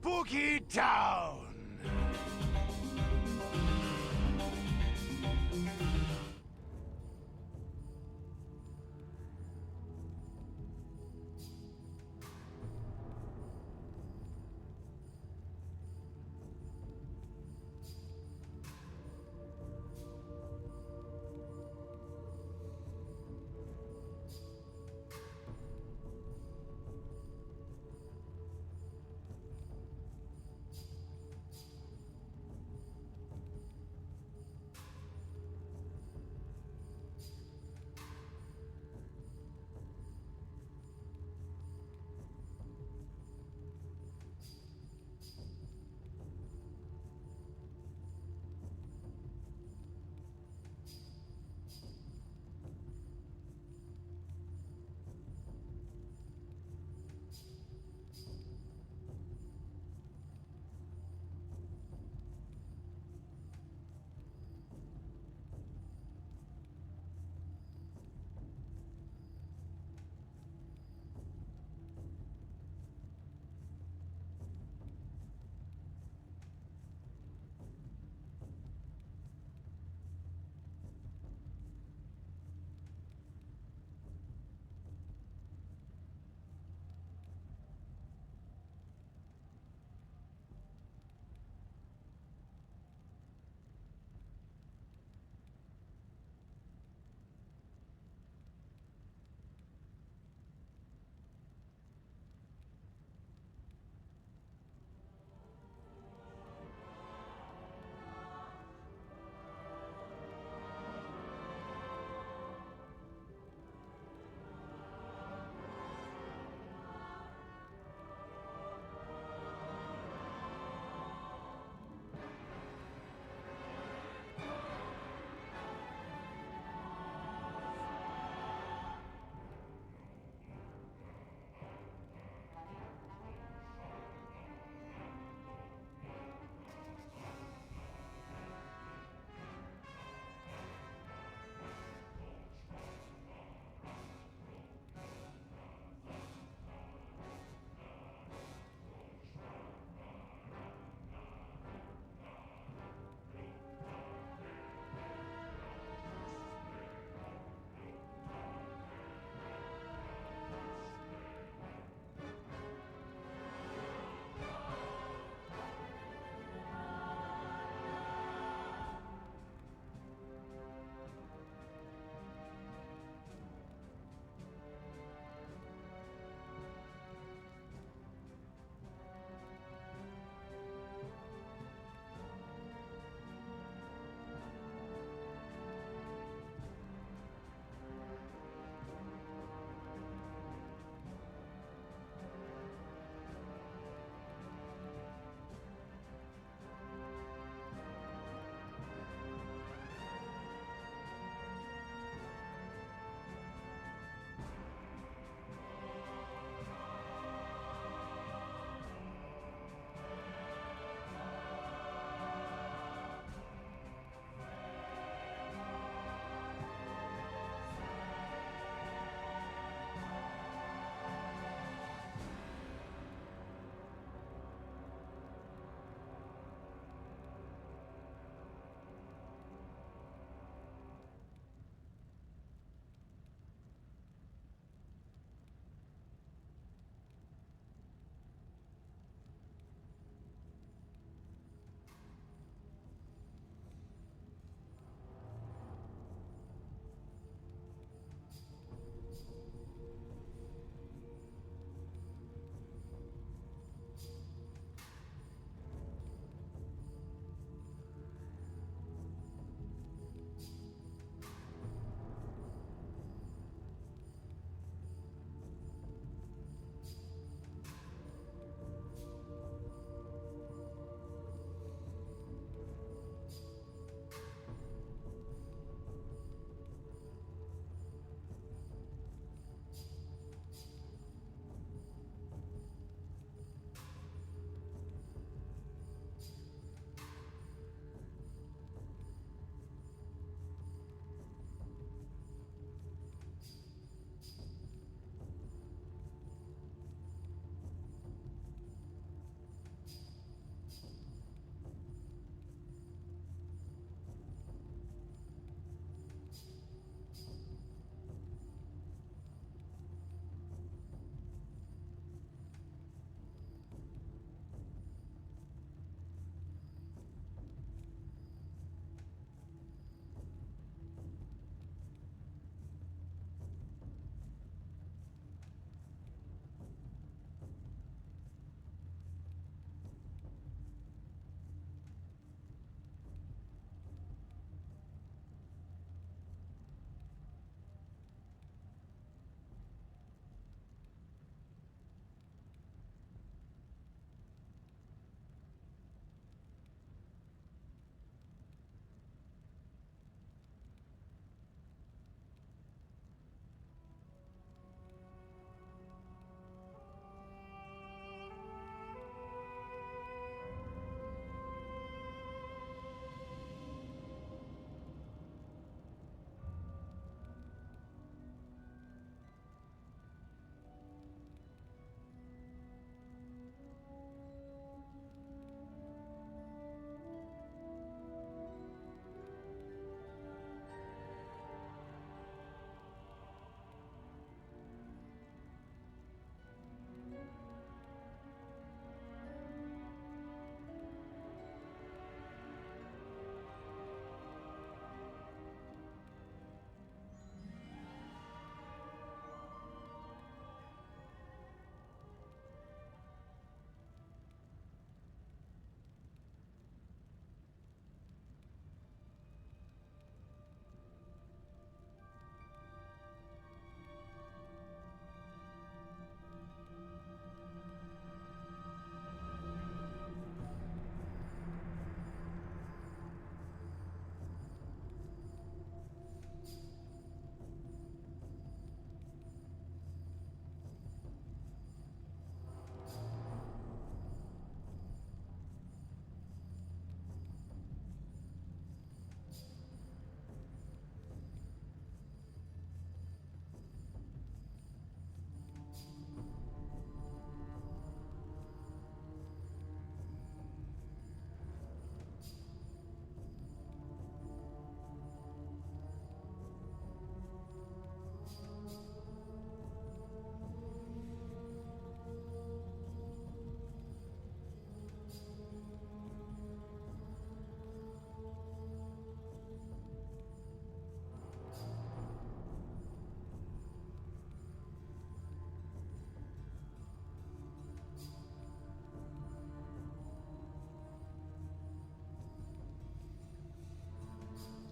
Boogie down!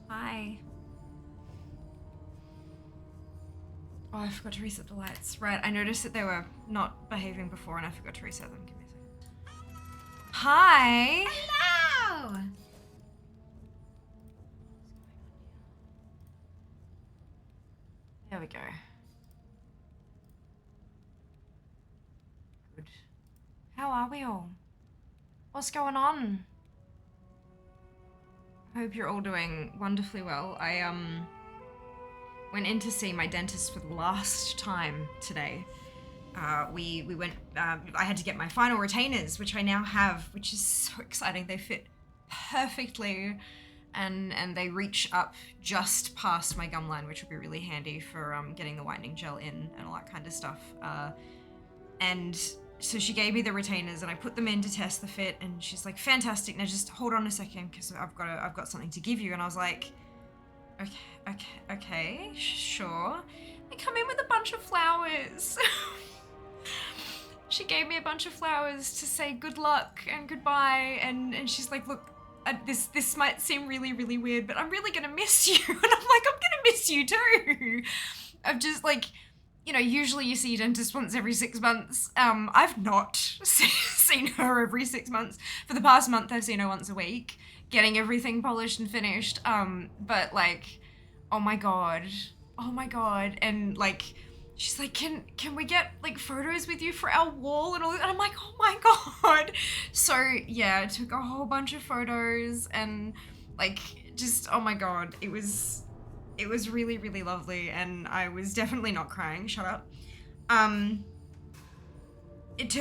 Hi. Oh, I forgot to reset the lights. Right, I noticed that they were not behaving before and I forgot to reset them. Give me a second. Hi! Hello! There we go. Good. How are we all? What's going on? I hope you're all doing wonderfully well. I went in to see my dentist for the last time today. We went. I had to get my final retainers, which I now have, which is so exciting. They fit perfectly, and they reach up just past my gum line, which would be really handy for getting the whitening gel in and all that kind of stuff. And so she gave me the retainers, and I put them in to test the fit, and she's like, "Fantastic! Now just hold on a second, because I've got something to give you." And I was like, okay, sure. They come in with a bunch of flowers. She gave me a bunch of flowers to say good luck and goodbye, and she's like, "Look, this might seem really, really weird, but I'm really gonna miss you." And I'm like, "I'm gonna miss you too." I've just like, usually you see your dentist once every 6 months. I've not seen her every 6 months. For the past month, I've seen her once a week, getting everything polished and finished. But like, oh my god, and like, she's like, can we get like photos with you for our wall and all that? And I'm like, oh my god. So yeah, I took a whole bunch of photos and like, just, oh my god, it was really, really lovely, and I was definitely not crying. Shut up.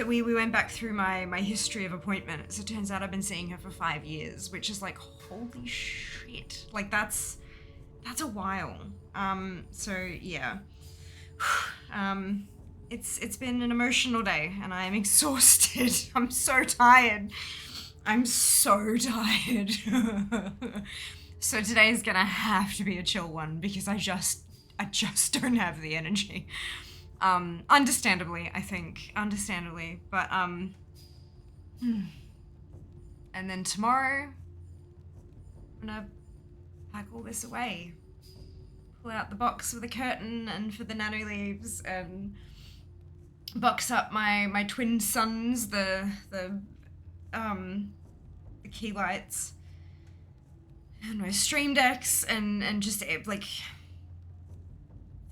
We went back through my history of appointments. It turns out I've been seeing her for 5 years, which is like, holy shit. Like, that's a while. So yeah. It's been an emotional day, and I am exhausted. I'm so tired. So today's gonna have to be a chill one because I just don't have the energy. Understandably, I think. Understandably. But and then tomorrow I'm gonna pack all this away. Pull out the box for the curtain and for the nano leaves, and box up my twin sons, the key lights, and my stream decks, and just like,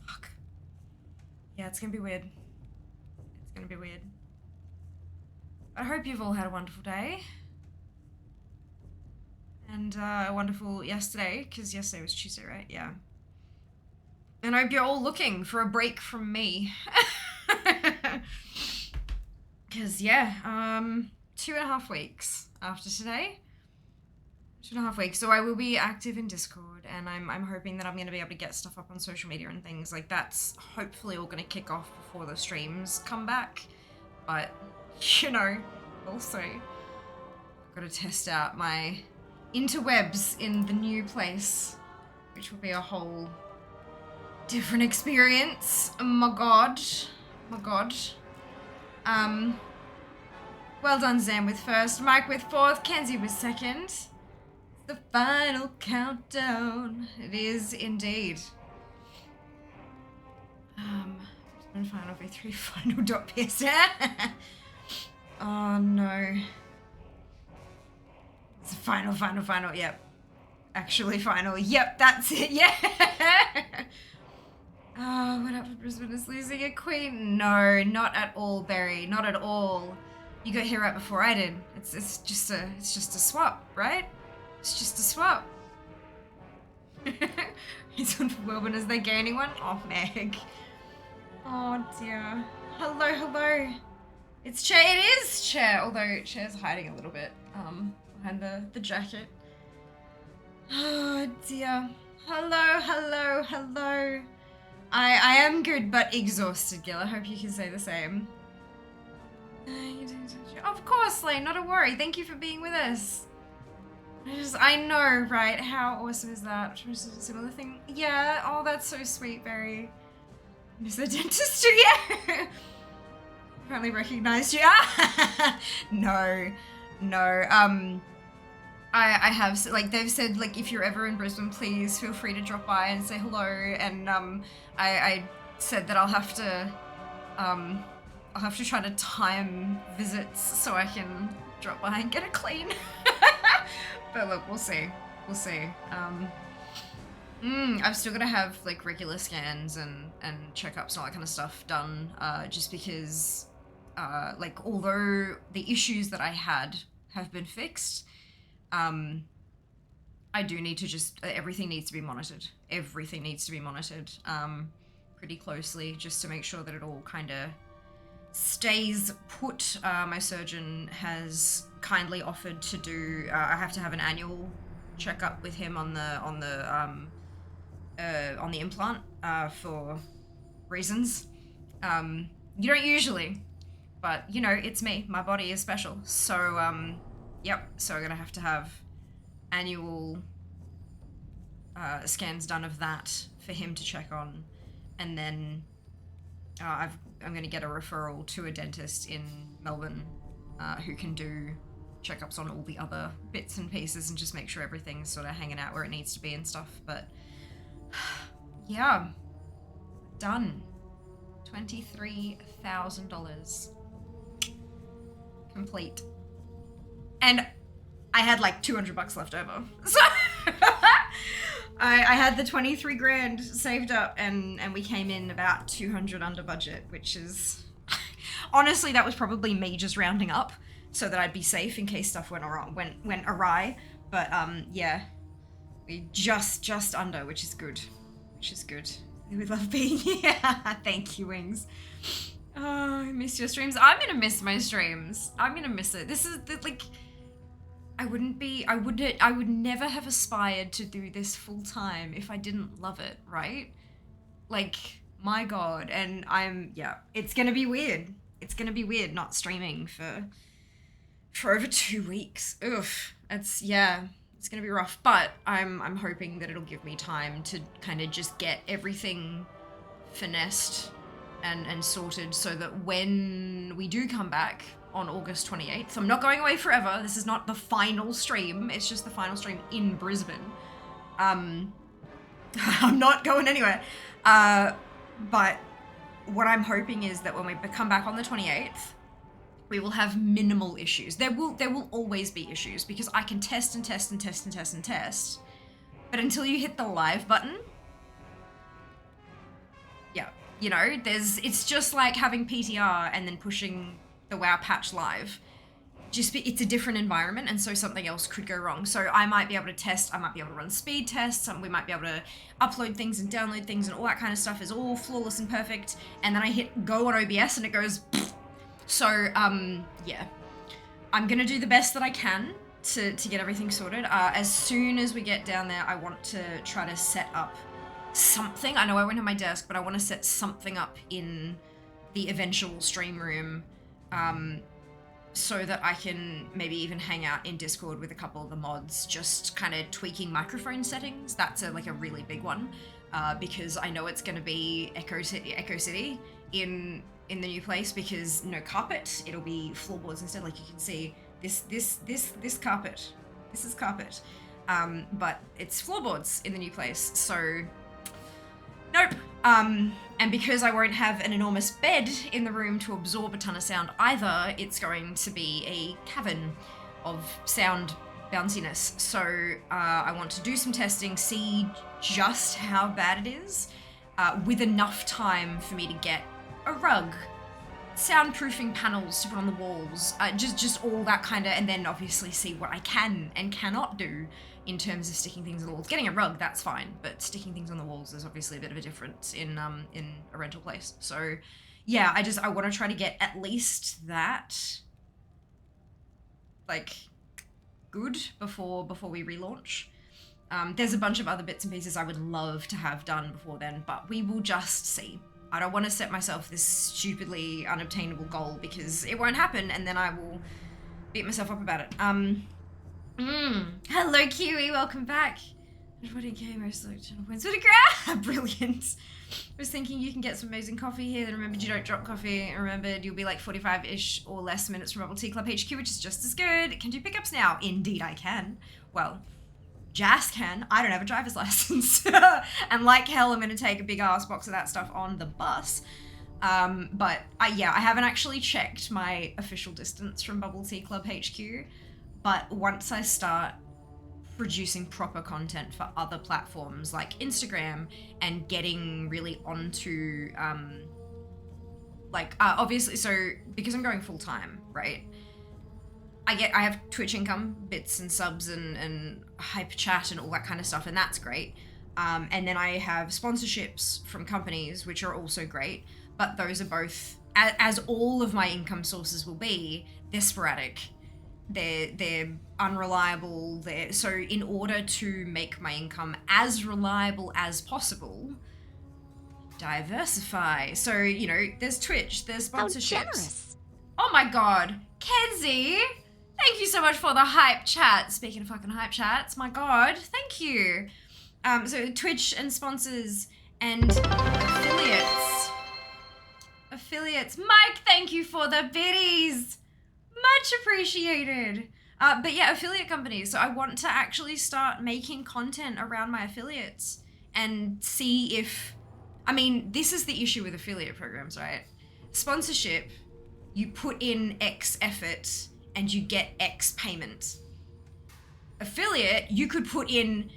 fuck. Yeah, it's gonna be weird. It's gonna be weird. I hope you've all had a wonderful day. And a wonderful yesterday, because yesterday was Tuesday, right? Yeah. And I hope you're all looking for a break from me. Because, yeah, 2.5 weeks after today. 2.5 weeks. So I will be active in Discord, and I'm hoping that I'm going to be able to get stuff up on social media and things. Like, that's hopefully all going to kick off before the streams come back. But, also, I've got to test out my interwebs in the new place, which will be a whole different experience. Oh my god. Well done, Zam with first, Mike with fourth, Kenzie with second. The final countdown. It is indeed. Final V3 final dot PS. Oh no. It's final. Yep. Actually final. Yep, that's it. Yeah. Oh, what happened? Brisbane is losing a queen. No, not at all, Barry. Not at all. You got here right before I did. It's just a swap, right? It's just a swap. He's on Wilburn. Is there gaining one? Oh, Meg. Oh dear. Hello. It's Chair. It is Chair. Although Chair's hiding a little bit behind the jacket. Oh dear. Hello. I am good but exhausted, Gil. I hope you can say the same. Of course, Lane, not a worry. Thank you for being with us. I know, right? How awesome is that? Similar thing. Yeah, oh, that's so sweet, Barry. Is the dentist too? Yeah. Apparently recognized you. No. I have, like, they've said, like, if you're ever in Brisbane, please feel free to drop by and say hello. And I said that I'll have to try to time visits so I can drop by and get a clean. But look, we'll see. We'll see. I've still got to have like regular scans and checkups and all that kind of stuff done. Just because, like, although the issues that I had have been fixed, I do need to just, everything needs to be monitored. Everything needs to be monitored pretty closely just to make sure that it all kind of stays put. My surgeon has kindly offered to do, I have to have an annual checkup with him on the implant for reasons. You don't usually, but you know, it's me. My body is special. So, yep. So I'm gonna have to have annual scans done of that for him to check on, and then I'm gonna get a referral to a dentist in Melbourne who can do checkups on all the other bits and pieces and just make sure everything's sort of hanging out where it needs to be and stuff. But yeah, done. $23,000 complete, and I had like $200 left over, so I had the 23 grand saved up, and we came in about 200 under budget, which is honestly, that was probably me just rounding up so that I'd be safe in case stuff went awry. But yeah, we just under, which is good. We love being here. Thank you, Wings. Oh, I miss your streams. I'm gonna miss my streams. I'm gonna miss it. This is like, I would never have aspired to do this full time if I didn't love it, right? Like, my God. And yeah, it's gonna be weird. It's gonna be weird not streaming for over 2 weeks. Oof. It's gonna be rough, but I'm hoping that it'll give me time to kind of just get everything finessed and sorted so that when we do come back on August 28th, I'm not going away forever. This is not the final stream. It's just the final stream in Brisbane. I'm not going anywhere. But what I'm hoping is that when we come back on the 28th, we will have minimal issues. There will always be issues because I can test and test and test and test and test. But until you hit the live button, yeah, you know, it's just like having PTR and then pushing the WoW patch live. It's a different environment, and so something else could go wrong. So I might be able to test, I might be able to run speed tests, we might be able to upload things and download things and all that kind of stuff is all flawless and perfect, and then I hit go on OBS and it goes pfft. So, yeah, I'm gonna do the best that I can to get everything sorted. As soon as we get down there, I want to try to set up something. I know I won't have my desk, but I want to set something up in the eventual stream room, so that I can maybe even hang out in Discord with a couple of the mods, just kind of tweaking microphone settings. That's a really big one, because I know it's going to be Echo City in the new place, because no carpet, it'll be floorboards instead. Like you can see this carpet, this is carpet, but it's floorboards in the new place. So nope. And because I won't have an enormous bed in the room to absorb a ton of sound either, it's going to be a cavern of sound bounciness. So I want to do some testing, see just how bad it is, with enough time for me to get a rug, soundproofing panels to put on the walls, just all that kind of, and then obviously see what I can and cannot do in terms of sticking things on the walls. Getting a rug, that's fine, but sticking things on the walls is obviously a bit of a difference in a rental place. So yeah, I want to try to get at least that like good before we relaunch. There's a bunch of other bits and pieces I would love to have done before then, but we will just see. I don't want to set myself this stupidly unobtainable goal because it won't happen, and then I will beat myself up about it. Hello, Kiwi, welcome back. 20k most liked channel points. Brilliant. I was thinking you can get some amazing coffee here, then remembered you don't drop coffee, and remembered you'll be like 45-ish or less minutes from Bubble Tea Club HQ, which is just as good. Can do pickups now. Indeed I can. Well, Jas can. I don't have a driver's license. And like hell, I'm gonna take a big ass box of that stuff on the bus. But I haven't actually checked my official distance from Bubble Tea Club HQ, but once I start producing proper content for other platforms like Instagram and getting really onto obviously, so because I'm going full time, right? I have Twitch income, bits and subs and hype chat and all that kind of stuff, and that's great. And then I have sponsorships from companies, which are also great, but those are both, as all of my income sources will be, they're sporadic. They're unreliable. So in order to make my income as reliable as possible, diversify. So, you know, there's Twitch, there's sponsorships. How generous. Oh my god, Kenzie, thank you so much for the hype chat. Speaking of fucking hype chats, my god, thank you. So Twitch and sponsors and affiliates. Mike, thank you for the biddies. Much appreciated. But yeah, affiliate companies. So I want to actually start making content around my affiliates and see if, I mean, this is the issue with affiliate programs, right? Sponsorship, you put in X effort and you get X payment. Affiliate, you could put in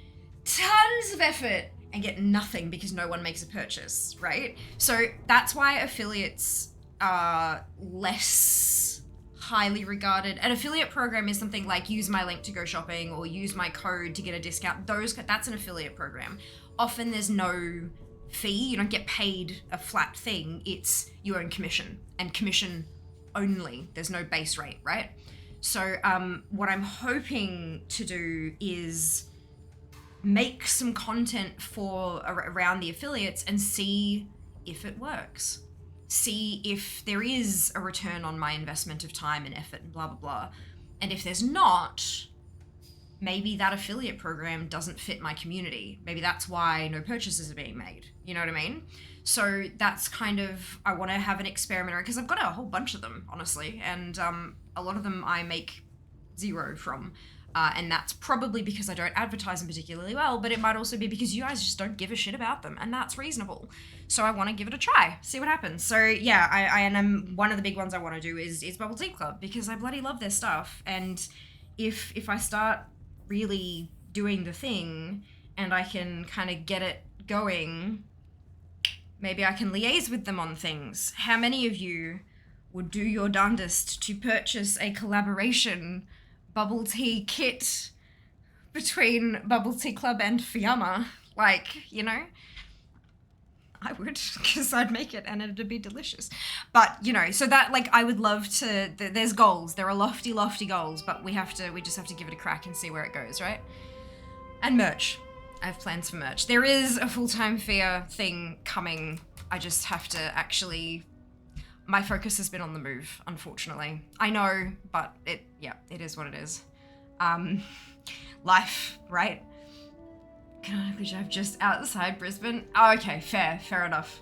tons of effort and get nothing because no one makes a purchase, right? So that's why affiliates are less highly regarded. An affiliate program is something like use my link to go shopping or use my code to get a discount. That's an affiliate program. Often there's no fee. You don't get paid a flat thing. It's you earn commission and commission only. There's no base rate, right? So what I'm hoping to do is make some content for around the affiliates and see if it works. See if there is a return on my investment of time and effort and blah, blah, blah. And if there's not, maybe that affiliate program doesn't fit my community. Maybe that's why no purchases are being made. You know what I mean? So that's kind of, I want to have an experiment, because I've got a whole bunch of them, honestly. And a lot of them I make zero from. And that's probably because I don't advertise them particularly well, but it might also be because you guys just don't give a shit about them, and that's reasonable. So I want to give it a try, see what happens. So yeah, I'm one of the big ones I want to do is Bubble Tea Club, because I bloody love their stuff. And if I start really doing the thing and I can kind of get it going, maybe I can liaise with them on things. How many of you would do your darndest to purchase a collaboration bubble tea kit between Bubble Tea Club and Fiamma? Like, you know, I would, because I'd make it and it'd be delicious. But, you know, so that, like, I would love to, there's goals. There are lofty, lofty goals, but we just have to give it a crack and see where it goes, right? And merch. I have plans for merch. There is a full-time Fia thing coming. I just have to actually, my focus has been on the move, unfortunately. I know, but it is what it is. Life, right? Canonically drive just outside Brisbane. Oh, okay, fair enough.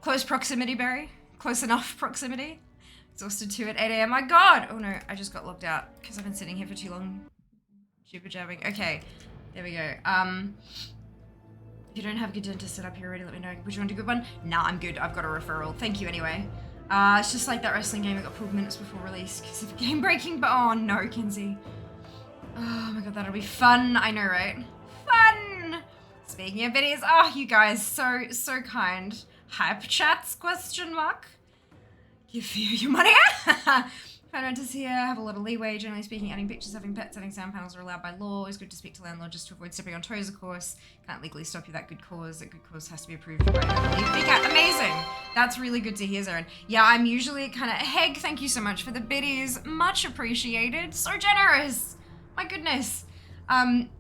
Close proximity, Barry. Close enough proximity. Exhausted too at 8 a.m. My god! Oh no, I just got locked out because I've been sitting here for too long. Jibber jabbing. Okay, there we go. If you don't have a good dentist set up here already, let me know. Would you want a good one? Nah, I'm good. I've got a referral. Thank you anyway. It's just like that wrestling game that got pulled minutes before release because of game breaking, but oh no, Kinsey. Oh my god, that'll be fun. I know, right? Fun! Speaking of videos, oh, you guys, so kind. Hype chats, question mark. Give you your money. Renters here have a lot of leeway. Generally speaking, adding pictures, having pets, adding sound panels are allowed by law. It's good to speak to landlord just to avoid stepping on toes, of course. Can't legally stop you that good cause. That good cause has to be approved by Big Cat. Amazing. That's really good to hear, Zarin. Yeah, I'm usually kind of, Heg, thank you so much for the biddies. Much appreciated. So generous. My goodness.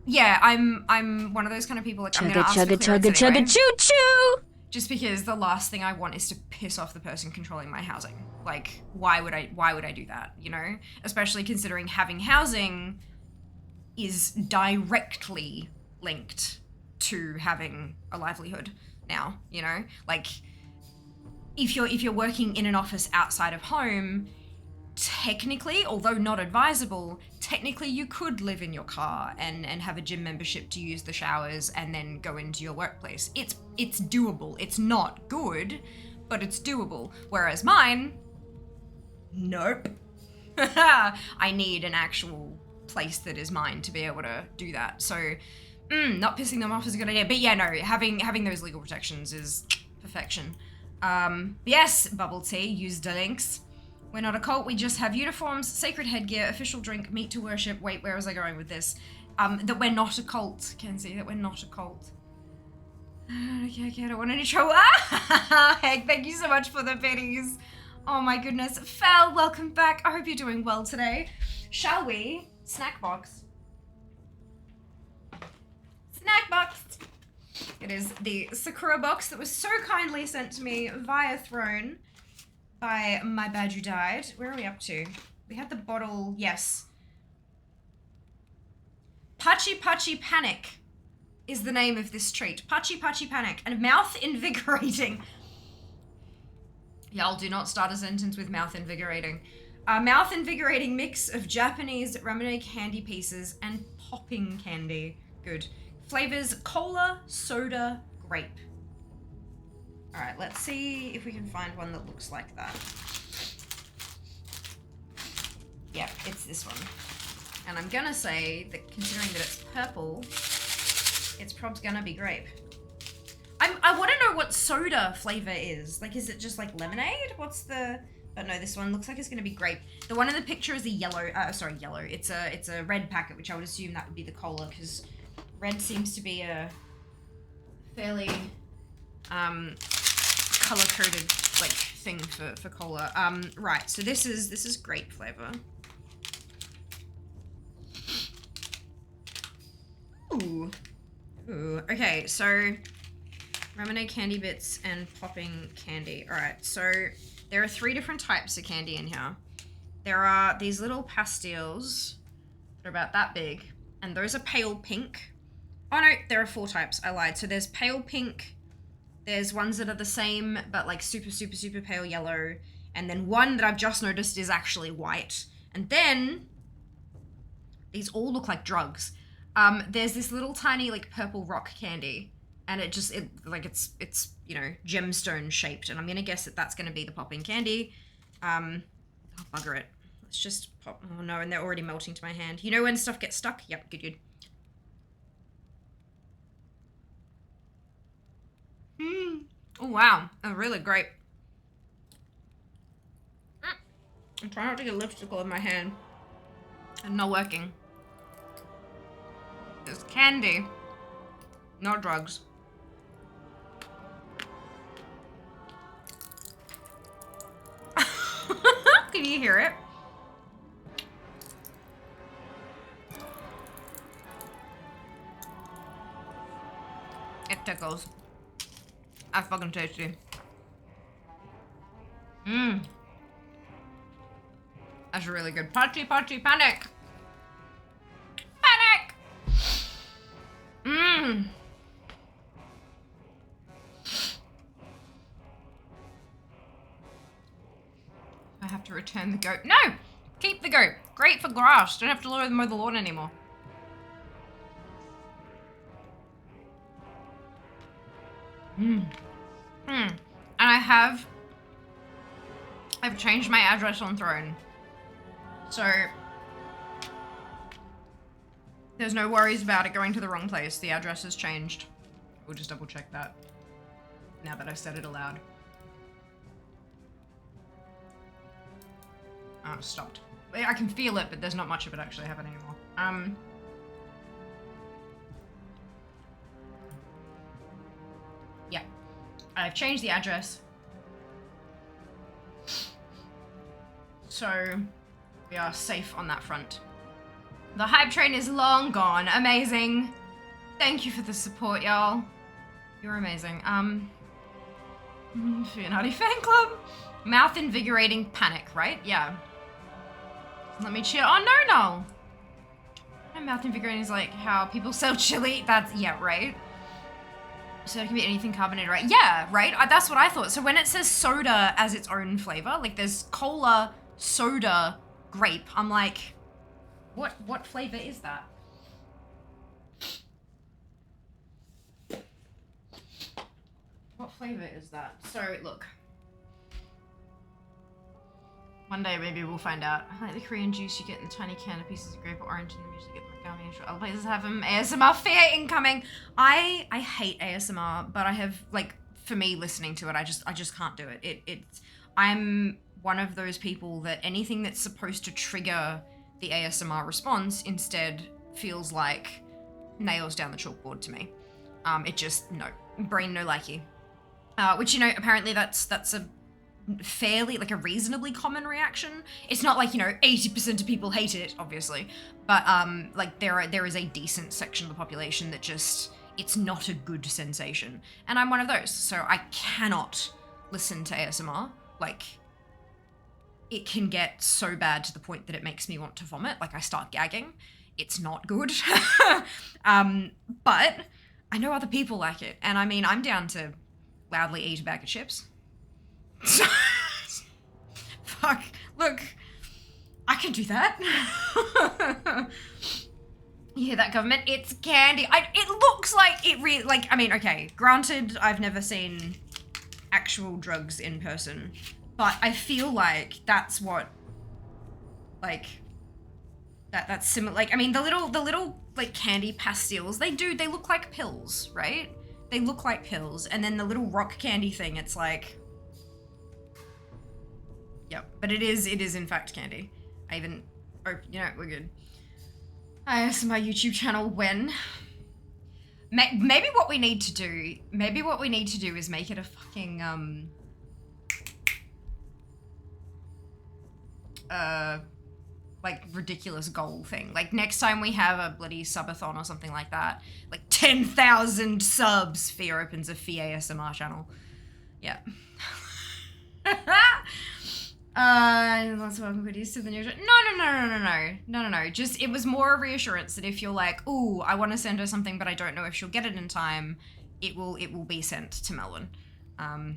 Yeah, I'm one of those kind of people, like, I'm gonna ask for clearance anyway. Choo-choo! Just because the last thing I want is to piss off the person controlling my housing. Like, why would I do that, you know? Especially considering having housing is directly linked to having a livelihood now, you know? Like, if you're working in an office outside of home, technically, although not advisable, technically you could live in your car and have a gym membership to use the showers and then go into your workplace. It's doable. It's not good, but it's doable. Whereas mine, nope. I need an actual place that is mine to be able to do that. So, not pissing them off is a good idea. But yeah, no, having those legal protections is perfection. Yes, Bubble Tea, use the links. We're not a cult, we just have uniforms, sacred headgear, official drink, meat to worship. Wait, where was I going with this? That we're not a cult, Kenzie, that we're not a cult. Okay, I don't want any trouble. Heck, thank you so much for the biddies. Oh my goodness. Fel, welcome back. I hope you're doing well today. Shall we? Snack box. Snack box. It is the Sakura box that was so kindly sent to me via Throne by my bad you died. Where are we up to? We had the bottle, yes. Pachi Pachi Panic is the name of this treat. Pachi Pachi Panic. And mouth invigorating. Y'all do not start a sentence with mouth invigorating. A mouth invigorating mix of Japanese ramen candy pieces and popping candy. Good. Flavors cola, soda, grape. All right, let's see if we can find one that looks like that. Yep, it's this one. And I'm gonna say that considering that it's purple, it's probably gonna be grape. I want to know what soda flavor is. Like, is it just like lemonade? What's the... But no, this one looks like it's going to be grape. The one in the picture is a yellow, yellow. It's a red packet, which I would assume that would be the cola, because red seems to be a fairly color-coded like thing for cola. Right, so this is grape flavor. Ooh. Ooh. Okay, so Ramen candy bits and popping candy. All right, so there are 3 different types of candy in here. There are these little pastilles that are about that big, and those are pale pink. Oh no, there are 4 types. I lied. So there's pale pink, there's ones that are the same, but like super, super, super pale yellow, and then one that I've just noticed is actually white. And then these all look like drugs. There's this little tiny like purple rock candy. And it's you know, gemstone shaped, and I'm gonna guess that that's gonna be the popping candy. Oh, bugger it. Let's just pop. Oh no, and they're already melting to my hand. You know when stuff gets stuck? Yep, good. Oh wow, oh really great. I'm trying not to get lipstick all over my hand. And not working. It's candy, not drugs. Can you hear it? It tickles. That's fucking tasty. That's really good. Pachi Pachi Panic! Panic! I have to return the goat. No! Keep the goat. Great for grass. Don't have to mow the lawn anymore. And I've changed my address on Throne. So there's no worries about it going to the wrong place. The address has changed. We'll just double check that now that I've said it aloud. Oh, it stopped. I can feel it, but there's not much of it actually happening anymore. Yeah. I've changed the address. So we are safe on that front. The hype train is long gone. Amazing. Thank you for the support, y'all. You're amazing. Fianati fan club. Mouth invigorating panic, right? Yeah. Let me cheer. Oh, no. My mouth invigorating is like how people sell chili. That's, yeah, right? So it can be anything carbonated, right? Yeah, right? That's what I thought. So when it says soda as its own flavor, like there's cola, soda, grape, I'm like, what flavor is that? What flavor is that? So look. One day maybe we'll find out. Like the Korean juice you get in tiny can of pieces of grape or orange, and then usually get the macadamia. Other places have them. ASMR fear incoming. I hate ASMR, but I have, like, for me listening to it, I just can't do it. I'm one of those people that anything that's supposed to trigger the ASMR response instead feels like nails down the chalkboard to me. It just, no, brain no likey. Which, you know, apparently that's a fairly, like, a reasonably common reaction. It's not like, you know, 80% of people hate it, obviously, but like there is a decent section of the population that just, it's not a good sensation, and I'm one of those. So I cannot listen to ASMR. Like, it can get so bad to the point that it makes me want to vomit. Like, I start gagging. It's not good. But I know other people like it, and I mean, I'm down to loudly eat a bag of chips. Fuck, look, I can do that. You hear that, government? It's candy. It looks like it really, like, I mean, okay, granted, I've never seen actual drugs in person, but I feel like that's what, like, that's similar. Like, I mean, the little like candy pastilles, they look like pills, right? They look like pills, and then the little rock candy thing, it's like, yep, but it is in fact candy. Oh, you know, we're good. I asked my YouTube channel when. Maybe what we need to do is make it a fucking, like, ridiculous goal thing. Like, next time we have a bloody subathon or something like that, like 10,000 subs, Fia opens a Fia ASMR channel. Yeah. Lots of welcome goodies to the new. No. Just, it was more a reassurance that if you're like, ooh, I want to send her something, but I don't know if she'll get it in time, it will be sent to Melbourne.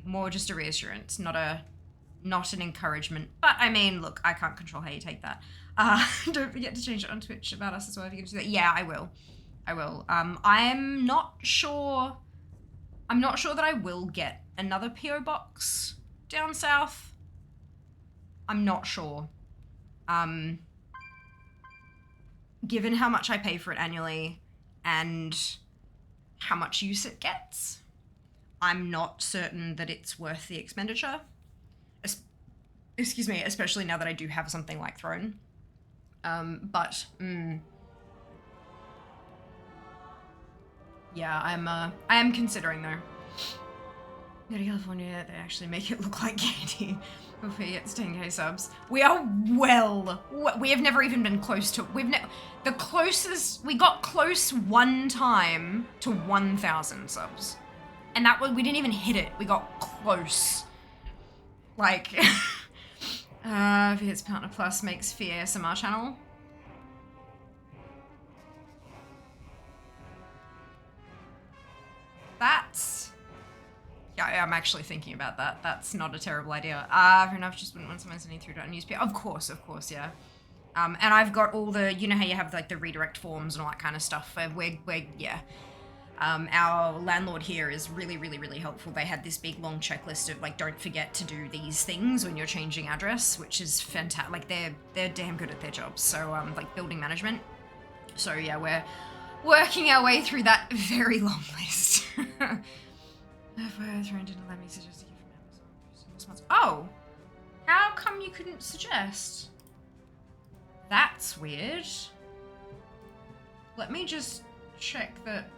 More just a reassurance, not an encouragement. But I mean, look, I can't control how you take that. Don't forget to change it on Twitch about us as well if you can do that. Yeah, I will. I'm not sure that I will get another PO box down south. I'm not sure. Given how much I pay for it annually and how much use it gets, I'm not certain that it's worth the expenditure. Excuse me, especially now that I do have something like Throne. Yeah, I am considering though. Go to California, they actually make it look like candy. Before he gets 10k subs. We are we have never even been close to, the closest, we got close one time to 1,000 subs. And that was, we didn't even hit it, we got close. Like, Viet's Partner Plus makes Fia ASMR channel. That's, yeah, I'm actually thinking about that. That's not a terrible idea. Fair enough, just wouldn't want someone sending through to a newspaper. Of course, yeah. And I've got all the, you know how you have like the redirect forms and all that kind of stuff. Yeah. Our landlord here is really helpful. They had this big long checklist of like, don't forget to do these things when you're changing address, which is fantastic. Like they're damn good at their jobs. So like building management. So yeah, we're working our way through that very long list. Oh, how come you couldn't suggest? That's weird. Let me just check that.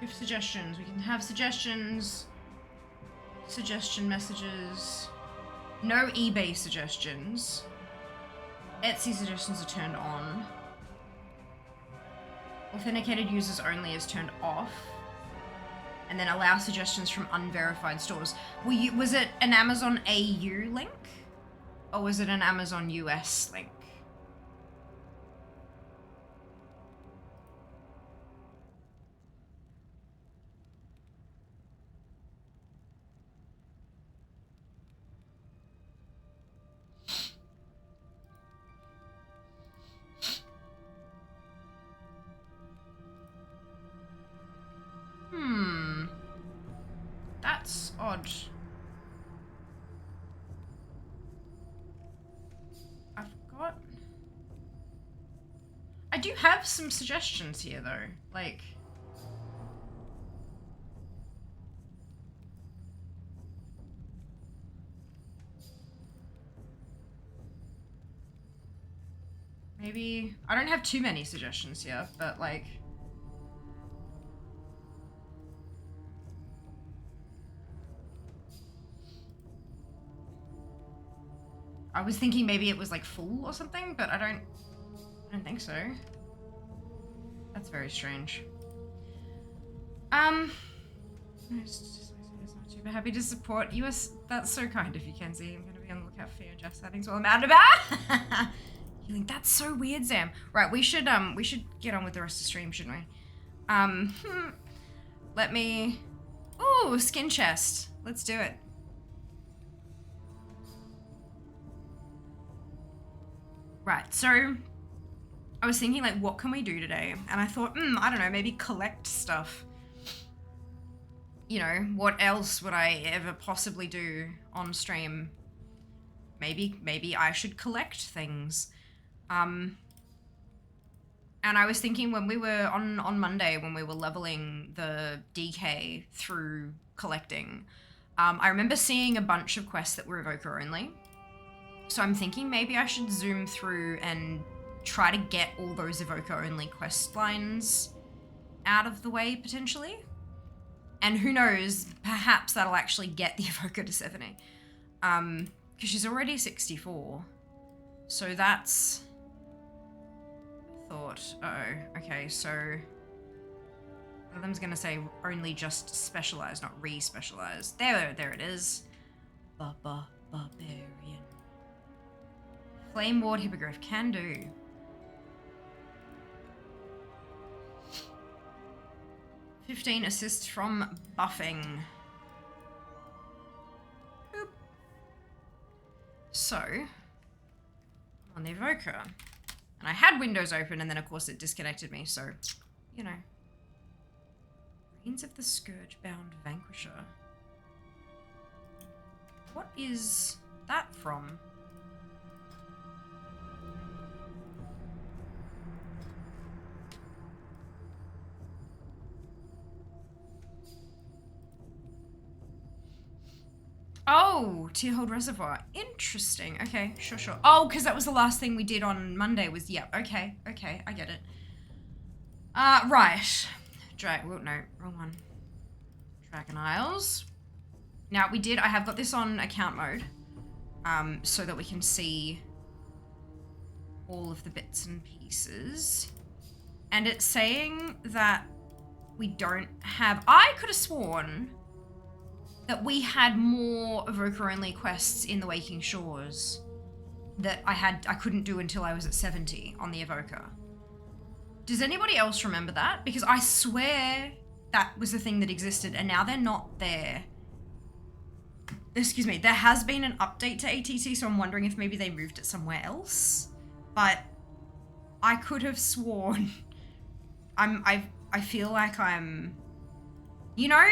If suggestions, we can have suggestions, suggestion messages, no eBay suggestions, Etsy suggestions are turned on. Authenticated users only is turned off. And then allow suggestions from unverified stores. Was it an Amazon AU link? Or was it an Amazon US link? That's odd. I do have some suggestions here though, like... Maybe... I don't have too many suggestions here, but like... I was thinking maybe it was like full or something, but I don't think so. That's very strange. It's not super happy to support US. That's so kind of you, Kenzie. I'm going to be on the lookout for your Jeff settings while I'm out and about. You think that's so weird, Sam? Right, we should get on with the rest of the stream, shouldn't we? Let me... Ooh, skin chest. Let's do it. Right, so I was thinking like, what can we do today? And I thought, I don't know, maybe collect stuff. You know, what else would I ever possibly do on stream? Maybe I should collect things. And I was thinking when we were on Monday, when we were leveling the DK through collecting, I remember seeing a bunch of quests that were Evoker only. So I'm thinking maybe I should zoom through and try to get all those Evoker only quest lines out of the way potentially. And who knows, perhaps that'll actually get the Evoker to 70. Because she's already 64. So that's... thought, okay, so one of them's gonna say only just specialized, not re-specialized. There it is. Barbarian. Flame Ward Hippogriff can do. $15 assists from buffing. Boop. So, on the Evoker. And I had Windows open and then of course it disconnected me, so, you know. Reigns of the Scourge-bound Vanquisher. What is that from? Oh, Tearhold Reservoir. Interesting. Okay, sure. Oh, because that was the last thing we did on Monday was, yep, okay, I get it. Right. No, wrong one. Dragon Isles. Now, I have got this on account mode, so that we can see all of the bits and pieces. And it's saying that we don't have... I could have sworn that we had more Evoker-only quests in the Waking Shores that I couldn't do until I was at 70 on the Evoker. Does anybody else remember that? Because I swear that was the thing that existed and now they're not there. Excuse me, there has been an update to ATT, so I'm wondering if maybe they moved it somewhere else. But I could have sworn I feel like I'm, you know,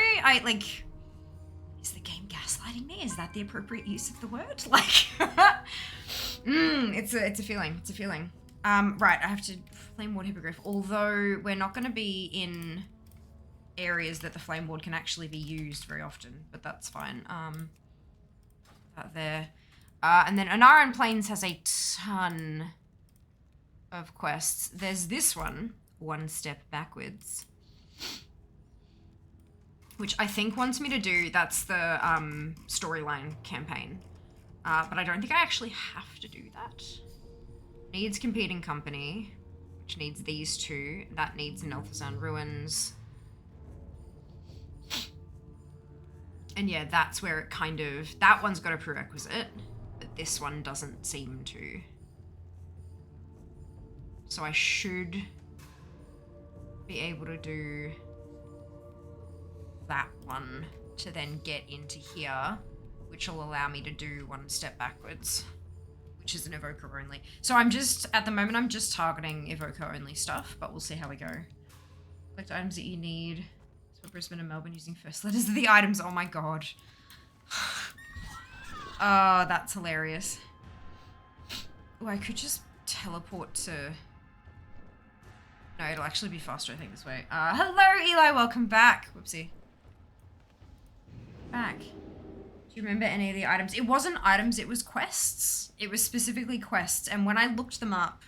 is the game gaslighting me? Is that the appropriate use of the word? Like, it's a feeling. Right, I have to Flame Ward Hippogriff, although we're not going to be in areas that the Flame Ward can actually be used very often, but that's fine. That there. And then Anaran Plains has a ton of quests. There's this one step backwards, which I think wants me to do. That's the storyline campaign, but I don't think I actually have to do that. Needs competing company, which needs these two. That needs Nelthazan Ruins. And yeah, that's where it kind of... That one's got a prerequisite, but this one doesn't seem to. So I should be able to do that one to then get into here, which will allow me to do one step backwards, which is an evoker only. So I'm just, at the moment, I'm just targeting evoker only stuff, but we'll see how we go. Collect items that you need. So Brisbane and Melbourne using first letters of the items. Oh my god. Oh, that's hilarious. Oh, I could just teleport to... No, it'll actually be faster, I think, this way. Hello, Eli, welcome back. Whoopsie. Back. Do you remember any of the items? It wasn't items, it was quests. It was specifically quests, and when I looked them up,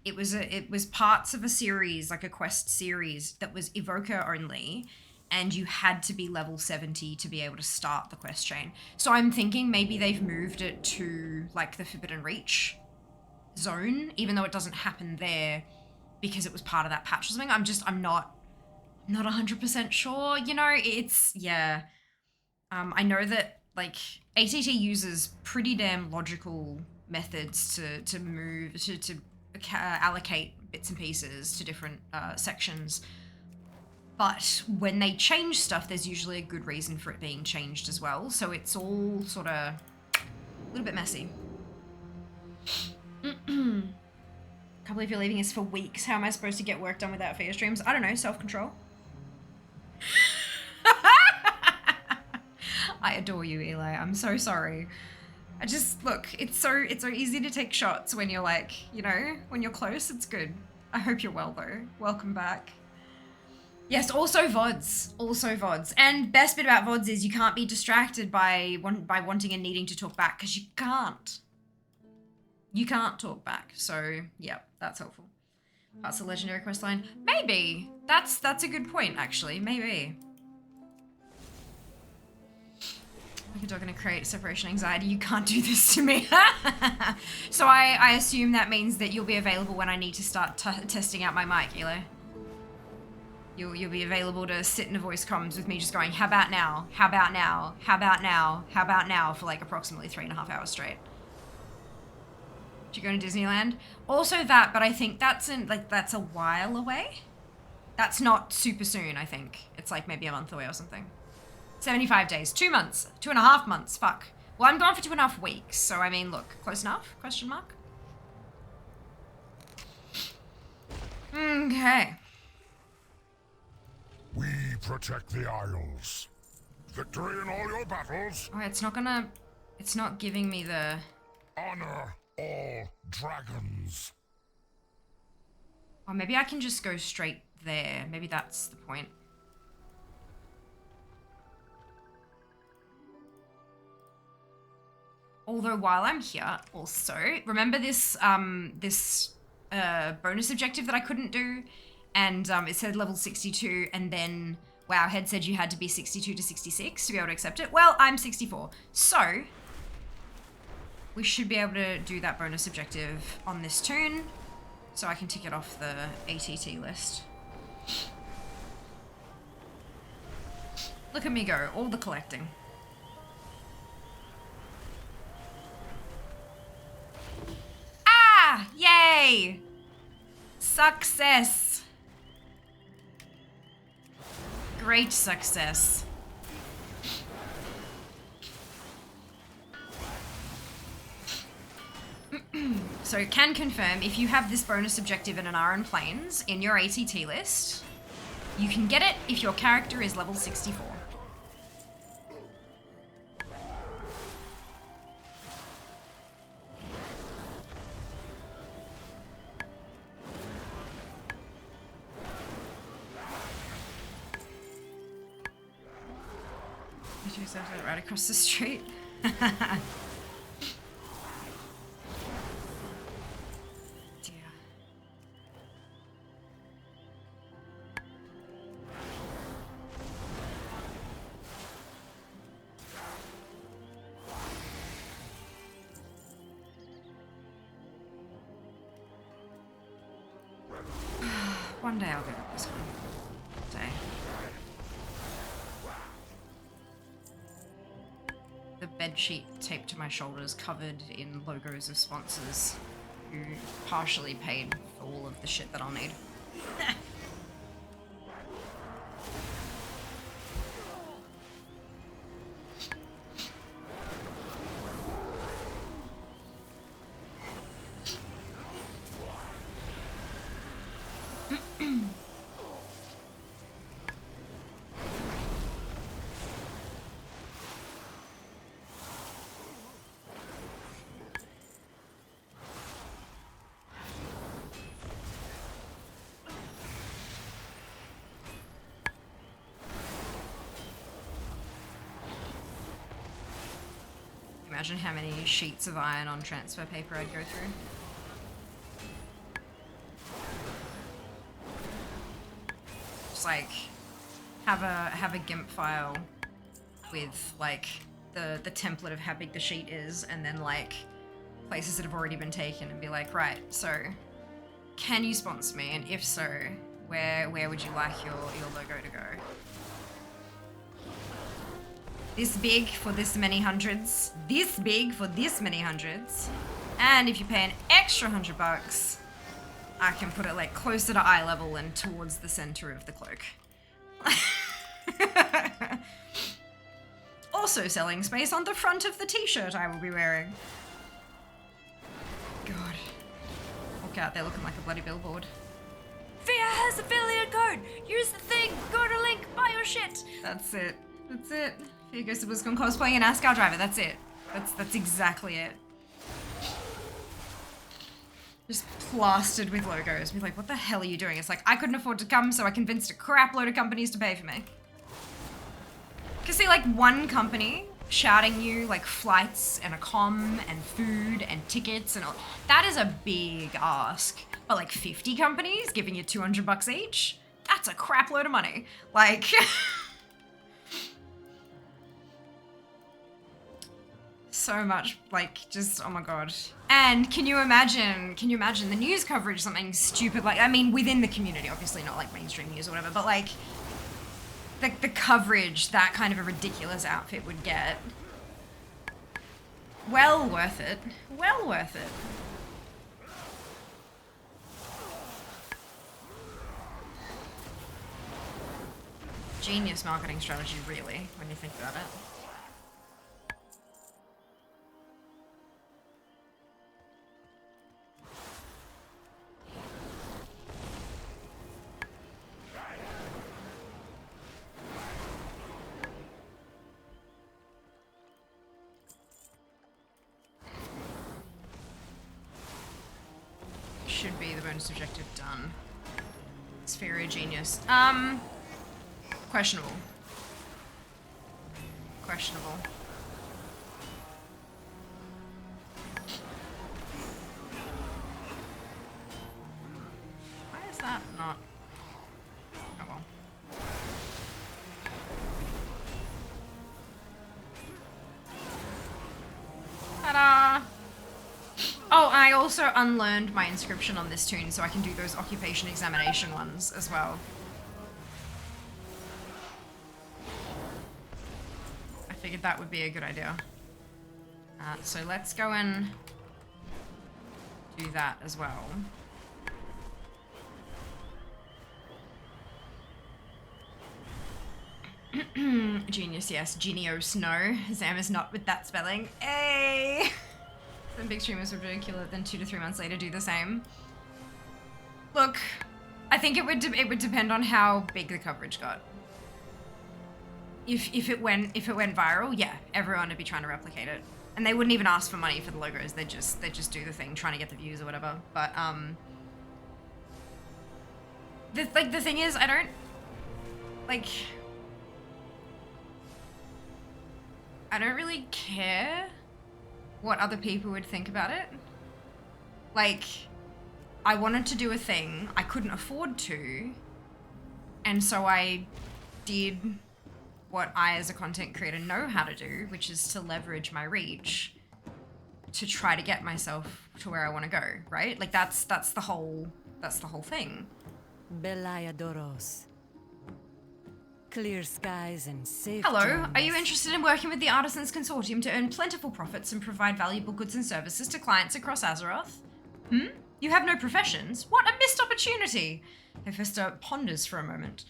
it was parts of a series, like a quest series, that was evoker only, and you had to be level 70 to be able to start the quest chain. So I'm thinking maybe they've moved it to, like, the Forbidden Reach zone, even though it doesn't happen there, because it was part of that patch or something. I'm not 100% sure, you know, it's, yeah. I know that, like, ATT uses pretty damn logical methods to move, to allocate bits and pieces to different sections. But when they change stuff, there's usually a good reason for it being changed as well. So it's all sort of a little bit messy. Can't believe you're leaving us for weeks. How am I supposed to get work done without fear streams? I don't know, self-control. I adore you, Eli. I'm so sorry. I just, look, it's so easy to take shots when you're like, you know, when you're close, it's good. I hope you're well though. Welcome back. Yes, also VODs. Also VODs. And best bit about VODs is you can't be distracted by wanting and needing to talk back, because you can't. You can't talk back. So, yeah, that's helpful. Parts of the legendary quest line. Maybe. That's a good point, actually. Maybe. Like a dog gonna create separation anxiety. You can't do this to me. So I assume that means that you'll be available when I need to start testing out my mic, Eli. You'll be available to sit in a voice comms with me just going, how about now? How about now? How about now? How about now? For like approximately 3.5 hours straight. Do you go to Disneyland? Also that, but I think that's a while away. That's not super soon, I think. It's like maybe a month away or something. 75 days, 2 months, 2.5 months, fuck. Well, I'm gone for 2.5 weeks, so I mean, look, close enough, question mark. Okay. We protect the Isles. Victory in all your battles. Oh, it's not giving me the... Honor all dragons. Oh, maybe I can just go straight there. Maybe that's the point. Although while I'm here, also, remember this bonus objective that I couldn't do? And it said level 62, and then Wowhead said you had to be 62 to 66 to be able to accept it. Well, I'm 64. So, we should be able to do that bonus objective on this toon, so I can tick it off the ATT list. Look at me go, all the collecting. Ah! Yay! Success! Great success. So can confirm, if you have this bonus objective in an Iron Plains in your ATT list, you can get it if your character is level 64. Right across the street. Dear. one day I'll get it this one. Day. The bed sheet taped to my shoulders, covered in logos of sponsors who partially paid for all of the shit that I'll need. Imagine how many sheets of iron on transfer paper I'd go through. Just like have a GIMP file with like the template of how big the sheet is, and then like places that have already been taken, and be like, right, so can you sponsor me? And if so, where would you like your logo to go? This big for this many hundreds. This big for this many hundreds. And if you pay an extra $100, I can put it like closer to eye level and towards the center of the cloak. Also selling space on the front of the t-shirt I will be wearing. God. Walk out there looking like a bloody billboard. Via has affiliate code. Use the thing. Go to link. Buy your shit. That's it. That's it. Here goes to BlizzCon cosplaying a NASCAR driver. That's it. That's exactly it. Just plastered with logos. Be like, what the hell are you doing? It's like, I couldn't afford to come, so I convinced a crap load of companies to pay for me. Cause see, like one company shouting you like flights and a comm and food and tickets and all, that is a big ask. But like 50 companies giving you $200 each, that's a crap load of money. Like, so much, like, just, oh my god. And can you imagine the news coverage, something stupid like, I mean, within the community, obviously not like mainstream news or whatever, but like, the coverage that kind of a ridiculous outfit would get. Well worth it. Well worth it. Genius marketing strategy, really, when you think about it. Should be the bonus objective done. Sphere genius. Questionable. Questionable. Why is that not? Oh well. Ta-da! Oh, I also unlearned my inscription on this tune, so I can do those occupation examination ones as well. I figured that would be a good idea. So let's go and do that as well. Genius, yes. Genios, no. Zam is not with that spelling. Hey! Some big streamers would ridicule it, then 2 to 3 months later do the same. Look, I think it would depend on how big the coverage got. If it went viral, yeah, everyone would be trying to replicate it, and they wouldn't even ask for money for the logos. They'd just do the thing, trying to get the views or whatever. But the thing is, I don't really care what other people would think about it. Like, I wanted to do a thing, I couldn't afford to, and so I did what I as a content creator know how to do, which is to leverage my reach to try to get myself to where I want to go, right? Like that's the whole thing. Belayadoros. Clear skies and safe Hello, journeys. are you interested in working with the Artisans Consortium to earn plentiful profits and provide valuable goods and services to clients across Azeroth? You have no professions? What a missed opportunity! Hephaestus ponders for a moment.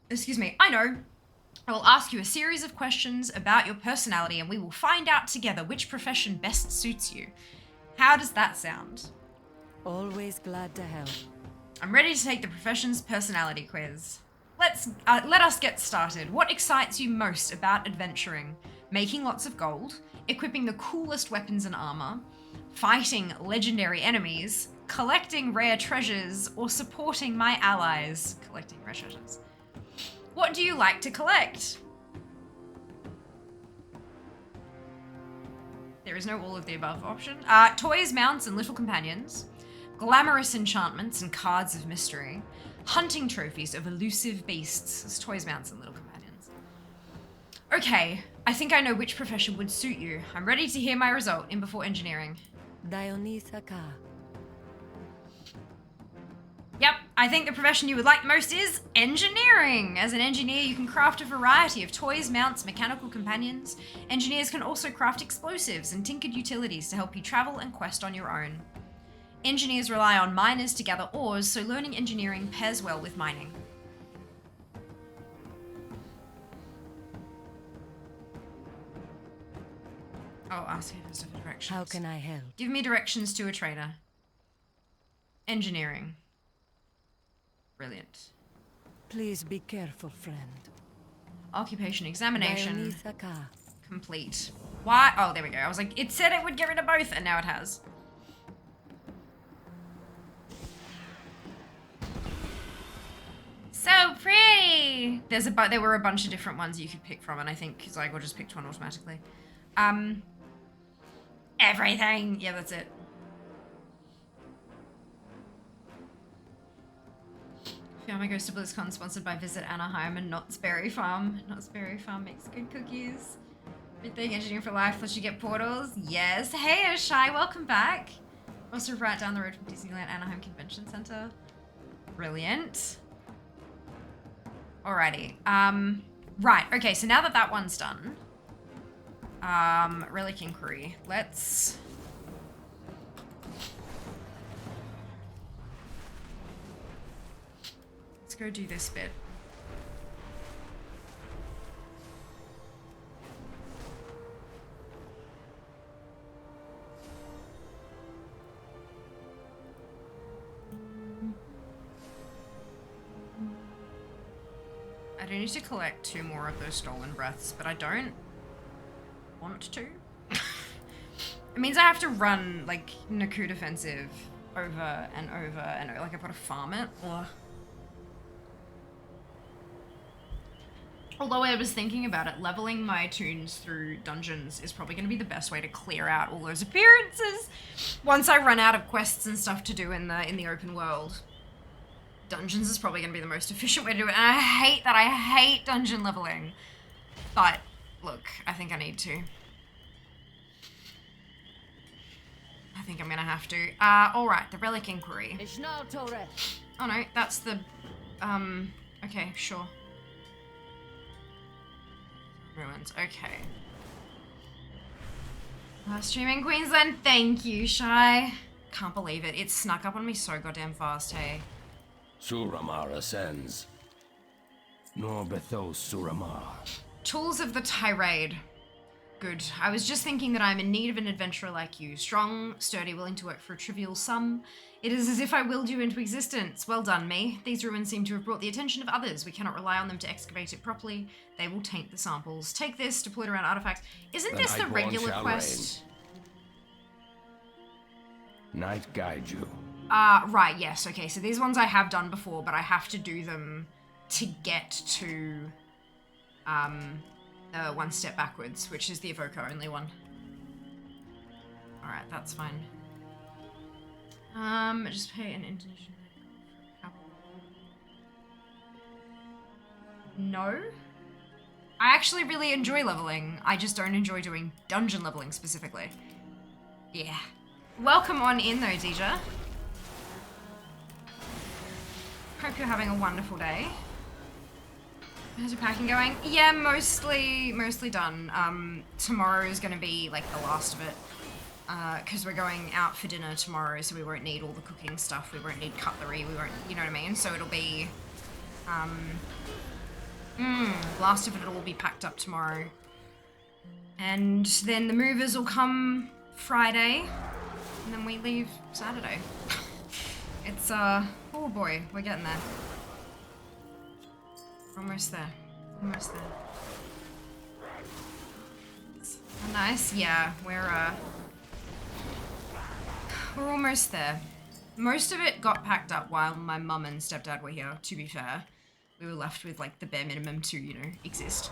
Excuse me, I know. I will ask you a series of questions about your personality and we will find out together which profession best suits you. How does that sound? Always glad to help. I'm ready to take the profession's personality quiz. Let us get started. What excites you most about adventuring? Making lots of gold, equipping the coolest weapons and armor, fighting legendary enemies, collecting rare treasures, or supporting my allies? Collecting rare treasures. What do you like to collect? There is no all of the above option. Toys, mounts, and little companions. Glamorous enchantments and cards of mystery. Hunting trophies of elusive beasts. It's toys, mounts, and little companions. Okay, I think I know which profession would suit you. I'm ready to hear my result in before engineering. Dionisa Ka. Yep, I think the profession you would like most is engineering. As an engineer, you can craft a variety of toys, mounts, mechanical companions. Engineers can also craft explosives and tinkered utilities to help you travel and quest on your own. Engineers rely on miners to gather ores, so learning engineering pairs well with mining. Oh, ask us for directions. How can I help? Give me directions to a trader. Engineering. Brilliant. Please be careful, friend. Occupation examination. Dionisa Ka. Complete. Why? Oh, there we go. I was like, it said it would get rid of both, and now it has. So pretty! There were a bunch of different ones you could pick from, and I think Zygo just picked one automatically. Everything! Yeah, that's it. Fiamma goes to BlizzCon, sponsored by Visit Anaheim and Knott's Berry Farm. Knott's Berry Farm makes good cookies. Everything engineering for life, plus you get portals. Yes. Hey, Oshai, welcome back. Also right down the road from Disneyland Anaheim Convention Center. Brilliant. Alrighty. Right. Okay, so now that that one's done, Relic Inquiry. Let's go do this bit. I do need to collect 2 more of those stolen breaths, but I don't want to. It means I have to run, like, Naku defensive over and over and over. Like, I've got to farm it. Ugh. Although I was thinking about it, leveling my tunes through dungeons is probably going to be the best way to clear out all those appearances once I run out of quests and stuff to do in the open world. Dungeons is probably going to be the most efficient way to do it, and I hate that. I hate dungeon leveling. But, look, I think I need to. I think I'm going to have to. Alright, the Relic Inquiry. Oh no, that's the, okay, sure. Ruins, okay. Streaming Queensland, thank you, Shy. Can't believe it. It snuck up on me so goddamn fast, hey. Suramar ascends. Nor Bethos Suramar. Tools of the Tirade. Good. I was just thinking that I'm in need of an adventurer like you. Strong, sturdy, willing to work for a trivial sum. It is as if I willed you into existence. Well done, me. These ruins seem to have brought the attention of others. We cannot rely on them to excavate it properly. They will taint the samples. Take this, deploy it around artifacts. Isn't this the regular quest? Night guide you. Right, yes. Okay, so these ones I have done before, but I have to do them to get to, one step backwards, which is the evoker only one. Alright, that's fine. Just pay an intention. No? I actually really enjoy leveling. I just don't enjoy doing dungeon leveling specifically. Yeah. Welcome on in though, Deja. you're having a wonderful day. How's your packing going? Yeah, mostly done. Tomorrow is going to be like the last of it. Because we're going out for dinner tomorrow, so we won't need all the cooking stuff. We won't need cutlery. We won't, you know what I mean? So it'll be, last of it will be packed up tomorrow. And then the movers will come Friday, and then we leave Saturday. It's, oh boy, we're getting there. We're almost there. Almost there. Nice, yeah, we're almost there. Most of it got packed up while my mum and stepdad were here, to be fair. We were left with, like, the bare minimum to, you know, exist.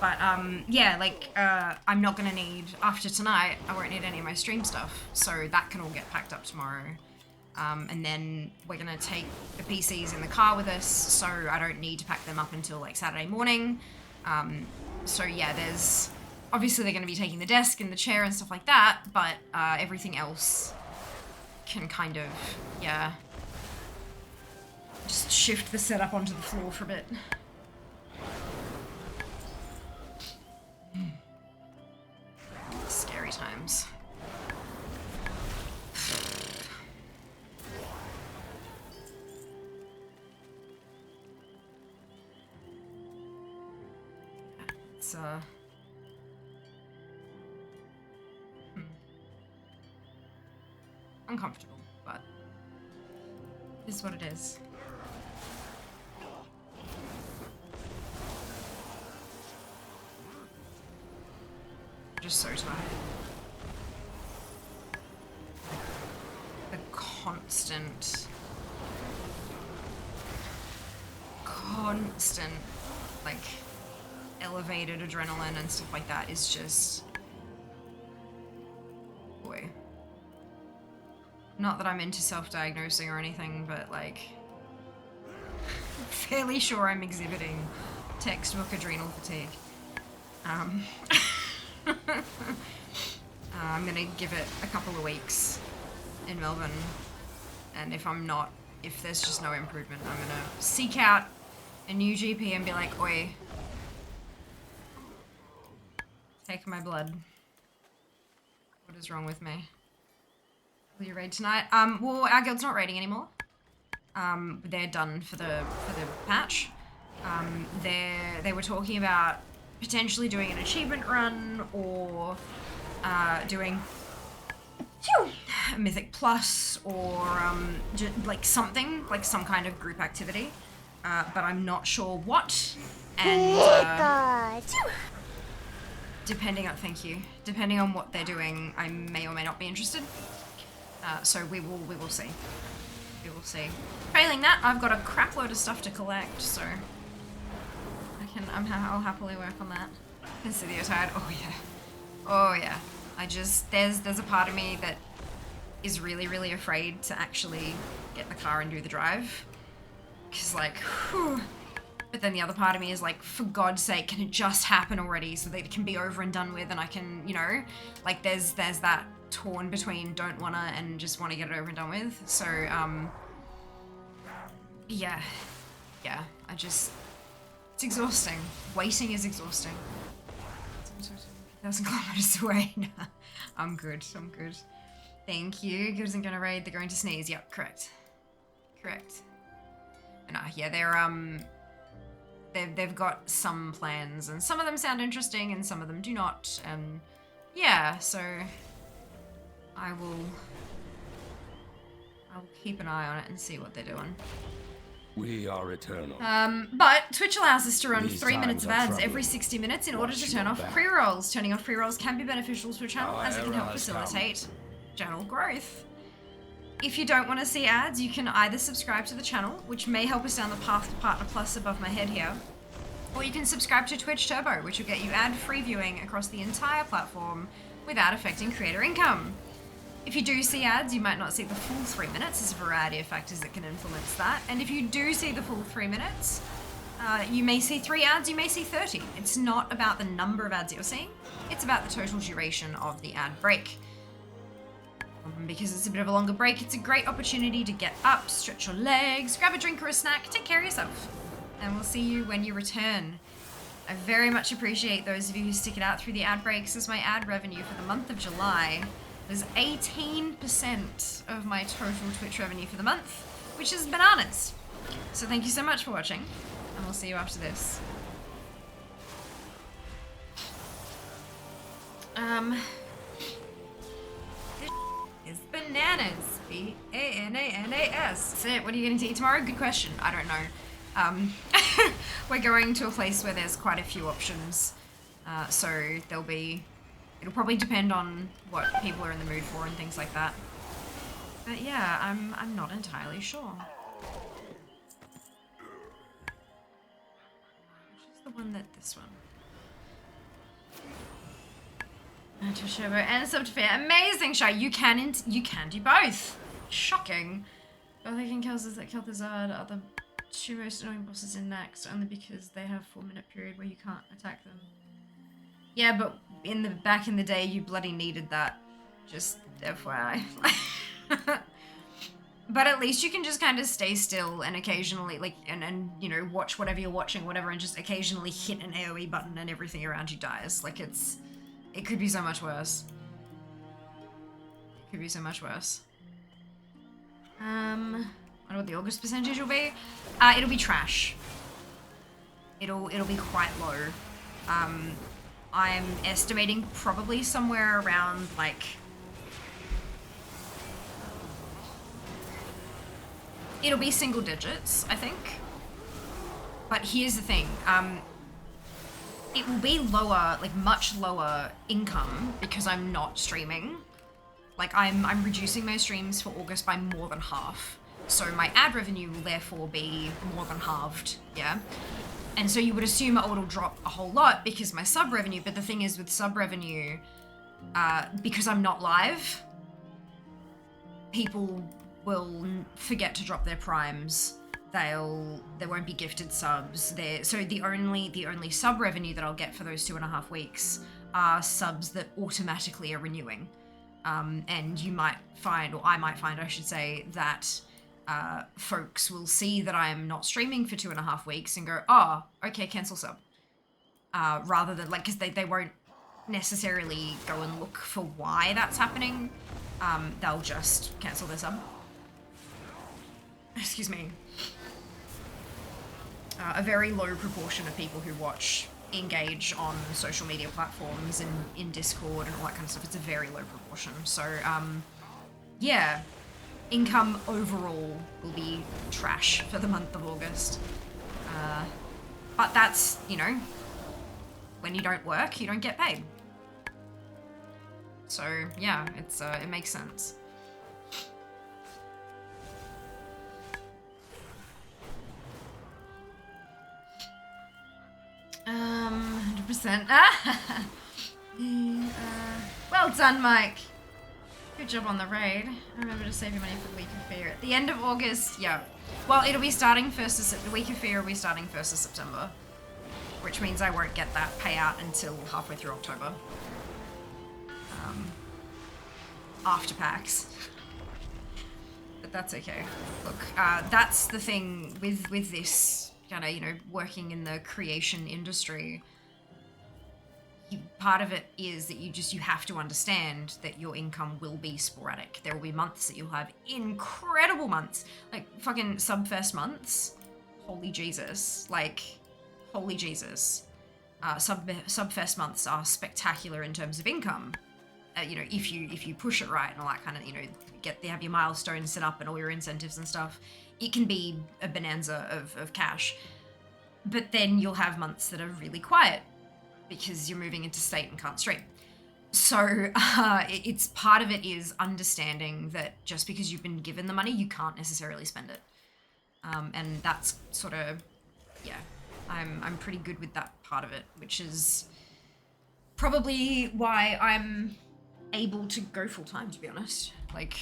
But, yeah, like, I'm not gonna need, after tonight, I won't need any of my stream stuff. So that can all get packed up tomorrow. And then we're gonna take the PCs in the car with us, so I don't need to pack them up until, like, Saturday morning. So yeah, there's, obviously they're gonna be taking the desk and the chair and stuff like that, but, everything else can kind of, yeah, just shift the setup onto the floor for a bit. Scary times. It's, uncomfortable, but it is what it is. I'm just so tired. The constant, like, elevated adrenaline and stuff like that is just, boy. Not that I'm into self-diagnosing or anything, but, like, I'm fairly sure I'm exhibiting textbook adrenal fatigue. I'm gonna give it a couple of weeks in Melbourne, and if there's just no improvement, I'm gonna seek out a new GP and be like, oi, take my blood. What is wrong with me? Will you raid tonight? Well, our guild's not raiding anymore. They're done for the patch. They were talking about potentially doing an achievement run or doing Mythic Plus or like something, like some kind of group activity. But I'm not sure what. And depending on what they're doing, I may or may not be interested. So we will see. We will see. Failing that, I've got a crap load of stuff to collect, so I'll happily work on that. Consider you're tired. Oh yeah. Oh yeah. There's a part of me that is really, really afraid to actually get in the car and do the drive. Cause like, whew. But then the other part of me is like, for God's sake, can it just happen already so that it can be over and done with and I can, you know, like there's that torn between don't wanna and just wanna get it over and done with. So, yeah, it's exhausting. Waiting is exhausting. 1,000 kilometers away. Nah, I'm good. Thank you. Good isn't gonna raid, they're going to sneeze. Yep, correct. Nah, yeah, they've got some plans and some of them sound interesting and some of them do not. And yeah, so I'll keep an eye on it and see what they're doing. We are eternal. But Twitch allows us to run These 3 minutes of ads times are every 60 minutes in order to Watch turn your off back. pre-rolls. Turning off pre-rolls can be beneficial to a channel as it can Our help era has facilitate channel growth. If you don't want to see ads, you can either subscribe to the channel, which may help us down the path to Partner Plus above my head here, or you can subscribe to Twitch Turbo, which will get you ad-free viewing across the entire platform without affecting creator income. If you do see ads, you might not see the full 3 minutes. There's a variety of factors that can influence that. And if you do see the full 3 minutes, you may see 3 ads, you may see 30. It's not about the number of ads that you're seeing, it's about the total duration of the ad break. Because it's a bit of a longer break, it's a great opportunity to get up, stretch your legs, grab a drink or a snack, take care of yourself. And we'll see you when you return. I very much appreciate those of you who stick it out through the ad breaks, as my ad revenue for the month of July was 18% of my total Twitch revenue for the month, which is bananas. So thank you so much for watching, and we'll see you after this. This is bananas. B-A-N-A-N-A-S. That's it. What are you going to eat tomorrow? Good question. I don't know. We're going to a place where there's quite a few options. So it'll probably depend on what people are in the mood for and things like that. But yeah, I'm not entirely sure. Which is the one this one? And to Sherbo and sub to fair. Amazing, Shy. You can do both. Shocking. Both I can kill that kill the Zard are the two most annoying bosses in next, only because they have a 4-minute period where you can't attack them. Yeah, but back in the day, you bloody needed that. Just FYI. But at least you can just kind of stay still and occasionally, like, and you know, watch whatever you're watching, whatever, and just occasionally hit an AoE button and everything around you dies. Like, it could be so much worse. It could be so much worse. I wonder what the August percentage will be. It'll be trash. It'll be quite low. I'm estimating probably somewhere around, like, it'll be single digits, I think. But here's the thing. It will be lower, like much lower income because I'm not streaming. Like I'm reducing my streams for August by more than half. So my ad revenue will therefore be more than halved, yeah? And so you would assume it'll drop a whole lot because my sub revenue, but the thing is with sub revenue, because I'm not live, people will forget to drop their primes. There won't be gifted subs. So the only sub revenue that I'll get for those 2.5 weeks are subs that automatically are renewing. And you might find, or I might find, I should say, that folks will see that I'm not streaming for 2.5 weeks and go, oh, okay, cancel sub. Rather than, like, because they won't necessarily go and look for why that's happening. They'll just cancel their sub. Excuse me. A very low proportion of people who watch engage on social media platforms and in Discord and all that kind of stuff. It's a very low proportion. So, yeah, income overall will be trash for the month of August. But that's, you know, when you don't work, you don't get paid. So, yeah, it makes sense. %. Well done, Mike. Good job on the raid. Remember to save your money for the week of fear. At the end of August, yeah. Well, it'll be starting the week of fear will be starting 1st of September. Which means I won't get that payout until halfway through October. After PAX. But that's okay. Look, that's the thing with this kind of, you know, working in the creation industry. Part of it is that you have to understand that your income will be sporadic. There will be months that you'll have incredible months, like fucking Subfest months. Holy Jesus, like, holy Jesus. Subfest months are spectacular in terms of income. You know, if you push it right and all that kind of, you know, have your milestones set up and all your incentives and stuff, it can be a bonanza of cash. But then you'll have months that are really quiet because you're moving into state and can't stream. So it's part of it is understanding that just because you've been given the money, you can't necessarily spend it. And that's sort of, yeah, I'm pretty good with that part of it, which is probably why I'm able to go full time, to be honest. Like,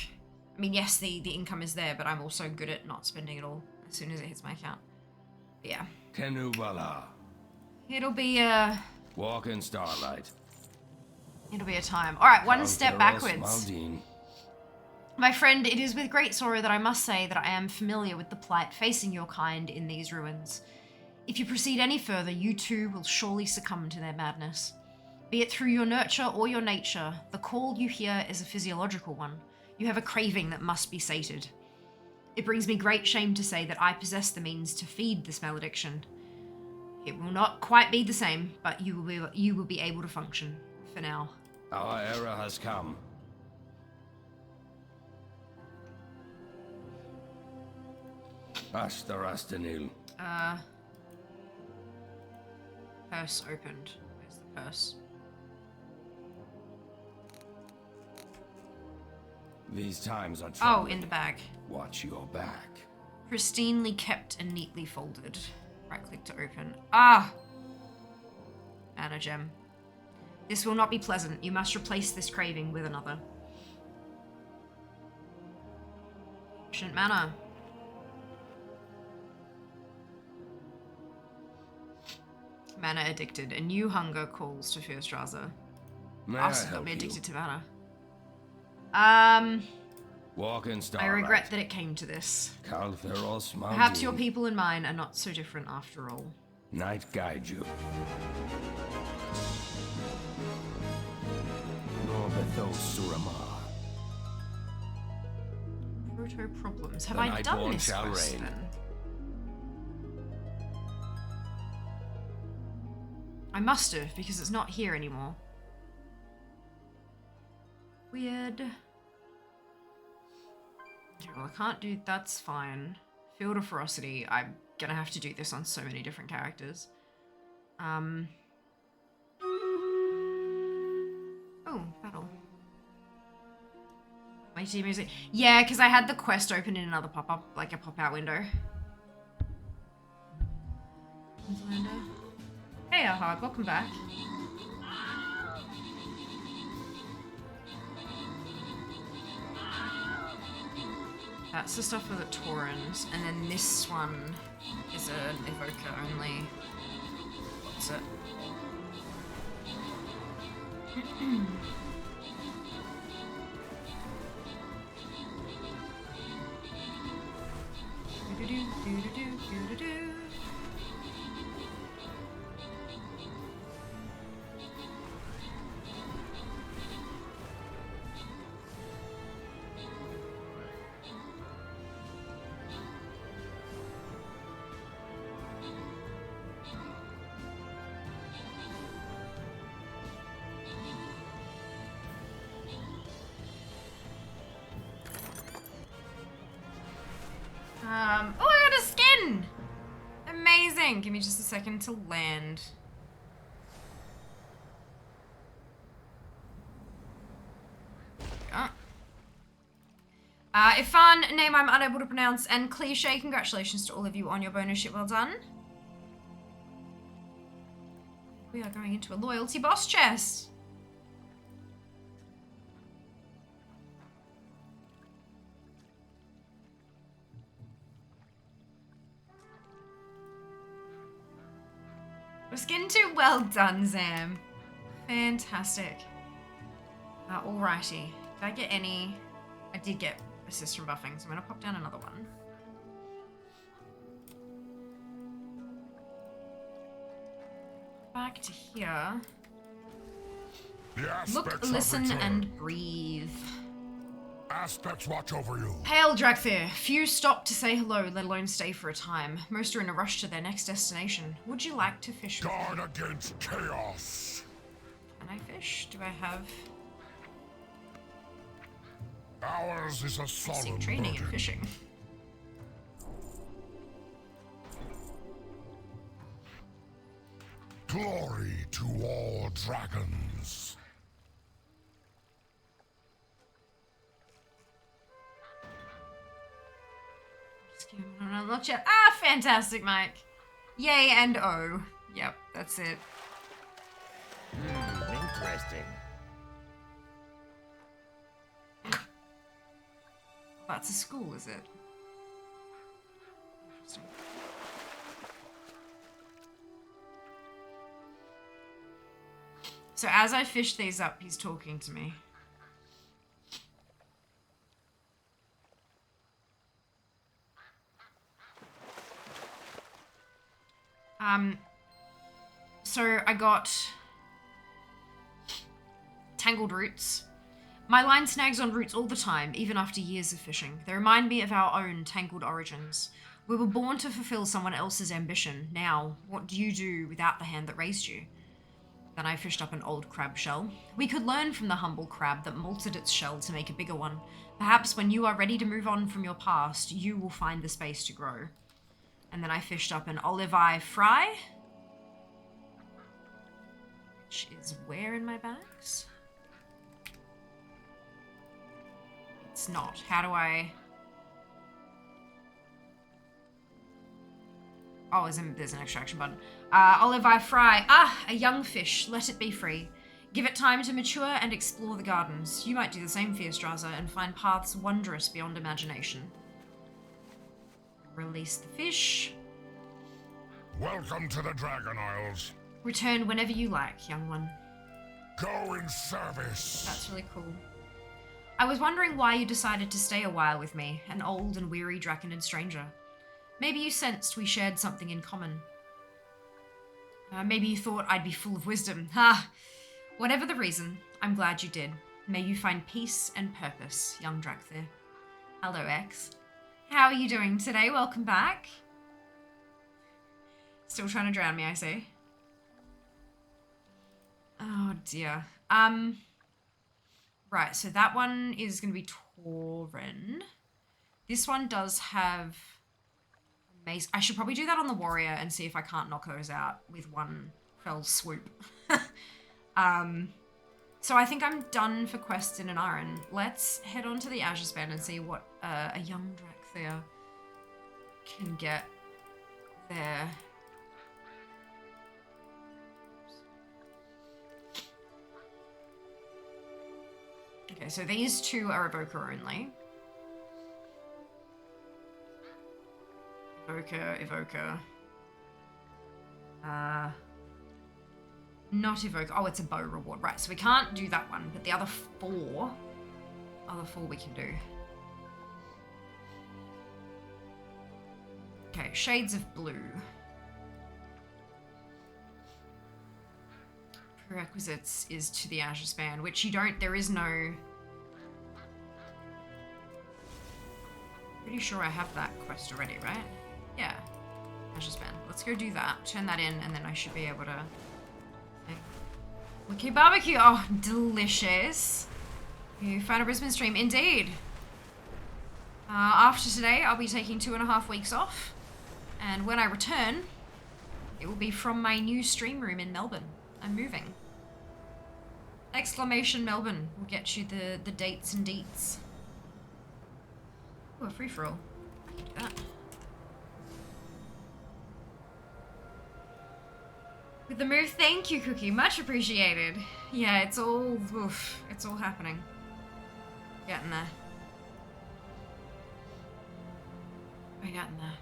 I mean, yes, the income is there, but I'm also good at not spending it all as soon as it hits my account. But yeah. Tenuvala. It'll be a... Walk in starlight. It'll be a time. All right, one step backwards. Maldine. My friend, it is with great sorrow that I must say that I am familiar with the plight facing your kind in these ruins. If you proceed any further, you too will surely succumb to their madness. Be it through your nurture or your nature, the call you hear is a physiological one. You have a craving that must be sated. It brings me great shame to say that I possess the means to feed this malediction. It will not quite be the same, but you will be able to function, for now. Our era has come. Ashtar. Purse opened. Where's the purse? These times are Oh, troubling. in the bag. Watch your back. Pristinely kept and neatly folded. Right click to open. Ah! Mana gem. This will not be pleasant. You must replace this craving with another. Ancient mana. Mana addicted. A new hunger calls to Fierstraza. May Also I got help me you? addicted to mana. Walk in I starlight. regret that it came to this. Kaltheros Mountain. Perhaps your people and mine are not so different after all. Night guide you. Norbethos Suramar. Proto problems. Have The I done Nightborn this shall quest reign. then? I must have, because it's not here anymore. Weird. Okay, well, I can't do... That's fine. Field of Ferocity. I'm gonna have to do this on so many different characters. Oh, battle. Mighty music. Yeah, because I had the quest open in another pop-up, like a pop-out window. Hey, Ahad, welcome back. That's the stuff for the Taurens, and then this one is an evoker only. What's it? Do-do-do-do-do-do-do-do. Oh, I got a skin! Amazing! Give me just a second to land. Ifan, name I'm unable to pronounce, and Cliche, congratulations to all of you on your bonus ship, well done. We are going into a loyalty boss chest. We're skin too well done, Zam. Fantastic. Alrighty. Did I get any? I did get assist from buffing, so I'm gonna pop down another one. Back to here. The Look, aspects listen, have returned. and breathe. Aspects watch over you. Hail, Drakthir. Few stop to say hello, let alone stay for a time. Most are in a rush to their next destination. Would you like to fish with Guard me? against chaos. Can I fish? Do I have Ours is a solemn basic training in burden. fishing? Glory to all dragons. Just give me another look chat. Ah, fantastic, Mike. Yay and oh. Yep, that's it. Interesting. That's a school, is it? Interesting. So as I fish these up, he's talking to me. So I got tangled roots. My line snags on roots all the time, even after years of fishing. They remind me of our own tangled origins. We were born to fulfill someone else's ambition. Now, what do you do without the hand that raised you? Then I fished up an old crab shell. We could learn from the humble crab that molted its shell to make a bigger one. Perhaps when you are ready to move on from your past, you will find the space to grow. And then I fished up an olive eye fry. Which is where in my bags? It's not. How do I... Oh, there's an extraction button. Olive eye fry. Ah, a young fish. Let it be free. Give it time to mature and explore the gardens. You might do the same, Fierstraza, and find paths wondrous beyond imagination. Release the fish. Welcome to the Dragon Isles. Return whenever you like, young one. Go in service. That's really cool. I was wondering why you decided to stay a while with me, an old and weary Draconid stranger. Maybe you sensed we shared something in common. Maybe you thought I'd be full of wisdom. Ha! Whatever the reason, I'm glad you did. May you find peace and purpose, young Drakthir. Hello, X. How are you doing today? Welcome back. Still trying to drown me, I see. Oh, dear. Right, so that one is going to be Tauren. This one does have... mace. I should probably do that on the warrior and see if I can't knock those out with one fell swoop. So I think I'm done for quests in an iron. Let's head on to the Azure Span and see what a young Drakthir can get there. Okay, so these two are Evoker only. Evoker. Not Evoker. Oh, it's a bow reward. Right, so we can't do that one, but the other four we can do. Okay, Shades of Blue. Prerequisites is to the Azure Span, which you don't, there is no... Pretty sure I have that quest already, right? Yeah. Azure Span. Let's go do that. Turn that in, and then I should be able to... Okay, barbecue! Oh, delicious. You found a Brisbane stream. Indeed. After today, I'll be taking 2.5 weeks off. And when I return, it will be from my new stream room in Melbourne. I'm moving. Exclamation Melbourne will get you the dates and deets. Oh, a free-for-all. I can do that. With the move, thank you, Cookie. Much appreciated. Yeah, it's all... Oof, it's all happening. Getting there. We're getting there.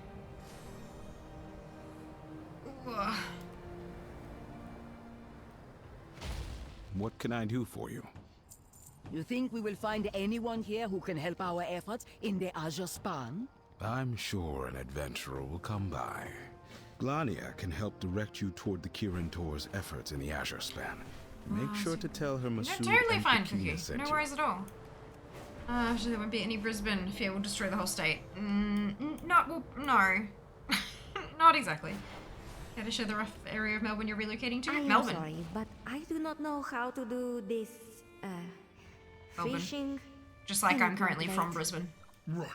Ugh. What can I do for you? You think we will find anyone here who can help our efforts in the Azure Span? I'm sure an adventurer will come by. Glania can help direct you toward the Kirin Tor's efforts in the Azure Span. Make sure to tell her Masood Totally and fine, Kakina Cookie. sent No you. worries at all. So there won't be any Brisbane. Fear will destroy the whole state. Not, well, no. Not exactly. Care to share the rough area of Melbourne you're relocating to? I am Melbourne. sorry, but I do not know how to do this, Melbourne. fishing. Just like in I'm currently Complex. from Brisbane. Right.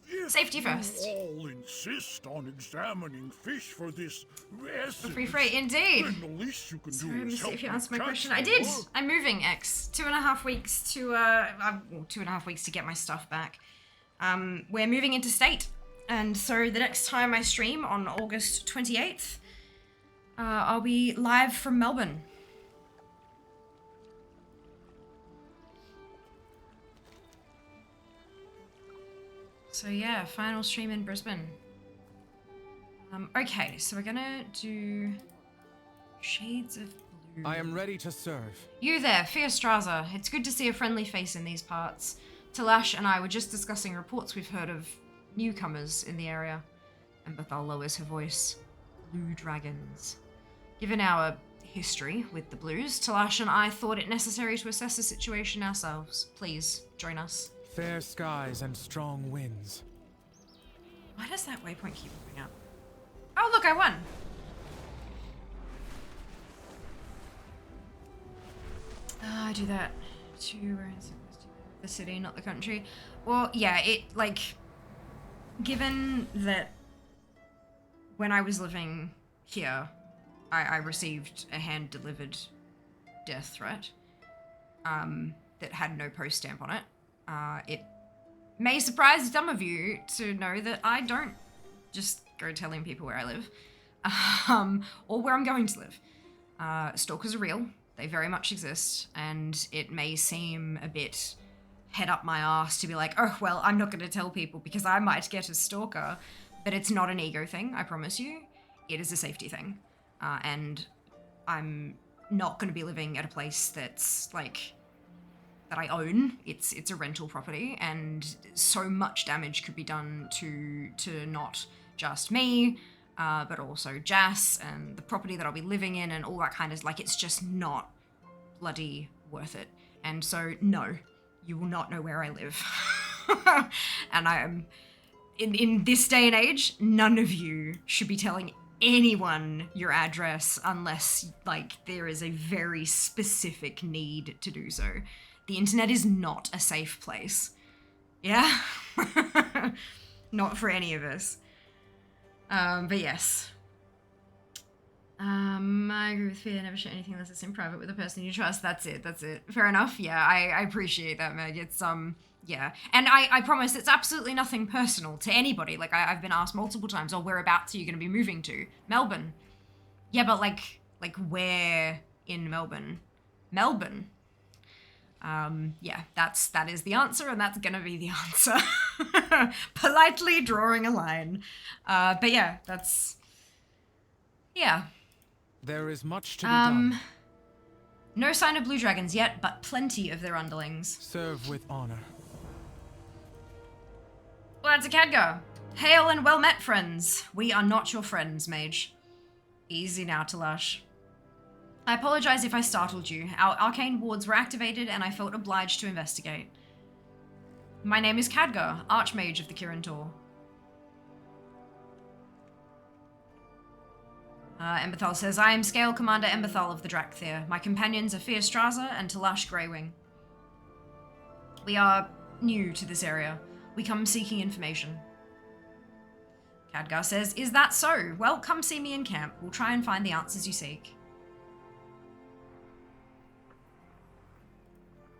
If Safety first. you all insist on examining fish for this essence, Free free, indeed. then the least you can Sorry, do let me is see help if you me answered my catch question. the I did. worm. I'm moving, X. 2.5 weeks to, well, 2.5 weeks to get my stuff back. We're moving into state. And so the next time I stream on August 28th, I'll be live from Melbourne. So yeah, final stream in Brisbane. Okay, so we're gonna do Shades of Blue. I am ready to serve. You there, Fierstraza. It's good to see a friendly face in these parts. Talash and I were just discussing reports we've heard of newcomers in the area. And Bethel lowers her voice. blue dragons. Given our history with the blues, Talash and I thought it necessary to assess the situation ourselves. Please, join us. Fair skies and strong winds. Why does that waypoint keep moving up? Oh, look, I won! I do that to the city, not the country. Well, yeah, given that when I was living here, I received a hand-delivered death threat that had no post stamp on it. It may surprise some of you to know that I don't just go telling people where I live or where I'm going to live. Stalkers are real. They very much exist, and it may seem a bit head up my ass to be like, oh, well, I'm not going to tell people because I might get a stalker, but it's not an ego thing, I promise you. It is a safety thing, and I'm not going to be living at a place that's, like, that I own. It's a rental property, and so much damage could be done to not just me, but also Jas and the property that I'll be living in and all that kind of, like, it's just not bloody worth it. And so, no, you will not know where I live. And I am, in this day and age, none of you should be telling anyone your address unless, like, there is a very specific need to do so. The internet is not a safe place. Yeah? Not for any of us. But yes. I agree with Fear. Never share anything unless it's in private with a person you trust. That's it. Fair enough. Yeah, I appreciate that, Meg. It's, yeah. And I promise it's absolutely nothing personal to anybody. Like, I've been asked multiple times, oh, whereabouts are you going to be moving to? Melbourne. Yeah, but, like where in Melbourne? Melbourne. Yeah, that is the answer, and that's gonna be the answer. Politely drawing a line. But yeah, yeah. There is much to be done. No sign of blue dragons yet, but plenty of their underlings. Serve with honor. Well, that's a Khadgar. Hail and well met, friends. We are not your friends, mage. Easy now, Talash. I apologize if I startled you. Our arcane wards were activated and I felt obliged to investigate. My name is Khadgar, Archmage of the Kirin Tor. Emberthal says, I am Scale Commander Emberthal of the Drakthir. My companions are Fierce Straza and Talash Greywing. We are new to this area. We come seeking information. Khadgar says, is that so? Well, come see me in camp. We'll try and find the answers you seek.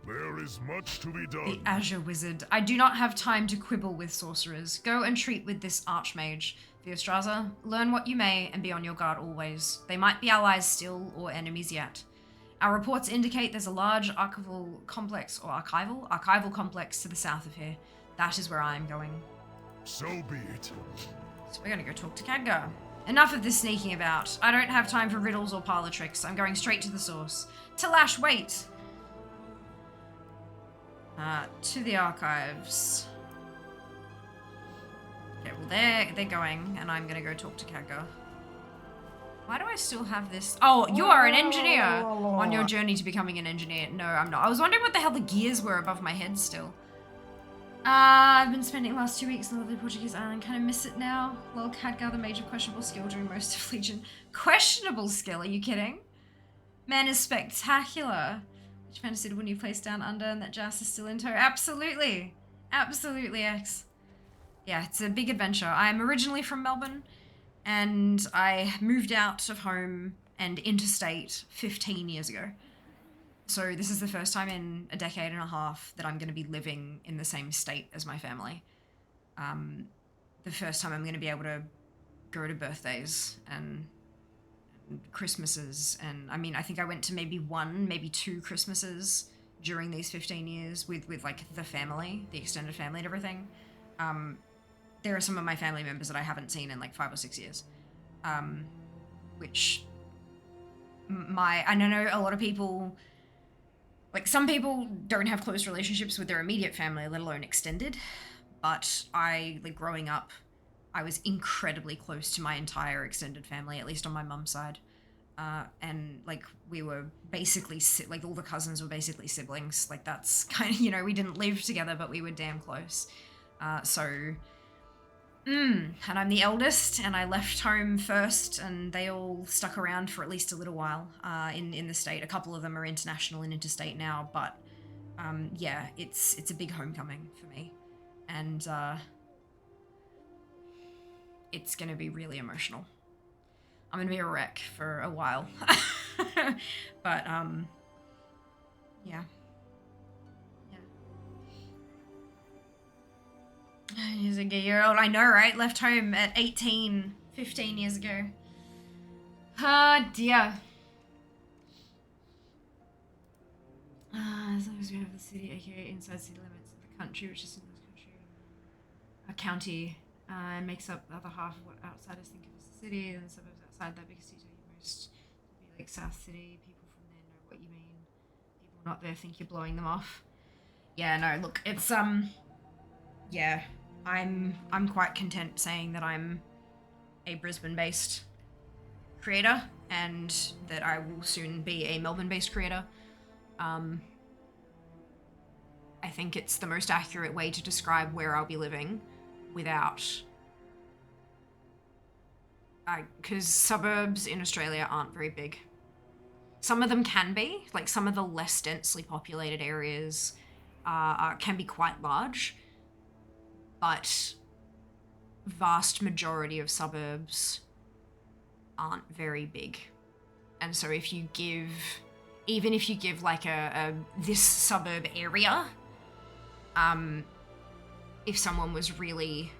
There is much to be done. The Azure Wizard. I do not have time to quibble with sorcerers. Go and treat with this Archmage. Fierstraza, learn what you may and be on your guard always. They might be allies still or enemies yet. Our reports indicate there's a large archival complex complex to the south of here. That is where I am going. So be it. So we're gonna go talk to Khadgar. Enough of this sneaking about. I don't have time for riddles or parlor tricks. I'm going straight to the source. Talash, wait! To the archives. Okay, well they're going, and I'm gonna go talk to Khadgar. Why do I still have this? Oh, you are an engineer on your journey to becoming an engineer. No, I'm not. I was wondering what the hell the gears were above my head still. I've been spending the last 2 weeks on the lovely Portuguese island. Kind of miss it now. Lol, Khadgar, the mage of questionable skill during most of Legion. Questionable skill? Are you kidding? Man is spectacular. Which fantasy when you place down under and that Jas is still in tow? Absolutely. Absolutely, X. Yeah, it's a big adventure. I'm originally from Melbourne, and I moved out of home and interstate 15 years ago. So this is the first time in a decade and a half that I'm going to be living in the same state as my family. The first time I'm going to be able to go to birthdays and Christmases, and I mean, I think I went to maybe 2 Christmases during these 15 years with like the family, the extended family and everything. There are some of my family members that I haven't seen in like 5 or 6 years, which I know a lot of people, like some people don't have close relationships with their immediate family, let alone extended, but I, like growing up, I was incredibly close to my entire extended family, at least on my mum's side. And like we were basically like all the cousins were basically siblings. Like that's kind of, you know, we didn't live together, but we were damn close. And I'm the eldest, and I left home first, and they all stuck around for at least a little while in the state. A couple of them are international and interstate now, but yeah, it's a big homecoming for me, and it's gonna be really emotional. I'm gonna be a wreck for a while, but yeah. He's a year old. I know, right? Left home at 18, 15 years ago. Ah, dear. As long as we have the city, aka inside city limits of the country, which is in this country, a county, makes up the other half of what outsiders think of as the city, and the suburbs outside that biggest city most would be like South City. People from there know what you mean. People not there think you're blowing them off. Yeah, no, look, it's yeah. I'm quite content saying that I'm a Brisbane-based creator and that I will soon be a Melbourne-based creator. I think it's the most accurate way to describe where I'll be living without... because suburbs in Australia aren't very big. Some of them can be, like some of the less densely populated areas can be quite large. But vast majority of suburbs aren't very big. And so if you give, even if you give like a this suburb area, if someone was really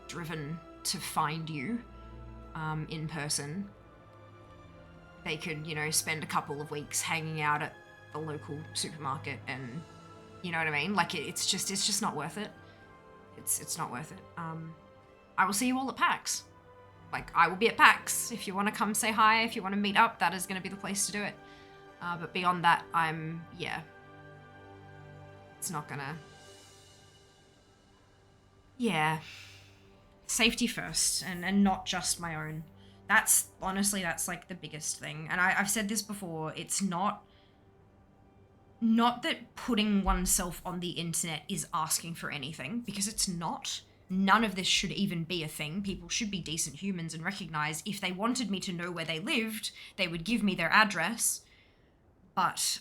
driven to find you in person, they could, you know, spend a couple of weeks hanging out at the local supermarket and, you know what I mean? Like it's just not worth it. It's not worth it. I will see you all at PAX. Like, I will be at PAX. If you want to come say hi, if you want to meet up, that is going to be the place to do it. But beyond that, yeah. It's not gonna... Yeah. Safety first, and not just my own. That's, honestly, that's like the biggest thing. And I've said this before, it's not that putting oneself on the internet is asking for anything, because it's not. None of this should even be a thing. People should be decent humans and recognize if they wanted me to know where they lived, they would give me their address. But,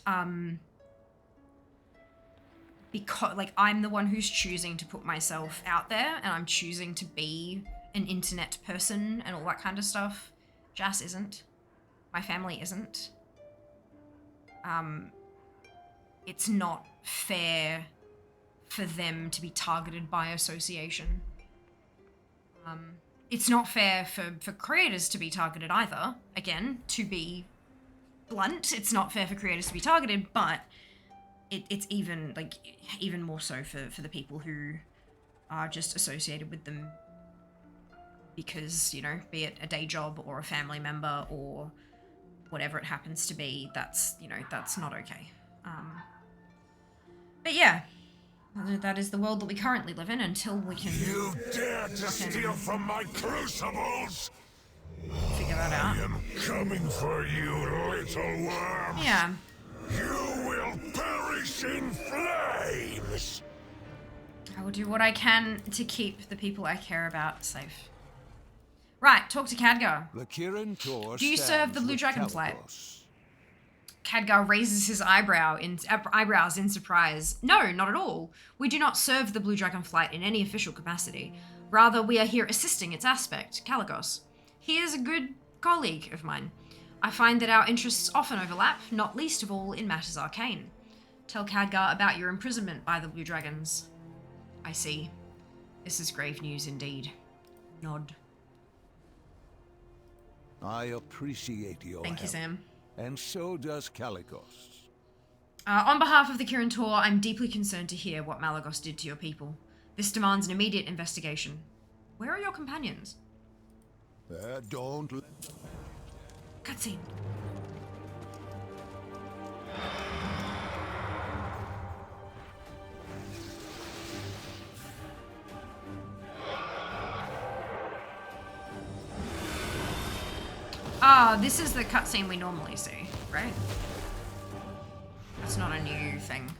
because, like, I'm the one who's choosing to put myself out there, and I'm choosing to be an internet person and all that kind of stuff. Jas isn't. My family isn't. It's not fair for them to be targeted by association. It's not fair for creators to be targeted either. Again, to be blunt, it's not fair for creators to be targeted, but it's even more so for the people who are just associated with them because, you know, be it a day job or a family member or whatever it happens to be, that's, you know, that's not okay. But yeah, that is the world that we currently live in until we can... You dare to steal from my crucibles? Figure that out. I am coming for you, little worm. Yeah. You will perish in flames. I will do what I can to keep the people I care about safe. Right, talk to Khadgar. The Kirin Tor Do you serve the Blue stands with Dragonflight? Kalikos. Khadgar raises his eyebrows in surprise. No, not at all. We do not serve the Blue Dragonflight in any official capacity. Rather, we are here assisting its aspect, Kalikos. He is a good colleague of mine. I find that our interests often overlap, not least of all in matters arcane. Tell Khadgar about your imprisonment by the Blue Dragons. I see. This is grave news indeed. Nod. I appreciate your Thank you, help. Sam. And so does Kalikos. On behalf of the Kirin Tor, I'm deeply concerned to hear what Malagos did to your people. This demands an immediate investigation. Where are your companions? Don't... Cutscene. Ah, this is the cutscene we normally see, right? That's not a new thing.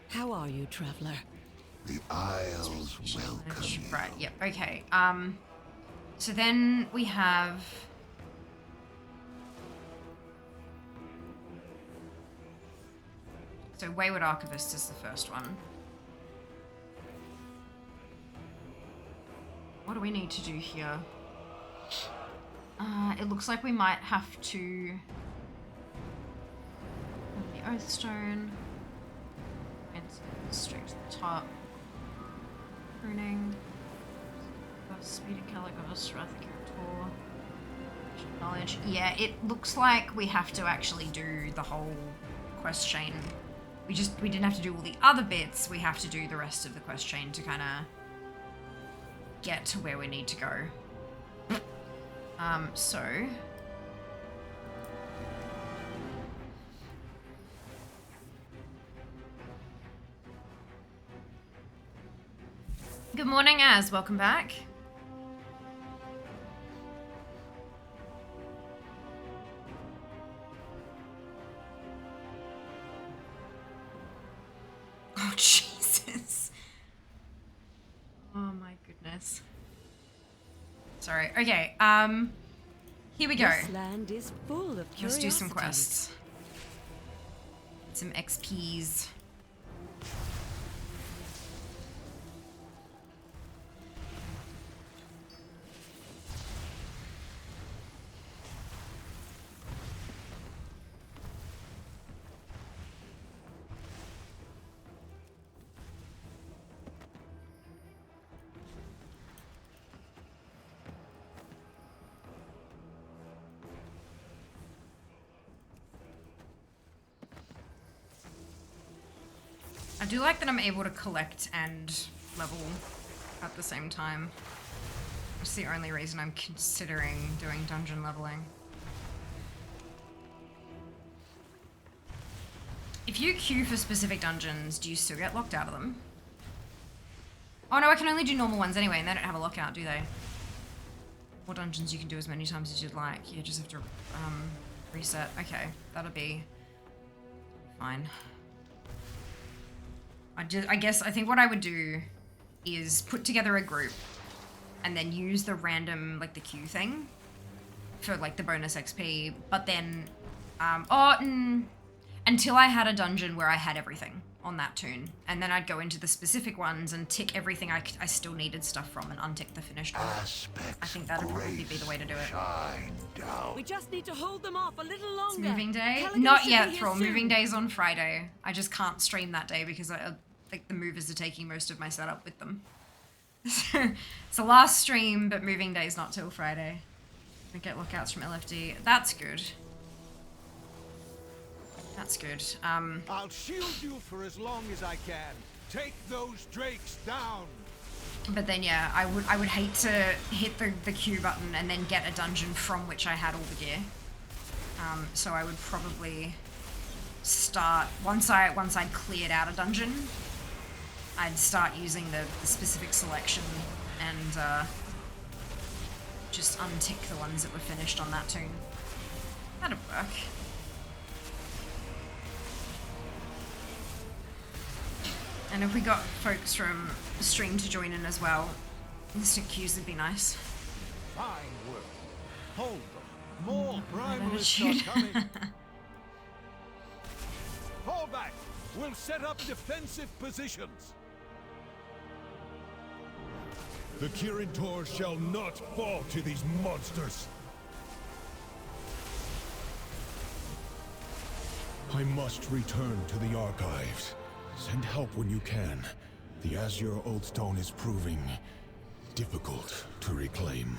How are you, traveler? The Isles welcome you. Right, yep, okay. So then we have... So Wayward Archivist is the first one. What do we need to do here? It looks like we might have to... The Oathstone. And straight to the top. Pruning. Speed of Caligos, Wrath of Karator. Knowledge. Yeah, it looks like we have to actually do the whole quest chain. We didn't have to do all the other bits, we have to do the rest of the quest chain to kind of get to where we need to go. So... Good morning, Az. Welcome back. Oh, Jesus. Oh, my goodness. Sorry. Okay, here we go. This land is full of Let's do some curiosities. quests. Some XPs. I do like that I'm able to collect and level at the same time. That's the only reason I'm considering doing dungeon leveling. If you queue for specific dungeons, do you still get locked out of them? Oh no, I can only do normal ones anyway, and they don't have a lockout, do they? Or dungeons you can do as many times as you'd like. You just have to reset. Okay, that'll be fine. I think what I would do is put together a group and then use the random, like the queue thing for like the bonus XP, but then, until I had a dungeon where I had everything on that tune. And then I'd go into the specific ones and tick everything I still needed stuff from and untick the finished one. I think that'd probably be the way to do it. We just need to hold them off a little longer. It's moving day? Calico Not should yet, be here Thrall. soon. Moving day's on Friday. I just can't stream that day because like the movers are taking most of my setup with them. It's the last stream, but moving day's not till Friday. I get lookouts from LFD. That's good. That's good. I'll shield you for as long as I can. Take those drakes down. But then yeah, I would hate to hit the Q button and then get a dungeon from which I had all the gear. So I would probably start once I'd cleared out a dungeon, I'd start using the specific selection and just untick the ones that were finished on that tune. That'd work. And if we got folks from the stream to join in as well, instant queues would be nice. Fine work. Hold them. More primalists attitude. are coming. Fall back. We'll set up defensive positions. The Kirin shall not fall to these monsters. I must return to the archives. Send help when you can. The Azure Oathstone is proving difficult to reclaim.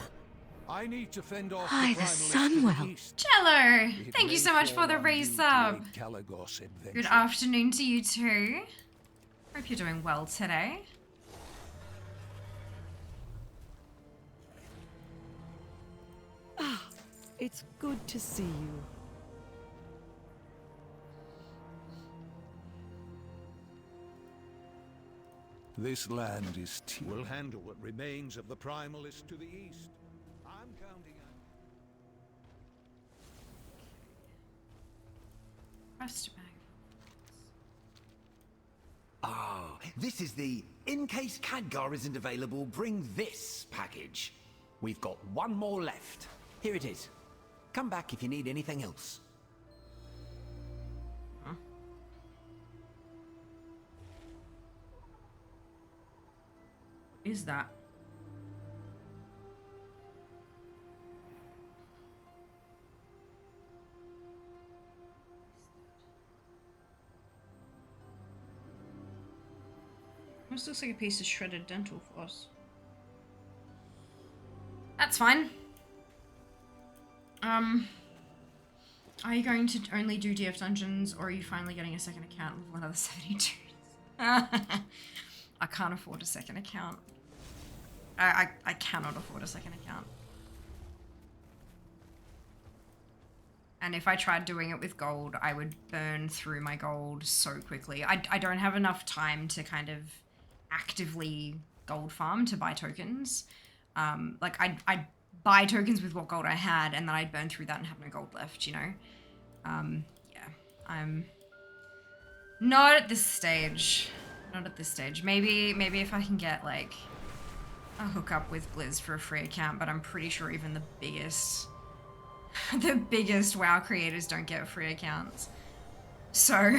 I need to fend off Hi, the primalists sun to the well. east. Cello! It Thank you may so much fall for the on you to resub. aid Caligos' adventure. Good afternoon to you too. Hope you're doing well today. It's good to see you. This land is we'll handle what remains of the primalists to the east. bounty on Rest bag. Ah, this is the in case Khadgar isn't available, bring this package. We've got one more left. Here it is. Come back if you need anything else. Huh? What is that? This looks like a piece of shredded dental floss. That's fine. Are you going to only do DF dungeons, or are you finally getting a second account with another 72? I can't afford a second account. I cannot afford a second account. And if I tried doing it with gold, I would burn through my gold so quickly. I don't have enough time to kind of actively gold farm to buy tokens. Like I'd buy tokens with what gold I had, and then I'd burn through that and have no gold left, you know? Yeah, I'm not at this stage. Not at this stage. Maybe if I can get like a hookup with Blizz for a free account, but I'm pretty sure even the biggest WoW creators don't get free accounts. So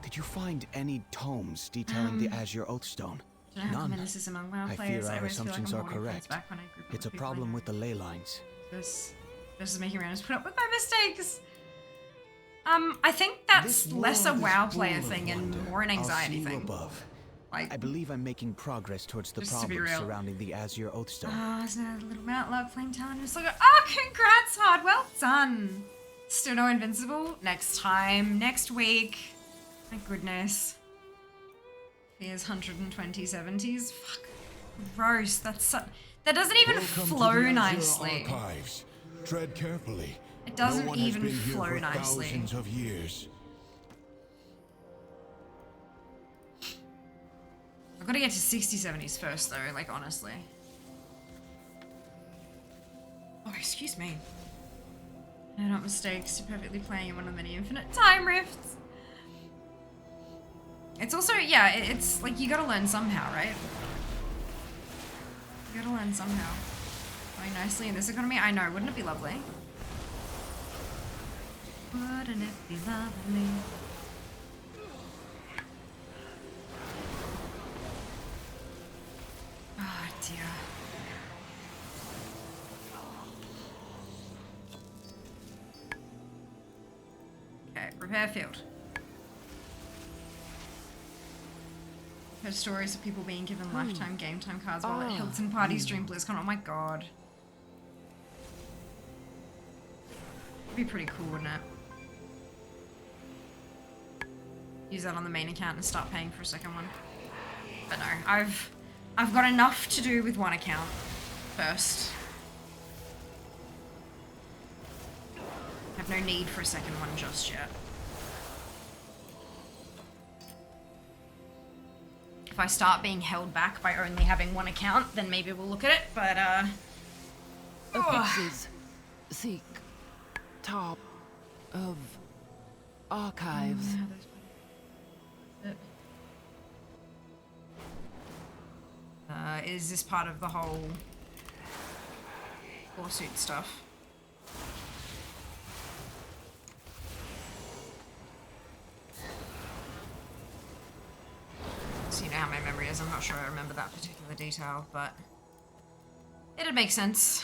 Did you find any tomes detailing the Azure Oathstone? None. This is among WoW I players. fear our always feel like assumptions I'm are holding friends correct. back when I group up It's a people I problem know. with the ley lines. This is making randoms put up with my mistakes. I think that's less a WoW player thing and more an anxiety thing. Above. Like, I believe I'm making progress towards the just to be problems real. surrounding the Azure Oathstone. Isn't that a little Mountlock Flame Talon? Just like, oh, congrats, Hard. Well done. Still no invincible. Next time. Next week. My goodness. Here's 120 70s. Fuck. Gross. That's so... That doesn't even Welcome flow to the Azure nicely. Archives. Tread carefully. It doesn't No one has even been here flow for nicely. thousands of years. I've got to get to 60 70s first, though, like, honestly. Oh, excuse me. No, not mistakes. You're perfectly playing in one of the many infinite time rifts. It's also, yeah, it's like you gotta learn somehow, right? You gotta learn somehow. Going nicely in this economy? I know, wouldn't it be lovely? Wouldn't it be lovely? Oh dear. Okay, repair field. Heard stories of people being given lifetime game time cards while at Hilton parties during BlizzCon. Oh my god. It'd be pretty cool, wouldn't it? Use that on the main account and start paying for a second one. But no, I've got enough to do with one account first. I have no need for a second one just yet. If I start being held back by only having one account, then maybe we'll look at it, but Affixes. Seek. Top. Of. Archives. Is this part of the whole lawsuit stuff? So you know how my memory is. I'm not sure I remember that particular detail, but it'd make sense.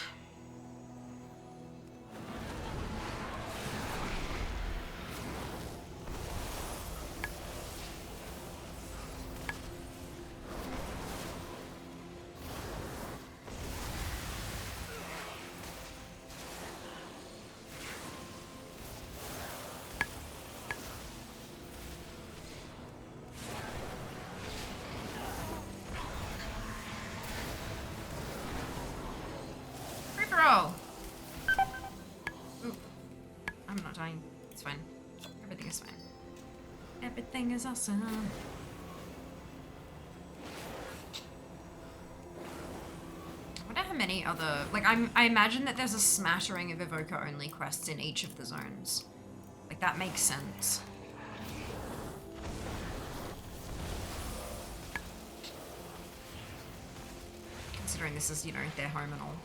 It's fine. Everything is fine. Everything is awesome. I wonder how many other... Like, I imagine that there's a smattering of Evoker-only quests in each of the zones. Like, that makes sense. Considering this is, you know, their home and all.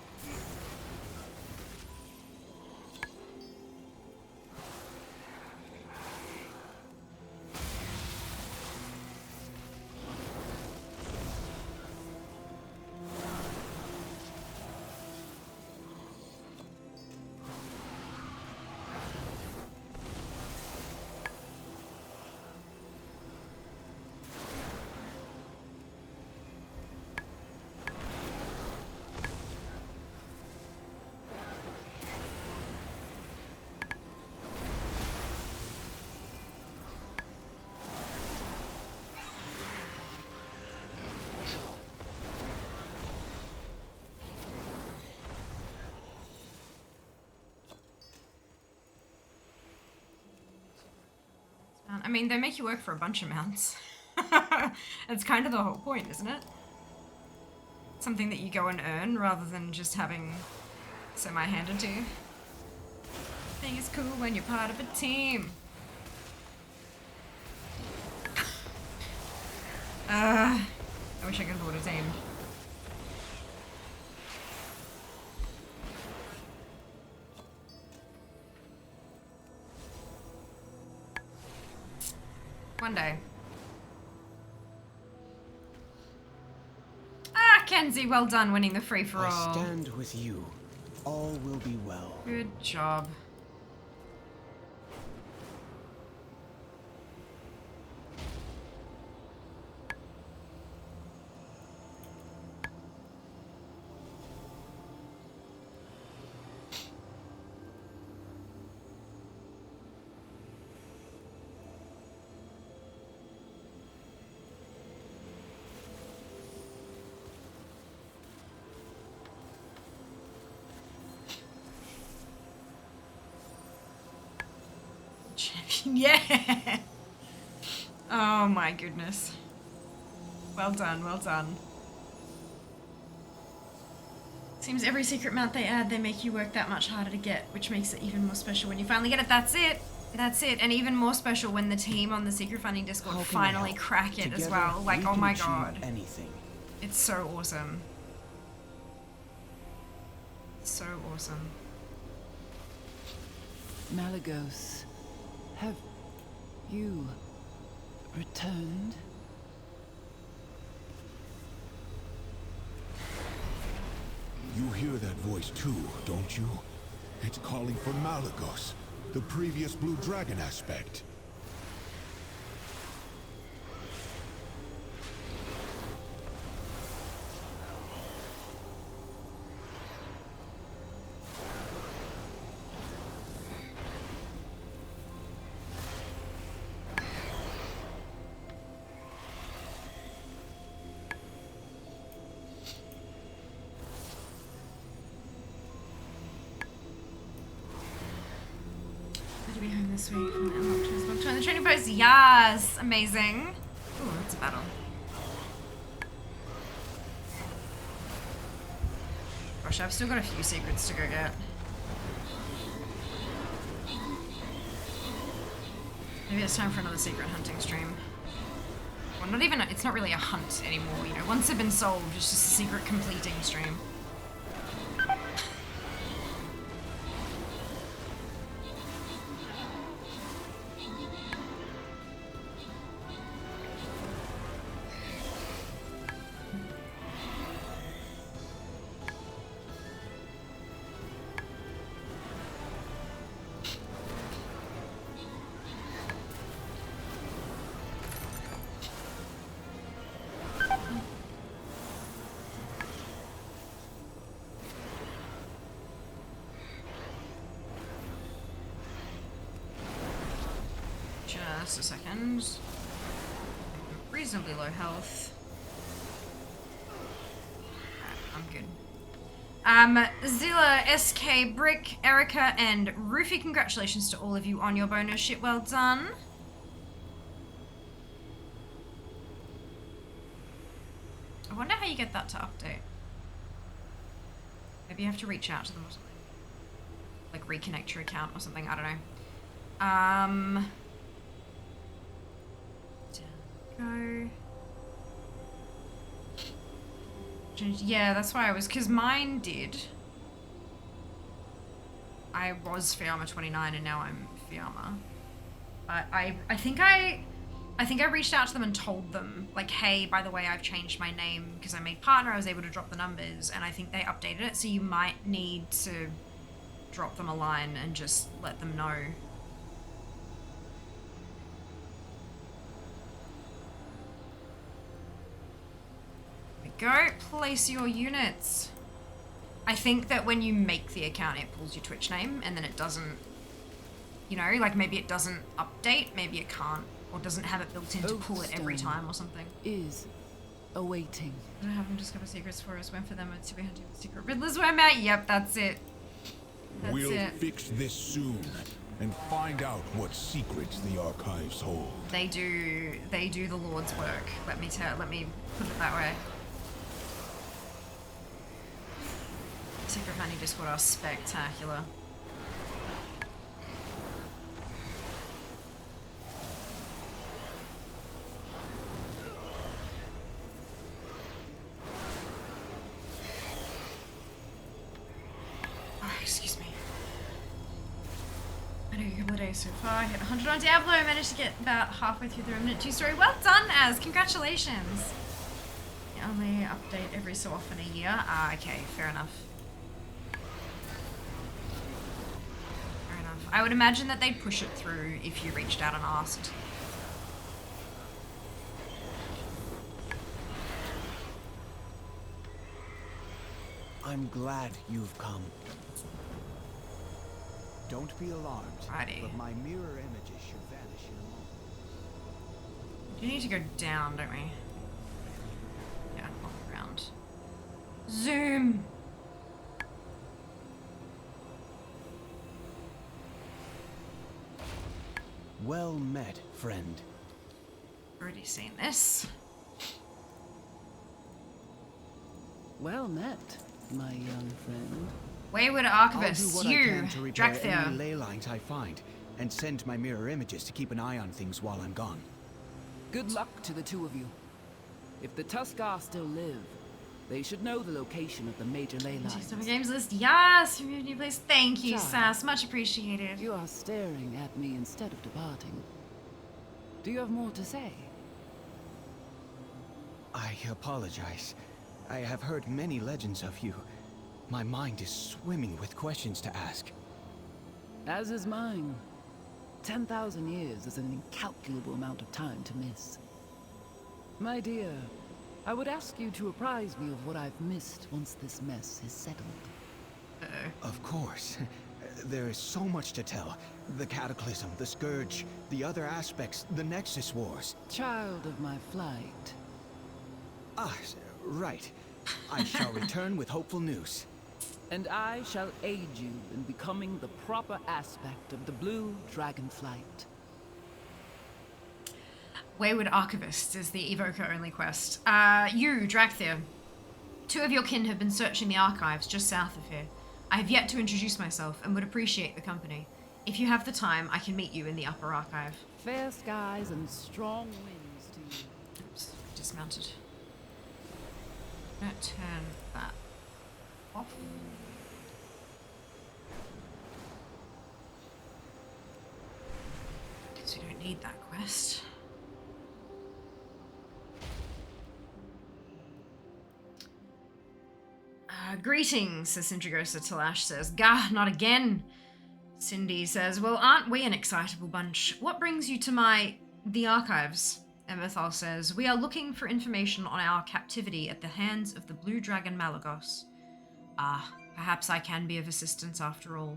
I mean, they make you work for a bunch of mounts. That's kind of the whole point, isn't it? Something that you go and earn rather than just having semi-handed to you. I think it's cool when you're part of a team. I wish I could afford a team. One day. Ah, Kenzie, well done winning the free-for-all. I stand with you. All will be well. Good job. Yeah. Oh my goodness. Well done, well done. Seems every secret mount they add, they make you work that much harder to get, which makes it even more special when you finally get it. That's it. That's it. And even more special when the team on the secret funding Discord finally crack it as well. Like, oh my god. Anything. It's so awesome. So awesome. Malagos, have you returned? You hear that voice too, don't you? It's calling for Malagos, the previous Blue Dragon aspect. To be home this week from the training post. Yes, amazing. Ooh, that's a battle. Gosh, I've still got a few secrets to go get. Maybe it's time for another secret hunting stream. Well, not even, it's not really a hunt anymore, you know. Once they've been solved, it's just a secret completing stream. Just a second. Reasonably low health. I'm good. Zilla, SK, Brick, Erica, and Roofy, congratulations to all of you on your bonus shit. Well done. I wonder how you get that to update. Maybe you have to reach out to them or something. Like reconnect your account or something, I don't know. Down go. Yeah, that's why I was, because mine did. I was Fiamma 29 and now I'm Fiamma. But I think I reached out to them and told them, like, hey, by the way, I've changed my name because I made partner, I was able to drop the numbers, and I think they updated it, so you might need to drop them a line and just let them know. There we go, place your units. I think that when you make the account, it pulls your Twitch name, and then it doesn't, you know, like maybe it doesn't update, maybe it can't, or doesn't have it built in to pull it every time or something. Is awaiting. I have them discover secrets for us, went for them to be hunting the secret riddlers where I'm at. Yep, that's it. We'll fix this soon and find out what secrets the archives hold. They do the Lord's work. Let me put it that way. Secret finding Discord are spectacular. Oh, excuse me. I know a couple of days so far. I hit 100 on Diablo. I managed to get about halfway through the Remnant 2 story. Well done, Az! Congratulations! You only update every so often a year. Ah, okay, fair enough. Fair enough. I would imagine that they'd push it through if you reached out and asked. I'm glad you've come. Don't be alarmed, but my mirror images should vanish in a moment. We do need to go down, don't we? Yeah, walk around. Zoom! Well met, friend. Already seen this. Well met, my young friend. Wayward I'll Archivist, do what I you, can to repair Drakthir. any ley lines I find, and send my mirror images to keep an eye on things while I'm gone. Good luck to the two of you. If the Tuskar still live, they should know the location of the major ley lines. Summer Games list, yes! Remove new place. Thank you, Child, Sass. Much appreciated. You are staring at me instead of departing. Do you have more to say? I apologize. I have heard many legends of you. My mind is swimming with questions to ask. As is mine. 10,000 years is an incalculable amount of time to miss. My dear, I would ask you to apprise me of what I've missed once this mess is settled. Of course. There is so much to tell. The Cataclysm, the Scourge, the other aspects, the Nexus Wars. Child of my flight. Ah, right. I shall return with hopeful news. And I shall aid you in becoming the proper aspect of the Blue Dragonflight. Wayward Archivist is the Evoker-only quest. You, Drakthir. Two of your kin have been searching the archives just south of here. I have yet to introduce myself and would appreciate the company. If you have the time, I can meet you in the upper archive. Fair skies and strong winds to you. Oops, dismounted. I'm gonna turn that off. Because we don't need that quest. Greetings, says Sindragosa. Talash says, Gah, not again. Cindy says, well, aren't we an excitable bunch? What brings you to the archives? Emethal says, we are looking for information on our captivity at the hands of the Blue Dragon Malagos. Ah, perhaps I can be of assistance after all.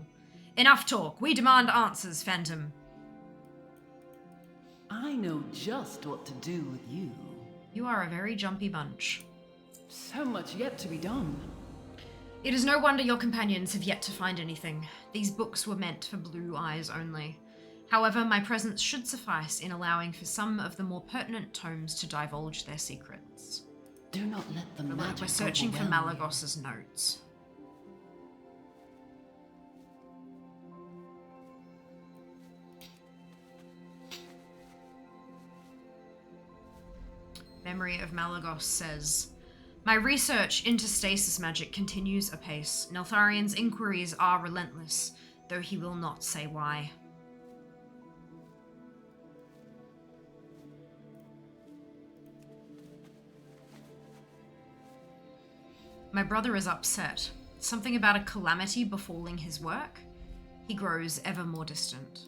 Enough talk. We demand answers, Phantom. I know just what to do with you. You are a very jumpy bunch. So much yet to be done. It is no wonder your companions have yet to find anything. These books were meant for blue eyes only. However, my presence should suffice in allowing for some of the more pertinent tomes to divulge their secrets. Do not let them. We're searching for Malagos's notes. Memory of Malagos says, my research into stasis magic continues apace. Neltharian's inquiries are relentless, though he will not say why. My brother is upset. Something about a calamity befalling his work. He grows ever more distant.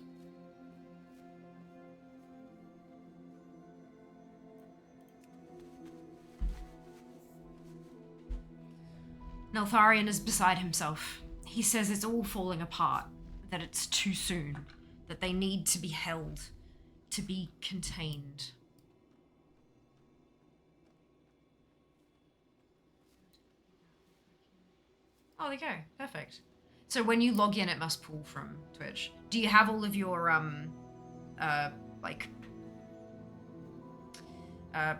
Neltharion is beside himself. He says it's all falling apart, that it's too soon, that they need to be held, to be contained. Oh, there you go. Perfect. So when you log in, it must pull from Twitch. Do you have all of your,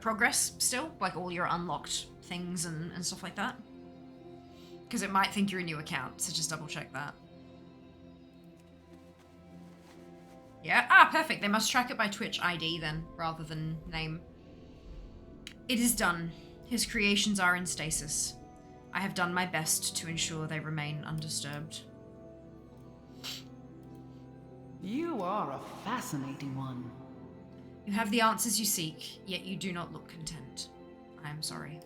progress still? Like all your unlocked things and stuff like that? Because it might think you're a new account, so just double check that. Yeah? Ah, perfect. They must track it by Twitch ID then, rather than name. It is done. His creations are in stasis. I have done my best to ensure they remain undisturbed. You are a fascinating one. You have the answers you seek, yet you do not look content. I am sorry.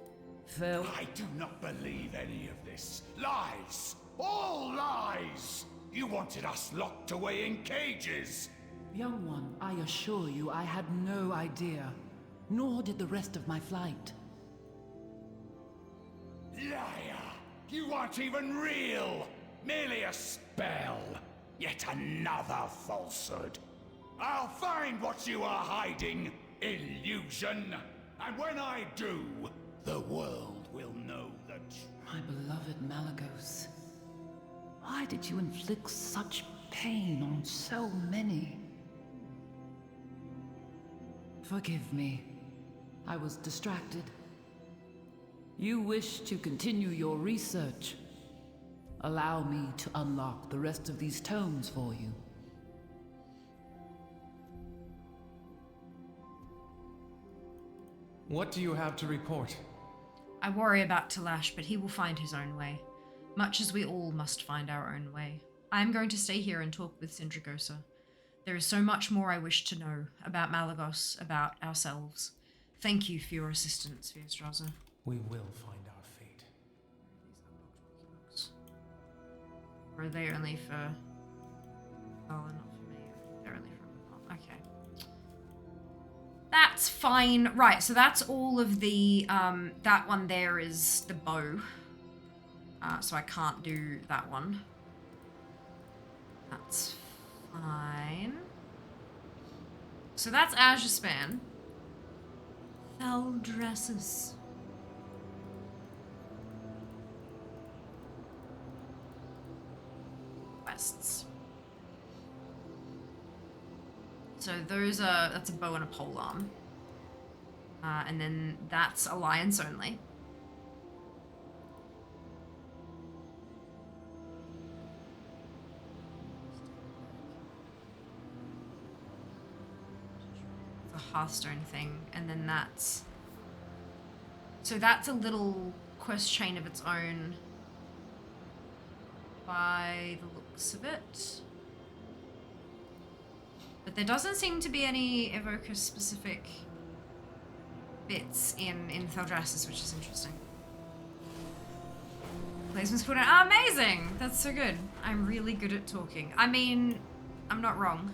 Phil. I do not believe any of this. Lies! All lies! You wanted us locked away in cages! Young one, I assure you I had no idea. Nor did the rest of my flight. Liar! You aren't even real! Merely a spell! Yet another falsehood! I'll find what you are hiding, illusion! And when I do, the world will know the truth. My beloved Malagos. Why did you inflict such pain on so many? Forgive me. I was distracted. You wish to continue your research. Allow me to unlock the rest of these tomes for you. What do you have to report? I worry about Talash, but he will find his own way. Much as we all must find our own way. I am going to stay here and talk with Sindragosa. There is so much more I wish to know about Malagos, about ourselves. Thank you for your assistance, Vierstraza. We will find our fate. Or are they only for... Oh, not for me. They're only for... Okay. That's fine. Right, so that's all of the... that one there is the bow. So I can't do that one. That's fine. So that's Azure Span. Fell dresses. Quests. So those are, that's a bow and a polearm. And then that's Alliance only. The Hearthstone thing, and then that's... So that's a little quest chain of its own by the looks of it. But there doesn't seem to be any evoker-specific bits in Thaldraszus, which is interesting. Placement's cool. Amazing! That's so good. I'm really good at talking. I mean, I'm not wrong.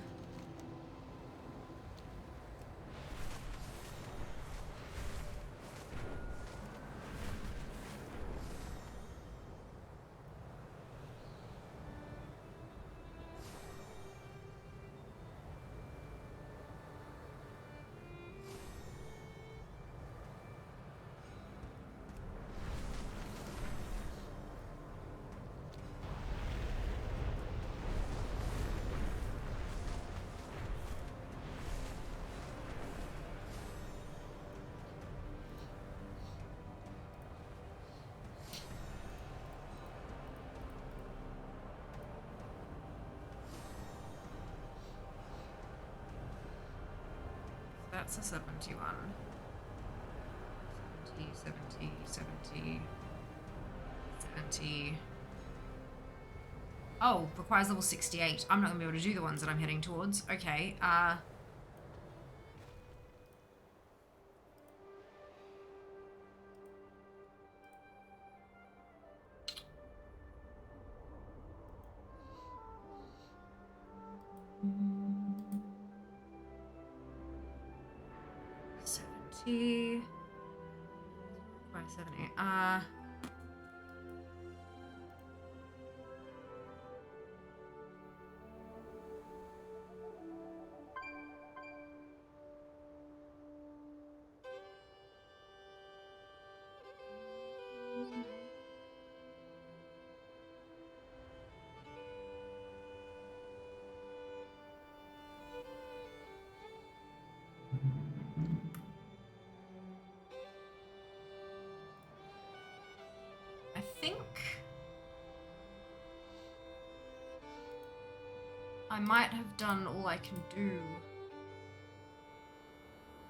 That's a 71. 70, 70, 70. Oh, requires level 68. I'm not gonna be able to do the ones that I'm heading towards. Okay, T 570. I think I might have done all I can do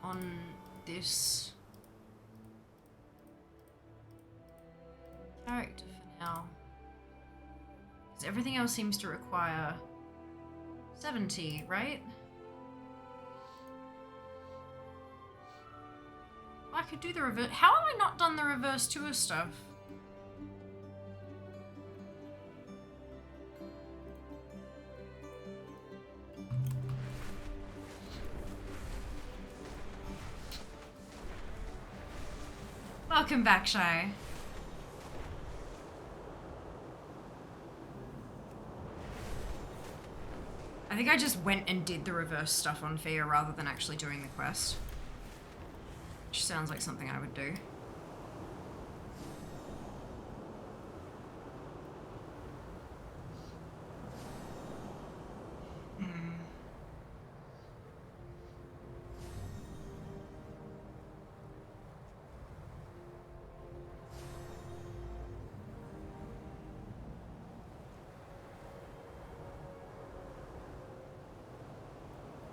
on this character for now. Because everything else seems to require 70, right? I could do the reverse. How have I not done the reverse tour stuff? Welcome back, Shy. I think I just went and did the reverse stuff on Fia rather than actually doing the quest. Which sounds like something I would do.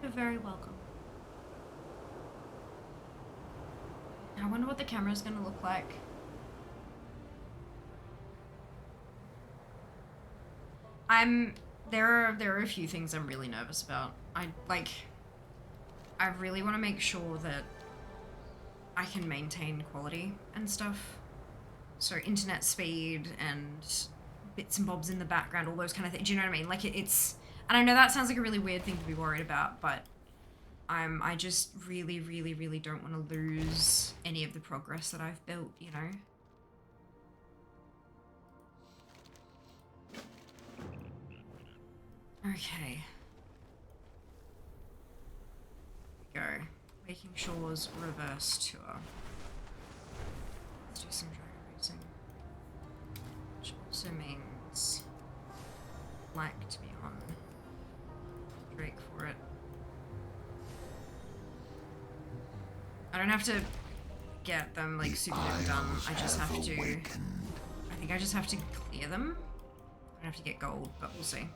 You're very welcome. I wonder what the camera's gonna look like. There are a few things I'm really nervous about. I really want to make sure that I can maintain quality and stuff. So internet speed and bits and bobs in the background, all those kind of things. Do you know what I mean? Like it's, and I know that sounds like a really weird thing to be worried about, but I just really, really, really don't want to lose any of the progress that I've built, you know? Okay. Go. Waking Shores reverse tour. Let's do some dragon racing. Which also means like to be on Drake for it. I don't have to get them like super done. I just have to. I think I just have to clear them. I don't have to get gold, but we'll see.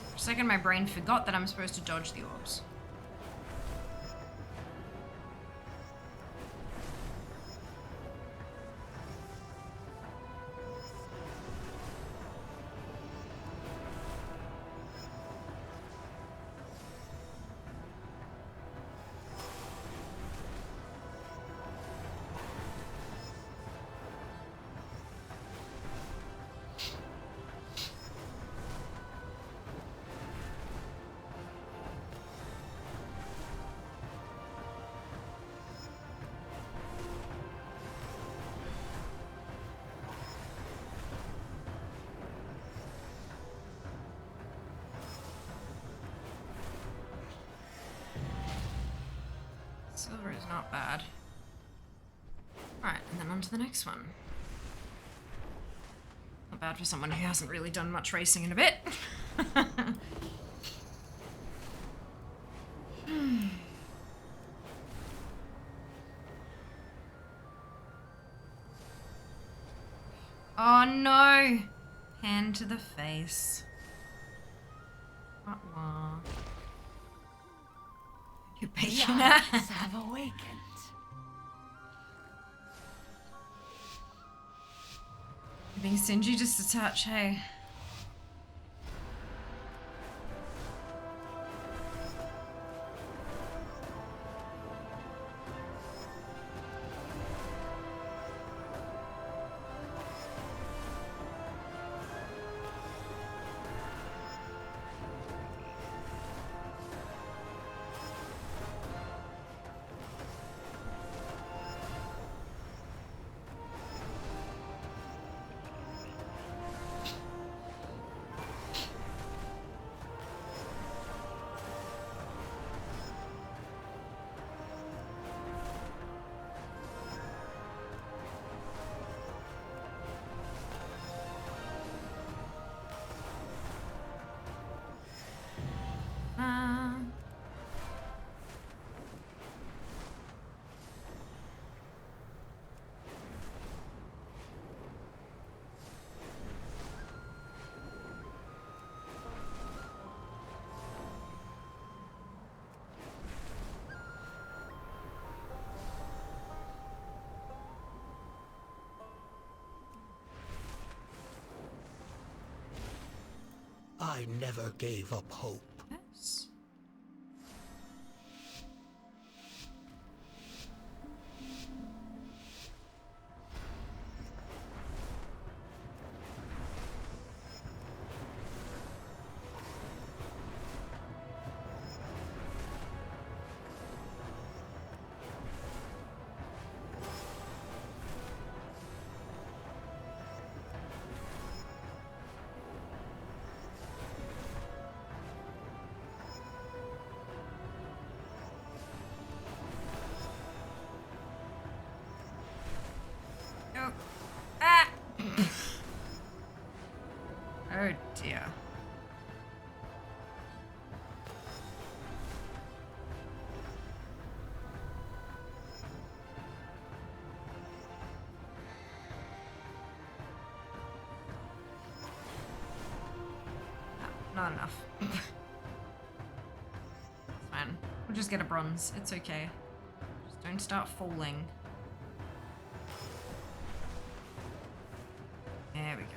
For a second, my brain forgot that I'm supposed to dodge the orbs. Silver is not bad. Alright, and then on to the next one. Not bad for someone who hasn't really done much racing in a bit. Oh no! Hand to the face. Wah-wah. You're bacon. Lights have awakened. You're being stingy just a touch, hey? I never gave up hope. Yes. Oh. Ah! Oh dear. Not enough. It's fine. We'll just get a bronze. It's okay. Just don't start falling. There we go.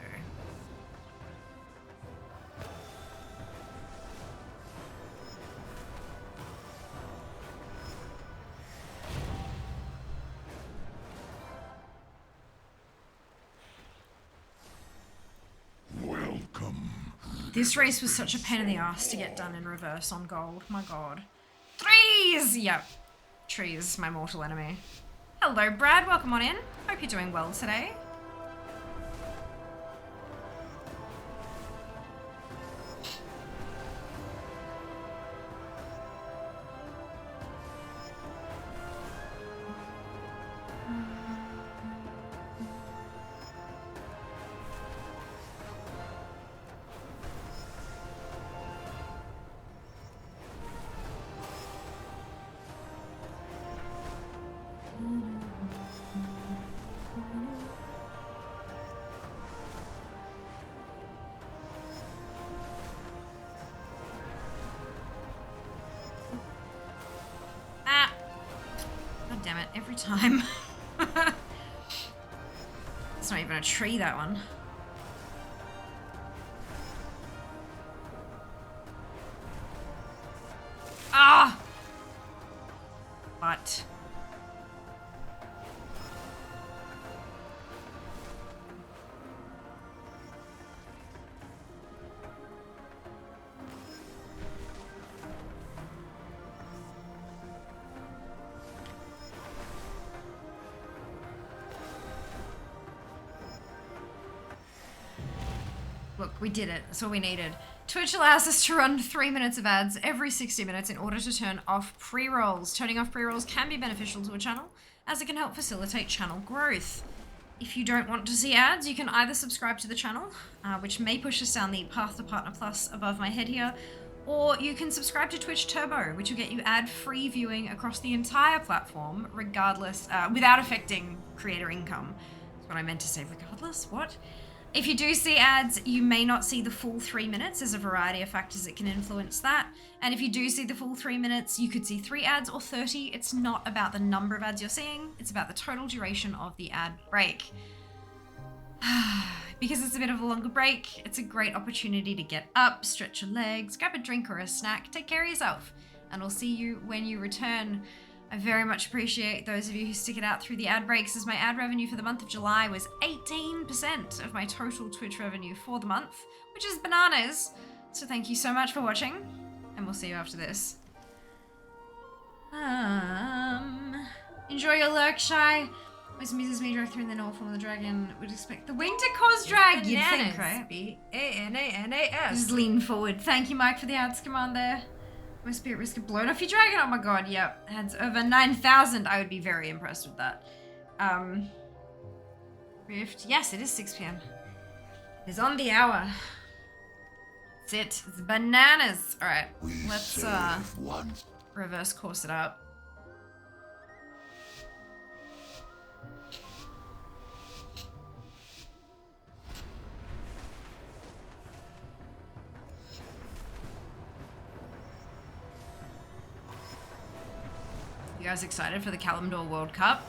Welcome. This race was such a pain in the ass to get done in reverse on gold. My god. Trees! Yep. Trees, my mortal enemy. Hello, Brad. Welcome on in. Hope you're doing well today. God damn it, every time. It's not even a tree, that one. Ah! But... Look, we did it. That's all we needed. Twitch allows us to run 3 minutes of ads every 60 minutes in order to turn off pre-rolls. Turning off pre-rolls can be beneficial to a channel, as it can help facilitate channel growth. If you don't want to see ads, you can either subscribe to the channel, which may push us down the Path to Partner Plus above my head here, or you can subscribe to Twitch Turbo, which will get you ad-free viewing across the entire platform, regardless, without affecting creator income. what I meant to say regardless. What? If you do see ads, you may not see the full 3 minutes. There's a variety of factors that can influence that. And if you do see the full 3 minutes, you could see 3 ads or 30. It's not about the number of ads you're seeing. It's about the total duration of the ad break. Because it's a bit of a longer break, it's a great opportunity to get up, stretch your legs, grab a drink or a snack, take care of yourself. And we'll see you when you return. I very much appreciate those of you who stick it out through the ad breaks, as my ad revenue for the month of July was 18% of my total Twitch revenue for the month, which is bananas. So thank you so much for watching, and we'll see you after this. Enjoy your lurk, Shy. Most amuses me drag through in the north form of the dragon. Would expect the wing to cause drag, you'd think, right? B-A-N-A-N-A-S. Just lean forward. Thank you, Mike, for the ads command there. Must be at risk of blowing off your dragon. Oh my god, yep. Ads over 9,000. I would be very impressed with that. Rift. Yes, it is 6 p.m. It is on the hour. That's it. It's bananas. Alright, let's reverse course it up. You guys excited for the Kalimdor World Cup?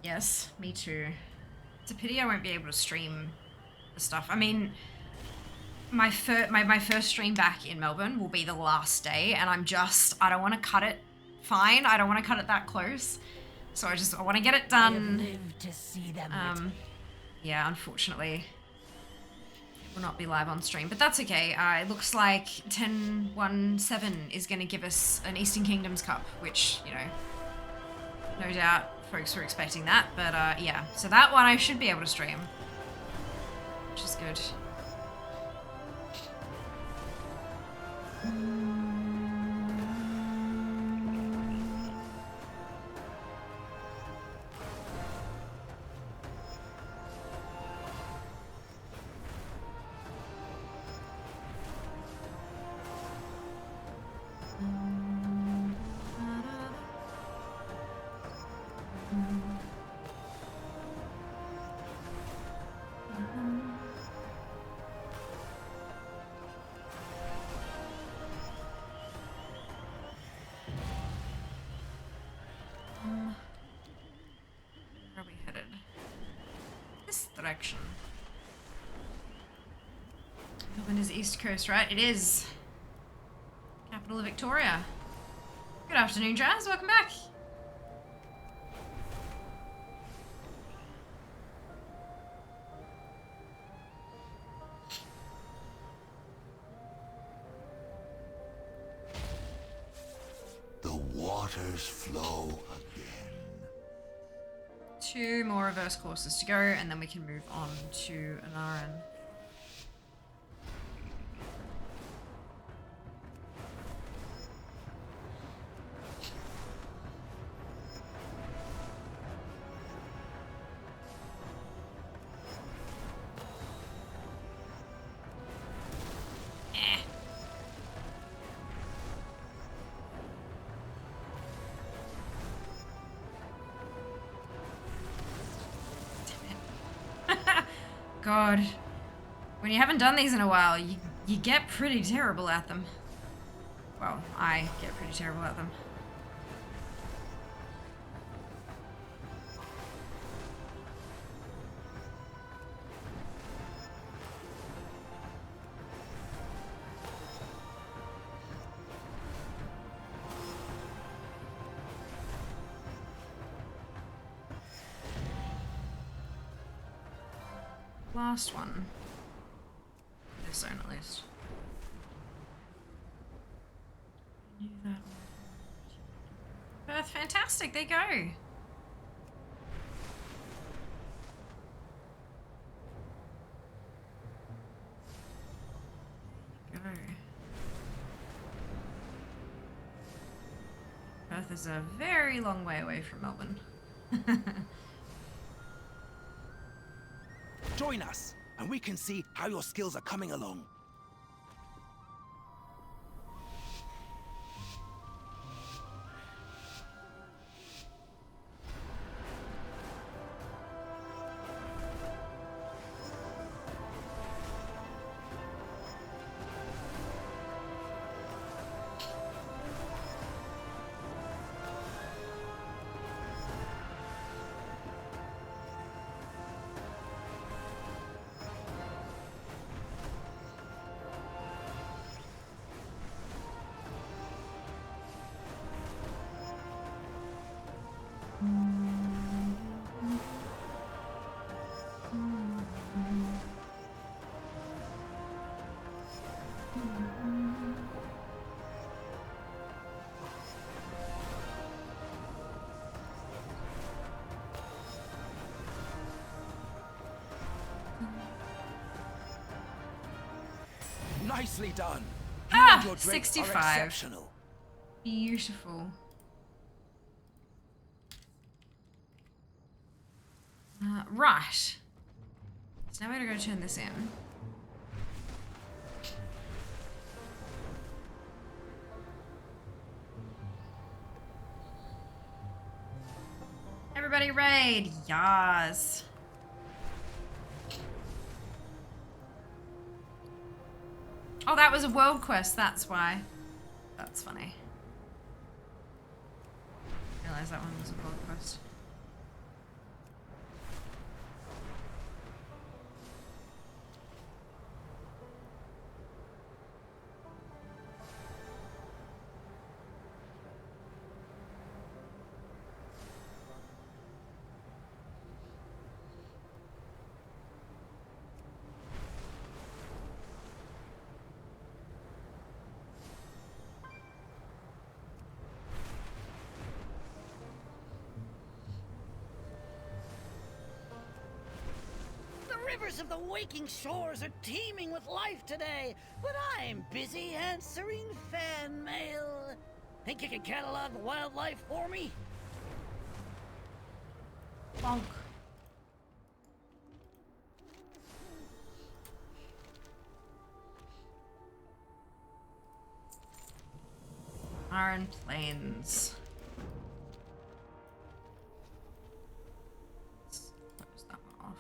Yes, me too. It's a pity I won't be able to stream the stuff. I mean, my first stream back in Melbourne will be the last day, and I don't want to cut it fine. I don't want to cut it that close. So I want to get it done. Live to see them yeah, unfortunately, it will not be live on stream, but that's okay. It looks like 1017 is going to give us an Eastern Kingdoms Cup, which, you know, no doubt folks were expecting that, but yeah. So that one I should be able to stream, which is good. Where are we headed? This direction. Melbourne is East Coast, right? It is. Capital of Victoria. Good afternoon, Jazz. Welcome back. The waters flow again. 2 more reverse courses to go, and then we can move on to Anaran. God, when you haven't done these in a while, you get pretty terrible at them. Well, I get pretty terrible at them. last one. This zone at least. Knew that one. Perth, fantastic, there you go. Perth is a very long way away from Melbourne. Join us, and we can see how your skills are coming along. Nicely done. You and your drakes are 65. exceptional. Beautiful. Right. So now we're gonna go turn this in. Everybody raid! Yas. Oh, that was a world quest, that's why. That's funny. I realized that one was a world quest. The rivers of the waking shores are teeming with life today, but I'm busy answering fan mail. Think you can catalog the wildlife for me? Bonk. Iron Plains. Let's close that one off.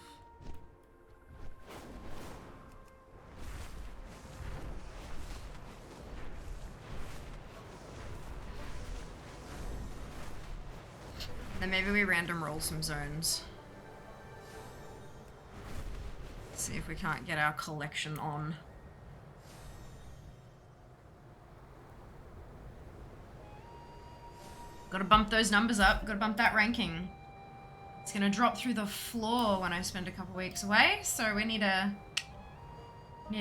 Then maybe we random roll some zones. See if we can't get our collection on. Gotta bump those numbers up, gotta bump that ranking. It's gonna drop through the floor when I spend a couple weeks away, so we need to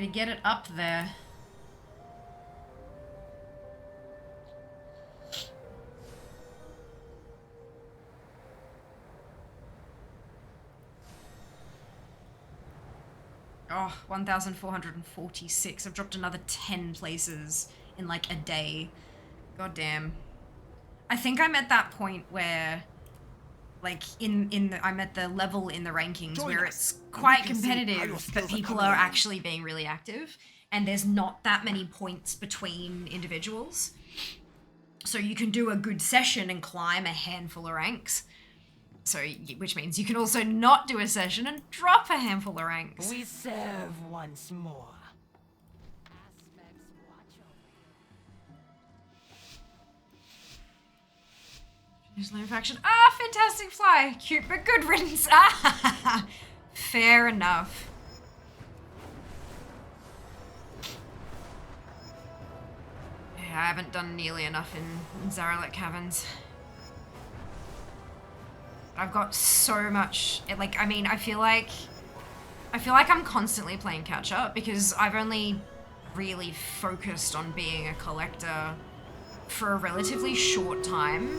get it up there. Oh, 1,446. I've dropped another 10 places in like a day. God damn. I think I'm at that point where, like, I'm at the level in the rankings where it's quite competitive, but people are actually being really active, and there's not that many points between individuals. So you can do a good session and climb a handful of ranks. So, which means you can also not do a session and drop a handful of ranks. We serve once more. New faction. Ah, fantastic fly. Cute but good riddance. Ah, fair enough. Yeah, I haven't done nearly enough in Zaralek Caverns. I've got so much, like, I mean, I feel like I feel like I'm constantly playing catch up because I've only really focused on being a collector for a relatively short time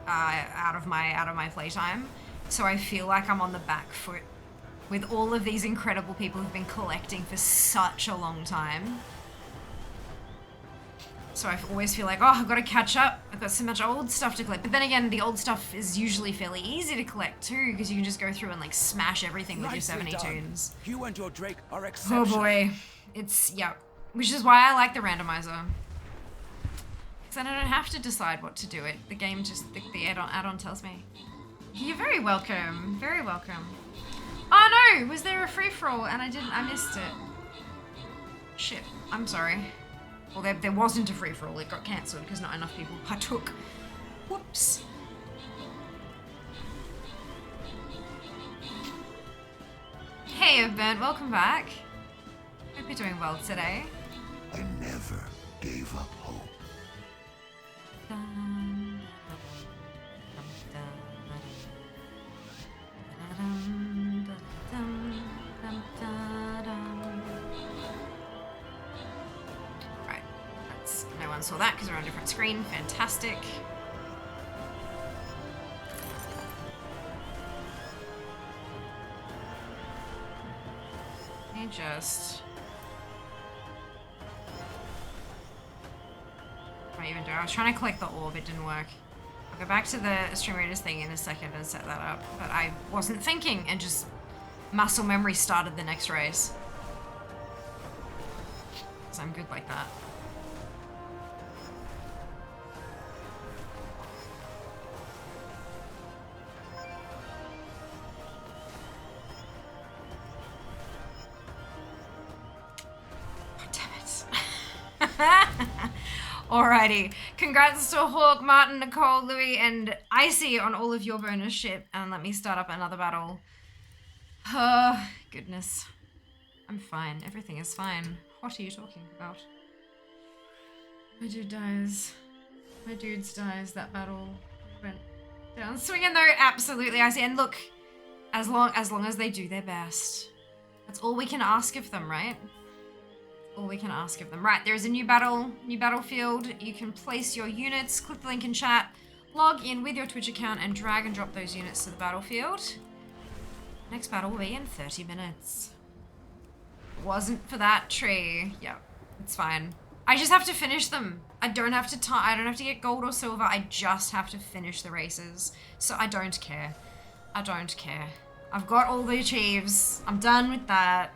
out of my playtime. So I feel like I'm on the back foot with all of these incredible people who've been collecting for such a long time. So I always feel like, oh, I've got to catch up. I've got so much old stuff to collect. But then again, the old stuff is usually fairly easy to collect too, because you can just go through and like smash everything with your 70 tunes. You and your Drake are Oh exceptional. boy. It's, yeah. Which is why I like the randomizer. Because then I don't have to decide what to do. The game just, the add-on tells me. You're very welcome. Very welcome. Oh no! Was there a free-for-all and I missed it. Shit. I'm sorry. Well, there wasn't a free-for-all. It got cancelled because not enough people partook. Whoops. Hey, Event. Welcome back. Hope you're doing well today. I never gave up hope. Right. No one saw that because we're on a different screen. Fantastic. Let me just... What do I even do? I was trying to collect the orb, it didn't work. I'll go back to the stream readers thing in a second and set that up, but I wasn't thinking and just muscle memory started the next race. Because I'm good like that. Alrighty. Congrats to Hawk, Martin, Nicole, Louis, and Icy on all of your bonus shit. And let me start up another battle. Oh, goodness. I'm fine. Everything is fine. What are you talking about? My dude dies. My dude's dies. That battle went down swinging though. Absolutely, Icy. And look, as long as they do their best. That's all we can ask of them, right? All we can ask of them. Right, there is a new battlefield. You can place your units, click the link in chat, log in with your Twitch account, and drag and drop those units to the battlefield. Next battle will be in 30 minutes. Wasn't for that tree. Yeah, it's fine. I just have to finish them. I don't have to get gold or silver. I just have to finish the races. So I don't care. I don't care. I've got all the achieves. I'm done with that.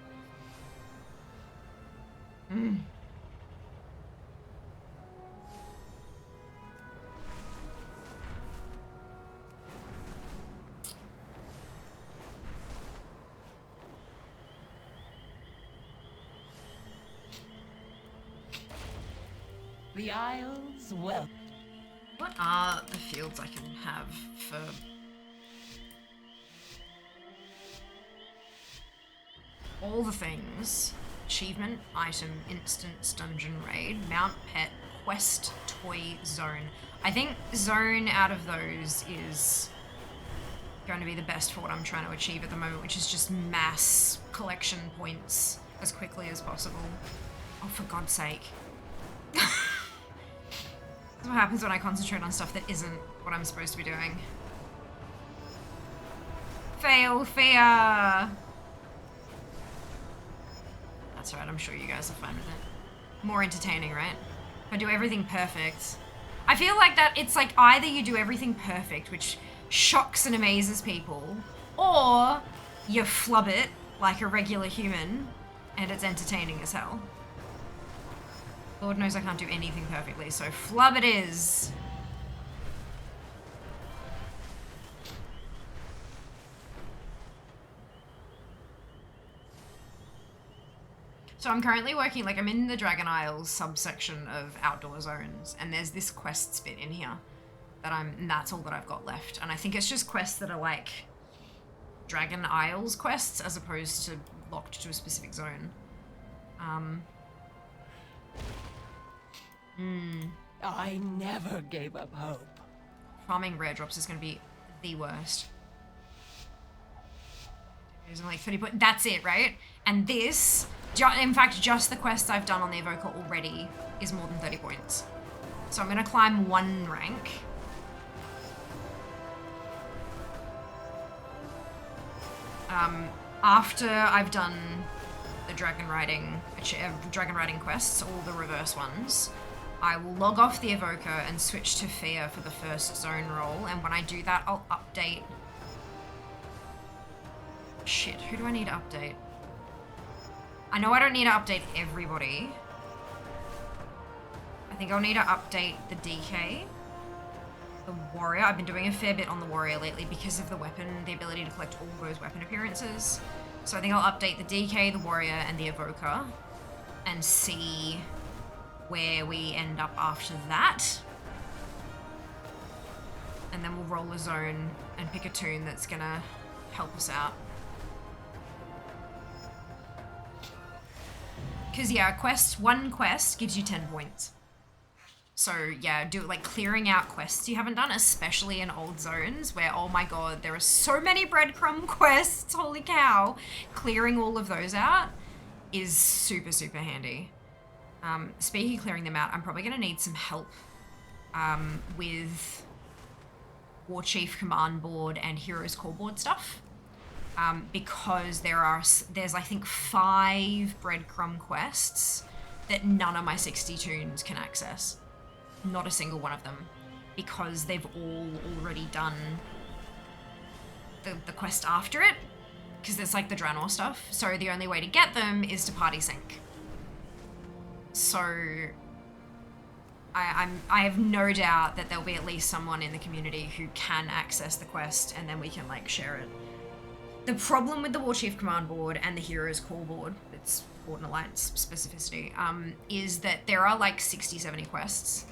The Isles well. What are the fields I can have for... all the things? Achievement, item, instance, dungeon raid, mount, pet, quest, toy, zone. I think zone out of those is going to be the best for what I'm trying to achieve at the moment, which is just mass collection points as quickly as possible. Oh, for God's sake. That's what happens when I concentrate on stuff that isn't what I'm supposed to be doing. Fail fear! That's alright, I'm sure you guys are fine with it. More entertaining, right? If I do everything perfect. I feel like that it's like either you do everything perfect, which shocks and amazes people, or you flub it like a regular human, and it's entertaining as hell. Lord knows I can't do anything perfectly, so flub it is. So I'm currently working, like I'm in the Dragon Isles subsection of outdoor zones, and there's this quests bit in here that and that's all that I've got left. And I think it's just quests that are like Dragon Isles quests as opposed to locked to a specific zone. I never gave up hope. Farming rare drops is going to be the worst. Using like 30 points. That's it, right? And this, in fact, just the quests I've done on the Evoker already is more than 30 points. So I'm gonna climb 1 rank. After I've done the dragon riding quests, all the reverse ones, I will log off the Evoker and switch to Fear for the first zone roll, and when I do that, I'll update... Shit, who do I need to update? I know I don't need to update everybody. I think I'll need to update the DK. The Warrior. I've been doing a fair bit on the Warrior lately because of the weapon, the ability to collect all those weapon appearances. So I think I'll update the DK, the Warrior, and the Evoker and see where we end up after that. And then we'll roll a zone and pick a tune that's gonna help us out. Because yeah, one quest gives you 10 points. So yeah, do it like clearing out quests you haven't done, especially in old zones where, oh my god, there are so many breadcrumb quests, holy cow. Clearing all of those out is super, super handy. Speaking of clearing them out, I'm probably gonna need some help with War Chief Command Board and Heroes Core Board stuff. Because there's I think 5 breadcrumb quests that none of my 60 tunes can access. Not a single one of them, because they've all already done the quest after it, because there's like the Draenor stuff. So the only way to get them is to party sync. So I have no doubt that there'll be at least someone in the community who can access the quest, and then we can like share it. The problem with the War Chief Command Board and the Heroes Core Board, it's Board and Alliance specificity, is that there are like 60, 70 quests.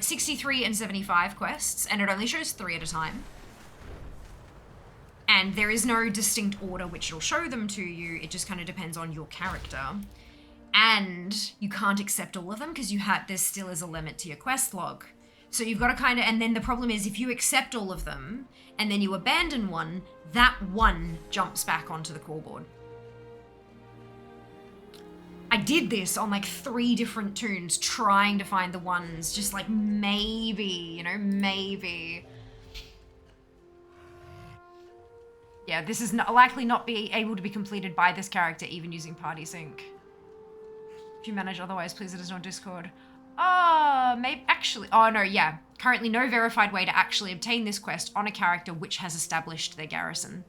63 and 75 quests, and it only shows 3 at a time. And there is no distinct order which it'll show them to you, it just kind of depends on your character. And you can't accept all of them because there still is a limit to your quest log. So you've got to kind of, and then the problem is if you accept all of them and then you abandon one, that one jumps back onto the core board. I did this on like 3 different tunes trying to find the ones, just like maybe, you know, maybe. Yeah, this is likely not be able to be completed by this character even using party sync. If you manage otherwise, please let us know on Discord. Oh, maybe actually, oh no, yeah. Currently no verified way to actually obtain this quest on a character which has established their garrison.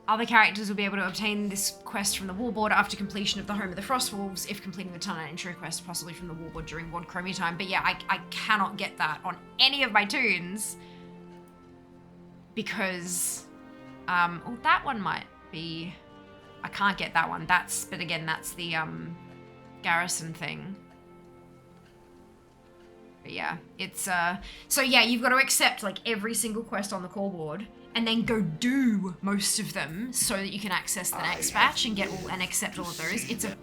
Other characters will be able to obtain this quest from the warboard after completion of the Home of the Frostwolves, if completing the Tunnel intro quest, possibly from the warboard during Ward Chromie time. But yeah, I cannot get that on any of my tunes because, oh, that one might be, I can't get that one. But again, that's the garrison thing. But yeah, it's, so yeah, you've got to accept like every single quest on the core board and then go do most of them so that you can access the next batch and get all and accept all of those. It's a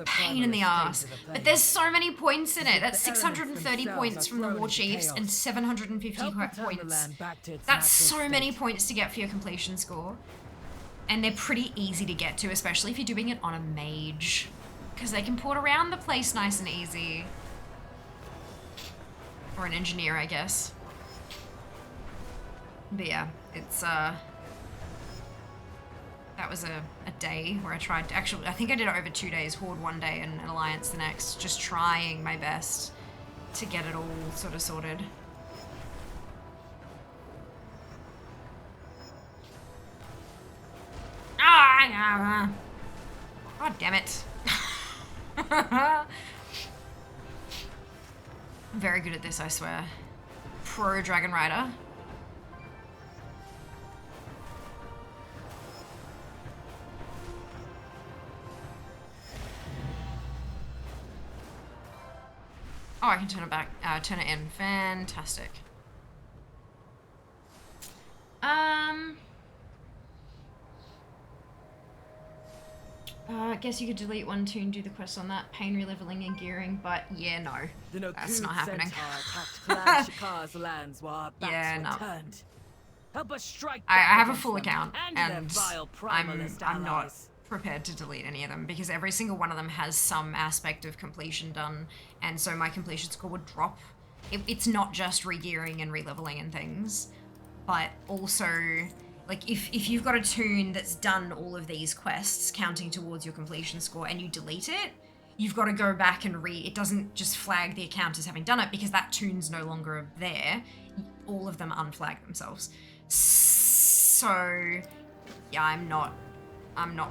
pain in the ass. But there's so many points in it. That's 630 points from the War Chiefs and 750 points. That's so many points to get for your completion score. And they're pretty easy to get to, especially if you're doing it on a mage. Because they can port around the place nice and easy. Or an engineer, I guess. But yeah, it's, that was a day where I tried to, actually, I think I did it over 2 days, Horde one day and Alliance the next, just trying my best to get it all sort of sorted. God damn it. I'm very good at this, I swear. Pro Dragon Rider. Oh, I can turn it back, turn it in. Fantastic. I guess you could delete one tune, do the quest on that. Pain releveling and gearing, but yeah, no. That's not happening. Lands while our backs Yeah, were no. turned. Help us strike I back have a against full them account, their and vile I'm primalist not allies. prepared to delete any of them because every single one of them has some aspect of completion done, and so my completion score would drop. It's not just regearing and releveling and things, but also, like, if you've got a toon that's done all of these quests counting towards your completion score and you delete it, you've got to go back and it doesn't just flag the account as having done it because that toon's no longer there. All of them unflag themselves. So, yeah, I'm not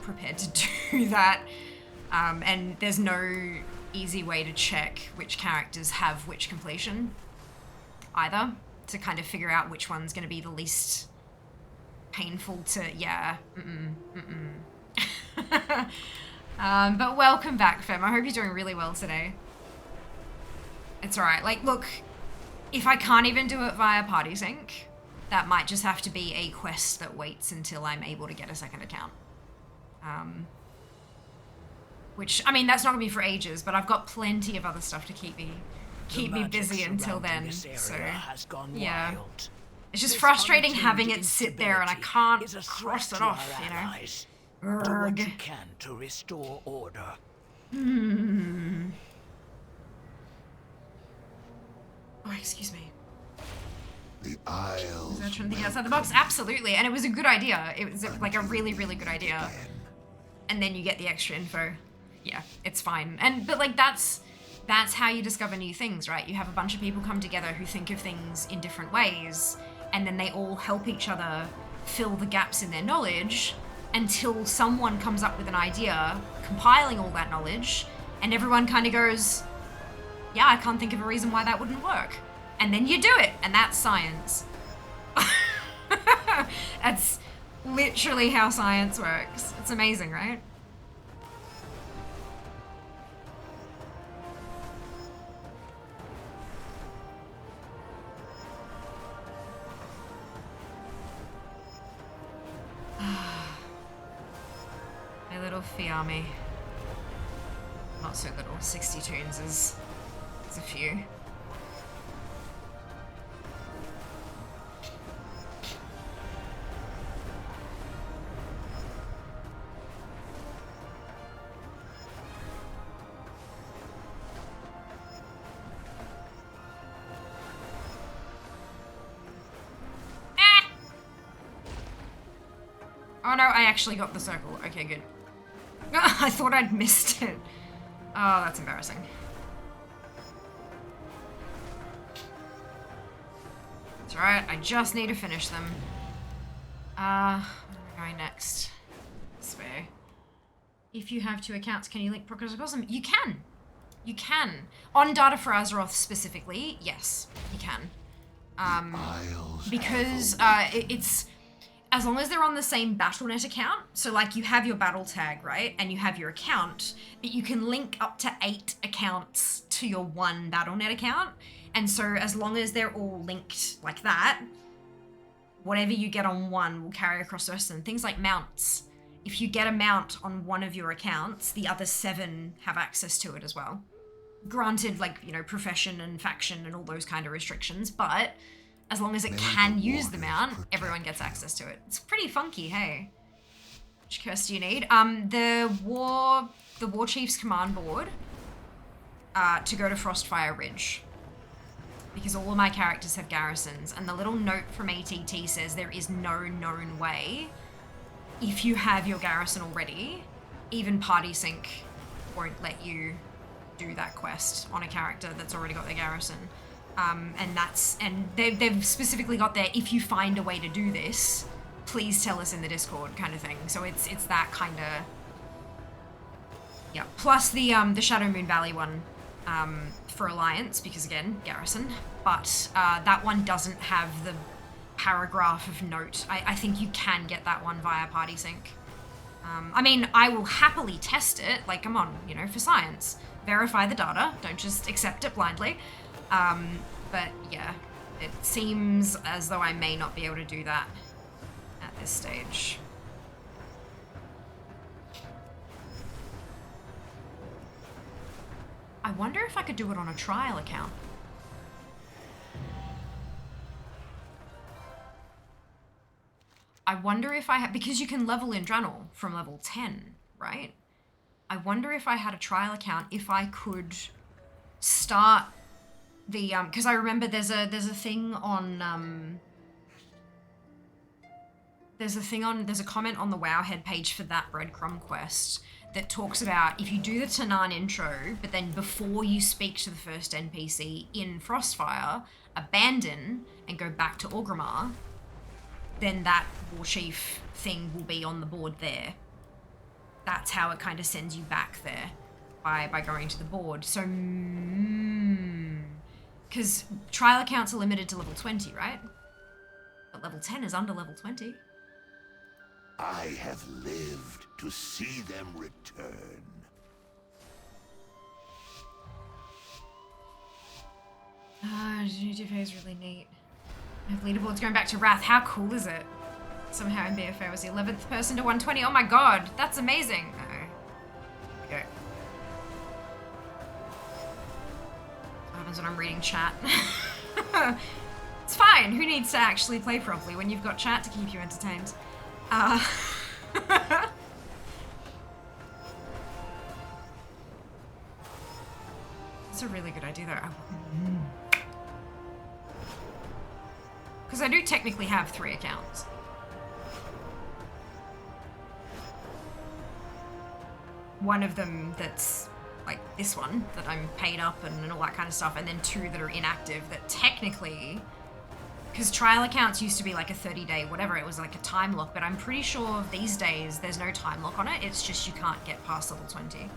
prepared to do that. And there's no easy way to check which characters have which completion either, to kind of figure out which one's going to be the least painful to, yeah. But welcome back, Fem. I hope you're doing really well today. It's alright. Like, look, if I can't even do it via party sync, that might just have to be a quest that waits until I'm able to get a second account. Which, I mean, that's not gonna be for ages, but I've got plenty of other stuff to keep me busy until then. So, yeah. It's just frustrating having it sit there and I can't cross it off, you know? Do what you can to restore order. Oh, excuse me. The Isles. Is there trying to think outside the box? Absolutely, and it was a good idea. It was like a really, really good idea. And then you get the extra info. Yeah, it's fine. But like that's how you discover new things, right? You have a bunch of people come together who think of things in different ways, and then they all help each other fill the gaps in their knowledge until someone comes up with an idea, compiling all that knowledge, and everyone kind of goes, yeah, I can't think of a reason why that wouldn't work. And then you do it, and that's science. That's literally how science works. It's amazing, right? My little Fiami. Not so little. 60 toons is a few. Oh no, I actually got the circle. Okay, good. I thought I'd missed it. Oh, that's embarrassing. It's alright, I just need to finish them. Where am I going next? This way. If you have two accounts, can you link progress across them? You can! You can. On Data for Azeroth specifically, yes, you can. Because it's... As long as they're on the same Battle.net account, so like you have your battle tag, right? And you have your account, but you can link up to 8 accounts to your one Battle.net account. And so as long as they're all linked like that, whatever you get on one will carry across the rest of them. Things like mounts. If you get a mount on one of your accounts, the other 7 have access to it as well. Granted, like, you know, profession and faction and all those kind of restrictions, but as long as it can use the mount, everyone gets access to it. It's pretty funky, hey. Which curse do you need? The War Chief's command board to go to Frostfire Ridge. Because all of my characters have garrisons, and the little note from ATT says there is no known way, if you have your garrison already, even party sync won't let you do that quest on a character that's already got their garrison. And they've specifically got there, if you find a way to do this, please tell us in the Discord kind of thing. So it's that kind of, yeah. Plus the Shadow Moon Valley one for Alliance, because again, garrison. But that one doesn't have the paragraph of note. I think you can get that one via party sync. I mean, I will happily test it, like, come on, you know, for science. Verify the data, don't just accept it blindly. But yeah, it seems as though I may not be able to do that at this stage. I wonder if I could do it on a trial account. I wonder if I had, because you can level in Draenor from level 10, right? I wonder if I had a trial account, if I could start the, because I remember there's a thing on, there's a comment on the Wowhead page for that breadcrumb quest that talks about if you do the Tanaan intro, but then before you speak to the first NPC in Frostfire, abandon and go back to Orgrimmar, then that War Chief thing will be on the board there. That's how it kind of sends you back there by going to the board. So, because trial accounts are limited to level 20, right? But level 10 is under level 20. I have lived to see them return. GTFA is really neat. Leaderboard's going back to Wrath. How cool is it? Somehow in BFA I was the 11th person to 120. Oh my god, that's amazing. Okay. What happens when I'm reading chat? It's fine. Who needs to actually play properly when you've got chat to keep you entertained? That's a really good idea though. Because I do technically have 3 accounts. One of them that's like this one that I'm paid up and all that kind of stuff, and then 2 that are inactive that technically, because trial accounts used to be like a 30-day whatever, it was like a time lock, but I'm pretty sure these days there's no time lock on it, it's just you can't get past level 20.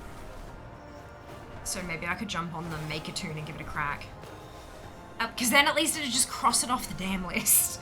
So maybe I could jump on the make a tune and give it a crack. Because then at least it'd just cross it off the damn list.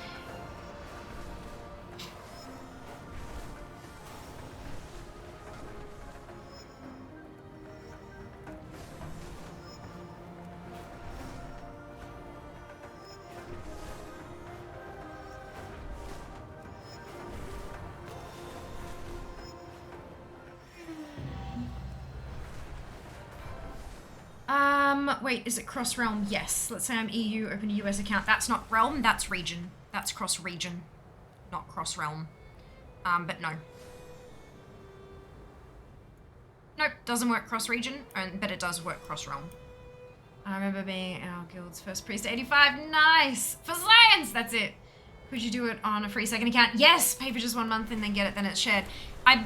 Wait, is it cross-realm? Yes. Let's say I'm EU, open a US account. That's not realm, that's region. That's cross-region, not cross-realm. But no. Nope, doesn't work cross-region, but it does work cross-realm. I remember being our guild's first priest at 85. Nice! For science! That's it. Could you do it on a free second account? Yes! Pay for just 1 month and then get it, then it's shared. I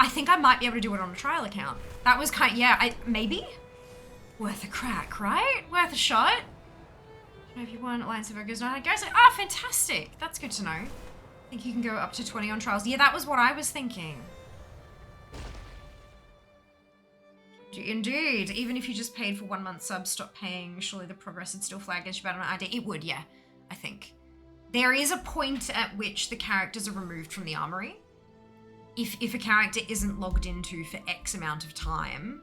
think I might be able to do it on a trial account. That was kind of, yeah, maybe? Worth a crack, right? Worth a shot. I don't know if you won Alliance of Ogres. No, guys, ah, fantastic. That's good to know. I think you can go up to 20 on trials. Yeah, that was what I was thinking. Indeed. Even if you just paid for 1 month sub, stop paying, surely the progress would still flag as you bad on ID. It would, yeah, I think. There is a point at which the characters are removed from the armory. If a character isn't logged into for X amount of time,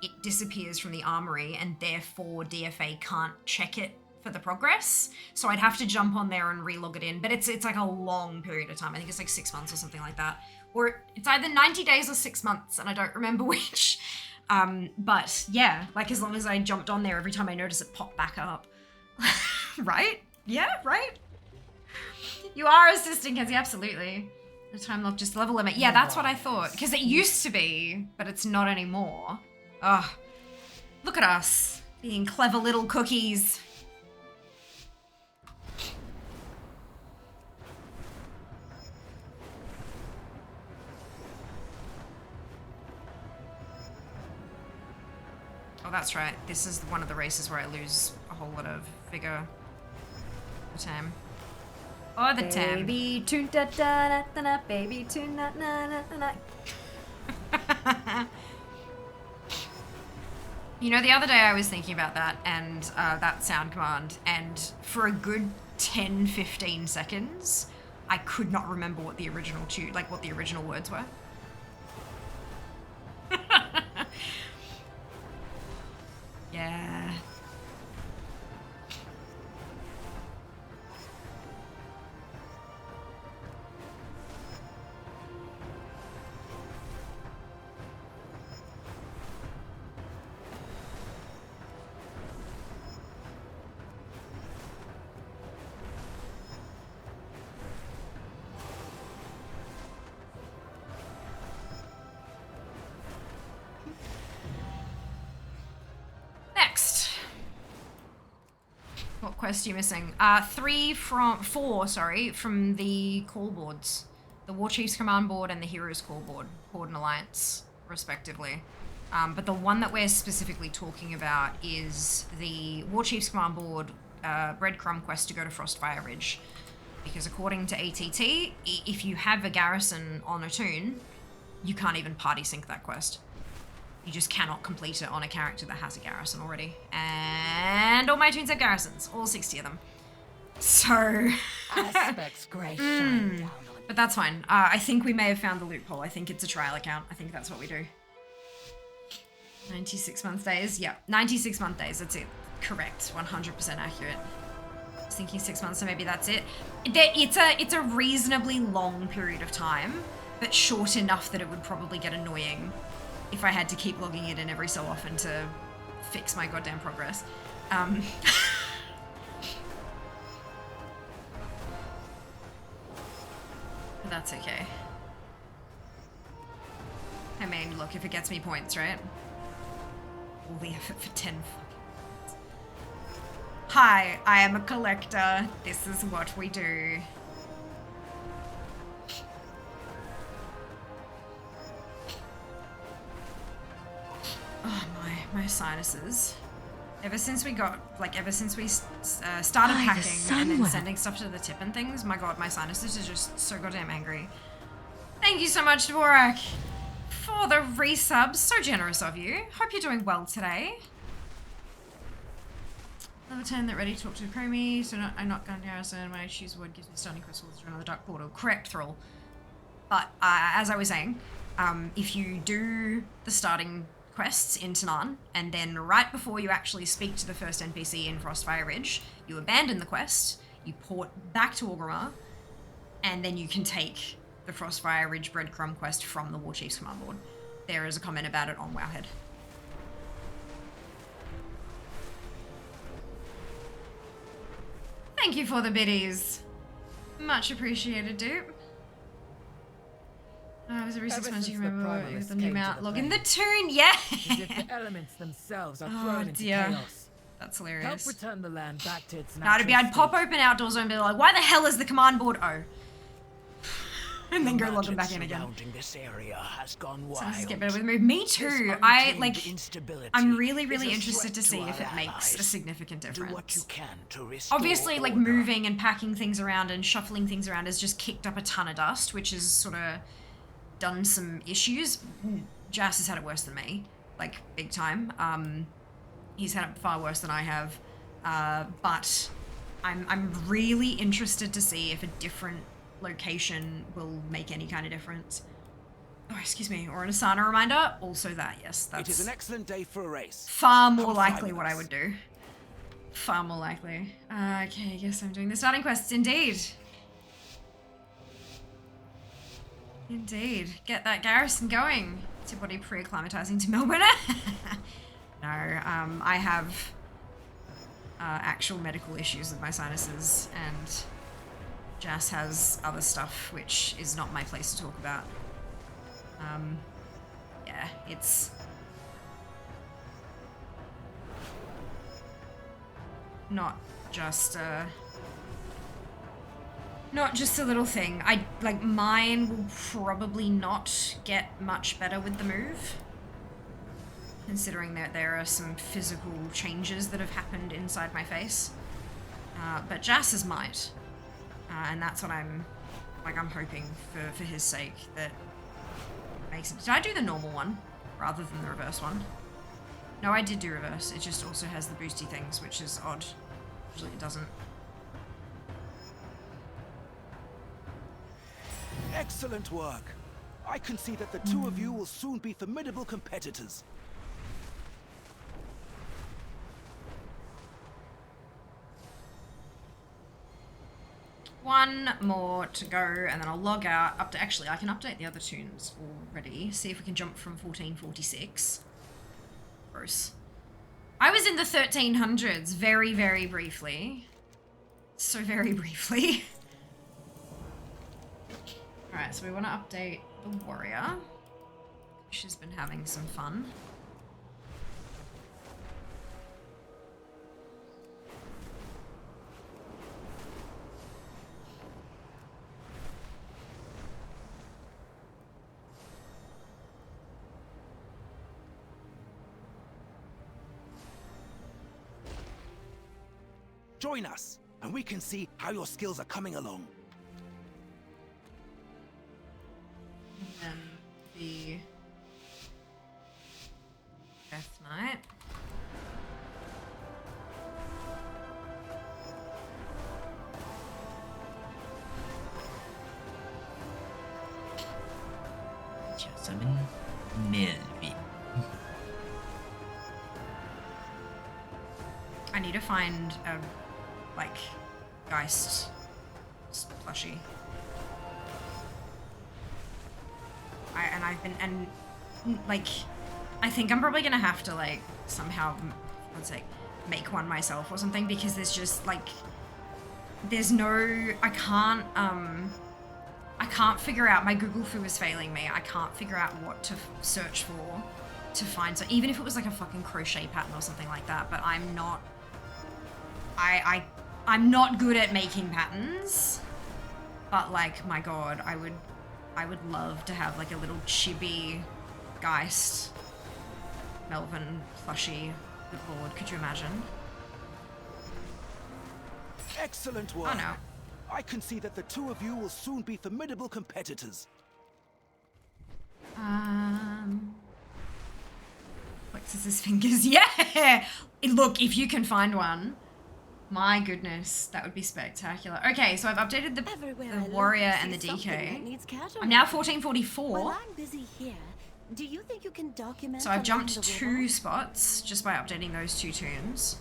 it disappears from the armory and therefore DFA can't check it for the progress. So I'd have to jump on there and relog it in, but it's like a long period of time. I think it's like 6 months or something like that. Or it's either 90 days or 6 months and I don't remember which. But yeah, like as long as I jumped on there every time I notice it pop back up. Right? Yeah, right? You are assisting, Kenzie, absolutely. The time lock, just level limit. Yeah, that's what I thought. Because it used to be, but it's not anymore. Oh, look at us being clever little cookies. Oh, that's right. This is one of the races where I lose a whole lot of vigor. The time. Oh, the time. Baby tune da da da da da, baby tune da da da da da. You know, the other day I was thinking about that and that sound command, and for a good 10-15 seconds, I could not remember what the original tune, like what the original words were. Yeah. quests you're missing. 4, from the call boards. The War Chief's Command Board and the Heroes Call Board. Horde and Alliance, respectively. But the one that we're specifically talking about is the War Chief's Command Board breadcrumb quest to go to Frostfire Ridge. Because according to ATT, if you have a garrison on a toon, you can't even party sync that quest. You just cannot complete it on a character that has a garrison already. And all my toons have garrisons, all 60 of them. So... Aspects grey shine down on. But that's fine. I think we may have found the loophole. I think it's a trial account. I think that's what we do. 96 month days. Yeah, 96 month days. That's it. Correct. 100% accurate. I was thinking 6 months, so maybe that's it. It's a reasonably long period of time, but short enough that it would probably get annoying if I had to keep logging it in every so often to fix my goddamn progress. But that's okay. I mean, look, if it gets me points, right? All the effort for 10 fucking points. Hi, I am a collector. This is what we do. Oh my sinuses. Ever since we started packing and then sending stuff to the tip and things, my god, my sinuses are just so goddamn angry. Thank you so much, Dvorak, for the resubs. So generous of you. Hope you're doing well today. Level 10, that ready to talk to Chromie. So I'm not gun garrison. When I choose wood, gives me stunning crystals through another dark portal. Correct, Thrall. But as I was saying, if you do the starting quests in Tanaan, and then right before you actually speak to the first NPC in Frostfire Ridge, you abandon the quest, you port back to Orgrimmar, and then you can take the Frostfire Ridge breadcrumb quest from the War Chief's Command Board. There is a comment about it on Wowhead. Thank you for the biddies. Much appreciated, dude. It was every 6 months you remember the new mount log in the tune, yeah! As if the elements themselves are Oh, thrown into dear. chaos. That's hilarious. Help return the land back to its No, natural it'd be I'd state. pop open Outdoor Zone and be like, why the hell is the command board O? And then go log them back in again. This area has gone So let's just wild. get better with move. Me too. I'm really interested to see if it makes a significant difference. Obviously, like moving and packing things around and shuffling things around has just kicked up a ton of dust, which has sort of done some issues. Jas has had it worse than me, like big time. He's had it far worse than I have, but I'm really interested to see if a different location will make any kind of difference. Oh, excuse me, or an Asana reminder. Also that, yes, that's It is an excellent day for a race. far more likely what I would do. Far more likely. Okay, I guess I'm doing the starting quests, indeed. Indeed. Get that garrison going. Is your body pre-acclimatizing to Melbourne? No, I have actual medical issues with my sinuses, and Jas has other stuff which is not my place to talk about. Yeah, it's not just a little thing. Mine will probably not get much better with the move, considering that there are some physical changes that have happened inside my face. But Jas's might. And that's what I'm hoping for his sake, that makes it. Did I do the normal one rather than the reverse one? No, I did do reverse. It just also has the boosty things, which is odd. Usually it doesn't. Excellent work. I can see that the two of you will soon be formidable competitors. One more to go, and then I'll log out. Actually, I can update the other tunes already. See if we can jump from 1446. Gross. I was in the 1300s very, very briefly. So very briefly. Alright, so we want to update the warrior. She's been having some fun. Join us, and we can see how your skills are coming along. And the Death Knight. Jasmine Melvin. I need to find a, like, Geist plushie. I think I'm probably gonna have to, like, somehow, let's say, make one myself or something, because there's just, like, there's no, I can't figure out, my Google Fu is failing me. I can't figure out what to search for to find, so even if it was like a fucking crochet pattern or something like that, but I'm not, I'm not good at making patterns, but like, my god, I would love to have like a little chibi Geist Melvin plushie. Good lord, could you imagine? Excellent work. Oh no. I can see that the two of you will soon be formidable competitors. Flexes his fingers. Yeah! Look, if you can find one, my goodness, that would be spectacular. Okay, so I've updated the warrior and the DK. I'm now 1444. While I'm busy here, do you think you can document? So I've jumped 2 spots just by updating those 2 tunes.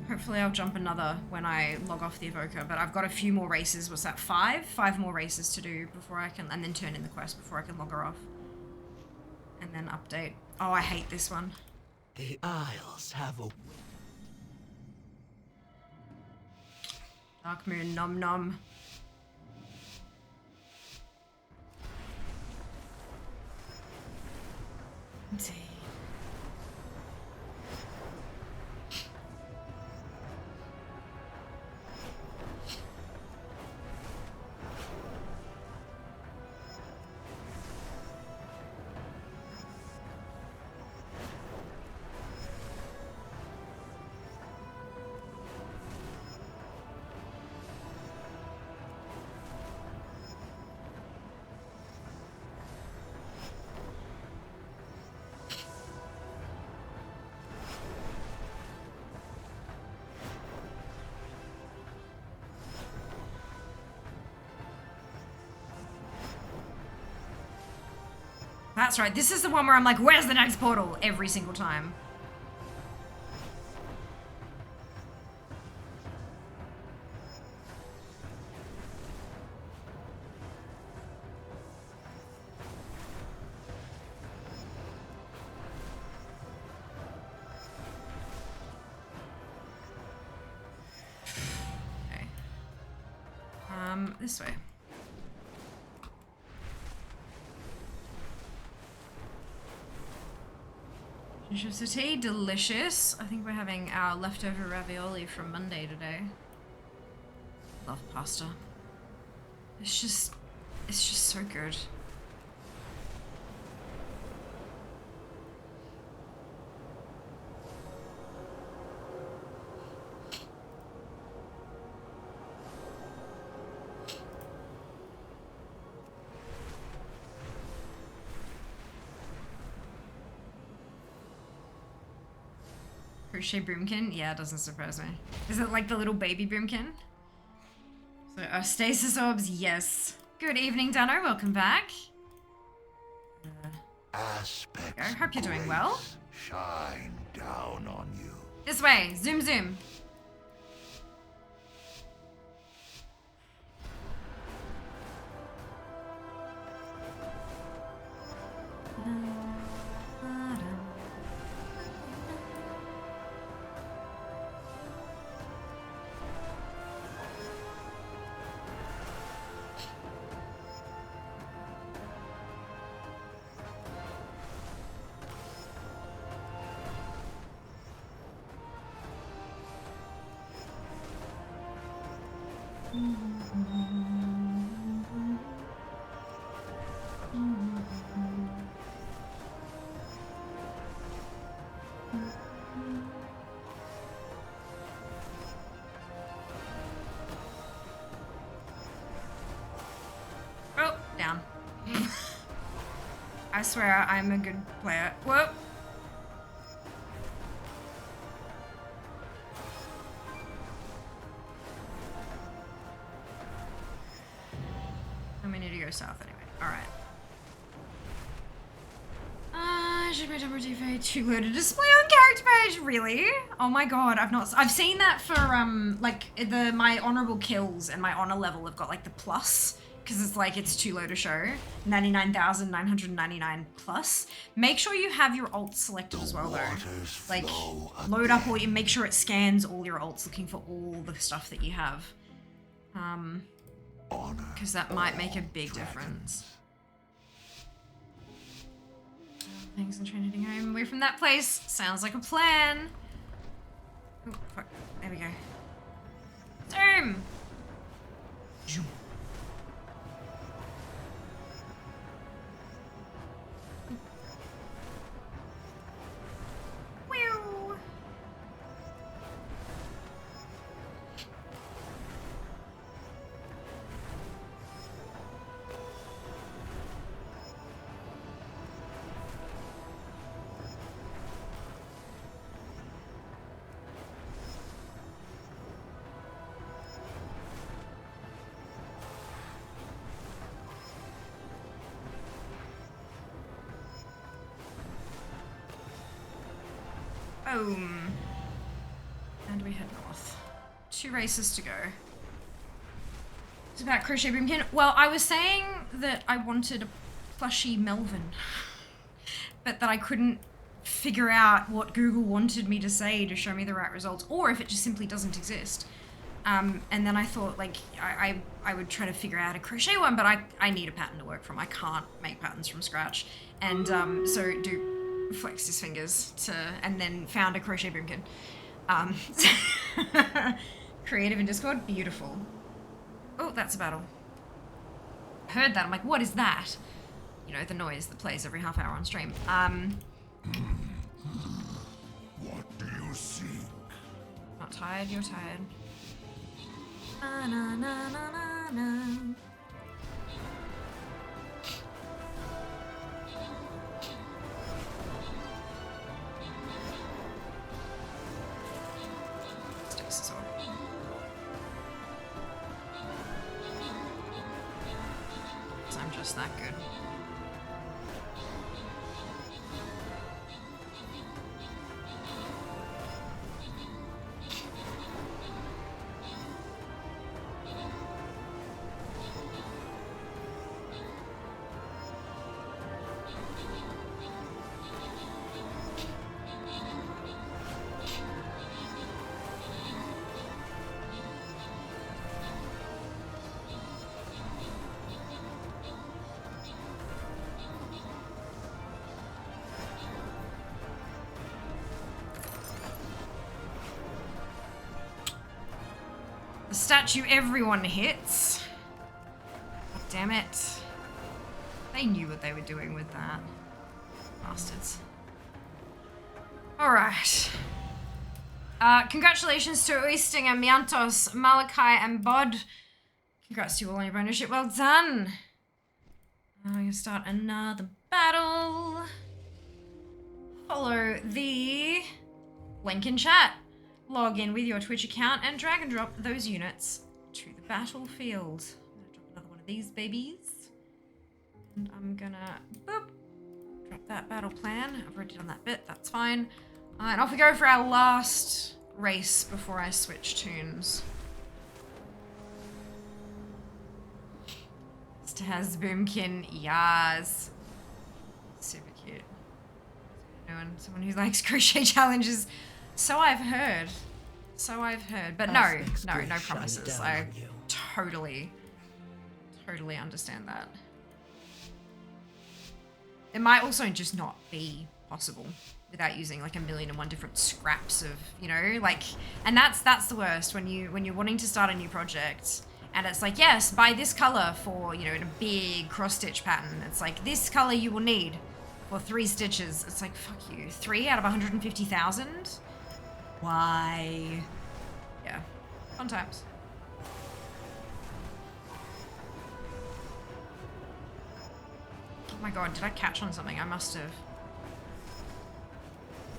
Hopefully I'll jump another when I log off the Evoker, but I've got a few more races. What's that, 5? 5 more races to do before I can, and then turn in the quest before I can log her off. And then update. Oh, I hate this one. The Isles have a... Dark Moon, nom nom. Let's see. That's right, this is the one where I'm like, where's the next portal? Every single time. Okay. This way. Chatty, delicious. I think we're having our leftover ravioli from Monday today. Love pasta. It's just so good. Crochet broomkin? Yeah, it doesn't surprise me. Is it like the little baby broomkin? So, stasis orbs, yes. Good evening, Dano. Welcome back. I hope you're doing well. Shine down on you. This way. Zoom, zoom. I swear I'm a good player. Whoa. And we need to go south anyway. Alright. Should be double DFA too low to display on character page. Really? Oh my god, I've seen that for like my honorable kills and my honor level have got like the plus because it's like it's too low to show. 99,999 plus. Make sure you have your alts selected as well though. Like load up make sure it scans all your alts looking for all the stuff that you have. Because that might make a big difference. Thanks and trying to get home away from that place. Sounds like a plan. Oh, fuck. There we go. Zoom! Zoom. Whew. Boom. And we head north. 2 races to go. It's about Crochet Boomkin. Well, I was saying that I wanted a plushy Melvin, but that I couldn't figure out what Google wanted me to say to show me the right results, or if it just simply doesn't exist. And then I thought, like, I would try to figure out a crochet one, but I need a pattern to work from. I can't make patterns from scratch. And so flex his fingers and then found a Crochet Boomkin. Creative in Discord, beautiful. Oh, that's a battle. Heard that, I'm like, what is that? You know, the noise that plays every half hour on stream. What do you seek? Not tired, you're tired. Na na na na na na. Stasis on. I'm just that good. The statue everyone hits. God damn it. They knew what they were doing with that. Bastards. Alright. Congratulations to Oistinger, Miantos, Malachi, and Bod. Congrats to you all on your ownership. Well done. I'm gonna start another battle. Follow the link in chat. Log in with your Twitch account and drag and drop those units to the battlefield. I'm gonna drop another one of these babies. And I'm gonna boop, drop that battle plan. I've already done that bit, that's fine. And off we go for our last race before I switch tunes. Mr. Has Boomkin, yes. Super cute. Doing someone who likes crochet challenges. So I've heard. So I've heard. But no promises. I totally understand that. It might also just not be possible without using like 1,000,001 different scraps of, you know, like, and that's the worst when you're wanting to start a new project and it's like, yes, buy this color for, you know, in a big cross stitch pattern. It's like, this color you will need for 3 stitches. It's like, fuck you. 3 out of 150,000? Why? Yeah, fun times. Oh my god, did I catch on something? I must have.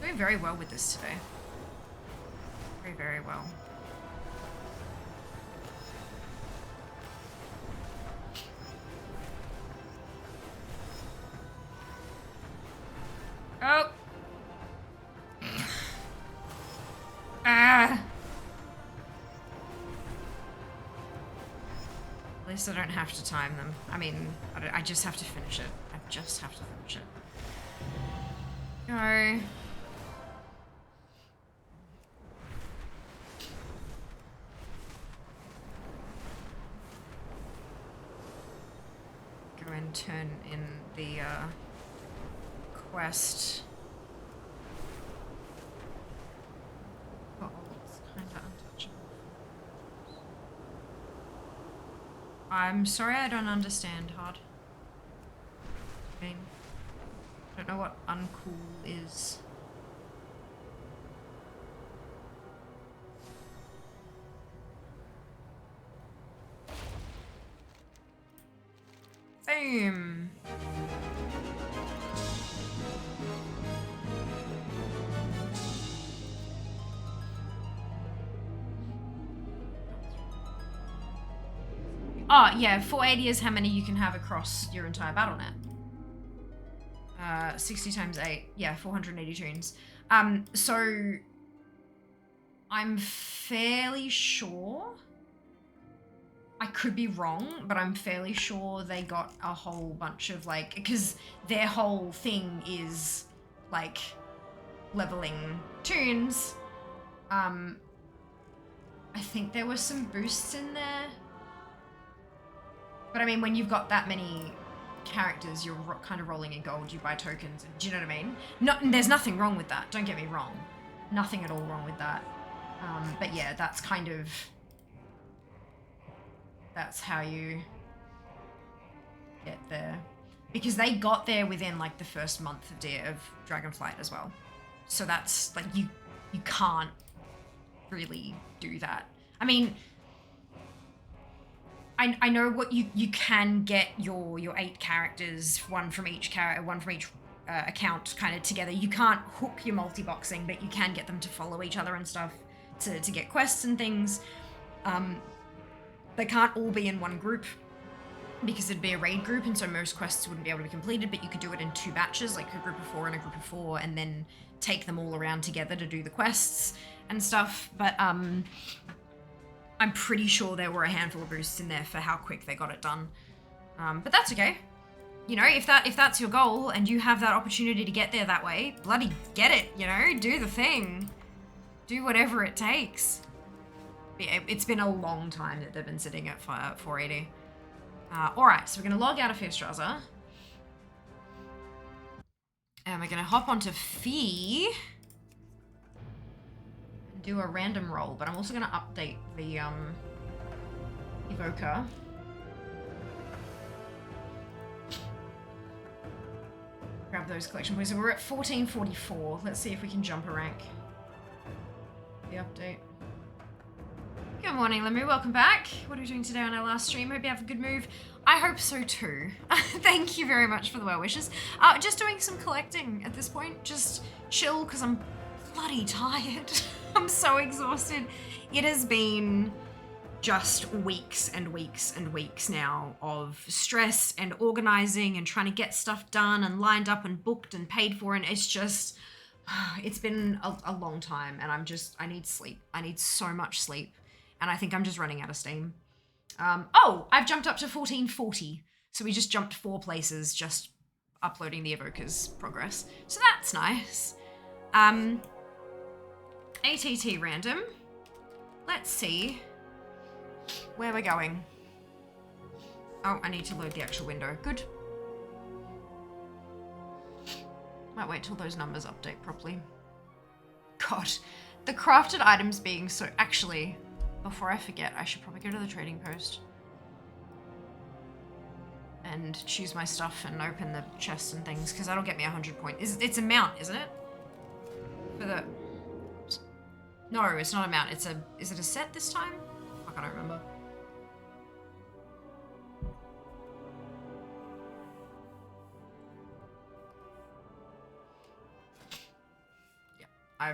Doing very well with this today. Very, very well. Oh! Ah! At least I don't have to time them. I mean, I just have to finish it. I just have to finish it. Go. Go and turn in the quest. Oh, it's kind of untouchable. I'm sorry, I don't understand, Hard. I mean, I don't know what uncool is. Boom. Oh, yeah, 480 is how many you can have across your entire battle net. 60 times 8. Yeah, 480 tunes. So I'm fairly sure, I could be wrong, but I'm fairly sure they got a whole bunch of like, because their whole thing is like leveling tunes. I think there were some boosts in there. But I mean, when you've got that many characters, you're kind of rolling in gold, you buy tokens, do you know what I mean? There's nothing wrong with that, don't get me wrong. Nothing at all wrong with that. But yeah, that's kind of, that's how you get there. Because they got there within like the first month of Dragonflight as well. So that's like, you can't really do that. I mean, I know what you can get your 8 characters, one from each account kind of together. You can't hook your multi-boxing, but you can get them to follow each other and stuff to get quests and things. They can't all be in one group because it'd be a raid group, and so most quests wouldn't be able to be completed, but you could do it in 2 batches, like a group of 4 and a group of 4, and then take them all around together to do the quests and stuff. But I'm pretty sure there were a handful of boosts in there for how quick they got it done. But that's okay. You know, if that's your goal and you have that opportunity to get there that way, bloody get it, you know? Do the thing. Do whatever it takes. It's been a long time that they've been sitting at 480. Alright, so we're going to log out of Fierstraße. And we're going to hop onto Fee. Do a random roll, but I'm also going to update the evoker. Grab those collection points. So we're at 1444. Let's see if we can jump a rank. The update. Good morning, Lemmy. Welcome back. What are we doing today on our last stream? Hope you have a good move. I hope so too. Thank you very much for the well wishes. Just doing some collecting at this point. Just chill because I'm bloody tired. I'm so exhausted. It has been just weeks and weeks and weeks now of stress and organizing and trying to get stuff done and lined up and booked and paid for, and it's just, it's been a long time, and I need sleep. I need so much sleep, and I think I'm just running out of steam. Oh, I've jumped up to 1440, so we just jumped 4 places just uploading the evoker's progress, so that's nice. ATT random. Let's see where we're going. Oh, I need to load the actual window. Good. Might wait till those numbers update properly. God, the crafted items being so... Actually, before I forget, I should probably go to the trading post and choose my stuff and open the chests and things, because that'll get me 100 points. It's a mount, isn't it? For the... No, it's not a mount. It's a... Is it a set this time? Fuck, I don't remember.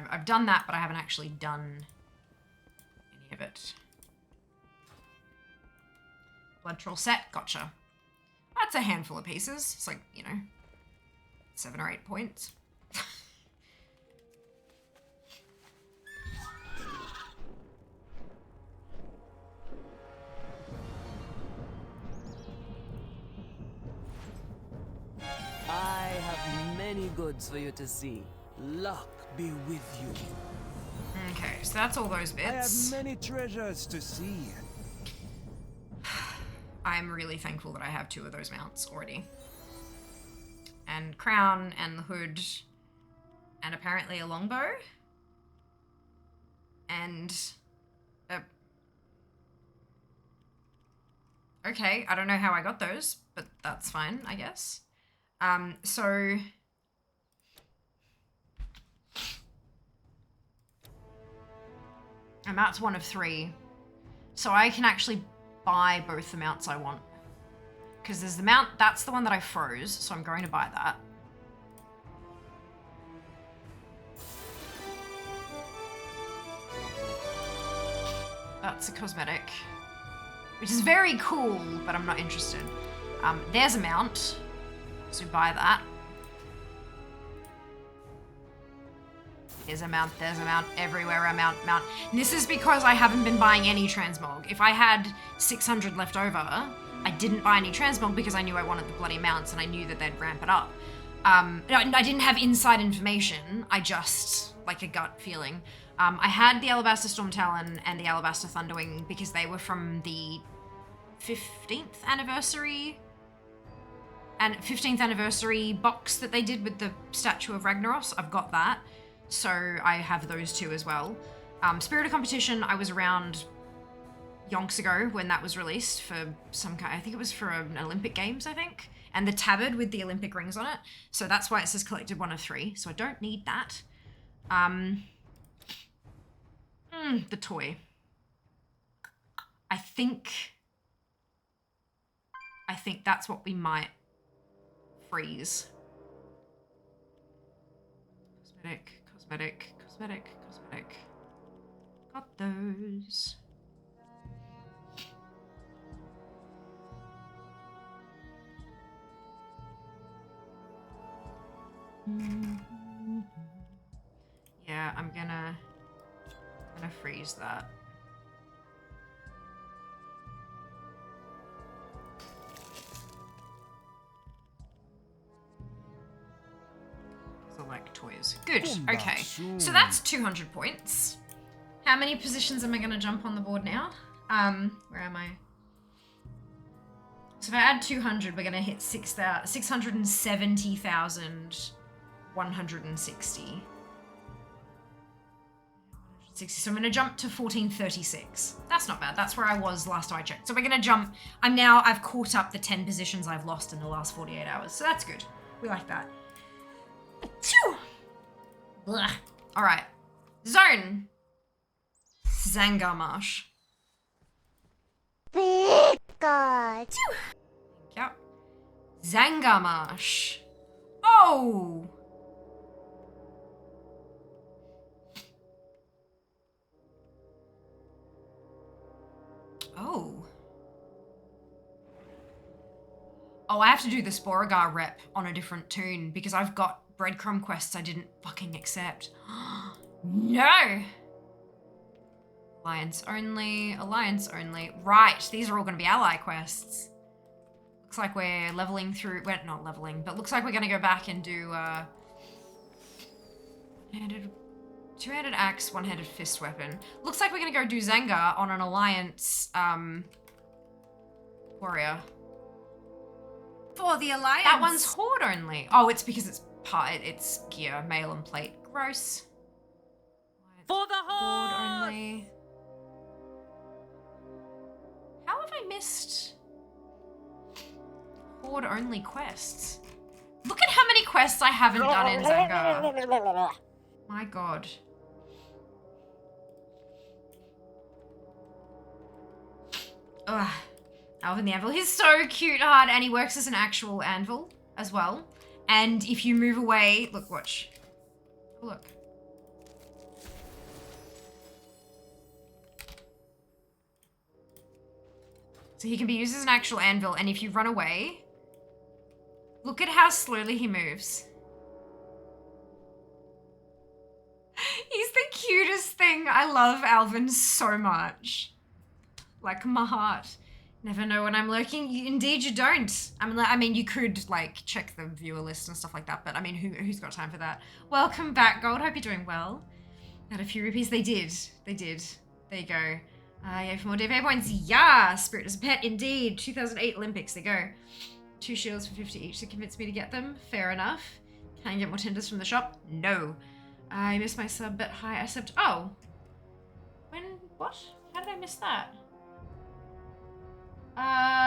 I've done that, but I haven't actually done any of it. Blood troll set, gotcha. That's a handful of pieces. It's like, you know, 7 or 8 points. I have many goods for you to see. Luck be with you. Okay, so that's all those bits. I have many treasures to see. I'm really thankful that I have 2 of those mounts already. And crown and the hood and apparently a longbow. And okay, I don't know how I got those, but that's fine, I guess. So a mount's 1 of 3. So I can actually buy both the mounts I want. Because there's the mount, that's the one that I froze, so I'm going to buy that. That's a cosmetic, which is very cool, but I'm not interested. There's a mount, so buy that. There's a mount, everywhere a mount. And this is because I haven't been buying any transmog. If I had 600 left over, I didn't buy any transmog because I knew I wanted the bloody mounts and I knew that they'd ramp it up. I didn't have inside information, I just, like a gut feeling. I had the Alabaster Storm Talon and the Alabaster Thunderwing because they were from the 15th anniversary box that they did with the Statue of Ragnaros. I've got that. So I have those 2 as well. Spirit of Competition, I was around yonks ago when that was released for some kind, I think it was for an Olympic Games, I think. And the tabard with the Olympic rings on it. So that's why it says collected 1 of 3. So I don't need that. The toy. I think that's what we might freeze. Cosmetic. Got those. Yeah, I'm gonna freeze that. Select toys. Good. Okay. So that's 200 points. How many positions am I going to jump on the board now? Where am I? So if I add 200, we're going to hit 670,160. So I'm going to jump to 1436. That's not bad. That's where I was last time I checked. So we're going to jump. I've caught up the 10 positions I've lost in the last 48 hours. So that's good. We like that. All right. Zone. Zangar Marsh. God. Yep. Zangar Marsh. Oh! Oh. Oh, I have to do the Sporagar rep on a different tune because I've got breadcrumb quests I didn't fucking accept. No! Alliance only. Right, these are all going to be ally quests. Looks like we're leveling through, well, not leveling, but looks like we're going to go back and do two-handed axe, one-handed fist weapon. Looks like we're going to go do Zangar on an alliance warrior. For the alliance. That one's horde only. Oh, it's because it's gear, mail and plate. Gross. For the horde only. How have I missed horde only quests? Look at how many quests I haven't done in Zangar. My god. Ugh. Alvin the Anvil. He's so cute, hard, and he works as an actual anvil as well. And if you move away, look, watch. Look. So he can be used as an actual anvil, and if you run away, look at how slowly he moves. He's the cutest thing. I love Alvin so much. Like my heart. Never know when I'm lurking. Indeed you don't. I mean, you could like check the viewer list and stuff like that, but I mean, who's got time for that? Welcome back, Gold. Hope you're doing well. Had a few rupees. They did. They did. There you go. Yeah, for more DFA points. Yeah, Spirit as a pet. Indeed. 2008 Olympics. There you go. 2 shields for 50 each to convince me to get them. Fair enough. Can I get more tenders from the shop? No. I missed my sub, but hi, I subbed. Oh. When? What? How did I miss that?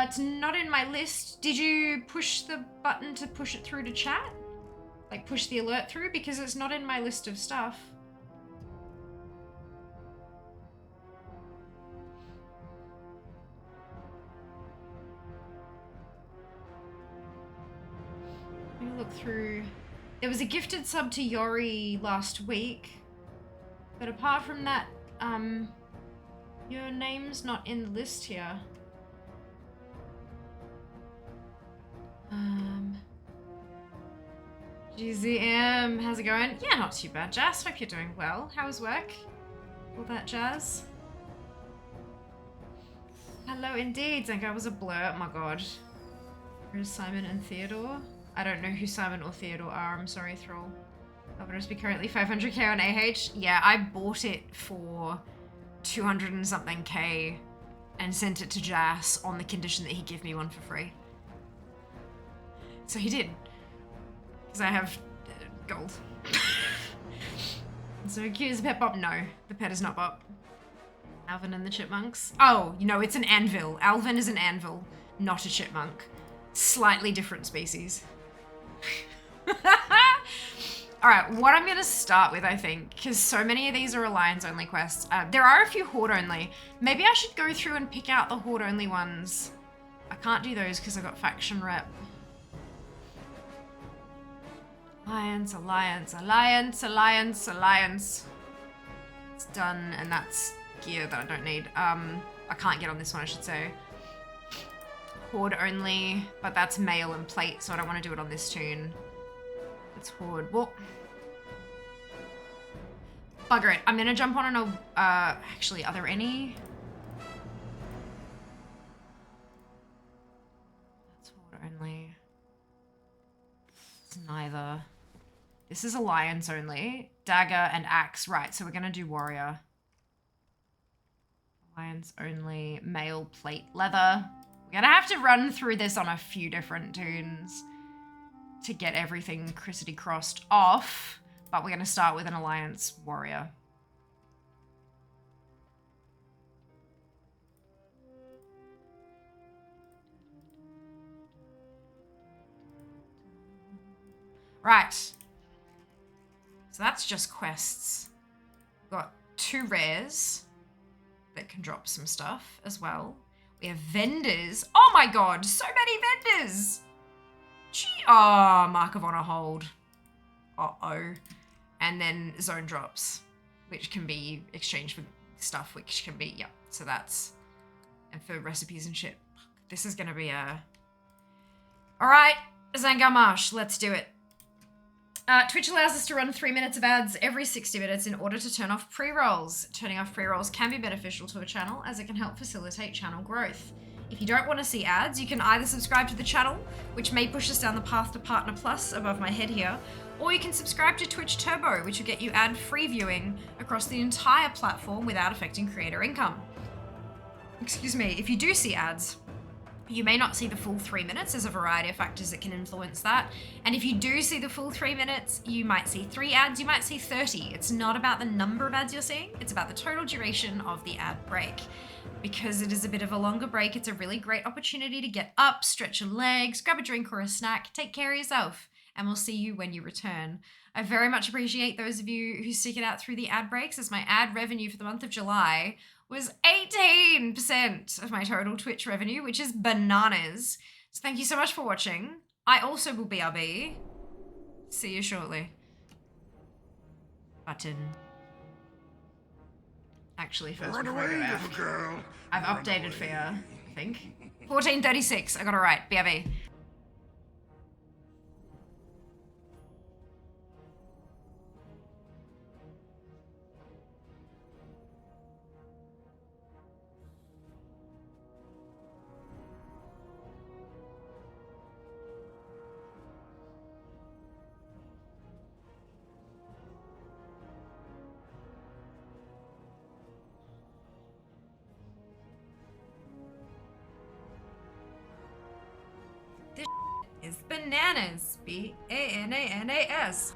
It's not in my list. Did you push the button to push it through to chat? Like push the alert through? Because it's not in my list of stuff. Let me look through. There was a gifted sub to Yori last week. But apart from that, your name's not in the list here. GZM, how's it going? Yeah, not too bad, Jazz. Hope you're doing well. How was work? All that jazz? Hello, indeed. Zengar was a blur. Oh my god. Where's Simon and Theodore? I don't know who Simon or Theodore are. I'm sorry, Thrall. Alvarez be currently 500k on AH. Yeah, I bought it for 200 and something K and sent it to Jazz on the condition that he give me one for free. So he did. Because I have gold. So cute as a pet Bop? No, the pet is not Bop. Alvin and the Chipmunks? Oh, you know, it's an anvil. Alvin is an anvil, not a chipmunk. Slightly different species. Alright, what I'm going to start with, I think, because so many of these are Alliance-only quests. There are a few Horde-only. Maybe I should go through and pick out the Horde-only ones. I can't do those because I've got faction rep. Alliance, alliance, alliance, alliance, alliance. It's done, and that's gear that I don't need. I can't get on this one, I should say. Horde only, but that's mail and plate, so I don't want to do it on this tune. It's Horde. Well, bugger it. I'm gonna jump on an actually, are there any? That's Horde only. It's neither. This is Alliance only. Dagger and Axe. Right, so we're gonna do Warrior. Alliance only. Mail, plate, leather. We're gonna have to run through this on a few different tunes to get everything crissity crossed off, but we're gonna start with an Alliance Warrior. Right. So that's just quests. We've got 2 rares that can drop some stuff as well. We have vendors. Oh my god, so many vendors! Gee, oh, Mark of Honor hold. Uh-oh. And then zone drops, which can be exchanged for stuff, which can be, yeah. So that's, and for recipes and shit. This is gonna be a... Alright, Zangar Marsh, let's do it. Twitch allows us to run 3 minutes of ads every 60 minutes in order to turn off pre-rolls. Turning off pre-rolls can be beneficial to a channel as it can help facilitate channel growth. If you don't want to see ads, you can either subscribe to the channel, which may push us down the path to Partner Plus above my head here, or you can subscribe to Twitch Turbo, which will get you ad-free viewing across the entire platform without affecting creator income. Excuse me, if you do see ads, you may not see the full 3 minutes. There's a variety of factors that can influence that. And if you do see the full 3 minutes, you might see 3 ads, you might see 30. It's not about the number of ads you're seeing, it's about the total duration of the ad break. Because it is a bit of a longer break, it's a really great opportunity to get up, stretch your legs, grab a drink or a snack, take care of yourself, and we'll see you when you return. I very much appreciate those of you who stick it out through the ad breaks, as my ad revenue for the month of July was 18% of my total Twitch revenue, which is bananas. So thank you so much for watching. I also will BRB. See you shortly. Button. Actually, first before I go out, I've updated for you, I think. 1436. I got it right. BRB. This is bananas. BANANAS.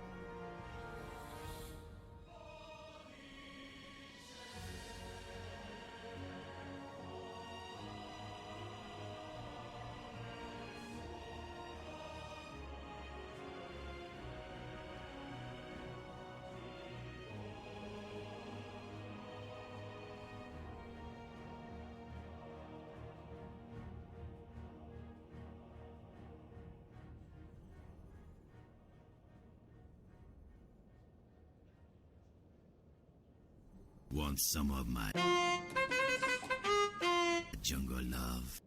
Want some of my jungle love?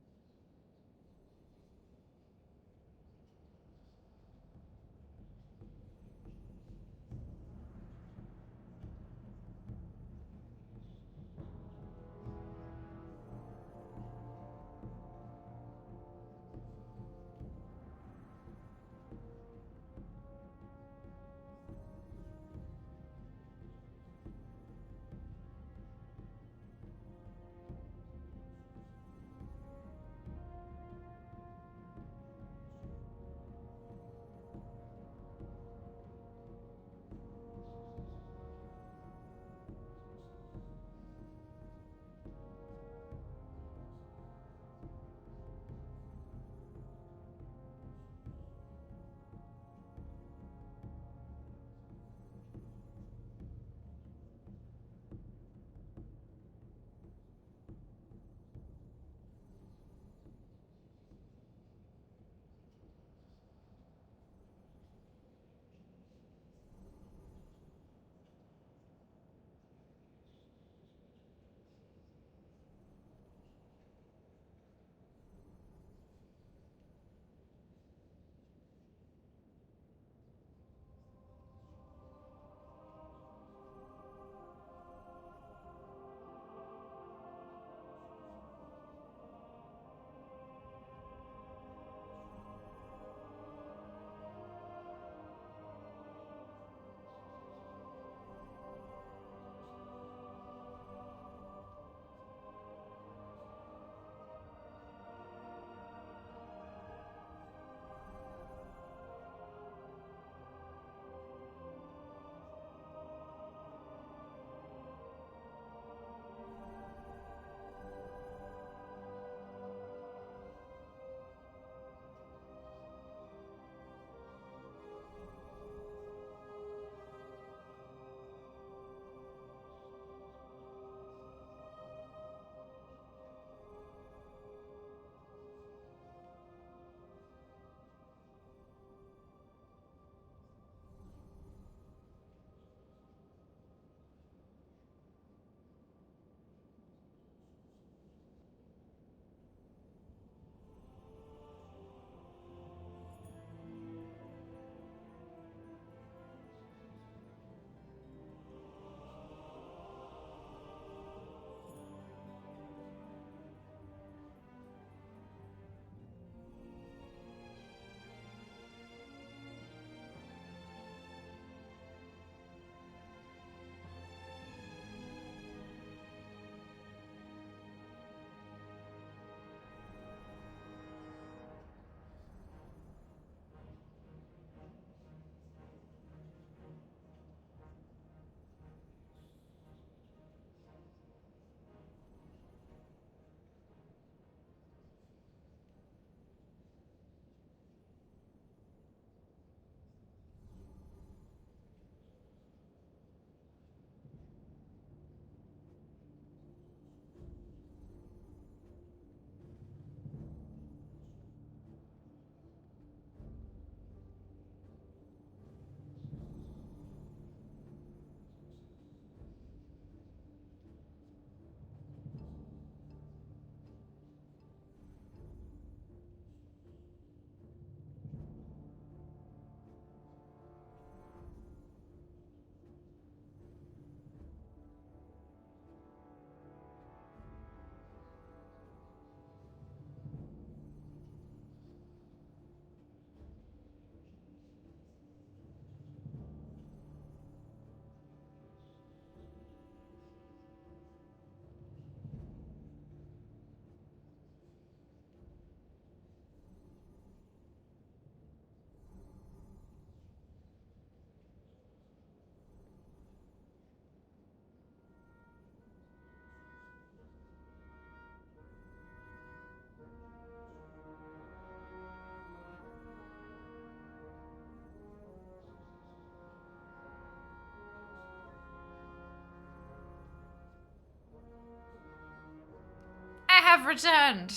have returned.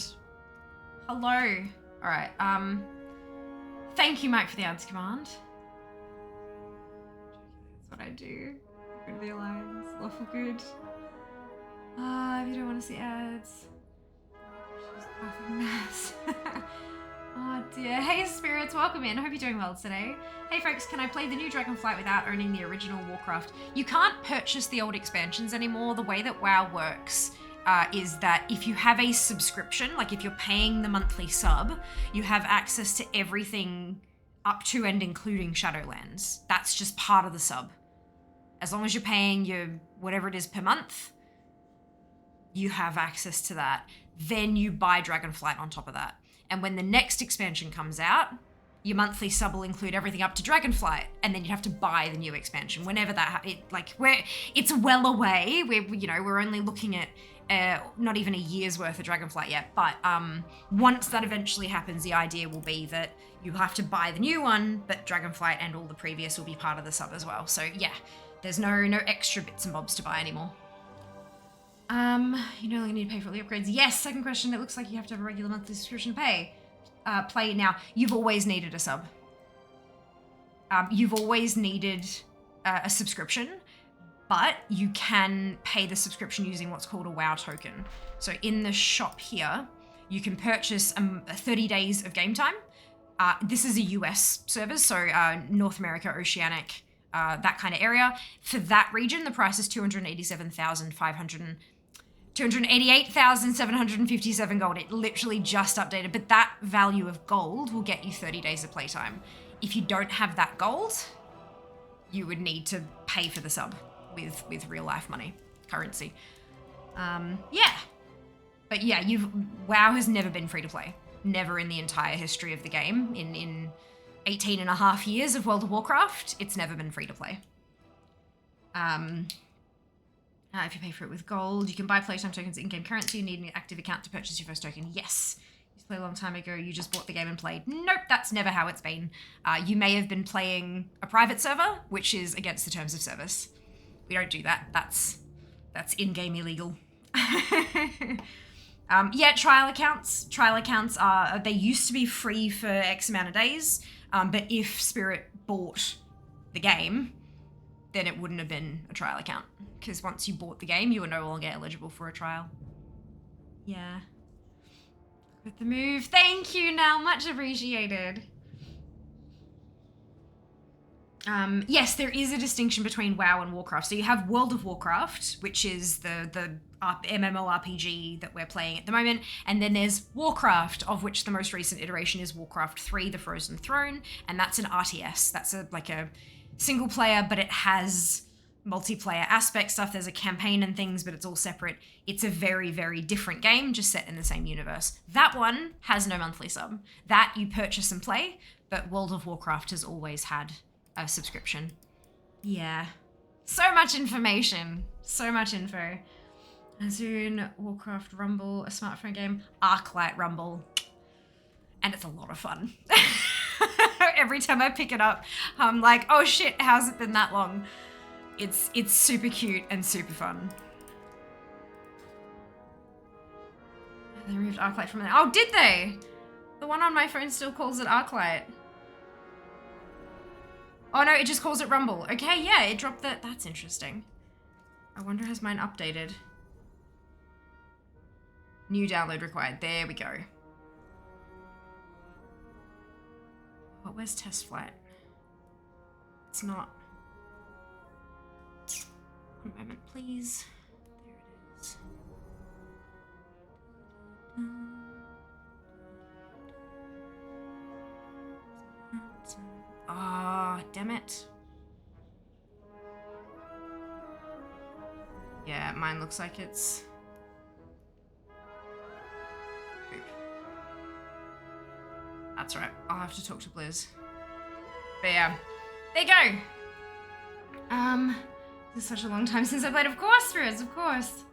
Hello. All right. Thank you, Mike, for the ads command. That's what I do. Go to the alliance. Lawful good. If you don't want to see ads. She's a perfect mess. Oh dear. Hey spirits, welcome in. I hope you're doing well today. Hey folks, can I play the new Dragonflight without owning the original Warcraft? You can't purchase the old expansions anymore. The way that WoW works is that if you have a subscription, like if you're paying the monthly sub, you have access to everything up to and including Shadowlands. That's just part of the sub. As long as you're paying your whatever it is per month, you have access to that. Then you buy Dragonflight on top of that. And when the next expansion comes out, your monthly sub will include everything up to Dragonflight, and then you have to buy the new expansion whenever that it's well away. We're only looking at not even a year's worth of Dragonflight yet. But once that eventually happens, the idea will be that you have to buy the new one, but Dragonflight and all the previous will be part of the sub as well. So yeah, there's no extra bits and bobs to buy anymore. You no longer need to pay for all the upgrades. Yes, second question, it looks like you have to have a regular monthly subscription to play now. You've always needed a sub. You've always needed a subscription, but you can pay the subscription using what's called a WoW token. So in the shop here, you can purchase 30 days of game time. This is a US service, so North America, Oceanic, that kind of area. For that region, the price is 288,757 gold. It literally just updated, but that value of gold will get you 30 days of playtime. If you don't have that gold, you would need to pay for the sub with real life money, currency. Yeah. But yeah, WoW has never been free to play. Never in the entire history of the game. In 18 and a half years of World of Warcraft, it's never been free to play. If you pay for it with gold, you can buy playtime tokens in-game currency. You need an active account to purchase your first token. Yes. You played a long time ago, you just bought the game and played. Nope, that's never how it's been. You may have been playing a private server, which is against the terms of service. We don't do that. That's in-game illegal. Yeah, trial accounts. Trial accounts they used to be free for X amount of days, but if Spirit bought the game, then it wouldn't have been a trial account. Because once you bought the game, you were no longer eligible for a trial. Yeah. With the move. Thank you, Nell. Much appreciated. Yes, there is a distinction between WoW and Warcraft. So you have World of Warcraft, which is the MMORPG that we're playing at the moment. And then there's Warcraft, of which the most recent iteration is Warcraft 3, The Frozen Throne. And that's an RTS. That's like a single player, but it has multiplayer aspect stuff. There's a campaign and things, but it's all separate. It's a very, very different game, just set in the same universe. That one has no monthly sub. That you purchase and play, but World of Warcraft has always had a subscription. Yeah. So much information. So much info. Azure, Warcraft, Rumble, a smartphone game, Arclight Rumble. And it's a lot of fun. Every time I pick it up, I'm like, oh shit, how's it been that long? It's super cute and super fun. They removed Arclight from there. Oh, did they? The one on my phone still calls it Arclight. Oh no, it just calls it Rumble. Okay, yeah, it dropped that. That's interesting. I wonder, has mine updated? New download required. There we go. But where's test flight? It's not. One moment, please. There it is. Ah, damn it. Yeah, mine looks like it's... That's right. I'll have to talk to Blizz. But yeah, there you go. This is such a long time since I played. Of course, Riz, of course.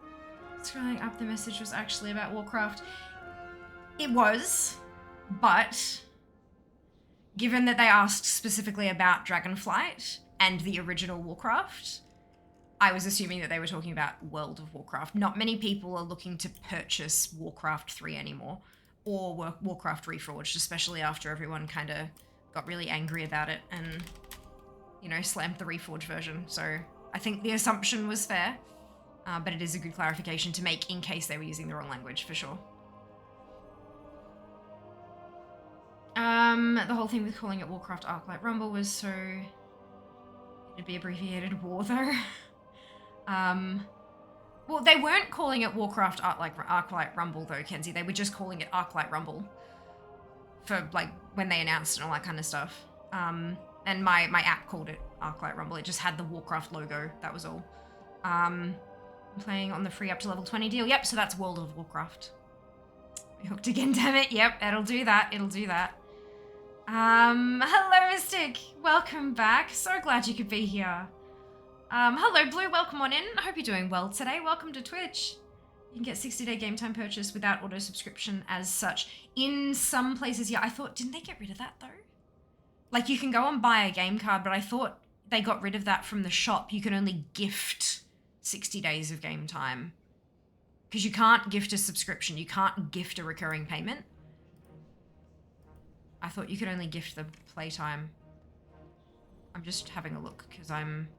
Scrolling up, the message was actually about Warcraft. It was, but given that they asked specifically about Dragonflight and the original Warcraft, I was assuming that they were talking about World of Warcraft. Not many people are looking to purchase Warcraft 3 anymore, or Warcraft Reforged, especially after everyone kind of got really angry about it and, you know, slammed the Reforged version. So I think the assumption was fair, but it is a good clarification to make in case they were using the wrong language, for sure. The whole thing with calling it Warcraft Arclight Rumble was so... it'd be abbreviated war, though. Well, they weren't calling it Warcraft Arclight Rumble, though, Kenzie. They were just calling it Arclight Rumble for, like, when they announced and all that kind of stuff. And my app called it Arclight Rumble. It just had the Warcraft logo. That was all. I'm playing on the free up to level 20 deal. Yep, so that's World of Warcraft. We hooked again, damn it. Yep, it'll do that. It'll do that. Hello, Mystic. Welcome back. So glad you could be here. Hello, Blue. Welcome on in. I hope you're doing well today. Welcome to Twitch. You can get 60-day game time purchase without auto subscription as such. In some places, yeah, I thought, didn't they get rid of that though? Like, you can go and buy a game card, but I thought they got rid of that from the shop. You can only gift 60 days of game time. Because you can't gift a subscription. You can't gift a recurring payment. I thought you could only gift the playtime. I'm just having a look because I'm...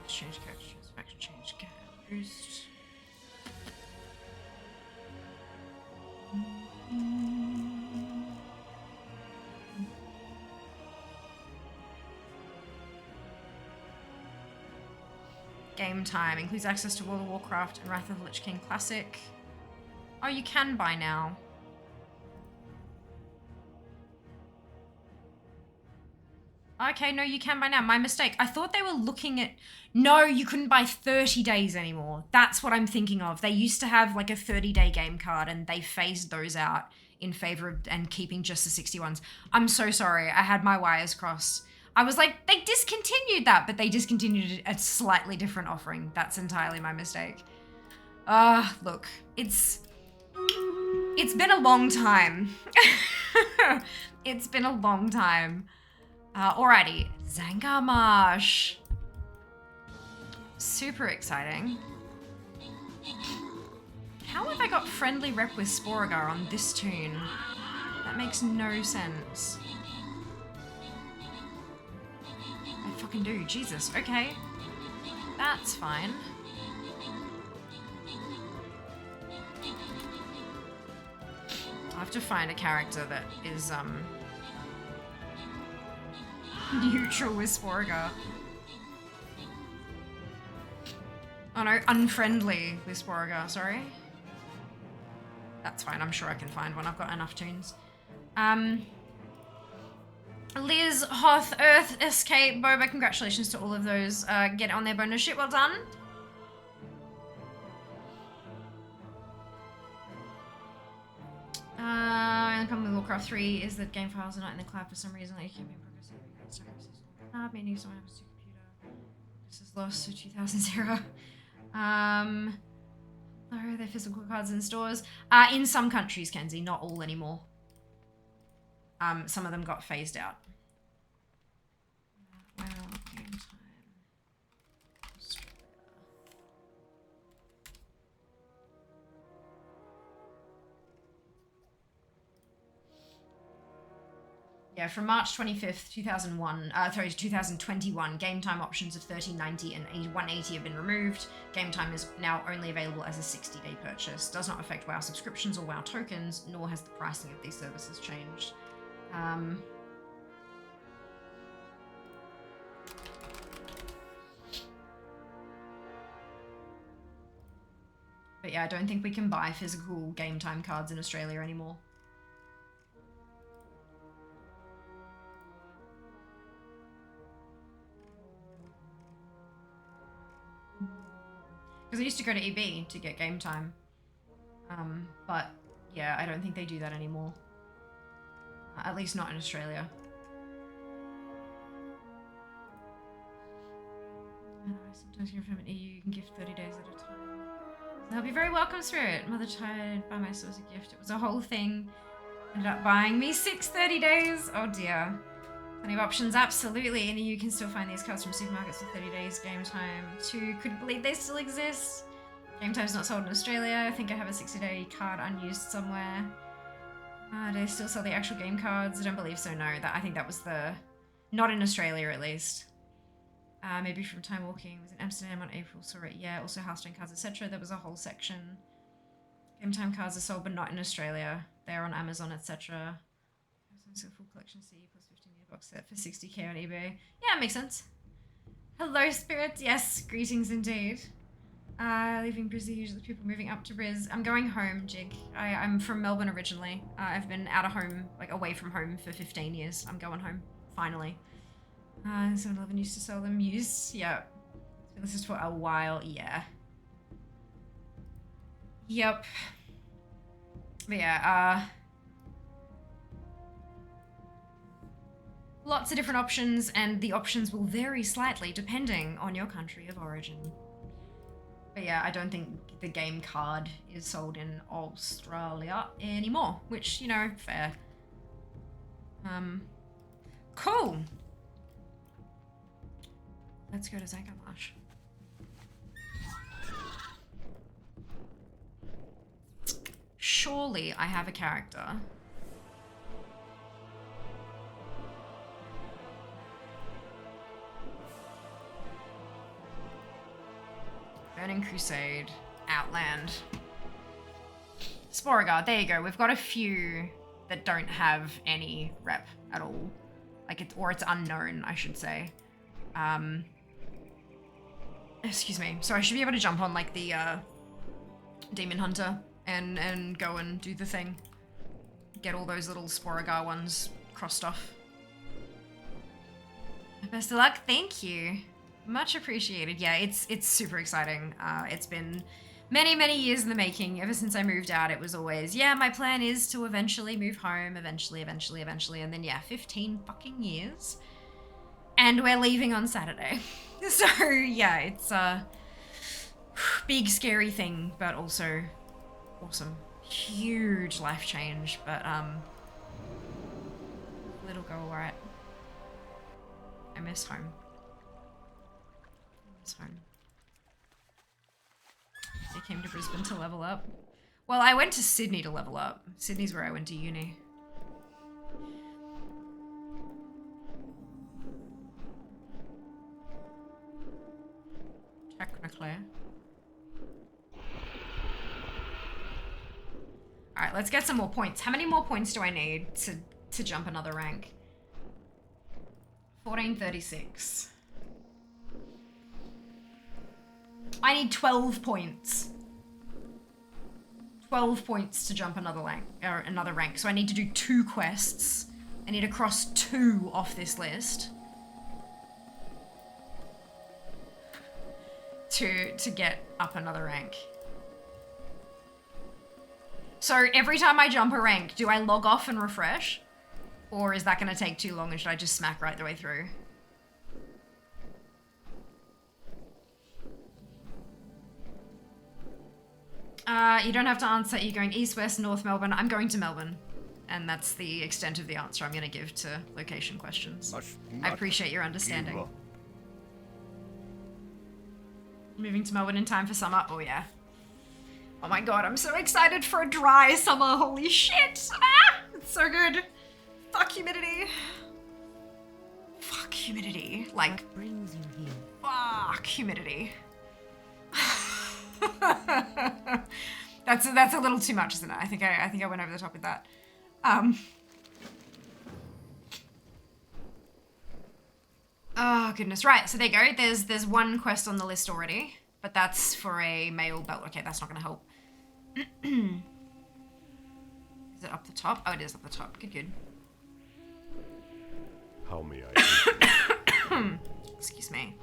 Change characters, faction change characters. Game time includes access to World of Warcraft and Wrath of the Lich King Classic. Oh, you can buy now. Okay, no, you can buy now. My mistake. I thought they were looking at... No, you couldn't buy 30 days anymore. That's what I'm thinking of. They used to have like a 30-day game card and they phased those out in favor of and keeping just the 60 ones. I'm so sorry. I had my wires crossed. I was like, they discontinued that, but they discontinued a slightly different offering. That's entirely my mistake. Look, it's been a long time. It's been a long time. Alrighty, Zangarmarsh. Super exciting. How have I got friendly rep with Sporagar on this tune? That makes no sense. I fucking do, Jesus, okay. That's fine. I have to find a character that is, neutral with Sporagar. Oh no, unfriendly with Sporagar, sorry. That's fine, I'm sure I can find one. I've got enough tunes. Liz, Hoth, Earth, Escape, Boba, congratulations to all of those. Get on their bonus shit, well done. And the problem with Warcraft 3 is that game files are not in the cloud for some reason. Like, you can't be progressing. Meaning someone happens to computer. This is lost to 2000. No, they're physical cards in stores. In some countries, Kenzie, not all anymore. Some of them got phased out. Well, game time. Australia. Yeah, from March 25th, 2021, game time options of 3090 and 180 have been removed. Game time is now only available as a 60-day purchase. Does not affect WoW subscriptions or WoW tokens, nor has the pricing of these services changed. But yeah, I don't think we can buy physical game time cards in Australia anymore. Because I used to go to EB to get game time. But yeah, I don't think they do that anymore. At least not in Australia. Sometimes you're from an EU, you can gift 30 days at a time. So I'll be very welcome, Spirit. Mother tried by myself as a gift. It was a whole thing. Ended up buying me 30 days. Oh dear. Plenty of options, absolutely. In the EU, you can still find these cards from supermarkets for 30 days game time. 2, couldn't believe they still exist. Game time's not sold in Australia. I think I have a 60-day card unused somewhere. Do they still sell the actual game cards? I don't believe so, no. I think that was the... Not in Australia, at least. Maybe from Time Walking. It was in Amsterdam on April, saw it. Yeah, also Hearthstone cards, etc. There was a whole section. Game time cards are sold, but not in Australia. They're on Amazon, etc. So full collection CE plus 15 year box set for 60k on eBay. Yeah, makes sense. Hello, spirits. Yes, greetings indeed. Leaving Brizzy, usually people moving up to Briz. I'm going home, Jig. I'm from Melbourne originally. I've been out of home, like away from home for 15 years. I'm going home, finally. 7-Eleven used to sell them used. Yeah. This is for a while, yeah. Yep. But yeah, lots of different options, and the options will vary slightly depending on your country of origin. But yeah, I don't think the game card is sold in Australia anymore, which, you know, fair. Cool. Let's go to Zangarmarsh. Surely I have a character. Burning Crusade, Outland, Sporagar. There you go. We've got a few that don't have any rep at all. Like it's unknown, I should say. Excuse me. So I should be able to jump on like the Demon Hunter and go and do the thing. Get all those little Sporagar ones crossed off. Best of luck. Thank you. Much appreciated. Yeah, it's super exciting. It's been many years in the making. Ever since I moved out, it was always, yeah, my plan is to eventually move home, eventually. And then, yeah, 15 fucking years. And we're leaving on Saturday. So, yeah, it's a big, scary thing, but also awesome. Huge life change, but, it'll go alright. I miss home. Home. I came to Brisbane to level up. Well, I went to Sydney to level up. Sydney's where I went to uni. Technically. Alright, let's get some more points. How many more points do I need to jump another rank? 1436. I need 12 points. 12 points to jump another rank. So I need to do 2 quests. I need to cross 2 off this list. To get up another rank. So every time I jump a rank, do I log off and refresh? Or is that going to take too long and should I just smack right the way through? You don't have to answer. You're going east, west, north, Melbourne. I'm going to Melbourne. And that's the extent of the answer I'm going to give to location questions. I appreciate your understanding. Moving to Melbourne in time for summer. Oh, yeah. Oh my god, I'm so excited for a dry summer. Holy shit. Ah, it's so good. Fuck humidity. Fuck humidity. Like, what brings you here? Fuck humidity. That's a little too much, isn't it? I think I went over the top with that. Oh goodness, right, so there you go. There's one quest on the list already, but that's for a male belt. Okay, that's not gonna help. Is it up the top? Oh, it is up the top. Good. How may I? Excuse me.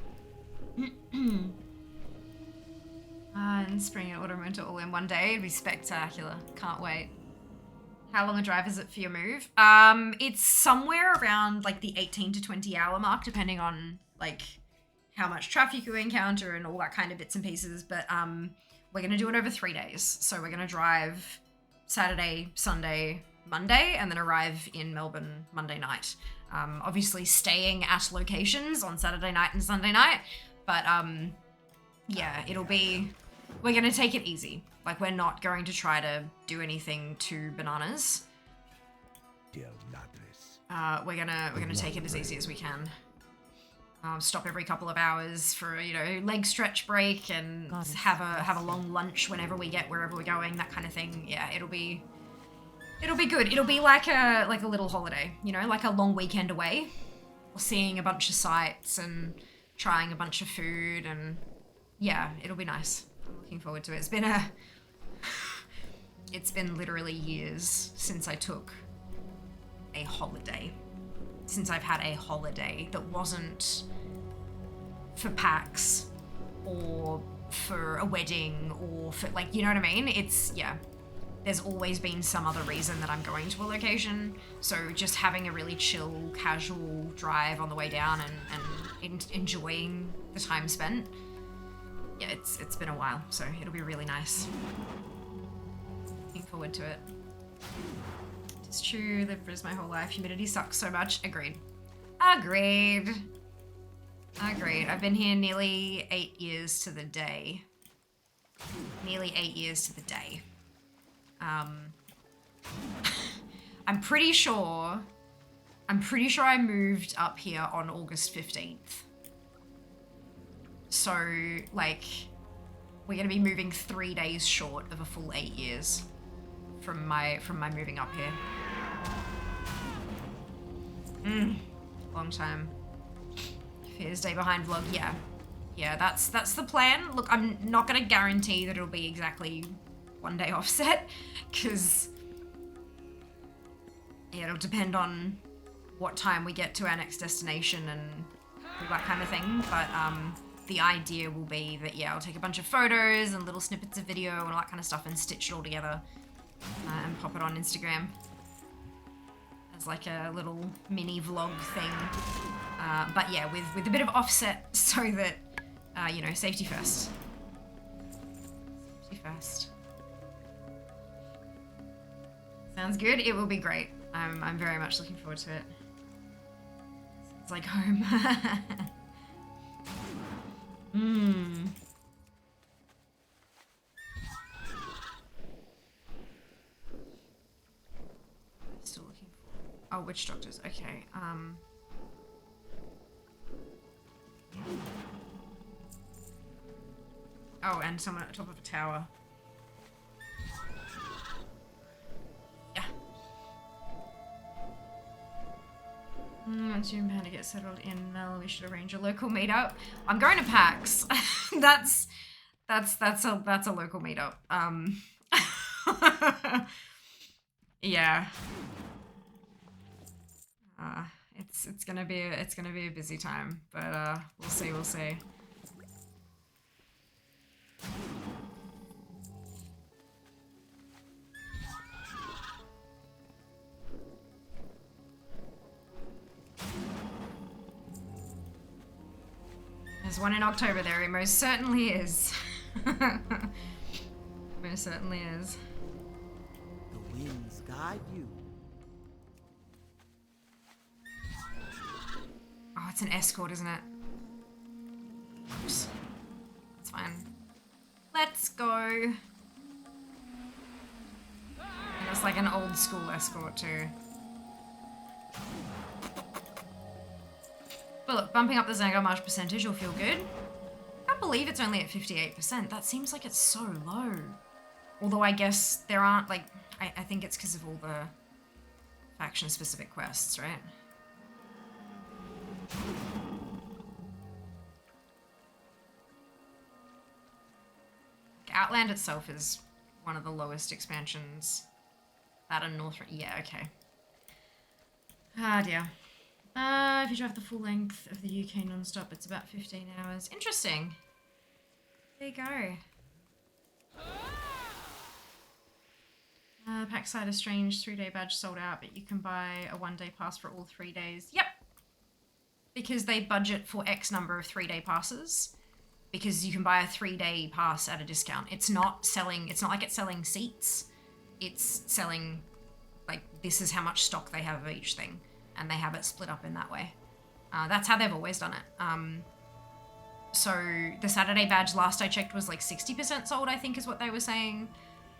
And spring and autumn winter all in one day. It'd be spectacular. Can't wait. How long a drive is it for your move? It's somewhere around like the 18 to 20 hour mark, depending on like how much traffic you encounter and all that kind of bits and pieces. But we're gonna do it over 3 days. So we're gonna drive Saturday, Sunday, Monday, and then arrive in Melbourne Monday night. Obviously staying at locations on Saturday night and Sunday night, but yeah, we're gonna take it easy. Like, we're not going to try to do anything too bananas. We're gonna take it as easy as we can. Stop every couple of hours for, you know, leg stretch break and have a long lunch whenever we get wherever we're going, that kind of thing. Yeah, it'll be good. It'll be like a little holiday, you know, like a long weekend away. Or seeing a bunch of sights and trying a bunch of food, and yeah, it'll be nice. I'm looking forward to it. It's been literally years since I took a holiday. Since I've had a holiday that wasn't for PAX or for a wedding or for, like, you know what I mean? Yeah. There's always been some other reason that I'm going to a location. So just having a really chill, casual drive on the way down and enjoying the time spent. Yeah, it's been a while, so it'll be really nice. Looking forward to it. It's true, lived Bris my whole life. Humidity sucks so much. Agreed. Agreed. I've been here nearly 8 years to the day. Nearly 8 years to the day. I'm pretty sure I moved up here on August 15th. So, like, we're gonna be moving 3 days short of a full 8 years from my moving up here. Long time. Here's day behind vlog, yeah. Yeah, that's the plan. Look, I'm not gonna guarantee that it'll be exactly 1 day offset, because yeah, it'll depend on what time we get to our next destination and all that kind of thing. But the idea will be that, yeah, I'll take a bunch of photos and little snippets of video and all that kind of stuff and stitch it all together and pop it on Instagram as like a little mini vlog thing. But yeah, with a bit of offset so that, you know, safety first. Safety first. Sounds good. It will be great. I'm very much looking forward to it. It's like home. Still looking for... Oh, witch doctors. Okay. Oh, and someone at the top of a tower. Yeah. Once you plan to get settled in Mel, we should arrange a local meetup. I'm going to PAX. that's a local meetup. Yeah. It's gonna be a busy time, but we'll see. There's one in October there, it most certainly is. Most certainly is. The winds guide you. Oh, it's an escort, isn't it? Oops. It's fine. Let's go. And it's like an old school escort too. But look, bumping up the Zangarmarsh percentage will feel good. I can't believe it's only at 58%. That seems like it's so low. Although I guess there aren't, like, I think it's because of all the faction-specific quests, right? Outland itself is one of the lowest expansions. That and North... Yeah, okay. Ah, dear. If you drive the full length of the UK non-stop, it's about 15 hours. Interesting. There you go. Packside is strange. 3-day badge sold out, but you can buy a 1-day pass for all 3 days. Yep. Because they budget for X number of 3-day passes. Because you can buy a 3-day pass at a discount. It's not like it's selling seats. It's selling, like, this is how much stock they have of each thing. And they have it split up in that way. That's how they've always done it. So the Saturday badge, last I checked, was like 60% sold, I think is what they were saying.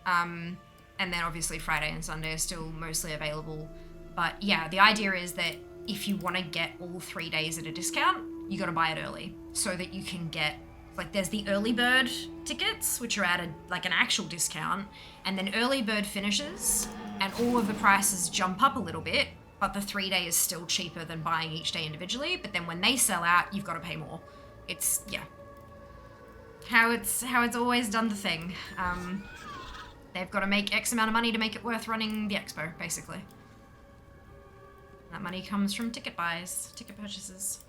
And then obviously Friday and Sunday are still mostly available. But yeah, the idea is that if you want to get all 3 days at a discount, you got to buy it early so that you can get, like, there's the early bird tickets, which are at an actual discount, and then early bird finishes and all of the prices jump up a little bit, but the 3 day is still cheaper than buying each day individually. But then when they sell out, you've got to pay more. It's, yeah, how it's always done the thing. They've got to make X amount of money to make it worth running the expo, basically. That money comes from ticket buys, ticket purchases.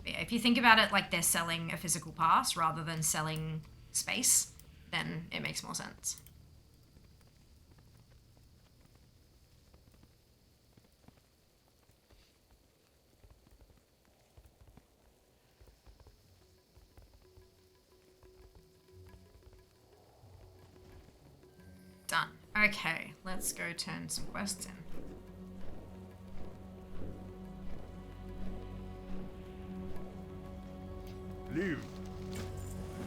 But yeah, if you think about it like they're selling a physical pass rather than selling space, then it makes more sense. Done. Okay, let's go turn some quests in. Live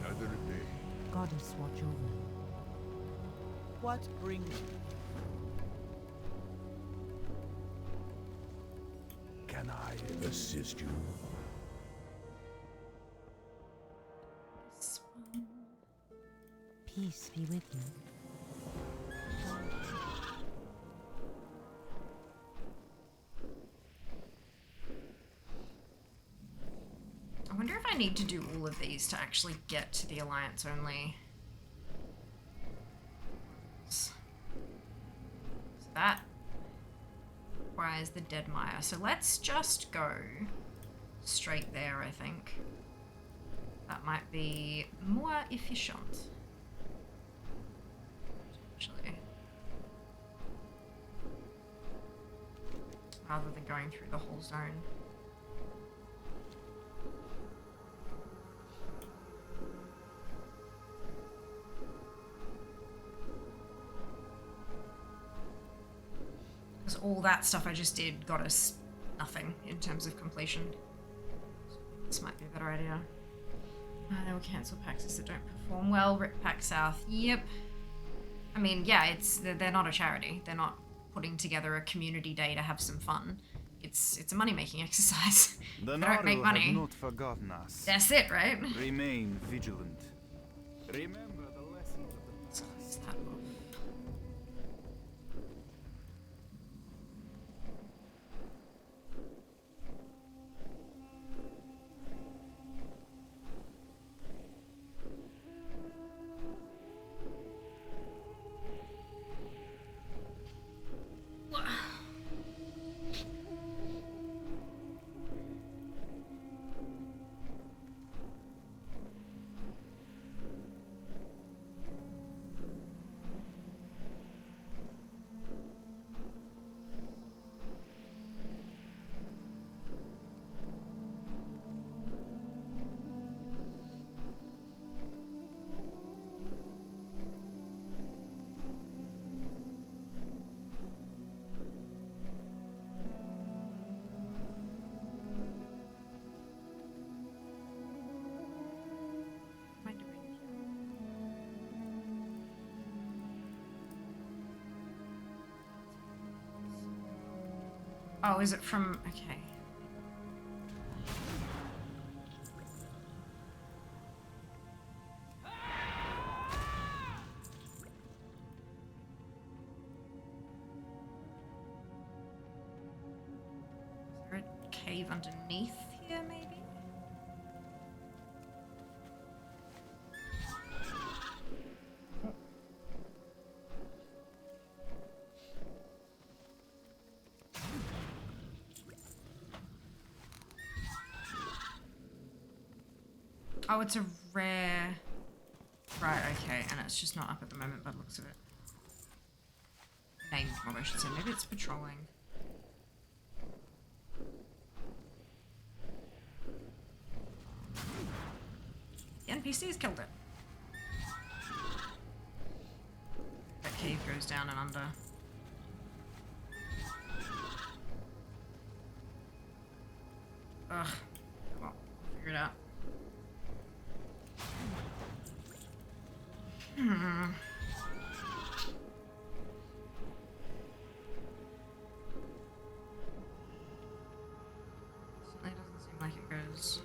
another day. Goddess watch over. What brings you? Can I assist you? Peace be with you. I wonder if I need to do all of these to actually get to the Alliance only. So that requires the Dead Mire. So let's just go straight there, I think. That might be more efficient. Actually. Rather than going through the whole zone. Because all that stuff I just did got us nothing in terms of completion. This might be a better idea. They will cancel packs that don't perform well. Rip Pack South. Yep. I mean, yeah, they're not a charity. They're not putting together a community day to have some fun. It's a money-making exercise. The They don't make Naru money. have not forgotten us. That's it, right? Remain vigilant. Remember the lessons of the past. Oh, is it from... Okay. Is there a cave underneath here, maybe? Oh, it's a rare... Right, okay, and it's just not up at the moment by the looks of it. Named mob, I should say. Maybe it's patrolling. The NPC's killed it. That cave goes down and under. Ugh. Well, figure it out. Certainly doesn't seem like it goes.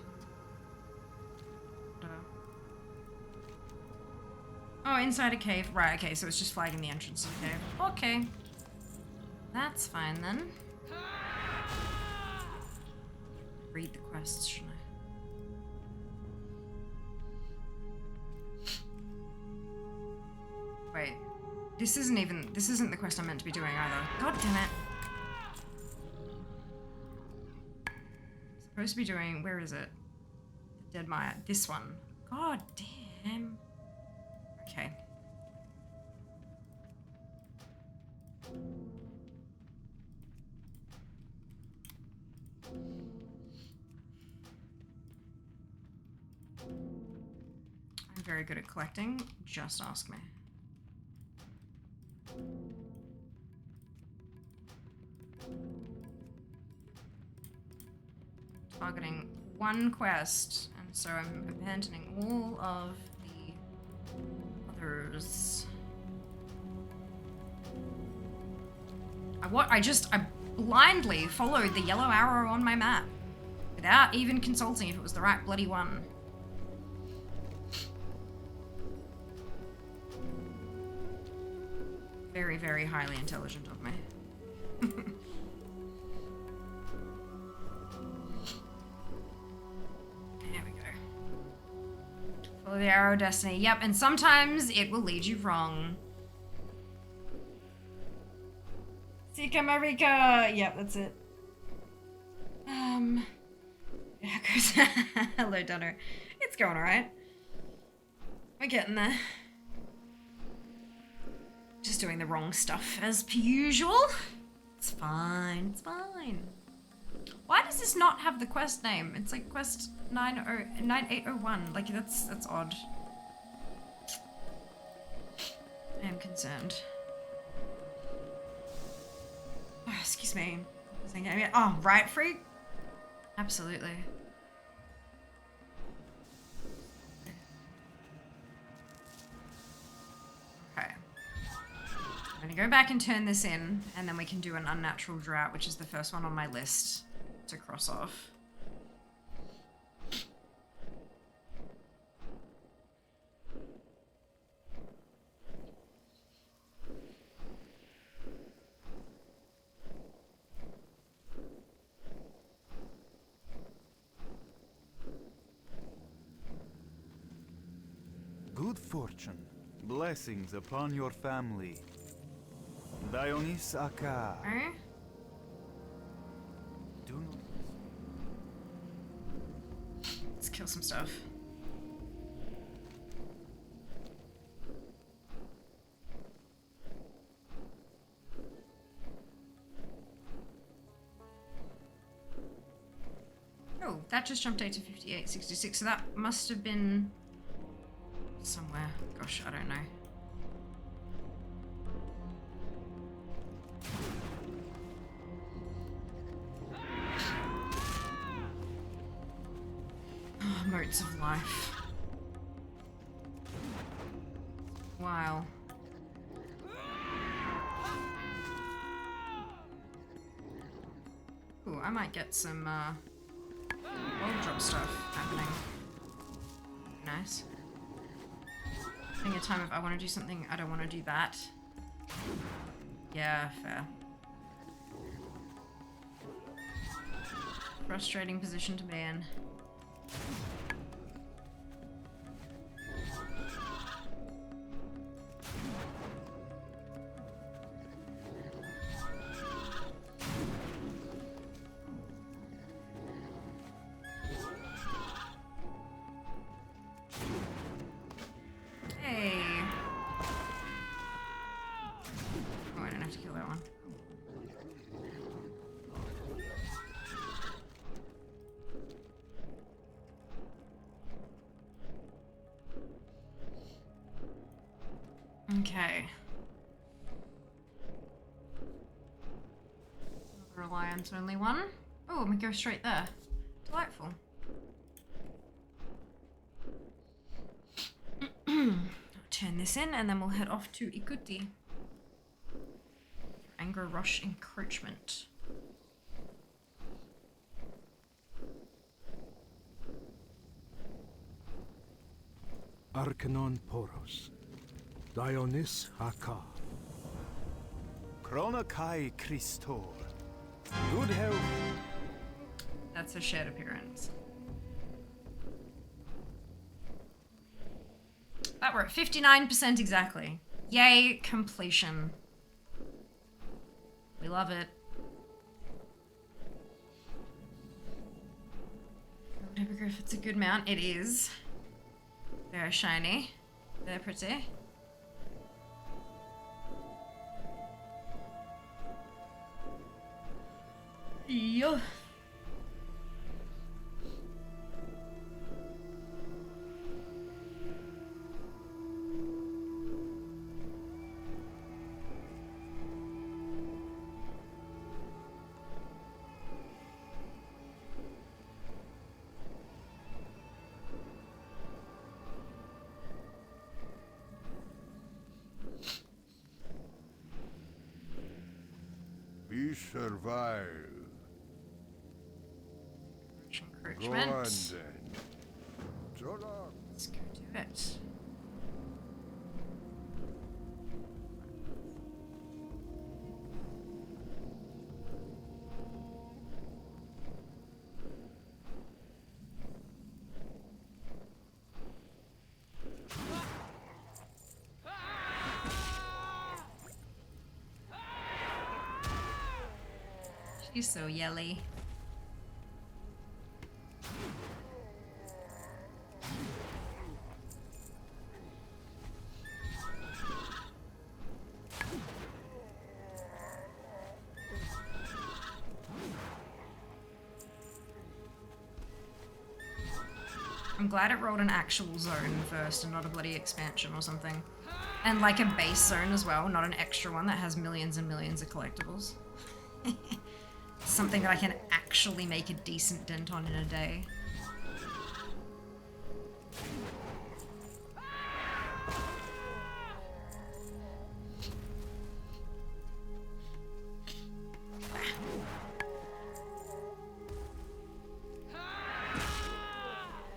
Oh, inside a cave. Right, okay, so it's just flagging the entrance to the cave. Okay. That's fine then. Read the quests, shouldn't I? Wait. This isn't the quest I'm meant to be doing either. God damn it. Supposed to be doing, where is it? The Dead Maya. This one. God damn. Okay. I'm very good at collecting. Just ask me. Targeting one quest, and so I'm abandoning all of the others. I blindly followed the yellow arrow on my map without even consulting if it was the right bloody one. Very, very highly intelligent of me. There we go. Follow the arrow of destiny. Yep, and sometimes it will lead you wrong. Sika Marika! Yep, that's it. Yeah, Chris. Hello, Dunner. It's going alright. We're getting there. Just doing the wrong stuff as per usual. It's fine, it's fine. Why does this not have the quest name? It's like quest 9801. Like that's odd. I am concerned. Oh, excuse me. Oh, right, freak? Absolutely. Okay. I'm gonna go back and turn this in, and then we can do an unnatural drought, which is the first one on my list to cross off. Good fortune, blessings upon your family. Dionis Aka. Do not. Let's kill some stuff. Oh, that just jumped out to 58.66, so that must have been somewhere. Gosh, I don't know. Oh, motes of life. Wow. Ooh, I might get some world drop stuff happening. Nice. A time if I want to do something, I don't want to do that. Yeah, fair. Frustrating position to be in. to kill that one. Okay. Another alliance only one. Oh, I'm gonna go straight there. Delightful. Turn this in and then we'll head off to Ikuti. Anger Rush Encroachment. Arcanon Poros. Dionys Haka. Chronokai Christor. Good health. That's a shared appearance. That we're at 59% exactly. Yay, completion. We love it. Hippogriff, it's a good mount. It is. Very shiny. Very pretty. Yeah. We survive. Go on Encouragement. then. So long. Let's go do it. She's so yelly. I'm glad it rolled an actual zone first and not a bloody expansion or something. And like a base zone as well, not an extra one that has millions and millions of collectibles. Something that I can actually make a decent dent on in a day.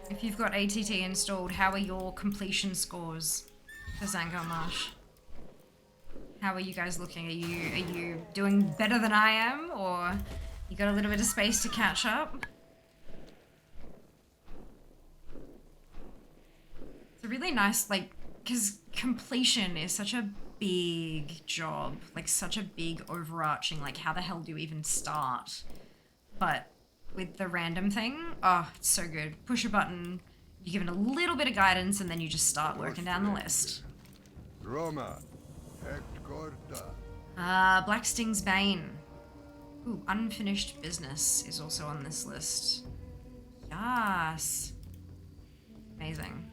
If you've got ATT installed, how are your completion scores for Zangar Marsh? How are you guys looking? Are you doing better than I am, or you got a little bit of space to catch up? It's a really nice, like, because completion is such a big job, like such a big overarching, like how the hell do you even start? But with the random thing, oh, it's so good. Push a button, you're given a little bit of guidance, and then you just start working down the list. Roma. Hectorta. Black Sting's Bane. Ooh, unfinished business is also on this list. Yes. Amazing.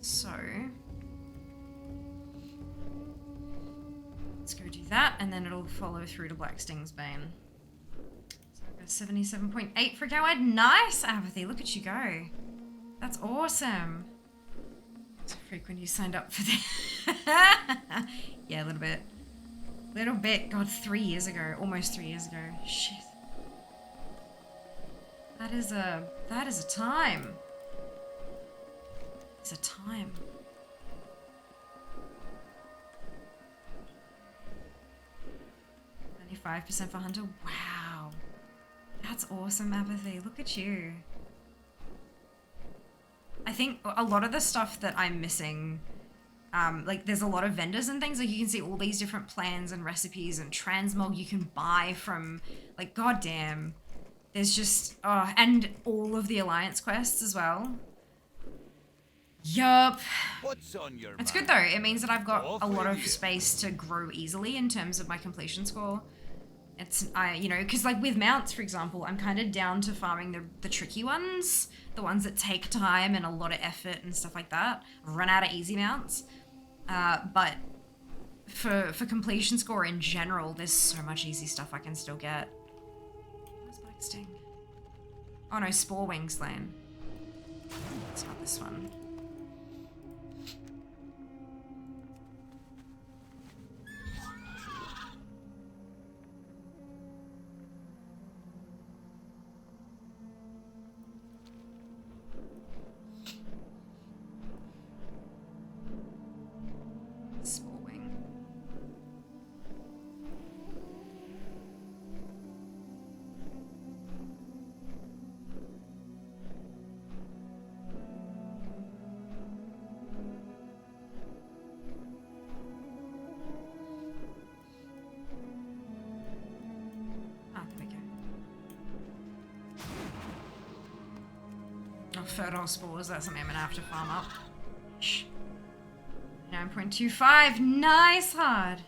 So, let's go do that, and then it'll follow through to Black Sting's Bane. So I've got 77.8 for Coward. Nice, Apathy. Look at you go. That's awesome. So frequent you signed up for that. Yeah, a little bit. Little bit. God, 3 years ago. Almost 3 years ago. Shit. That is a time. It's a time. 95% for Hunter. Wow. That's awesome, Apathy. Look at you. I think a lot of the stuff that I'm missing, like there's a lot of vendors and things, like you can see all these different plans and recipes and transmog you can buy from, like, goddamn. There's just, oh, and all of the alliance quests as well. Yup. What's on your It's mind? good though. It means that I've got Off a lot with of you. space to grow easily in terms of my completion score. You know, because like with mounts, for example, I'm kind of down to farming the tricky ones, the ones that take time and a lot of effort and stuff like that. I've run out of easy mounts. But for completion score in general, there's so much easy stuff I can still get. Where's Black Sting? Oh no, Spore Wing Slain. It's not this one. Spore Wing. Ah, there we go. Oh, fertile spores, that's something I'm gonna have to farm up. Shh. 9.25, nice hard.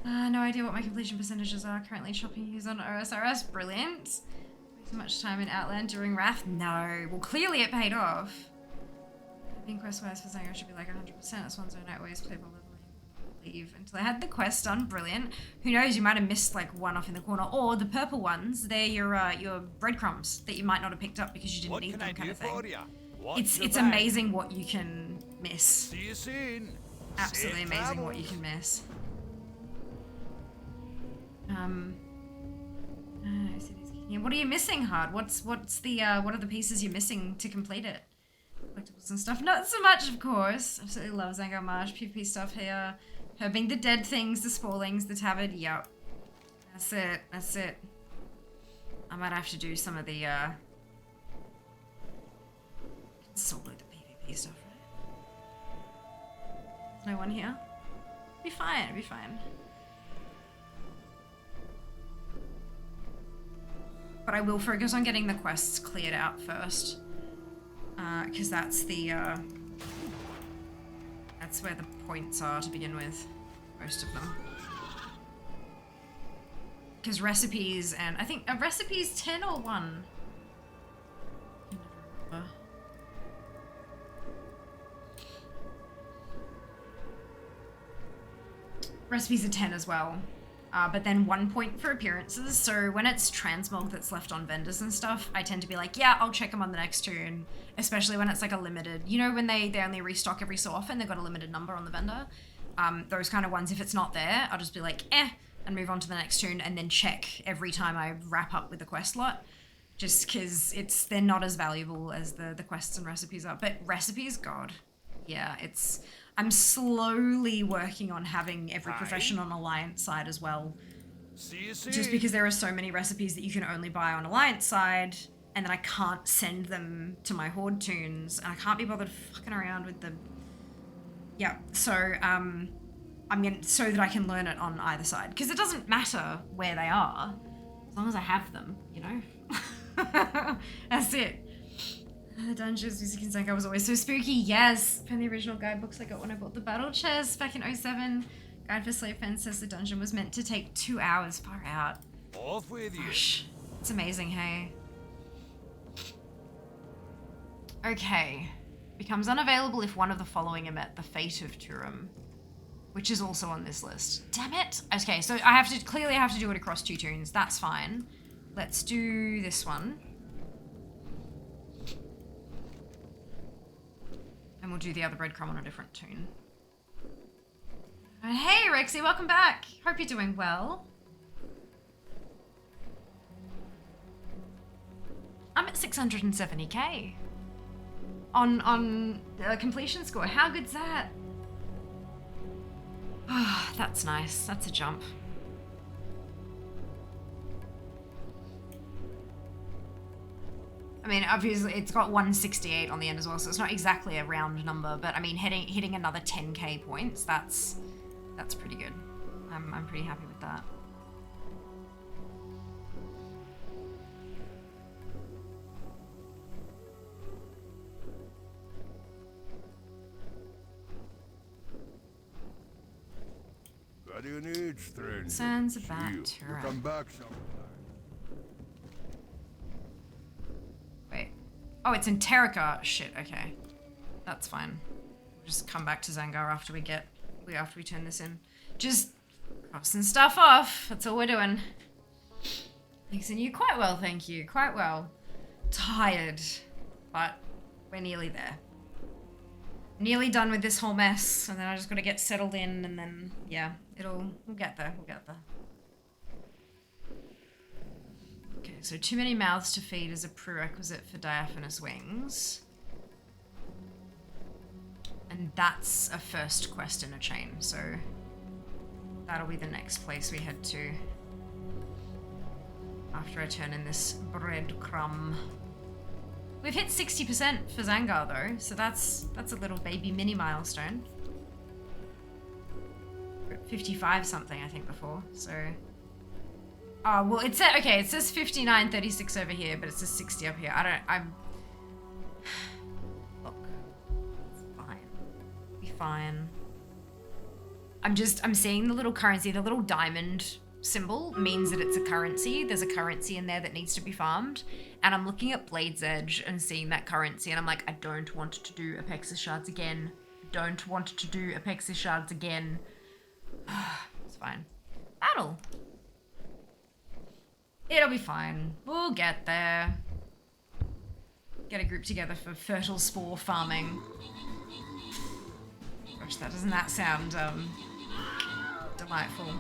No idea what my completion percentages are. Currently chopping use on OSRS, brilliant. Too much time in Outland during Wrath? No. Well, clearly it paid off. I think quest-wise for saying I should be like 100%. That's one zone I always play while leave until I had the quest done. Brilliant. Who knows? You might have missed like one off in the corner, or the purple ones. They're your breadcrumbs that you might not have picked up because you didn't need them, kind of thing. It's amazing what you can miss. See you soon. Absolutely Safe amazing travels. what you can miss. What are you missing, Hard? What are the pieces you're missing to complete it? Collectibles and stuff. Not so much, of course. Absolutely love Zangar Marsh, PvP stuff here. Herbing the dead things, the Spawlings, the Tabard. Yep. That's it. That's it. I might have to do some of the solo the PvP stuff, right? There's no one here. Be fine, it'll be fine. But I will focus on getting the quests cleared out first. Because that's where the points are to begin with. Most of them. Because recipes and I think, are recipes 10 or 1? Recipes are 10 as well. But then 1 point for appearances. So when it's transmog that's left on vendors and stuff, I tend to be like, yeah, I'll check them on the next tune. Especially when it's like a limited, you know, when they only restock every so often, they've got a limited number on the vendor. Those kind of ones, if it's not there, I'll just be like, and move on to the next tune and then check every time I wrap up with the quest lot. Just because they're not as valuable as the quests and recipes are. But recipes, God. Yeah, I'm slowly working on having every profession on Alliance side as well. See you soon. Just because there are so many recipes that you can only buy on Alliance side, and then I can't send them to my Horde tunes, and I can't be bothered fucking around with the... Yeah, so, so that I can learn it on either side. Because it doesn't matter where they are, as long as I have them, you know? That's it. The dungeons music in Zangar was always so spooky. Yes, from the original guidebooks I got when I bought the battle chest back in 07. Guide for Slave Fen says the dungeon was meant to take 2 hours. Far out. Off with you. Gosh, it's amazing, hey? Okay. Becomes unavailable if one of the following are met. The Fate of Turum. Which is also on this list. Damn it! Okay, so I have to, clearly I have to do it across 2 tunes. That's fine. Let's do this one. And we'll do the other breadcrumb on a different tune. Hey Rexy, welcome back. Hope you're doing well. I'm at 670k on completion score. How good's that? Ah, that's nice. That's a jump. I mean, obviously, it's got 168 on the end as well, so it's not exactly a round number, but I mean, hitting another 10k points, that's pretty good. I'm pretty happy with that. you need, stranger? Concerns about See you. Turan. Come back sometime. Wait. Oh, it's in Terraca. Shit, okay. That's fine. We'll just come back to Zangar after we turn this in. Just crossing stuff off. That's all we're doing. Mixing you quite well, thank you. Quite well. Tired, but we're nearly there. Nearly done with this whole mess, and then I just gotta get settled in, and then, yeah, we'll get there, we'll get there. Okay, so too many mouths to feed is a prerequisite for diaphanous wings. And that's a first quest in a chain, so that'll be the next place we head to. After I turn in this breadcrumb. We've hit 60% for Zangar though, so that's a little baby mini milestone. We're at 55 something I think before, so. Oh, well it says 59.36 over here, but it says 60 up here. Look, it's fine. It'll be fine. I'm seeing the little currency, the little diamond symbol means that it's a currency. There's a currency in there that needs to be farmed. And I'm looking at Blade's Edge and seeing that currency and I'm like, I don't want to do Apexis shards again. Don't want to do Apexis shards again. It's fine. Battle. It'll be fine. We'll get there. Get a group together for fertile spore farming. Gosh, doesn't that sound delightful?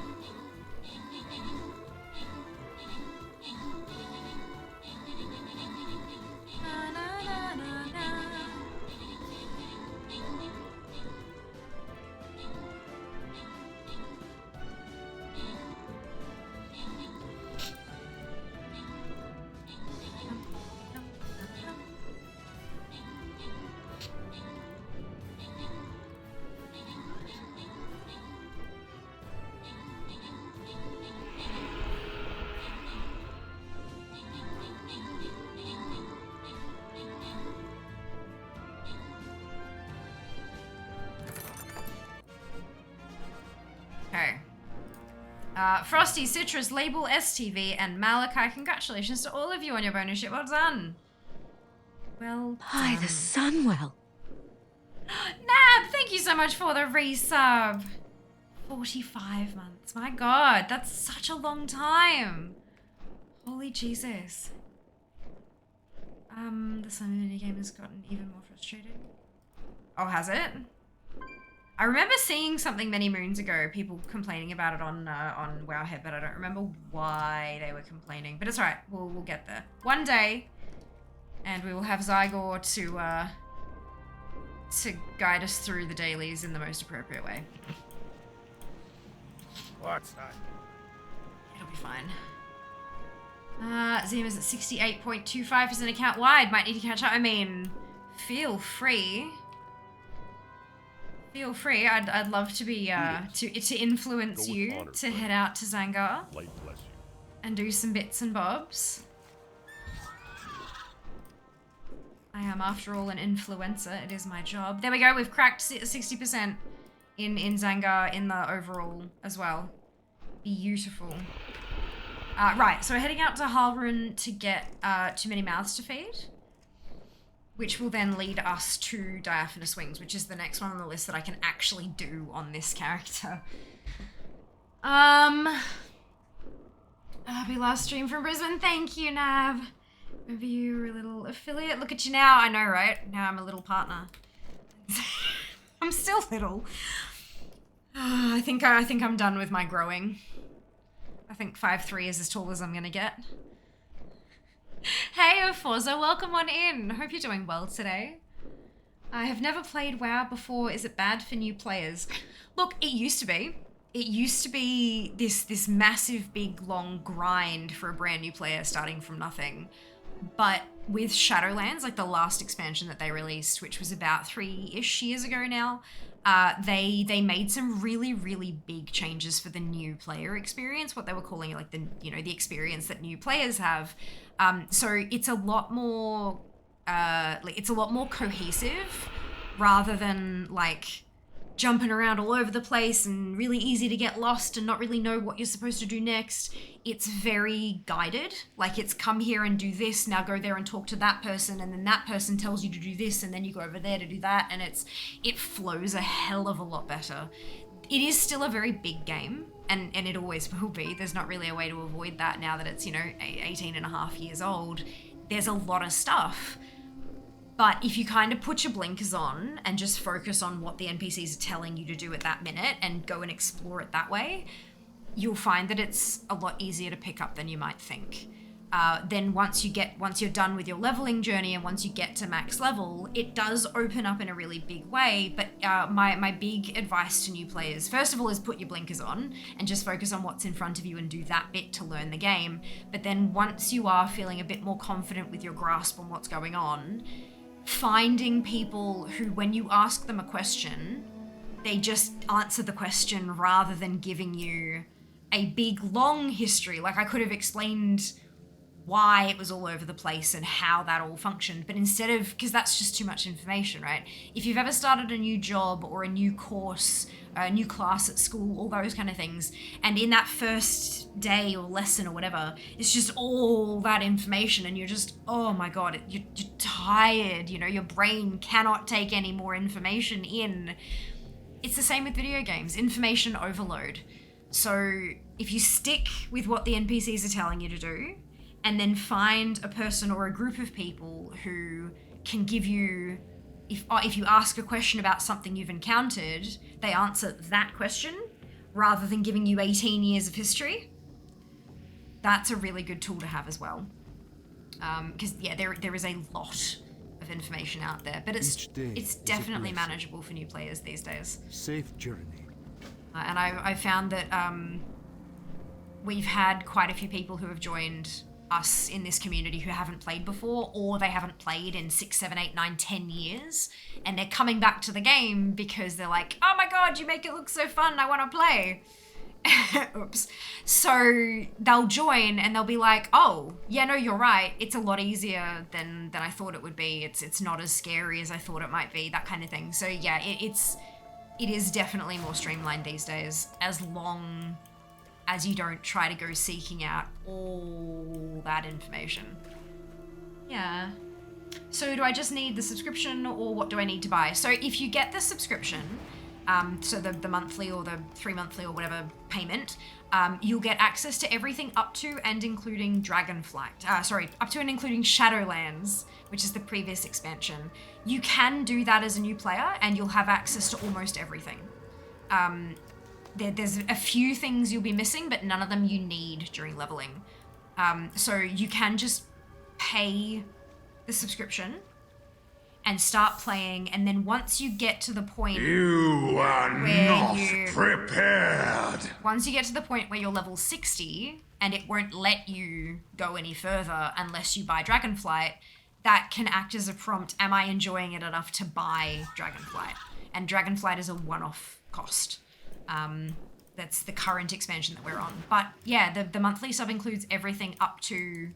Frosty, Citrus, Label, STV, and Malachi, congratulations to all of you on your bonus ship. Well done. Well By the Sunwell. Nab, thank you so much for the resub. 45 months. My god, that's such a long time. Holy Jesus. The Sun mini game has gotten even more frustrating. Oh, has it? I remember seeing something many moons ago, people complaining about it on Wowhead, but I don't remember why they were complaining. But it's alright, we'll get there. One day, and we will have Zygor to guide us through the dailies in the most appropriate way. What's that? It'll be fine. Zim is at 68.25% account wide. Might need to catch up. I mean, feel free. Feel free. I'd love to be to influence you honor, to head out to Zangar Light bless you. and do some bits and bobs. I am, after all, an influencer. It is my job. There we go. We've cracked 60% in Zangar in the overall as well. Beautiful. Right. So we're heading out to Harun to get Too Many Mouths to Feed, which will then lead us to Diaphanous Wings, which is the next one on the list that I can actually do on this character. Happy last stream from Brisbane. Thank you, Nav. Maybe you were a little affiliate. Look at you now. I know, right? Now I'm a little partner. I'm still little. I think I'm done with my growing. I think 5'3" is as tall as I'm gonna get. Hey, Oforza, welcome on in. Hope you're doing well today. I have never played WoW before. Is it bad for new players? Look, it used to be. It used to be this massive, big, long grind for a brand new player starting from nothing. But with Shadowlands, like the last expansion that they released, which was about 3-ish years ago now, they made some really, really big changes for the new player experience, what they were calling it, like the experience that new players have. So it's a lot more cohesive rather than like jumping around all over the place and really easy to get lost and not really know what you're supposed to do next. It's very guided. Like, it's come here and do this, now go there and talk to that person, and then that person tells you to do this, and then you go over there to do that, and it flows a hell of a lot better. It is still a very big game, and it always will be. There's not really a way to avoid that now that it's, 18 and a half years old. There's a lot of stuff. But if you kind of put your blinkers on and just focus on what the NPCs are telling you to do at that minute and go and explore it that way, you'll find that it's a lot easier to pick up than you might think. Then once you're done with your leveling journey and once you get to max level, it does open up in a really big way. But my big advice to new players, first of all, is put your blinkers on and just focus on what's in front of you and do that bit to learn the game. But then once you are feeling a bit more confident with your grasp on what's going on, finding people who, when you ask them a question, they just answer the question rather than giving you a big long history. Like, I could have explained why it was all over the place and how that all functioned, but instead of, because that's just too much information, right? If you've ever started a new job or a new course, a new class at school, all those kind of things, and in that first day or lesson or whatever, it's just all that information and you're just, oh my god, you're tired, your brain cannot take any more information in. It's the same with video games, information overload. So if you stick with what the NPCs are telling you to do, and then find a person or a group of people who can give you, if you ask a question about something you've encountered, they answer that question rather than giving you 18 years of history. That's a really good tool to have as well. Because there is a lot of information out there, but it's definitely manageable for new players these days. Safe journey. And I found that we've had quite a few people who have joined us in this community who haven't played before, or they haven't played in 6, 7, 8, 9, 10 years, and they're coming back to the game because they're like, oh my god, you make it look so fun, I want to play. Oops. So they'll join and they'll be like, oh, yeah, no, you're right, it's a lot easier than I thought it would be. It's not as scary as I thought it might be, that kind of thing. So yeah, it is definitely more streamlined these days, as long as you don't try to go seeking out all that information. Yeah. So do I just need the subscription, or what do I need to buy? So if you get the subscription, so the monthly or the 3 monthly or whatever payment, you'll get access to everything up to and including up to and including Shadowlands, which is the previous expansion. You can do that as a new player and you'll have access to almost everything. There's a few things you'll be missing, but none of them you need during leveling. So you can just pay the subscription and start playing, and then once you get to the point You are not prepared. Once you get to the point where you're level 60, and it won't let you go any further unless you buy Dragonflight, that can act as a prompt, am I enjoying it enough to buy Dragonflight? And Dragonflight is a one-off cost. That's the current expansion that we're on. But yeah, the monthly sub includes everything up to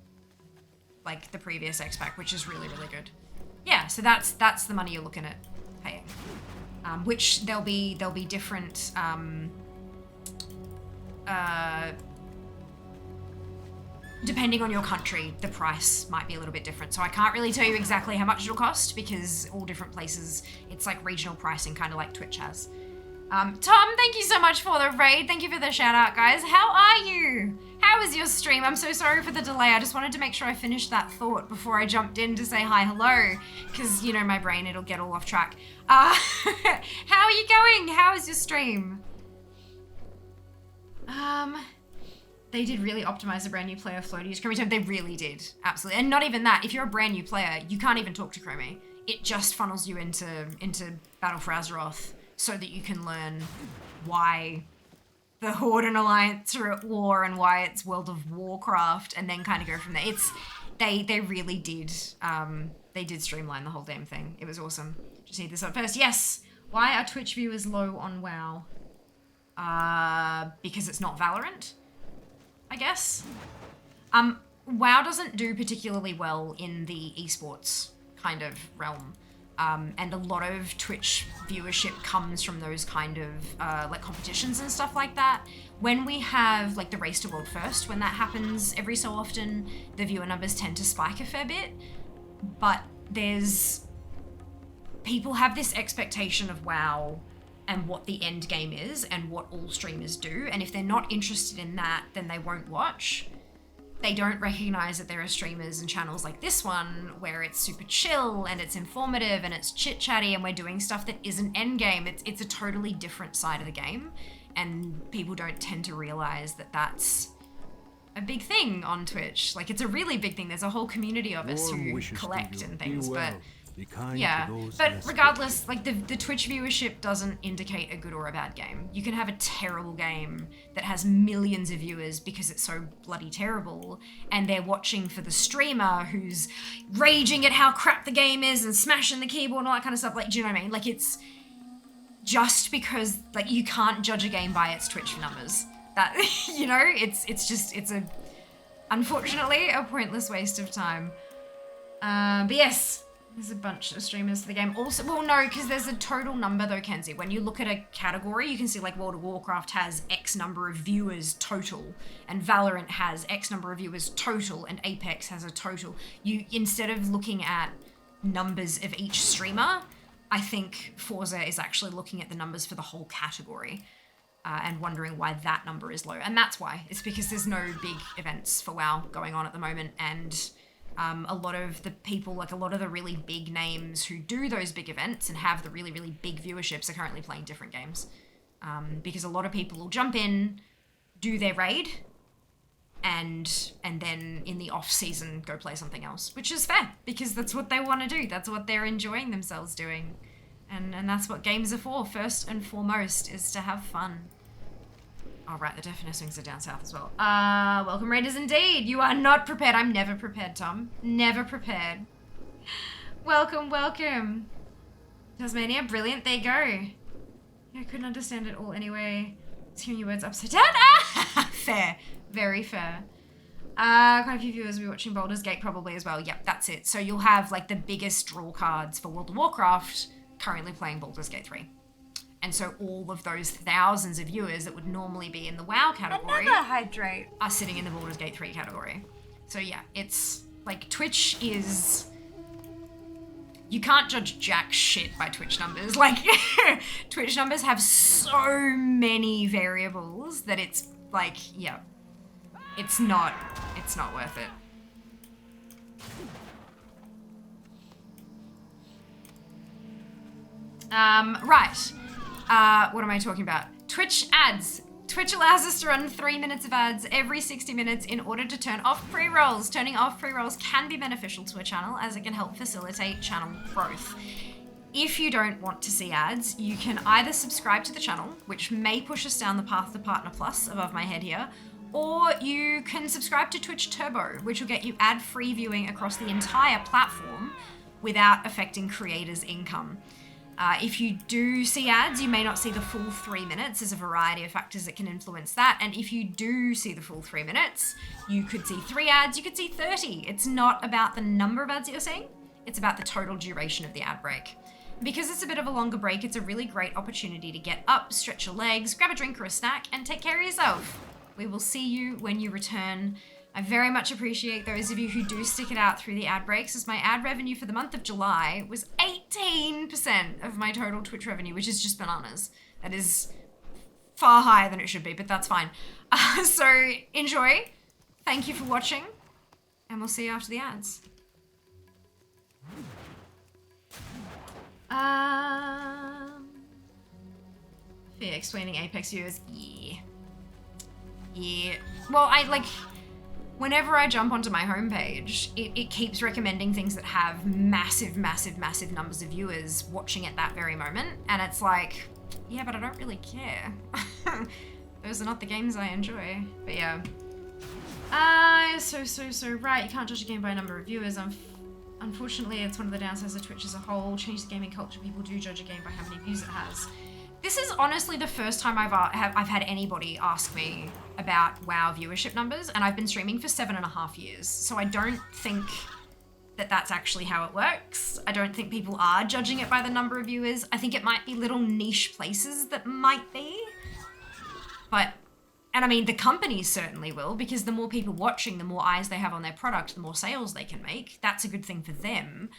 like the previous X-Pack, which is really, really good. Yeah, so that's the money you're looking at paying. Which there'll be different depending on your country, the price might be a little bit different. So I can't really tell you exactly how much it'll cost because all different places, it's like regional pricing, kind of like Twitch has. Tom, thank you so much for the raid. Thank you for the shout out, guys. How are you? How was your stream? I'm so sorry for the delay. I just wanted to make sure I finished that thought before I jumped in to say hi, hello. Because, you know, my brain, it'll get all off track. How are you going? How is your stream? They did really optimize the brand new player flow to use Chromie Time. They really did. Absolutely. And not even that. If you're a brand new player, you can't even talk to Chromie. It just funnels you into Battle for Azeroth, so that you can learn why the Horde and Alliance are at war and why it's World of Warcraft, and then kind of go from there. They really did, they did streamline the whole damn thing. It was awesome. Just need this up first. Yes! Why are Twitch viewers low on WoW? Because it's not Valorant, I guess. WoW doesn't do particularly well in the esports kind of realm. And a lot of Twitch viewership comes from those kind of like competitions and stuff like that. When we have like the Race to World First, when that happens every so often, the viewer numbers tend to spike a fair bit. But people have this expectation of WoW and what the end game is and what all streamers do. And if they're not interested in that, then they won't watch. They don't recognize that there are streamers and channels like this one where it's super chill and it's informative and it's chit-chatty and we're doing stuff that isn't endgame. It's a totally different side of the game, and people don't tend to realize that that's a big thing on Twitch. Like, it's a really big thing. There's a whole community of us who collect and things, but yeah, but regardless, like the Twitch viewership doesn't indicate a good or a bad game. You can have a terrible game that has millions of viewers because it's so bloody terrible, and they're watching for the streamer who's raging at how crap the game is and smashing the keyboard and all that kind of stuff. Like, do you know what I mean? Like, it's just because, like, you can't judge a game by its Twitch numbers. That, you know, it's unfortunately a pointless waste of time. But yes. There's a bunch of streamers for the game. Also, well, no, because there's a total number though, Kenzie. When you look at a category, you can see like World of Warcraft has X number of viewers total, and Valorant has X number of viewers total, and Apex has a total. You, instead of looking at numbers of each streamer, I think Forza is actually looking at the numbers for the whole category and wondering why that number is low. And that's why. It's because there's no big events for WoW going on at the moment, and a lot of the people, like a lot of the really big names who do those big events and have the really, really big viewerships are currently playing different games. Because a lot of people will jump in, do their raid, and then in the off season go play something else, which is fair because that's what they want to do. That's what they're enjoying themselves doing. And that's what games are for, first and foremost, is to have fun. Oh, right, the Definite Wings are down south as well. Welcome, Raiders, indeed. You are not prepared. I'm never prepared, Tom. Never prepared. Welcome, welcome. Tasmania, brilliant. There you go. Yeah, I couldn't understand it all anyway. It's hearing your words upside down. Ah! Fair. Very fair. Quite a few viewers will be watching Baldur's Gate probably as well. Yep, that's it. So you'll have, like, the biggest draw cards for World of Warcraft currently playing Baldur's Gate 3. And so all of those thousands of viewers that would normally be in the WoW category are sitting in the Baldur's Gate 3 category. So yeah, it's like Twitch is... You can't judge jack shit by Twitch numbers. Like, Twitch numbers have so many variables that it's like, yeah, it's not worth it. Right. What am I talking about? Twitch ads. Twitch allows us to run 3 minutes of ads every 60 minutes in order to turn off pre-rolls. Turning off pre-rolls can be beneficial to a channel as it can help facilitate channel growth. If you don't want to see ads, you can either subscribe to the channel, which may push us down the path to Partner Plus above my head here, or you can subscribe to Twitch Turbo, which will get you ad-free viewing across the entire platform without affecting creators' income. If you do see ads, you may not see the full 3 minutes. There's a variety of factors that can influence that. And if you do see the full 3 minutes, you could see 3 ads, you could see 30. It's not about the number of ads that you're seeing. It's about the total duration of the ad break. Because it's a bit of a longer break, it's a really great opportunity to get up, stretch your legs, grab a drink or a snack, and take care of yourself. We will see you when you return. I very much appreciate those of you who do stick it out through the ad breaks, as my ad revenue for the month of July was 18% of my total Twitch revenue, which is just bananas. That is far higher than it should be, but that's fine. So enjoy. Thank you for watching, and we'll see you after the ads. Fear explaining Apex viewers. Yeah. Well, whenever I jump onto my homepage, it keeps recommending things that have massive, massive, massive numbers of viewers watching at that very moment. And it's like, yeah, but I don't really care. Those are not the games I enjoy. But yeah. So right. You can't judge a game by a number of viewers. Unfortunately, it's one of the downsides of Twitch as a whole. Change the gaming culture. People do judge a game by how many views it has. This is honestly the first time I've had anybody ask me about WoW viewership numbers, and I've been streaming for 7.5 years. So I don't think that that's actually how it works. I don't think people are judging it by the number of viewers. I think it might be little niche places that might be. But, and I mean, the companies certainly will, because the more people watching, the more eyes they have on their product, the more sales they can make. That's a good thing for them.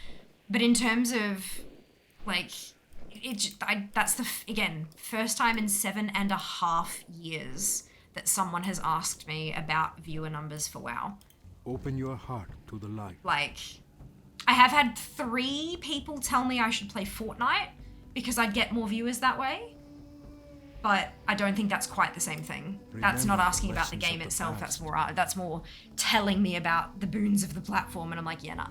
But in terms of, like, that's the, again, first time in 7.5 years that someone has asked me about viewer numbers for WoW. Open your heart to the light. Like, I have had 3 people tell me I should play Fortnite because I'd get more viewers that way. But I don't think that's quite the same thing. That's not asking about the game itself. That's more telling me about the boons of the platform, and I'm like, yeah, nah.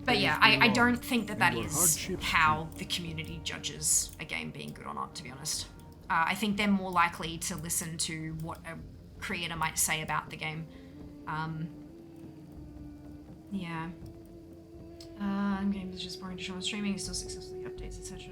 But yeah, I don't think that is how the community judges a game being good or not, to be honest. I think they're more likely to listen to what a creator might say about the game. Yeah. Game is just boring to show on streaming, still successfully updates, etc.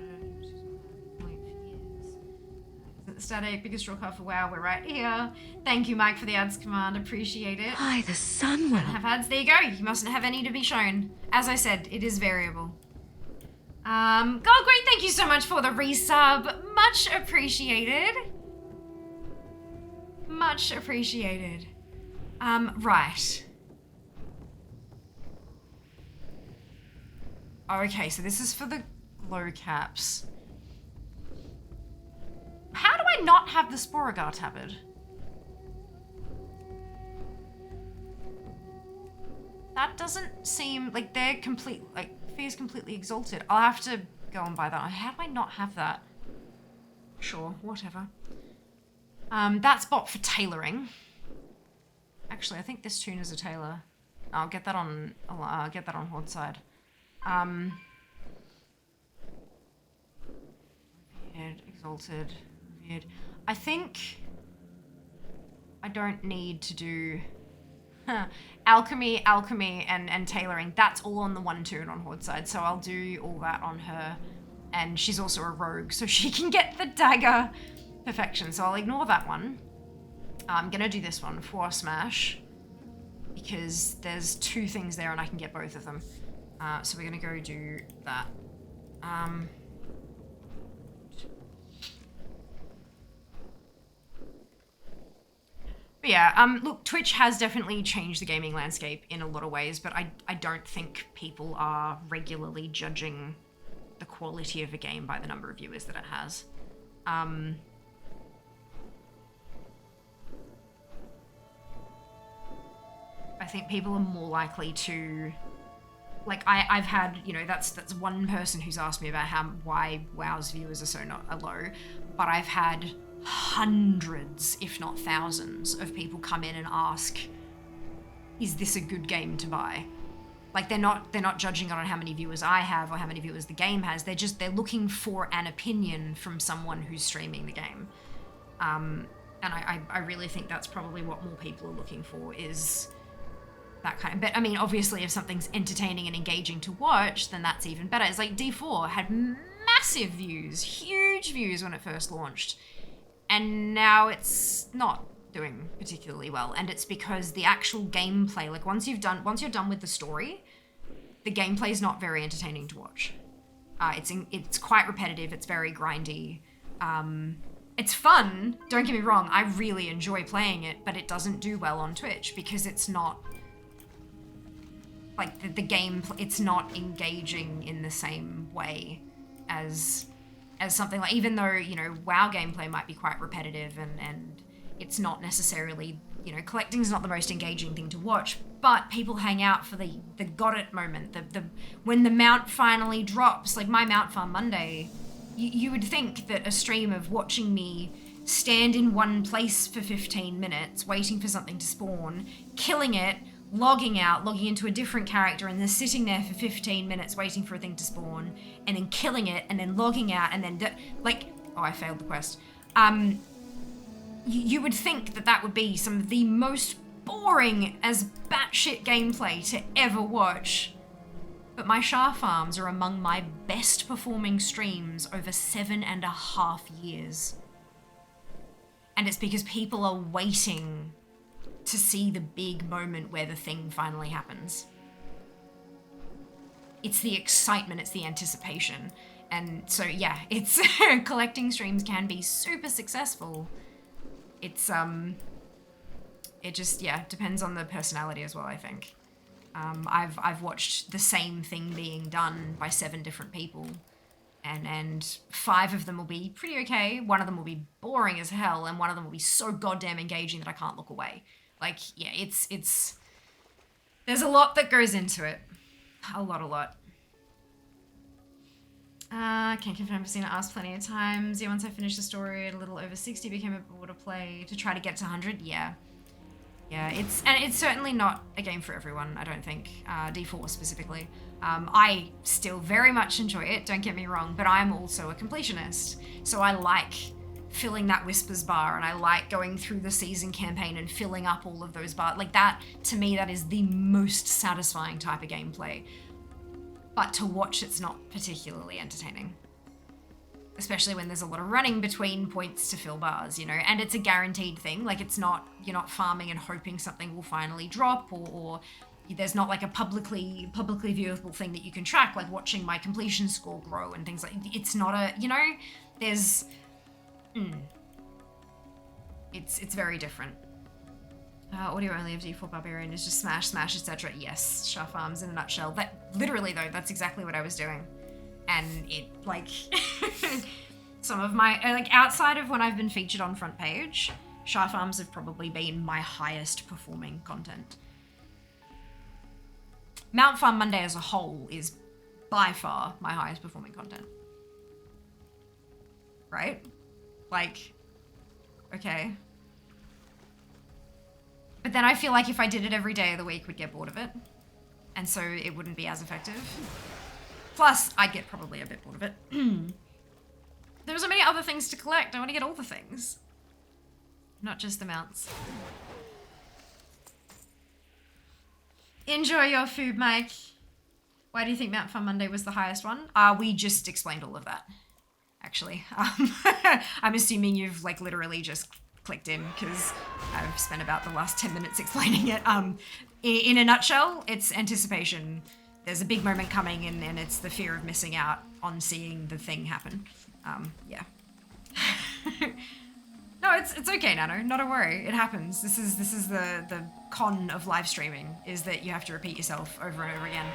Static, biggest draw card for WoW, we're right here. Thank you, Mike, for the ads command, appreciate it. Hi, the sun will. Have ads, there you go. You mustn't have any to be shown. As I said, it is variable. God, great, thank you so much for the resub. Much appreciated. Much appreciated. Right. Okay, so this is for the glow caps. How do I not have the Sporagar tabard? That doesn't seem like they're complete, like Fear's completely exalted. I'll have to go and buy that. How do I not have that? Sure, whatever. That's bought for tailoring. Actually, I think this tune is a tailor. I'll get that on Horde side. Exalted. Weird. I think I don't need to do alchemy, and tailoring. That's all on the 1 tune on Horde side, so I'll do all that on her. And she's also a rogue, so she can get the dagger perfection. So I'll ignore that one. I'm gonna do this one, Force Smash, because there's 2 things there and I can get both of them. So we're gonna go do that. But yeah, look, Twitch has definitely changed the gaming landscape in a lot of ways, but I don't think people are regularly judging the quality of a game by the number of viewers that it has. I think people are more likely to, like, I've had, you know, that's one person who's asked me about why WoW's viewers are so low, but I've had hundreds, if not thousands, of people come in and ask, is this a good game to buy? Like, they're not judging it on how many viewers I have or how many viewers the game has. They're looking for an opinion from someone who's streaming the game. And I really think that's probably what more people are looking for, is that kind of, but I mean, obviously if something's entertaining and engaging to watch, then that's even better. It's like D4 had massive views, huge views when it first launched. And now it's not doing particularly well, and it's because the actual gameplay, like once you're done with the story, the gameplay is not very entertaining to watch. It's quite repetitive. It's very grindy. It's fun. Don't get me wrong. I really enjoy playing it, but it doesn't do well on Twitch because it's not like the game. It's not engaging in the same way as something like, even though, you know, WoW gameplay might be quite repetitive and it's not necessarily, you know, collecting's not the most engaging thing to watch, but people hang out for the got it moment, the when the mount finally drops, like my Mount Farm Monday, you would think that a stream of watching me stand in one place for 15 minutes, waiting for something to spawn, killing it, logging out, logging into a different character, and then sitting there for 15 minutes waiting for a thing to spawn, and then killing it, and then logging out, and then oh, I failed the quest. You would think that would be some of the most boring as batshit gameplay to ever watch. But my Shah farms are among my best performing streams over 7.5 years. And it's because people are waiting to see the big moment where the thing finally happens. it's the excitement, it's the anticipation. And so yeah, it's collecting streams can be super successful. It's it just, yeah, depends on the personality as well, I think. I've watched the same thing being done by 7 different people, and 5 of them will be pretty okay, 1 of them will be boring as hell, and 1 of them will be so goddamn engaging that I can't look away. Like, yeah, it's there's a lot that goes into it. A lot. Can't confirm I've seen it asked plenty of times. Yeah, once I finished the story at a little over 60, became able to play to try to get to 100. Yeah. Yeah, it's certainly not a game for everyone, I don't think. D4 specifically. I still very much enjoy it, don't get me wrong, but I'm also a completionist. So I like filling that Whispers bar, and I like going through the season campaign and filling up all of those bars. Like that, to me, that is the most satisfying type of gameplay. But to watch, it's not particularly entertaining. Especially when there's a lot of running between points to fill bars, you know, and it's a guaranteed thing. Like, it's not, you're not farming and hoping something will finally drop, or there's not like a publicly viewable thing that you can track, like watching my completion score grow and things like, it's not a, you know, there's, it's very different. Audio only of D4 Barbarian is just smash, etc. Yes, Shah Farms in a nutshell. That, literally though, that's exactly what I was doing. And it, like, some of my, like, outside of when I've been featured on front page, Shah Farms have probably been my highest performing content. Mount Farm Monday as a whole is by far my highest performing content. Right? Like, okay. But then I feel like if I did it every day of the week, we'd get bored of it. And so it wouldn't be as effective. Plus, I'd get probably a bit bored of it. There are so many other things to collect. I want to get all the things. Not just the mounts. Enjoy your food, Mike. Why do you think Mount Fun Monday was the highest one? We just explained all of that, actually. I'm assuming you've, like, literally just clicked in because I've spent about the last 10 minutes explaining it. In a nutshell, it's anticipation. There's a big moment coming, and it's the fear of missing out on seeing the thing happen. Yeah. No, it's okay, Nano. Not a worry. It happens. This is the con of live streaming, is that you have to repeat yourself over and over again.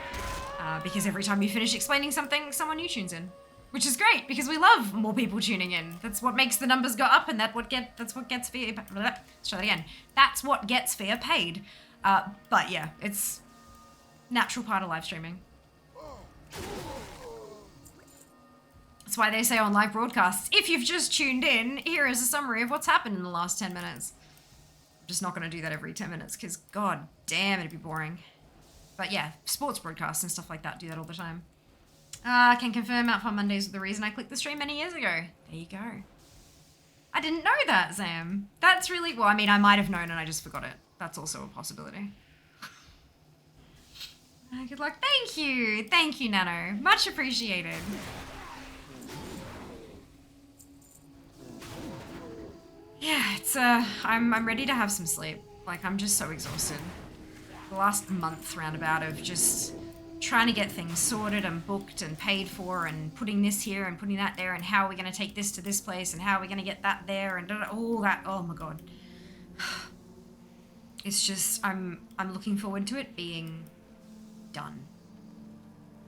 Because every time you finish explaining something, someone new tunes in. Which is great, because we love more people tuning in. That's what makes the numbers go up, and that's what gets Fia. Let's try that again. That's what gets Fia paid. But yeah, it's natural part of live streaming. That's why they say on live broadcasts, if you've just tuned in, here is a summary of what's happened in the last 10 minutes. I'm just not going to do that every 10 minutes, because god damn, it'd be boring. But yeah, sports broadcasts and stuff like that do that all the time. I can confirm Mount Fun Mondays was the reason I clicked the stream many years ago. There you go. I didn't know that, Sam. That's really, well, I mean, I might have known and I just forgot it. That's also a possibility. Good luck. Thank you. Thank you, Nano. Much appreciated. Yeah, it's, I'm ready to have some sleep. Like, I'm just so exhausted. The last month roundabout of just trying to get things sorted and booked and paid for and putting this here and putting that there and how are we going to take this to this place and how are we going to get that there and all that. Oh my god. It's just, I'm looking forward to it being done.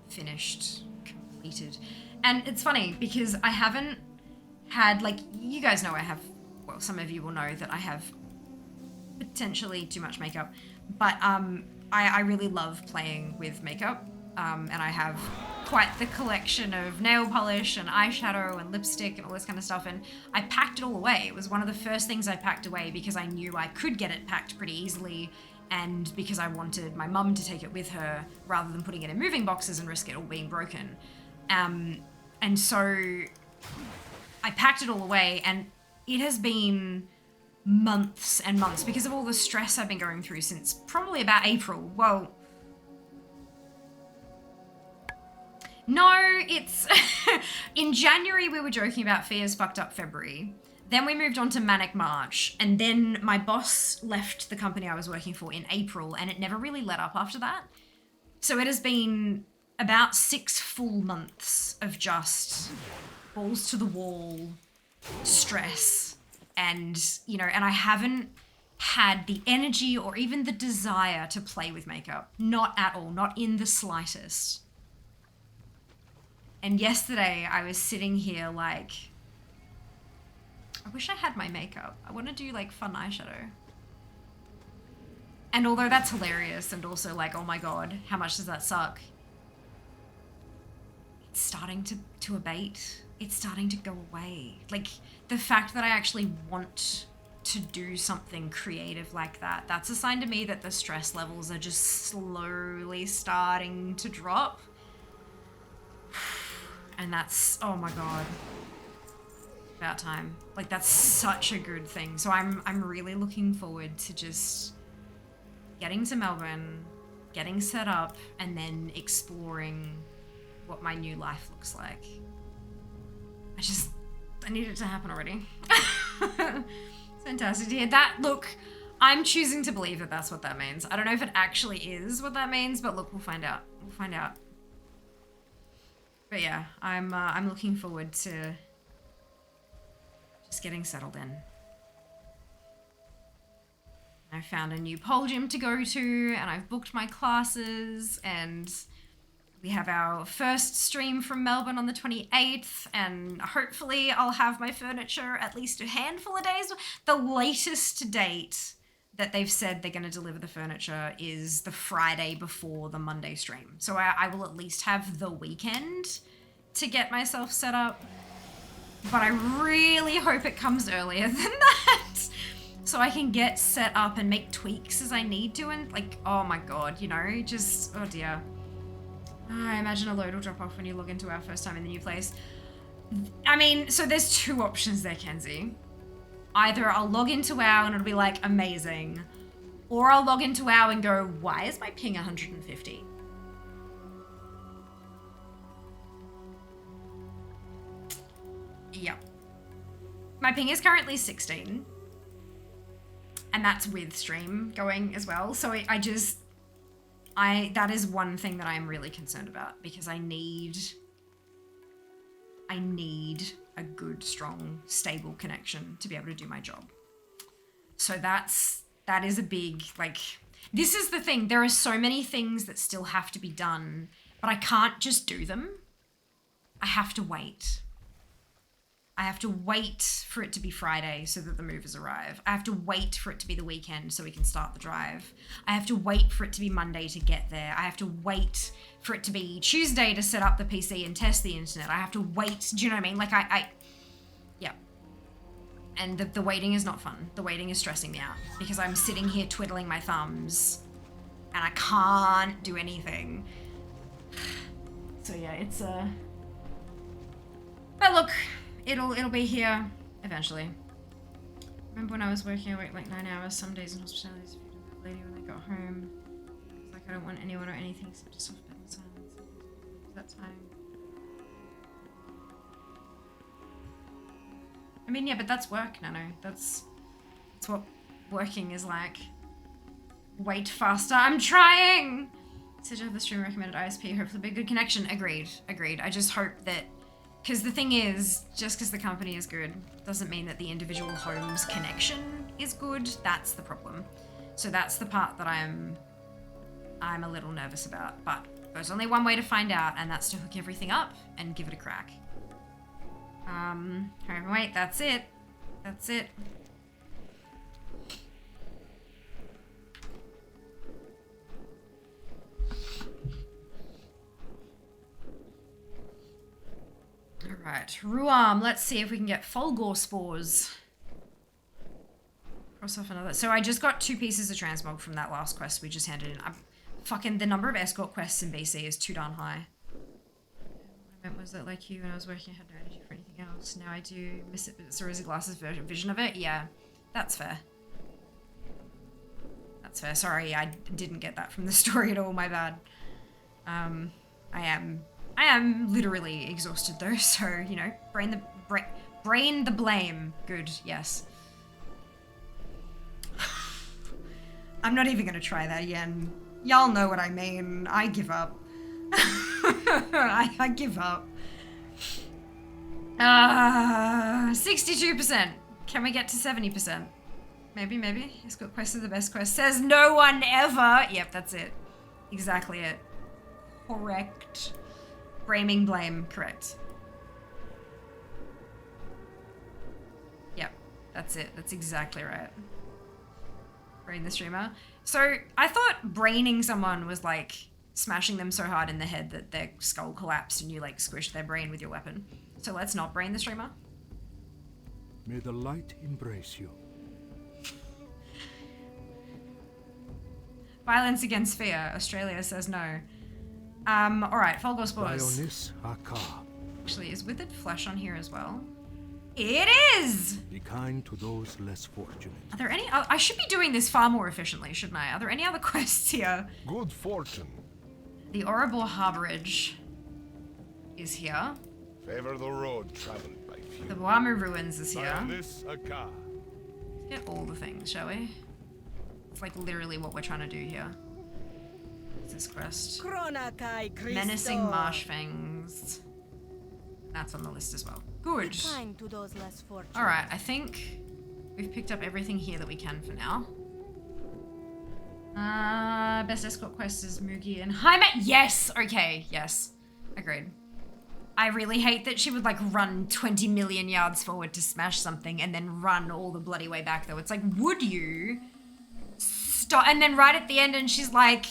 Finished. Completed. And it's funny because I haven't had, like, you guys know I have, well, some of you will know that I have potentially too much makeup, but I really love playing with makeup, and I have quite the collection of nail polish and eyeshadow and lipstick and all this kind of stuff, and I packed it all away. It was one of the first things I packed away because I knew I could get it packed pretty easily, and because I wanted my mum to take it with her rather than putting it in moving boxes and risk it all being broken. And so I packed it all away, and it has been months and months because of all the stress I've been going through since probably about April. Well, no, it's in January we were joking about Fia's fucked up February. Then we moved on to Manic March, and then my boss left the company I was working for in April, and it never really let up after that. So it has been about 6 full months of just balls to the wall stress. And, you know, and I haven't had the energy or even the desire to play with makeup. Not at all, not in the slightest. And yesterday I was sitting here like, I wish I had my makeup. I want to do like fun eyeshadow. And although that's hilarious and also like, oh my God, how much does that suck? It's starting to abate. It's starting to go away. Like the fact that I actually want to do something creative like that, that's a sign to me that the stress levels are just slowly starting to drop. And that's, oh my God, about time. Like that's such a good thing. So I'm really looking forward to just getting to Melbourne, getting set up, and then exploring what my new life looks like. I need it to happen already. It's fantastic to hear that. Look, I'm choosing to believe that that's what that means. I don't know if it actually is what that means, but look, we'll find out. We'll find out. But yeah, I'm looking forward to just getting settled in. I found a new pole gym to go to, and I've booked my classes, and we have our first stream from Melbourne on the 28th, and hopefully I'll have my furniture at least a handful of days. The latest date that they've said they're going to deliver the furniture is the Friday before the Monday stream. So I will at least have the weekend to get myself set up, but I really hope it comes earlier than that. So I can get set up and make tweaks as I need to, and like, oh my God, you know, just, oh dear. I imagine a load will drop off when you log into our first time in the new place. I mean, so there's 2 options there, Kenzie. Either I'll log into WoW and it'll be like amazing, or I'll log into WoW and go, why is my ping 150? Yep. My ping is currently 16. And that's with stream going as well. So that is one thing that I'm really concerned about, because I need a good, strong, stable connection to be able to do my job. So that is a big, like, this is the thing. There are so many things that still have to be done, but I can't just do them. I have to wait. I have to wait for it to be Friday so that the movers arrive. I have to wait for it to be the weekend so we can start the drive. I have to wait for it to be Monday to get there. I have to wait for it to be Tuesday to set up the PC and test the internet. I have to wait. Do you know what I mean? Like yeah. And the waiting is not fun. The waiting is stressing me out because I'm sitting here twiddling my thumbs and I can't do anything. So yeah, it's but look, it'll be here eventually. Remember when I was working, I worked like 9 hours some days in hospitality as a food lady when I got home. It's like I don't want anyone or anything except to soft bed and silence. That time. I mean, yeah, but that's work, Nano. That's what working is like. Wait faster. I'm trying! Said you have the stream recommended ISP, hopefully be a good connection. Agreed. I just hope that, because the thing is, just because the company is good doesn't mean that the individual home's connection is good. That's the problem. So that's the part that I'm a little nervous about. But there's only one way to find out, and that's to hook everything up and give it a crack. Wait, that's it. That's it. Alright, Ruam, let's see if we can get Fulgor spores. Cross off another. So I just got 2 pieces of transmog from that last quest we just handed in. Fucking the number of escort quests in BC is too darn high. What I meant was that, like you, when I was working, I had no energy for anything else. Now I do miss it, but it's Rosy Glass's vision of it. Yeah, that's fair. That's fair. Sorry, I didn't get that from the story at all. My bad. I am literally exhausted though, so, you know, brain the blame. Good, yes. I'm not even gonna try that again. Y'all know what I mean. I give up. I give up. 62%. Can we get to 70%? Maybe. Escort quest is the best quest. Says no one ever. Yep, that's it. Exactly it. Correct. Braming blame. Correct. Yep, that's it. That's exactly right. Brain the streamer. So I thought braining someone was like smashing them so hard in the head that their skull collapsed and you like squished their brain with your weapon. So let's not brain the streamer. May the light embrace you. Violence against fear. Australia says no. Alright, Folgor Spores. Lionis Akar. Actually, is withered flesh on here as well? It is! Be kind to those less fortunate. Are there any... I should be doing this far more efficiently, shouldn't I? Are there any other quests here? Good fortune. The Oribor Harborage is here. Favor the road traveled by few. The Wamu Ruins is here. Lionis Akar. Get all the things, shall we? It's like literally what we're trying to do here. What's this quest? Menacing Marsh Fangs. That's on the list as well. Good. Alright, I think we've picked up everything here that we can for now. Best escort quest is Mugi and Jaime. Yes! Okay, yes. Agreed. I really hate that she would like run 20 million yards forward to smash something and then run all the bloody way back though. It's like, would you stop? And then right at the end and she's like,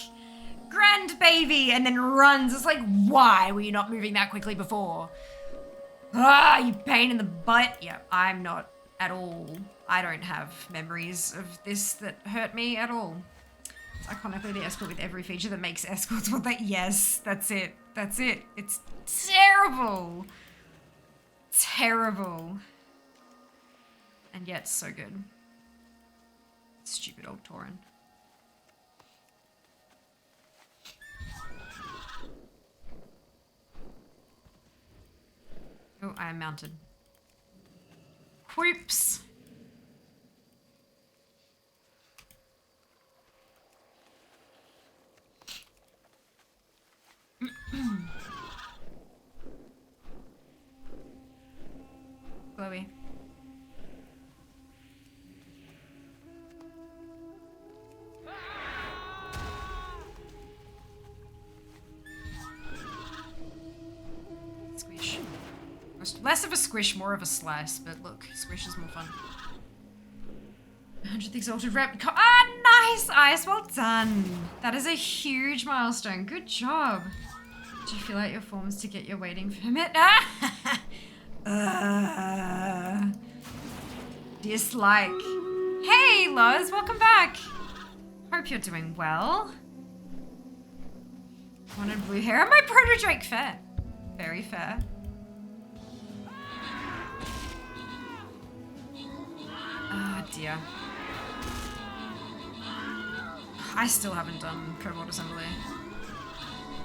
grand baby, and then runs. It's like, why were you not moving that quickly before? Ah, you pain in the butt. Yeah, I'm not at all. I don't have memories of this that hurt me at all. It's iconically the escort with every feature that makes escorts what they... Yes, that's it. That's it. It's terrible. Terrible. And yet so good. Stupid old Tauren. Oh, I am mounted. Whoops. Chloe. Squish. Less of a squish, more of a slice, but look, squish is more fun. 100th exalted rep. Ah, nice, Ice. Well done. That is a huge milestone. Good job. Do you fill out your forms to get your waiting permit? Dislike. Hey, Loz, welcome back. Hope you're doing well. Wanted blue hair. Am I proto Drake fair? Very fair. Ah, dear. I still haven't done Cobalt Assembly.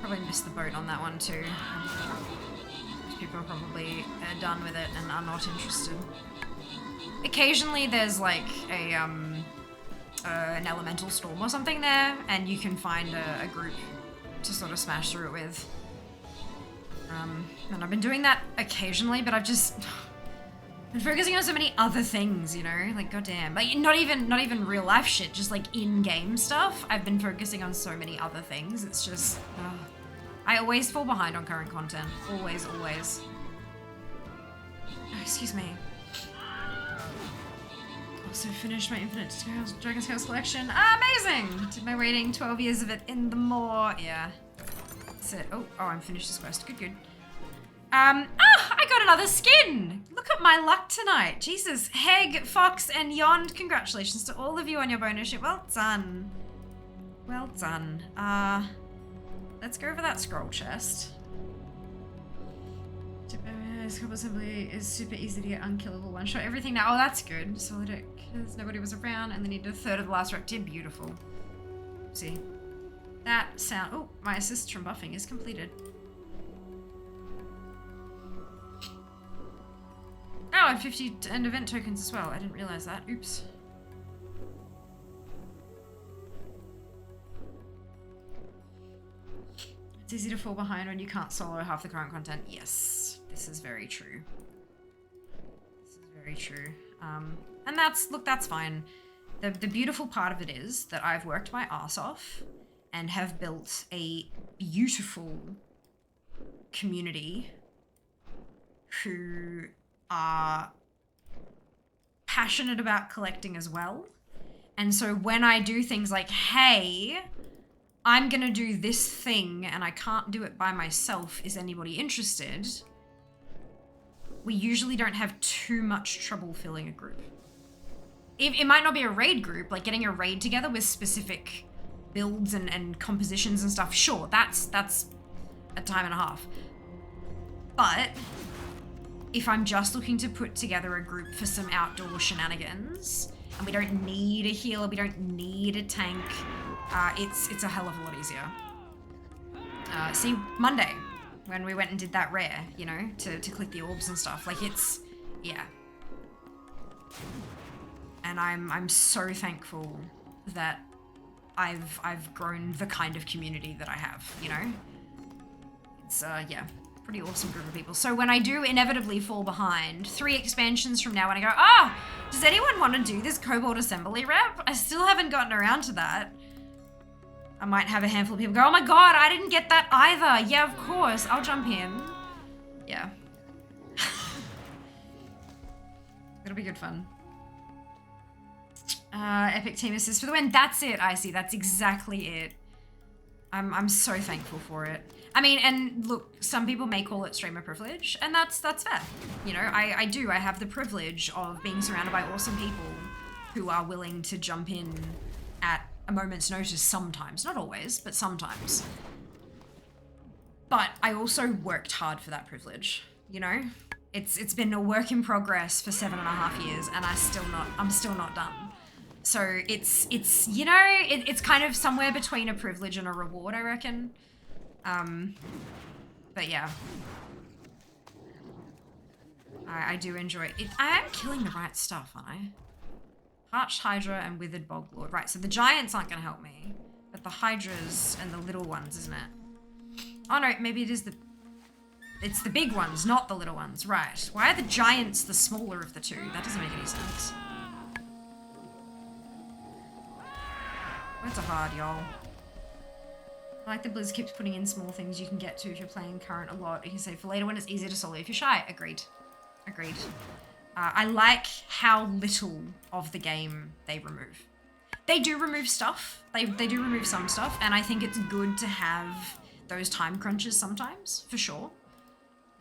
Probably missed the boat on that one too. People are probably done with it and are not interested. Occasionally there's like a an elemental storm or something there, and you can find a group to sort of smash through it with. And I've been doing that occasionally, but I've just been focusing on so many other things, you know? Like, goddamn. Like, not even real life shit, just like in-game stuff. I've been focusing on so many other things. It's just, I always fall behind on current content. Always, always. Oh, excuse me. Also finished my Infinite Dragon Scales collection. Amazing! Did my waiting, 12 years of it in the more. Yeah. That's it. Oh, I'm finished this quest. Good. I got another skin! Look at my luck tonight. Jesus. Heg, Fox, and Yond, congratulations to all of you on your bonus ship. Well done. Well done. Let's go over that scroll chest. Completionist Assembly is super easy to get unkillable one shot everything now. Oh, that's good. Solid it because nobody was around and they needed a third of the last rectib. Beautiful. See. That sound. Oh, my assist from buffing is completed. Oh, and 50 end event tokens as well. I didn't realize that. Oops. easy to fall behind when you can't solo half the current content. Yes, this is very true. This is very true. And that's fine. The beautiful part of it is that I've worked my ass off and have built a beautiful community who are passionate about collecting as well. And so when I do things like, hey, I'm gonna do this thing and I can't do it by myself, is anybody interested? We usually don't have too much trouble filling a group. It might not be a raid group, like getting a raid together with specific builds and compositions and stuff. Sure, that's a time and a half. But if I'm just looking to put together a group for some outdoor shenanigans, and we don't need a healer, we don't need a tank, it's a hell of a lot easier. See, Monday, when we went and did that rare, you know, to click the orbs and stuff, like yeah. And I'm so thankful that I've grown the kind of community that I have, you know? It's, yeah, pretty awesome group of people. So when I do inevitably fall behind, 3 expansions from now when I go, does anyone want to do this Cobalt Assembly rep? I still haven't gotten around to that. I might have a handful of people go, oh my god, I didn't get that either. Yeah, of course, I'll jump in. Yeah. It'll be good fun. Epic team assist for the win. That's it, Icy. That's exactly it. I'm so thankful for it. I mean, and look, some people may call it streamer privilege, and that's fair. You know, I have the privilege of being surrounded by awesome people who are willing to jump in at a moment's notice sometimes. Not always, but sometimes. But I also worked hard for that privilege, you know? It's been a work in progress for 7.5 years, and I'm still not done. So it's you know, it's kind of somewhere between a privilege and a reward, I reckon. But yeah. I do enjoy it. I am killing the right stuff, aren't I? Parched Hydra and Withered Boglord. Right, so the giants aren't going to help me. But the Hydras and the little ones, isn't it? Oh no, maybe it is it's the big ones, not the little ones. Right. Why are the giants the smaller of the two? That doesn't make any sense. Words are hard, y'all. I like that Blizz keeps putting in small things you can get to if you're playing current a lot. You can save for later when it's easier to solo if you're shy. Agreed. Agreed. I like how little of the game they remove. They do remove stuff. They do remove some stuff, and I think it's good to have those time crunches sometimes, for sure.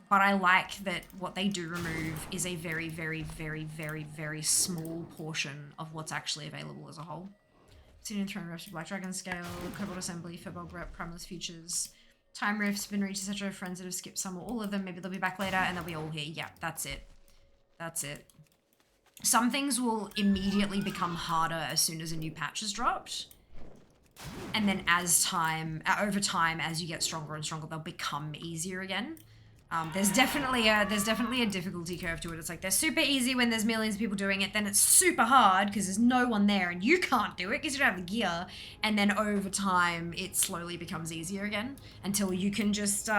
But I like that what they do remove is a very, very, very, very, very small portion of what's actually available as a whole. Obsidian Throne Rifts, Black Dragon Scale, Cobalt Assembly, Furbolg Rep, Primeless Futures, Time Rifts, Spin Reach, etc. Friends that have skipped some or all of them. Maybe they'll be back later and they'll be all here. Yeah, that's it. That's it. Some things will immediately become harder as soon as a new patch is dropped. And then over time, as you get stronger and stronger, they'll become easier again. There's definitely a difficulty curve to it. It's like they're super easy when there's millions of people doing it. Then it's super hard because there's no one there and you can't do it because you don't have the gear. And then over time, it slowly becomes easier again until you can just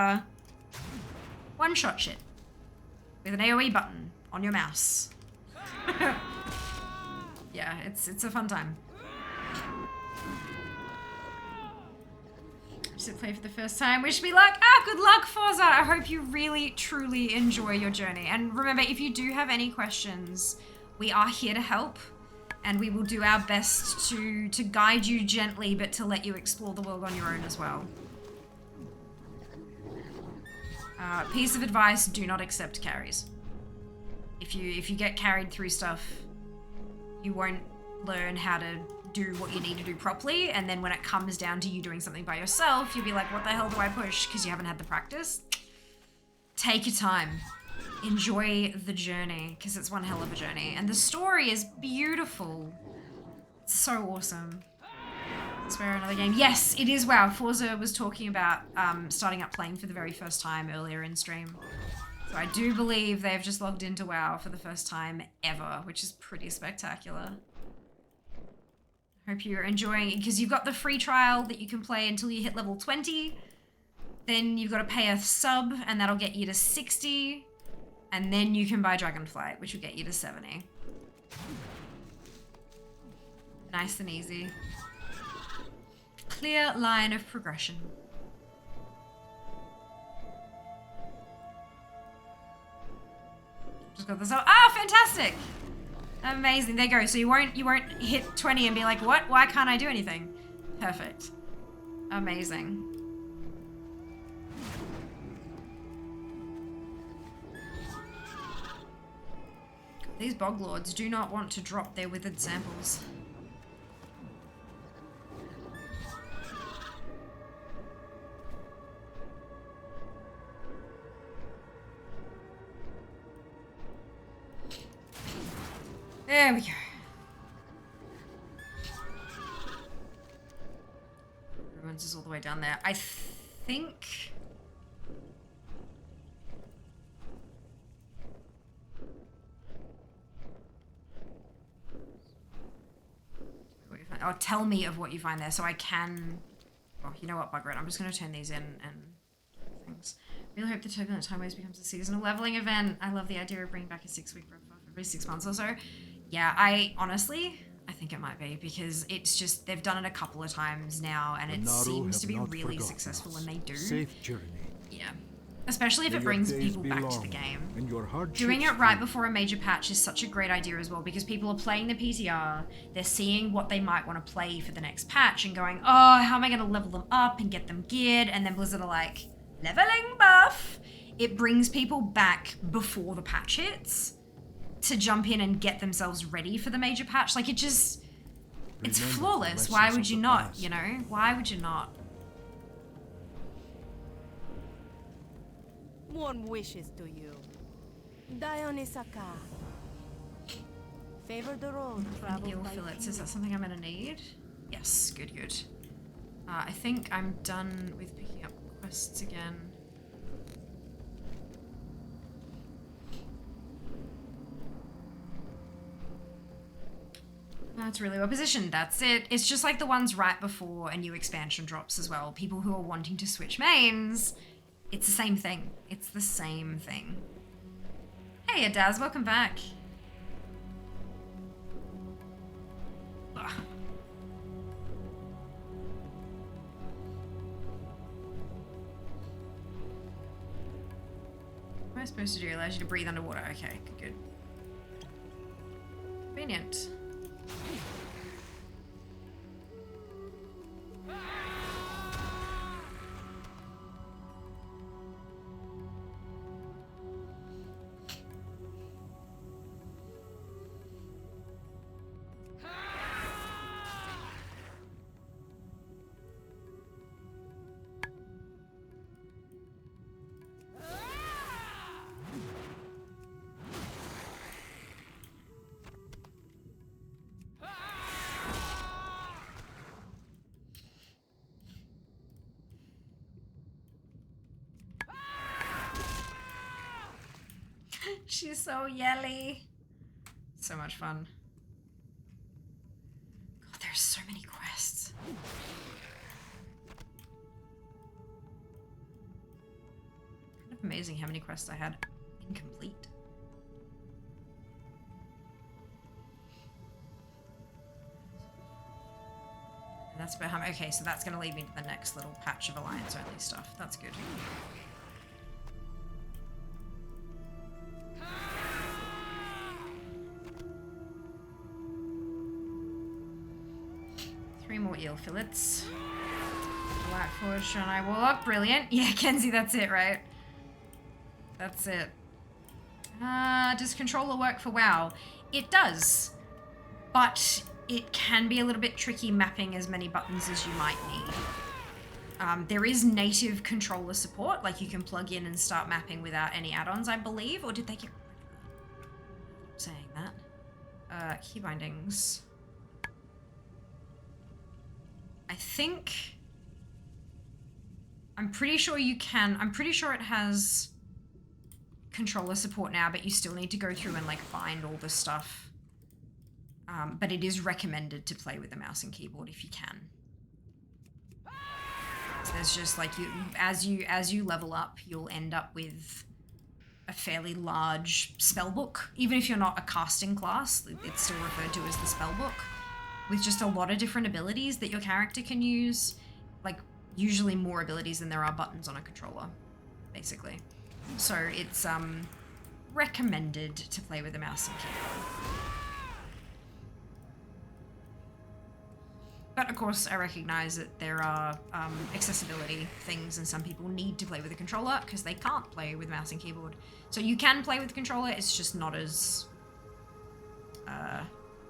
one-shot shit with an AoE button on your mouse. Yeah, it's a fun time. Just play for the first time. Wish me luck. Good luck, Forza. I hope you really, truly enjoy your journey. And remember, if you do have any questions, we are here to help. And we will do our best to guide you gently, but to let you explore the world on your own as well. Piece of advice, do not accept carries. If you get carried through stuff, you won't learn how to do what you need to do properly, and then when it comes down to you doing something by yourself, you'll be like, what the hell do I push? Because you haven't had the practice. Take your time. Enjoy the journey, because it's one hell of a journey. And the story is beautiful. It's so awesome. Is there another game? Yes, it is WoW. Forza was talking about starting up playing for the very first time earlier in stream. So I do believe they've just logged into WoW for the first time ever, which is pretty spectacular. Hope you're enjoying it, because you've got the free trial that you can play until you hit level 20. Then you've got to pay a sub, and that'll get you to 60. And then you can buy Dragonflight, which will get you to 70. Nice and easy. Clear line of progression. Just got this up. Ah, fantastic! Amazing. There you go. So you won't hit 20 and be like, what? Why can't I do anything? Perfect. Amazing. These boglords do not want to drop their withered samples. There we go. Ruins is all the way down there. I think... Oh, tell me of what you find there so I can... Oh, you know what, bugger it. I'm just going to turn these in and things. Really hope the Turbulent Time Waves becomes a seasonal leveling event. I love the idea of bringing back a 6-week buff every 6 months or so. Yeah, I think it might be because it's just, they've done it a couple of times now and it seems to be really successful when they do. Safe journey. Yeah. Especially if it brings people back to the game. And your Doing it right before a major patch is such a great idea as well because people are playing the PTR, they're seeing what they might want to play for the next patch and going, oh, how am I going to level them up and get them geared? And then Blizzard are like, leveling buff. It brings people back before the patch hits to jump in and get themselves ready for the major patch. Like, it just, it's flawless. Why would you not, you know? Why would you not? One wishes to you. Dionysaka. Favor the road. Eel fillets. Is that something I'm gonna need? Yes, good, good. I think I'm done with picking up quests again. That's really well positioned. That's it. It's just like the ones right before a new expansion drops as well. People who are wanting to switch mains, it's the same thing. It's the same thing. Hey, Adaz, welcome back. Ugh. What am I supposed to do? It allows you to breathe underwater. Okay, good. Convenient. She's so yelly. So much fun. God, there's so many quests. Kind of amazing how many quests I had incomplete. And that's about how many. Okay, so that's going to lead me to the next little patch of Alliance only stuff. That's good. More eel fillets. Black Forge and I Warlock. Brilliant. Yeah, Kenzie, that's it, right? That's it. Does controller work for WoW? It does. But it can be a little bit tricky mapping as many buttons as you might need. There is native controller support, like you can plug in and start mapping without any add-ons, I believe, or did they get rid of that? Saying that. Key bindings. I think... I'm pretty sure you can... I'm pretty sure it has controller support now, but you still need to go through and, like, find all the stuff. But it is recommended to play with a mouse and keyboard if you can. So there's just like as you level up, you'll end up with a fairly large spell book. Even if you're not a casting class, it's still referred to as the spell book, with just a lot of different abilities that your character can use. Like usually more abilities than there are buttons on a controller, basically. So it's recommended to play with a mouse and keyboard. But of course, I recognize that there are accessibility things, and some people need to play with a controller because they can't play with mouse and keyboard. So you can play with the controller, it's just not as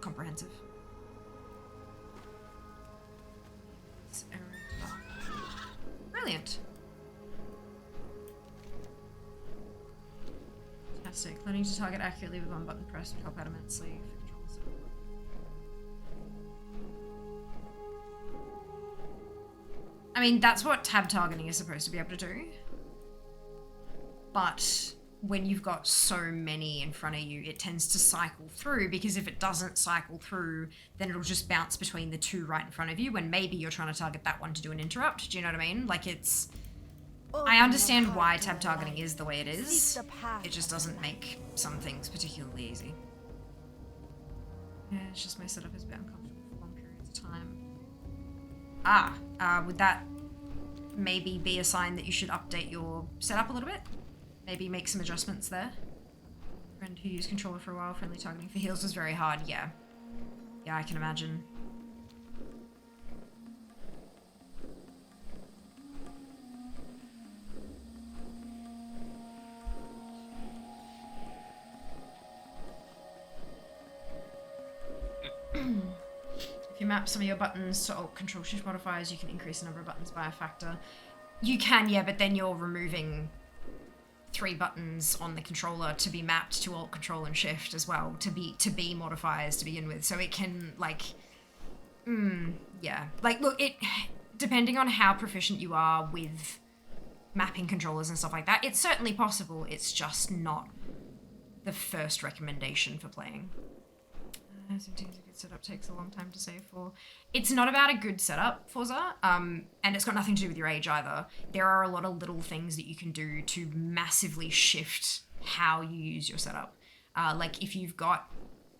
comprehensive. Brilliant. Fantastic. Learning to target accurately with one button press would help out immensely for controls. I mean, that's what tab targeting is supposed to be able to do. But when you've got so many in front of you, it tends to cycle through, because if it doesn't cycle through, then it'll just bounce between the two right in front of you when maybe you're trying to target that one to do an interrupt. Do you know what I mean? Like it's... I understand why tab targeting is the way it is. It just doesn't make some things particularly easy. Yeah, it's just my setup is a bit uncomfortable for long periods of time. Would that maybe be a sign that you should update your setup a little bit? Maybe make some adjustments there? Friend who used controller for a while, friendly targeting for heals was very hard, yeah. Yeah, I can imagine. If you map some of your buttons to Alt Control Shift modifiers, you can increase the number of buttons by a factor. You can, yeah, but then you're removing 3 buttons on the controller to be mapped to Alt Control and Shift as well, to be modifiers to begin with. So it can like, yeah, like look, it depending on how proficient you are with mapping controllers and stuff like that, it's certainly possible. It's just not the first recommendation for playing. Sometimes a good setup takes a long time to save for. It's not about a good setup, Forza, and it's got nothing to do with your age either. There are a lot of little things that you can do to massively shift how you use your setup. Like if you've got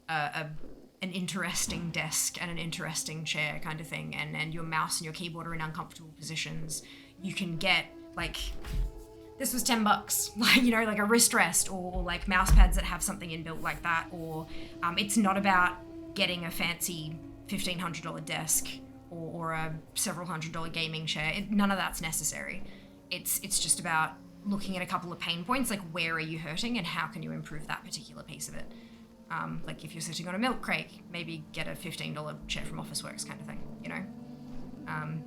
an interesting desk and an interesting chair kind of thing, and your mouse and your keyboard are in uncomfortable positions, you can get like... This was $10, like, you know, like a wrist rest, or like mouse pads that have something inbuilt like that, or it's not about getting a fancy $1,500 desk or a several $100 gaming chair. None of that's necessary. It's just about looking at a couple of pain points, like where are you hurting and how can you improve that particular piece of it. Like if you're sitting on a milk crate, maybe get a $15 chair from Officeworks kind of thing, you know?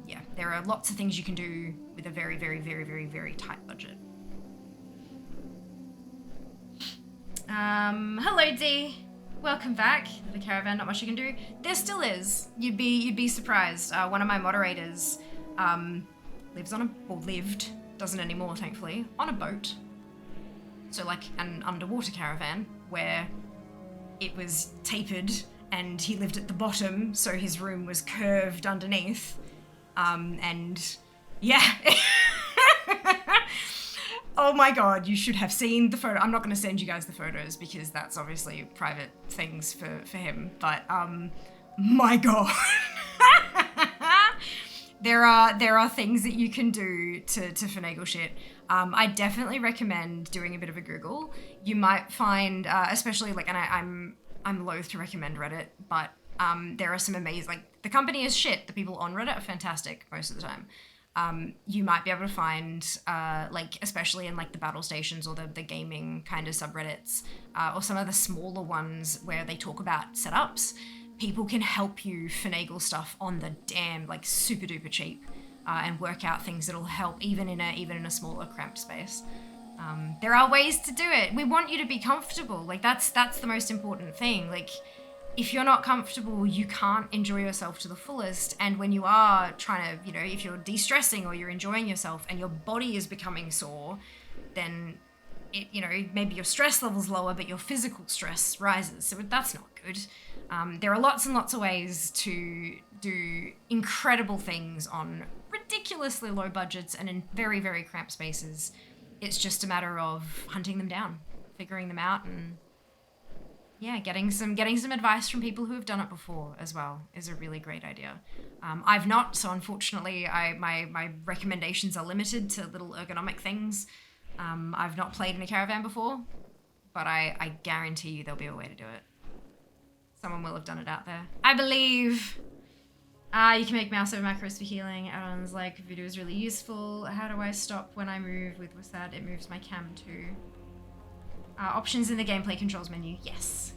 Yeah, there are lots of things you can do with a very, very, very, very, very tight budget. Hello D, welcome back to the caravan. Not much you can do. There still is. You'd be surprised. One of my moderators lived, doesn't anymore thankfully, on a boat. So like an underwater caravan where it was tapered and he lived at the bottom, so his room was curved underneath. And yeah. Oh my god, you should have seen the photo. I'm not going to send you guys the photos because that's obviously private things for him, but my god. There are things that you can do to finagle shit. I definitely recommend doing a bit of a Google. You might find, especially like, and I'm loath to recommend Reddit, but there are some amazing, like, the company is shit. The people on Reddit are fantastic most of the time. You might be able to find, like, especially in like the battle stations or the gaming kind of subreddits, or some of the smaller ones where they talk about setups, people can help you finagle stuff on the damn, like, super duper cheap, and work out things that'll help even in a smaller cramped space. There are ways to do it. We want you to be comfortable. Like, that's the most important thing. Like, if you're not comfortable, you can't enjoy yourself to the fullest. And when you are trying to, you know, if you're de-stressing or you're enjoying yourself and your body is becoming sore, then it, you know, maybe your stress level's lower, but your physical stress rises. So that's not good. There are lots and lots of ways to do incredible things on ridiculously low budgets and in very, very cramped spaces. It's just a matter of hunting them down, figuring them out, and yeah, getting some advice from people who have done it before as well is a really great idea. I've not, so unfortunately, my recommendations are limited to little ergonomic things. I've not played in a caravan before, but I guarantee you there'll be a way to do it. Someone will have done it out there. I believe. You can make mouse over macros for healing. Add-ons like Voodoo is really useful. How do I stop when I move with Wasad? It moves my cam too. Options in the gameplay controls menu. Yes.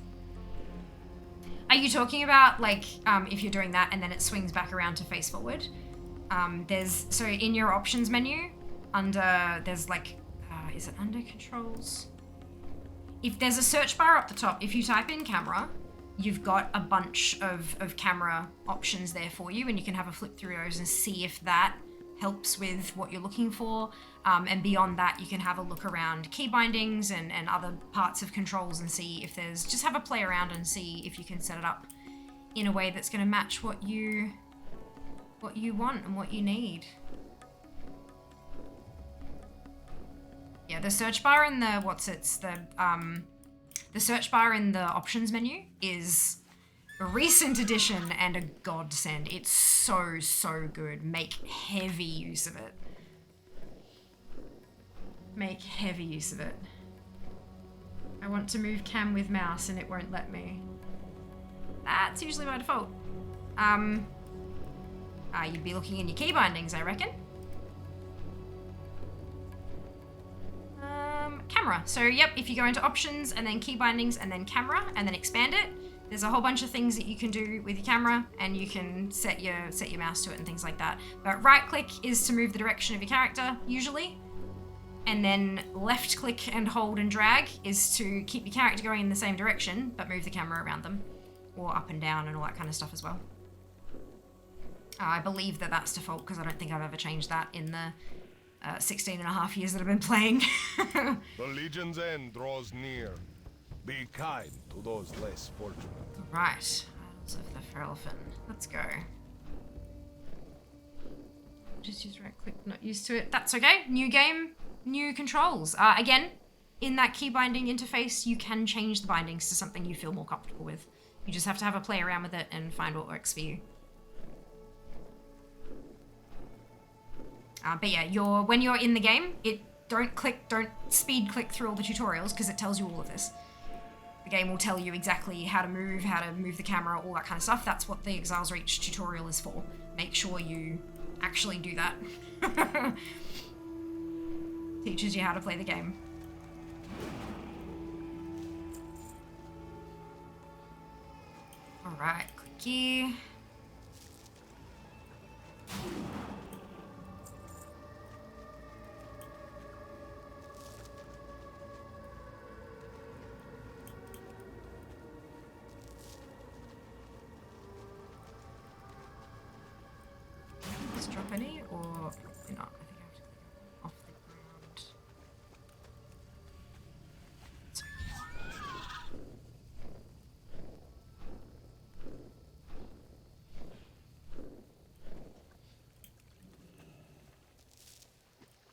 Are you talking about like if you're doing that and then it swings back around to face forward? So in your options menu, there's like, is it under controls? If there's a search bar up the top, if you type in camera, you've got a bunch of camera options there for you, and you can have a flip through those and see if that helps with what you're looking for. And beyond that, you can have a look around key bindings and other parts of controls and see if there's, just have a play around and see if you can set it up in a way that's going to match what you want and what you need. Yeah, the search bar in the search bar in the options menu is a recent addition and a godsend. It's so good. Make heavy use of it. Make heavy use of it. I want to move cam with mouse and it won't let me. That's usually by default. You'd be looking in your key bindings, I reckon. Camera. So yep, if you go into options and then key bindings and then camera and then expand it, there's a whole bunch of things that you can do with your camera, and you can set your mouse to it and things like that. But right click is to move the direction of your character usually, and then left click and hold and drag is to keep your character going in the same direction but move the camera around them, or up and down and all that kind of stuff as well. I believe that that's default because I don't think I've ever changed that in the 16 and a half years that I've been playing. The Legion's end draws near. Be kind to those less fortunate. Right. Isles of the Ferelfen. Let's go. Just use right click, not used to it. That's okay. New game, new controls. Again, in that key binding interface, you can change the bindings to something you feel more comfortable with. You just have to have a play around with it and find what works for you. But yeah, when you're in the game, don't speed click through all the tutorials because it tells you all of this. The game will tell you exactly how to move the camera, all that kind of stuff. That's what the Exiles Reach tutorial is for. Make sure you actually do that. Teaches you how to play the game. Alright, clicky. Drop any, or probably not. I think I have to go off the ground. It's okay.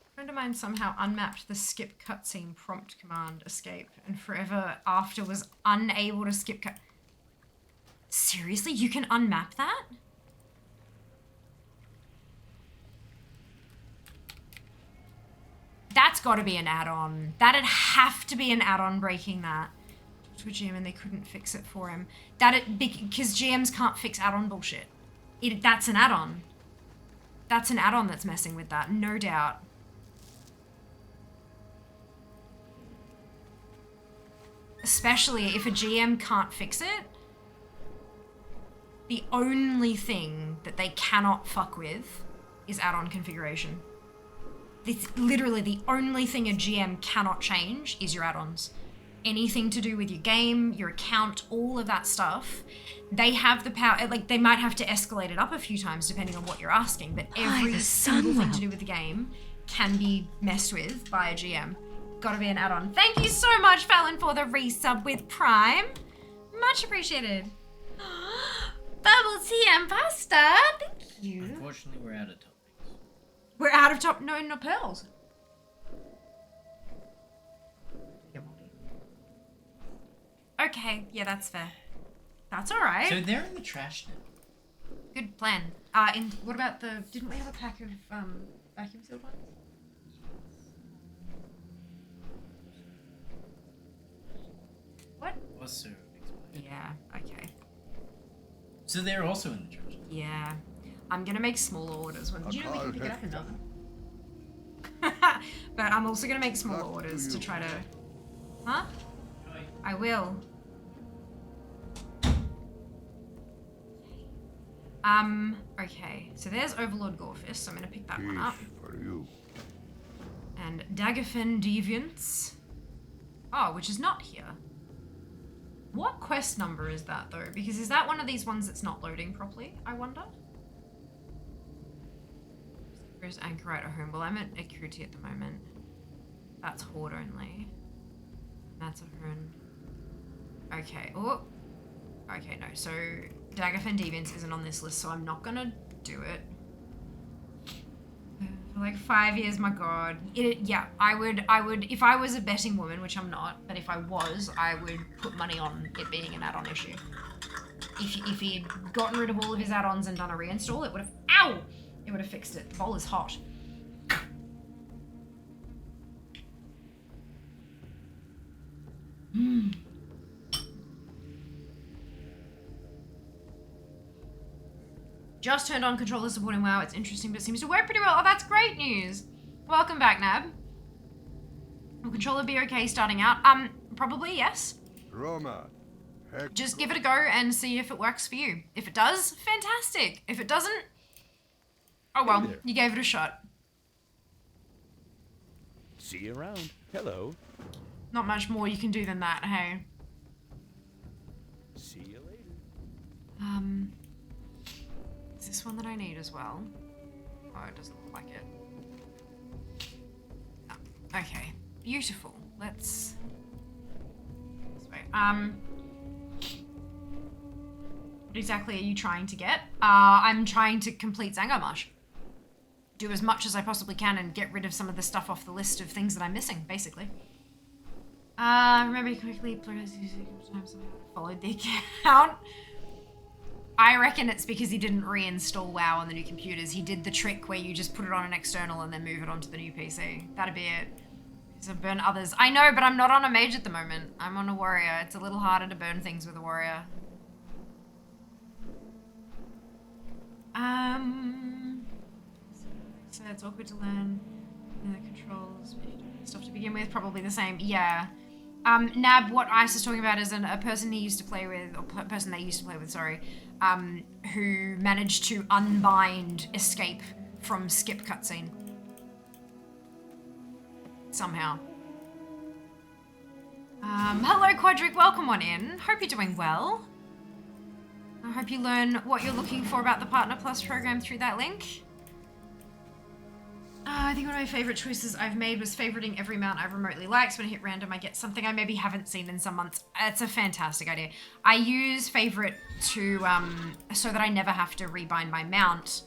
A friend of mine somehow unmapped the skip cutscene prompt command escape and forever after was unable to skip cut. Seriously? You can unmap that? That's got to be an add-on. That'd have to be an add-on breaking that. To a GM and they couldn't fix it for him. Because GMs can't fix add-on bullshit. That's an add-on. That's an add-on that's messing with that, no doubt. Especially if a GM can't fix it. The only thing that they cannot fuck with is add-on configuration. It's literally the only thing a GM cannot change is your add-ons. Anything to do with your game, your account, all of that stuff, they have the power, like they might have to escalate it up a few times depending on what you're asking, but every single thing to do with the game can be messed with by a GM. Gotta be an add-on. Thank you so much, Fallon, for the resub with Prime. Much appreciated. Bubble tea and pasta. Thank you. Unfortunately, we're out of topics. We're out of top. No pearls. Okay, yeah, that's fair. That's all right. So they're in the trash now. Good plan. What about the? Didn't we have a pack of vacuum sealed ones? What? Also. Yeah. Okay. So they're also in the trash. Yeah. I'm gonna make smaller orders. Did you know we can pick it up in Melbourne? But I'm also gonna make smaller orders to try to. Huh? I will. Okay. So there's Overlord Gorefist, so I'm gonna pick that one up. For you. And Daggerfin Deviants. Oh, which is not here. What quest number is that though? Because is that one of these ones that's not loading properly, I wonder? Where's Anchorite at home? Well, I'm at Akuti at the moment. That's Horde only. That's a Rune. Okay. Oh. Okay, no. So Daggerfin Deviants isn't on this list, so I'm not gonna do it. For like 5 years, my god. Yeah, I would, if I was a betting woman, which I'm not, but if I was, I would put money on it being an add-on issue. If he had gotten rid of all of his add-ons and done a reinstall, it would have, ow! It would have fixed it. The bowl is hot. Just turned on controller support in WoW. It's interesting, but it seems to work pretty well. Oh, that's great news. Welcome back, Nab. Will controller be okay starting out? Probably, yes. Roma. Heck. Just give it a go and see if it works for you. If it does, fantastic. If it doesn't, oh well, you gave it a shot. See you around. Hello. Not much more you can do than that, hey. See you later. Is this one that I need as well? Oh, it doesn't look like it. No. Okay, beautiful. Let's. This way. What exactly are you trying to get? I'm trying to complete Zangarmarsh. Do as much as I possibly can and get rid of some of the stuff off the list of things that I'm missing, basically. Remember quickly, followed the account. I reckon it's because he didn't reinstall WoW on the new computers. He did the trick where you just put it on an external and then move it onto the new PC. That'd be it. Because I've burned others. I know, but I'm not on a mage at the moment. I'm on a warrior. It's a little harder to burn things with a warrior. So it's awkward to learn the controls. Stuff to begin with, probably the same. Yeah. Nab, what Ice is talking about is a person he used to play with, or person they used to play with, sorry, who managed to unbind escape from skip cutscene. Somehow. Hello, Quadric, welcome on in. Hope you're doing well. I hope you learn what you're looking for about the Partner Plus program through that link. I think one of my favorite choices I've made was favoriting every mount I've remotely liked. So when I hit random, I get something I maybe haven't seen in some months. It's a fantastic idea. I use favorite to, so that I never have to rebind my mount.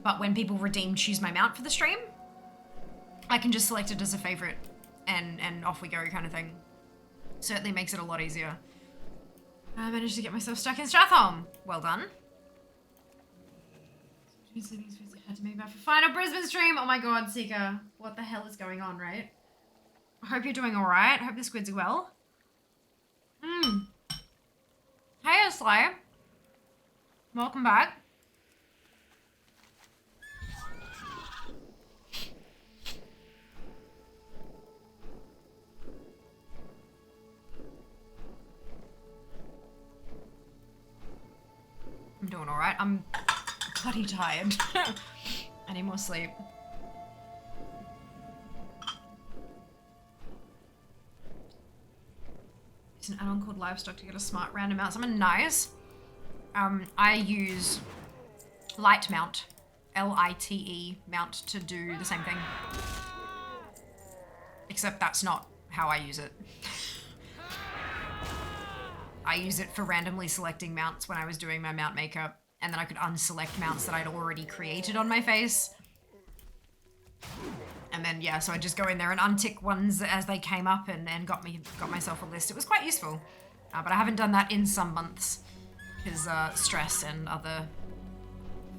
But when people redeem choose my mount for the stream, I can just select it as a favorite and off we go kind of thing. Certainly makes it a lot easier. I managed to get myself stuck in Stratholme. Well done. Had to move out for final Brisbane stream. Oh my god, Seeker. What the hell is going on, right? I hope you're doing alright. I hope the squids are well. Hey, Slay. Welcome back. I'm doing alright. I'm bloody tired. I need more sleep. It's an add-on called Livestock to get a smart random mount. Something nice. I use Light Mount. L-I-T-E mount to do the same thing. Except that's not how I use it. I use it for randomly selecting mounts when I was doing my mount makeup. And then I could unselect mounts that I'd already created on my face. And then, yeah, so I just go in there and untick ones as they came up and got myself a list. It was quite useful. But I haven't done that in some months because stress and other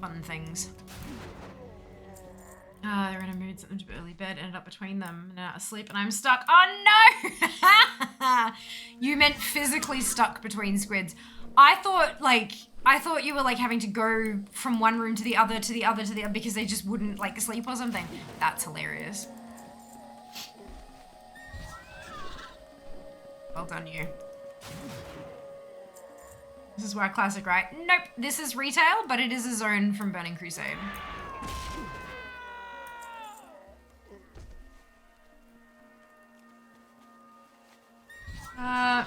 fun things. They're in a mood, something to early bed, ended up between them and out asleep and I'm stuck. Oh no! You meant physically stuck between squids. I thought you were like having to go from one room to the other, to the other, to the other because they just wouldn't like sleep or something. That's hilarious. Well done, you. This is why classic, right? Nope, this is retail, but it is a zone from Burning Crusade.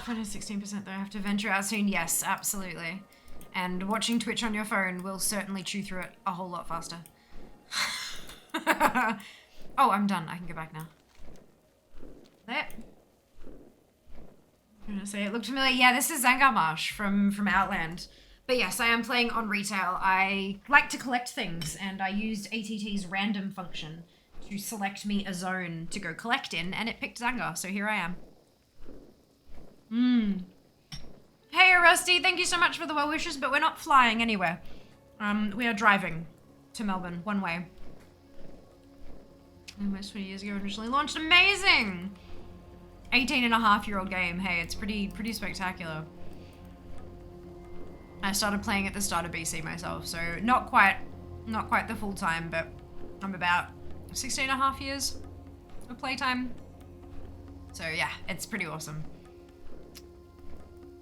16% though. I have to venture out soon. Yes, absolutely. And watching Twitch on your phone will certainly chew through it a whole lot faster. Oh, I'm done. I can go back now. There. I'm gonna say it looked familiar. Yeah, this is Zangarmarsh from Outland. But yes, I am playing on retail. I like to collect things, and I used ATT's random function to select me a zone to go collect in, and it picked Zangar, so here I am. Hey, Rusty, thank you so much for the well wishes, but we're not flying anywhere. We are driving to Melbourne, one way. Almost 20 years ago, originally launched. Amazing! 18-and-a-half-year-old game. Hey, it's pretty spectacular. I started playing at the start of BC myself, so not quite the full time, but I'm about 16.5 years of playtime. So yeah, it's pretty awesome.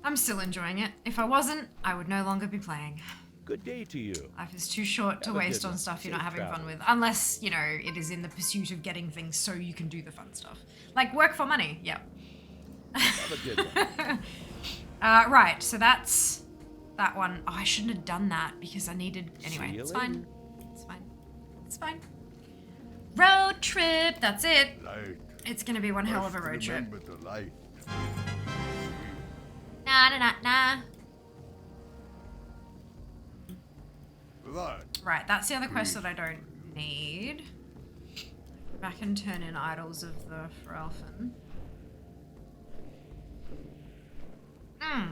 I'm still enjoying it. If I wasn't, I would no longer be playing. Good day to you. Life is too short to waste on stuff you're not having fun with. Unless, you know, it is in the pursuit of getting things so you can do the fun stuff. Like work for money, yep. Have a good one. Right, so that's that one. Oh, I shouldn't have done that because I needed... Anyway, it's fine. It's fine. It's fine. Road trip, that's it. Light. It's gonna be one hell of a road trip. Remember the light. Nah. Light. Right, that's the other quest that I don't need. Go back and turn in Idols of the Ferelfen.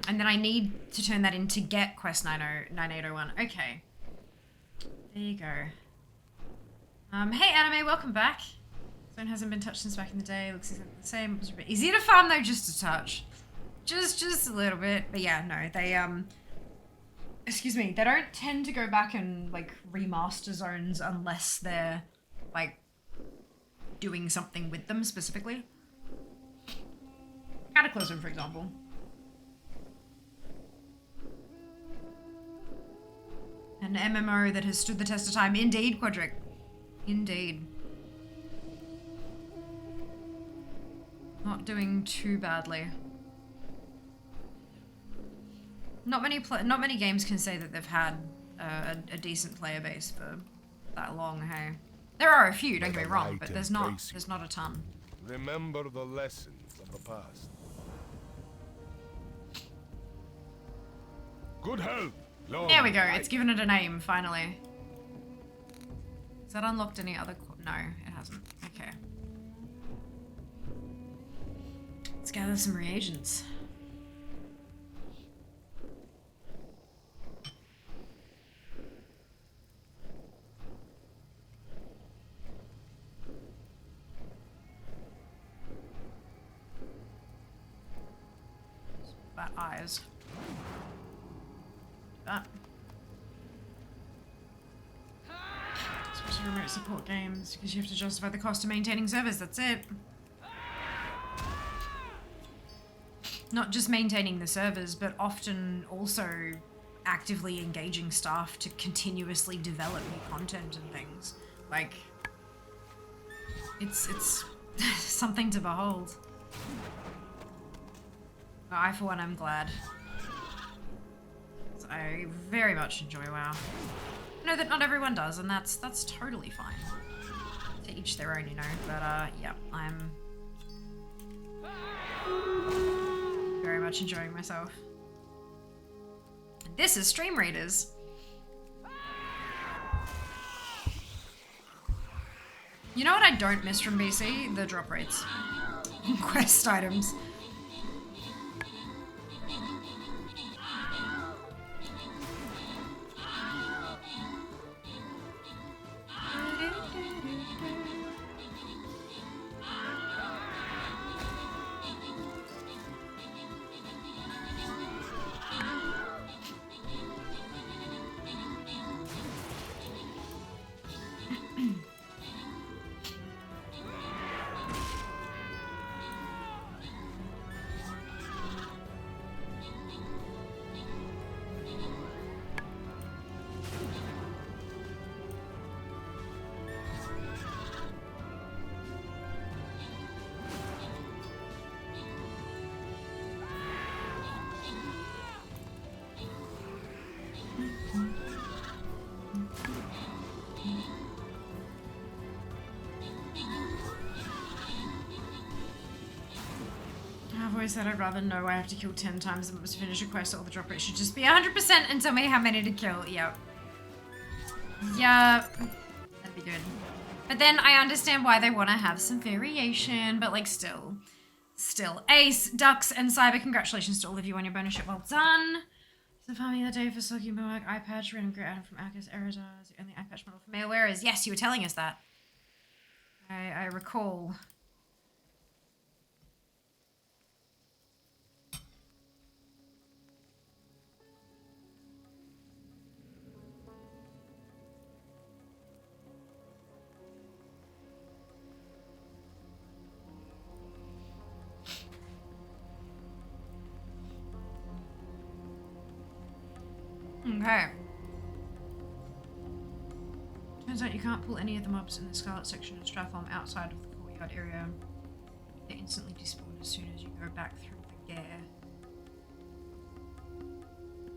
And then I need to turn that in to get quest 9801. Okay. There you go. Hey Anime, welcome back. Zone hasn't been touched since back in the day. Looks exactly the same. It was a bit easier to farm though, just a touch. Just a little bit. But yeah, no, they excuse me, they don't tend to go back and like remaster zones unless they're like doing something with them specifically. Cataclysm, for example. An MMO that has stood the test of time. Indeed, Quadric. Indeed. Not doing too badly. Not many games can say that they've had a decent player base for that long, hey. There are a few, don't get me wrong, but there's not a ton. Remember the lessons of the past. Good health. There we go. It's given it a name, finally. Has that unlocked any other... No, it hasn't. Okay. Let's gather some reagents. That eyes. That. Especially remote support games, because you have to justify the cost of maintaining servers, that's it. Not just maintaining the servers, but often also actively engaging staff to continuously develop new content and things. Like, it's something to behold. I, for one, am glad. I very much enjoy WoW. I know that not everyone does, and that's totally fine. To each their own, you know. But yeah, I'm very much enjoying myself. And this is Stream Readers. You know what I don't miss from BC? The drop rates. Quest items. I've always said I'd rather know I have to kill 10 times than to finish a quest, or the drop rate should just be 100% and tell me how many to kill. Yep. Yep. That'd be good. But then I understand why they want to have some variation, but like still. Ace, Ducks, and Cyber, congratulations to all of you on your bonus ship. Well done. So farming the day for Socky Moak, eye patch, random great item from Arcus Eridar is the only eye patch model for male wearers. Yes, you were telling us that. I recall. Okay. Turns out you can't pull any of the mobs in the Scarlet section of Stratholme outside of the courtyard area. They instantly despawn as soon as you go back through the gare.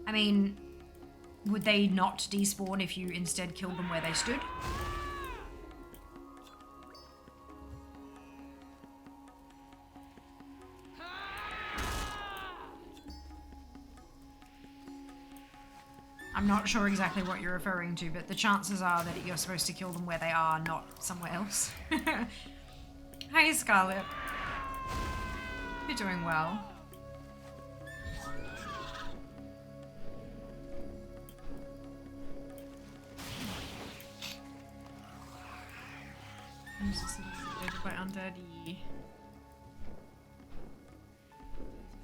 I mean, would they not despawn if you instead killed them where they stood? I'm not sure exactly what you're referring to, but the chances are that you're supposed to kill them where they are, not somewhere else. Hey, Scarlet. You're doing well. I'm just intimidated by undead.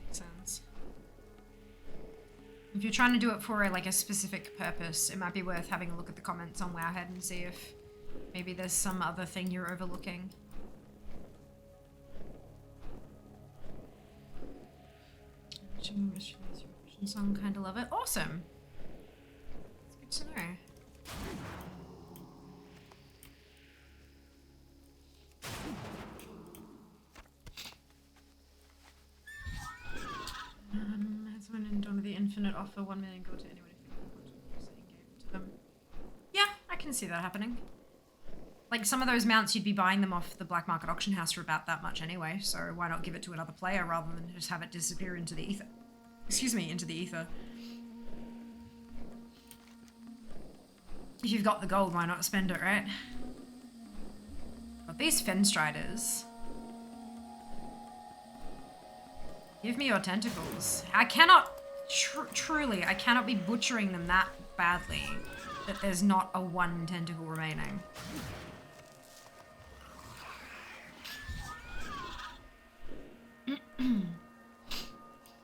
Makes sense. If you're trying to do it for a specific purpose, it might be worth having a look at the comments on Wowhead and see if maybe there's some other thing you're overlooking. Song, kinda love it. Awesome. It's good to know. Has someone in Dawn of the Infinite offer 1 million gold to anyone if you want to them? Yeah, I can see that happening. Like some of those mounts, you'd be buying them off the black market auction house for about that much anyway, so why not give it to another player rather than just have it disappear into the ether? Excuse me, into the ether. If you've got the gold, why not spend it, right? But these Fenstriders. Give me your tentacles. I cannot, truly, I cannot be butchering them that badly that there's not a 1 tentacle remaining.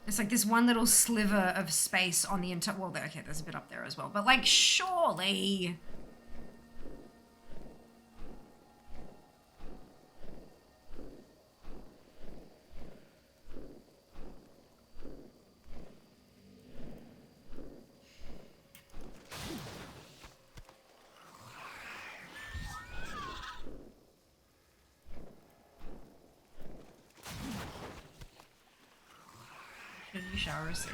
It's like this one little sliver of space on the entire, well, okay, there's a bit up there as well, but like, surely. Should you shower safe?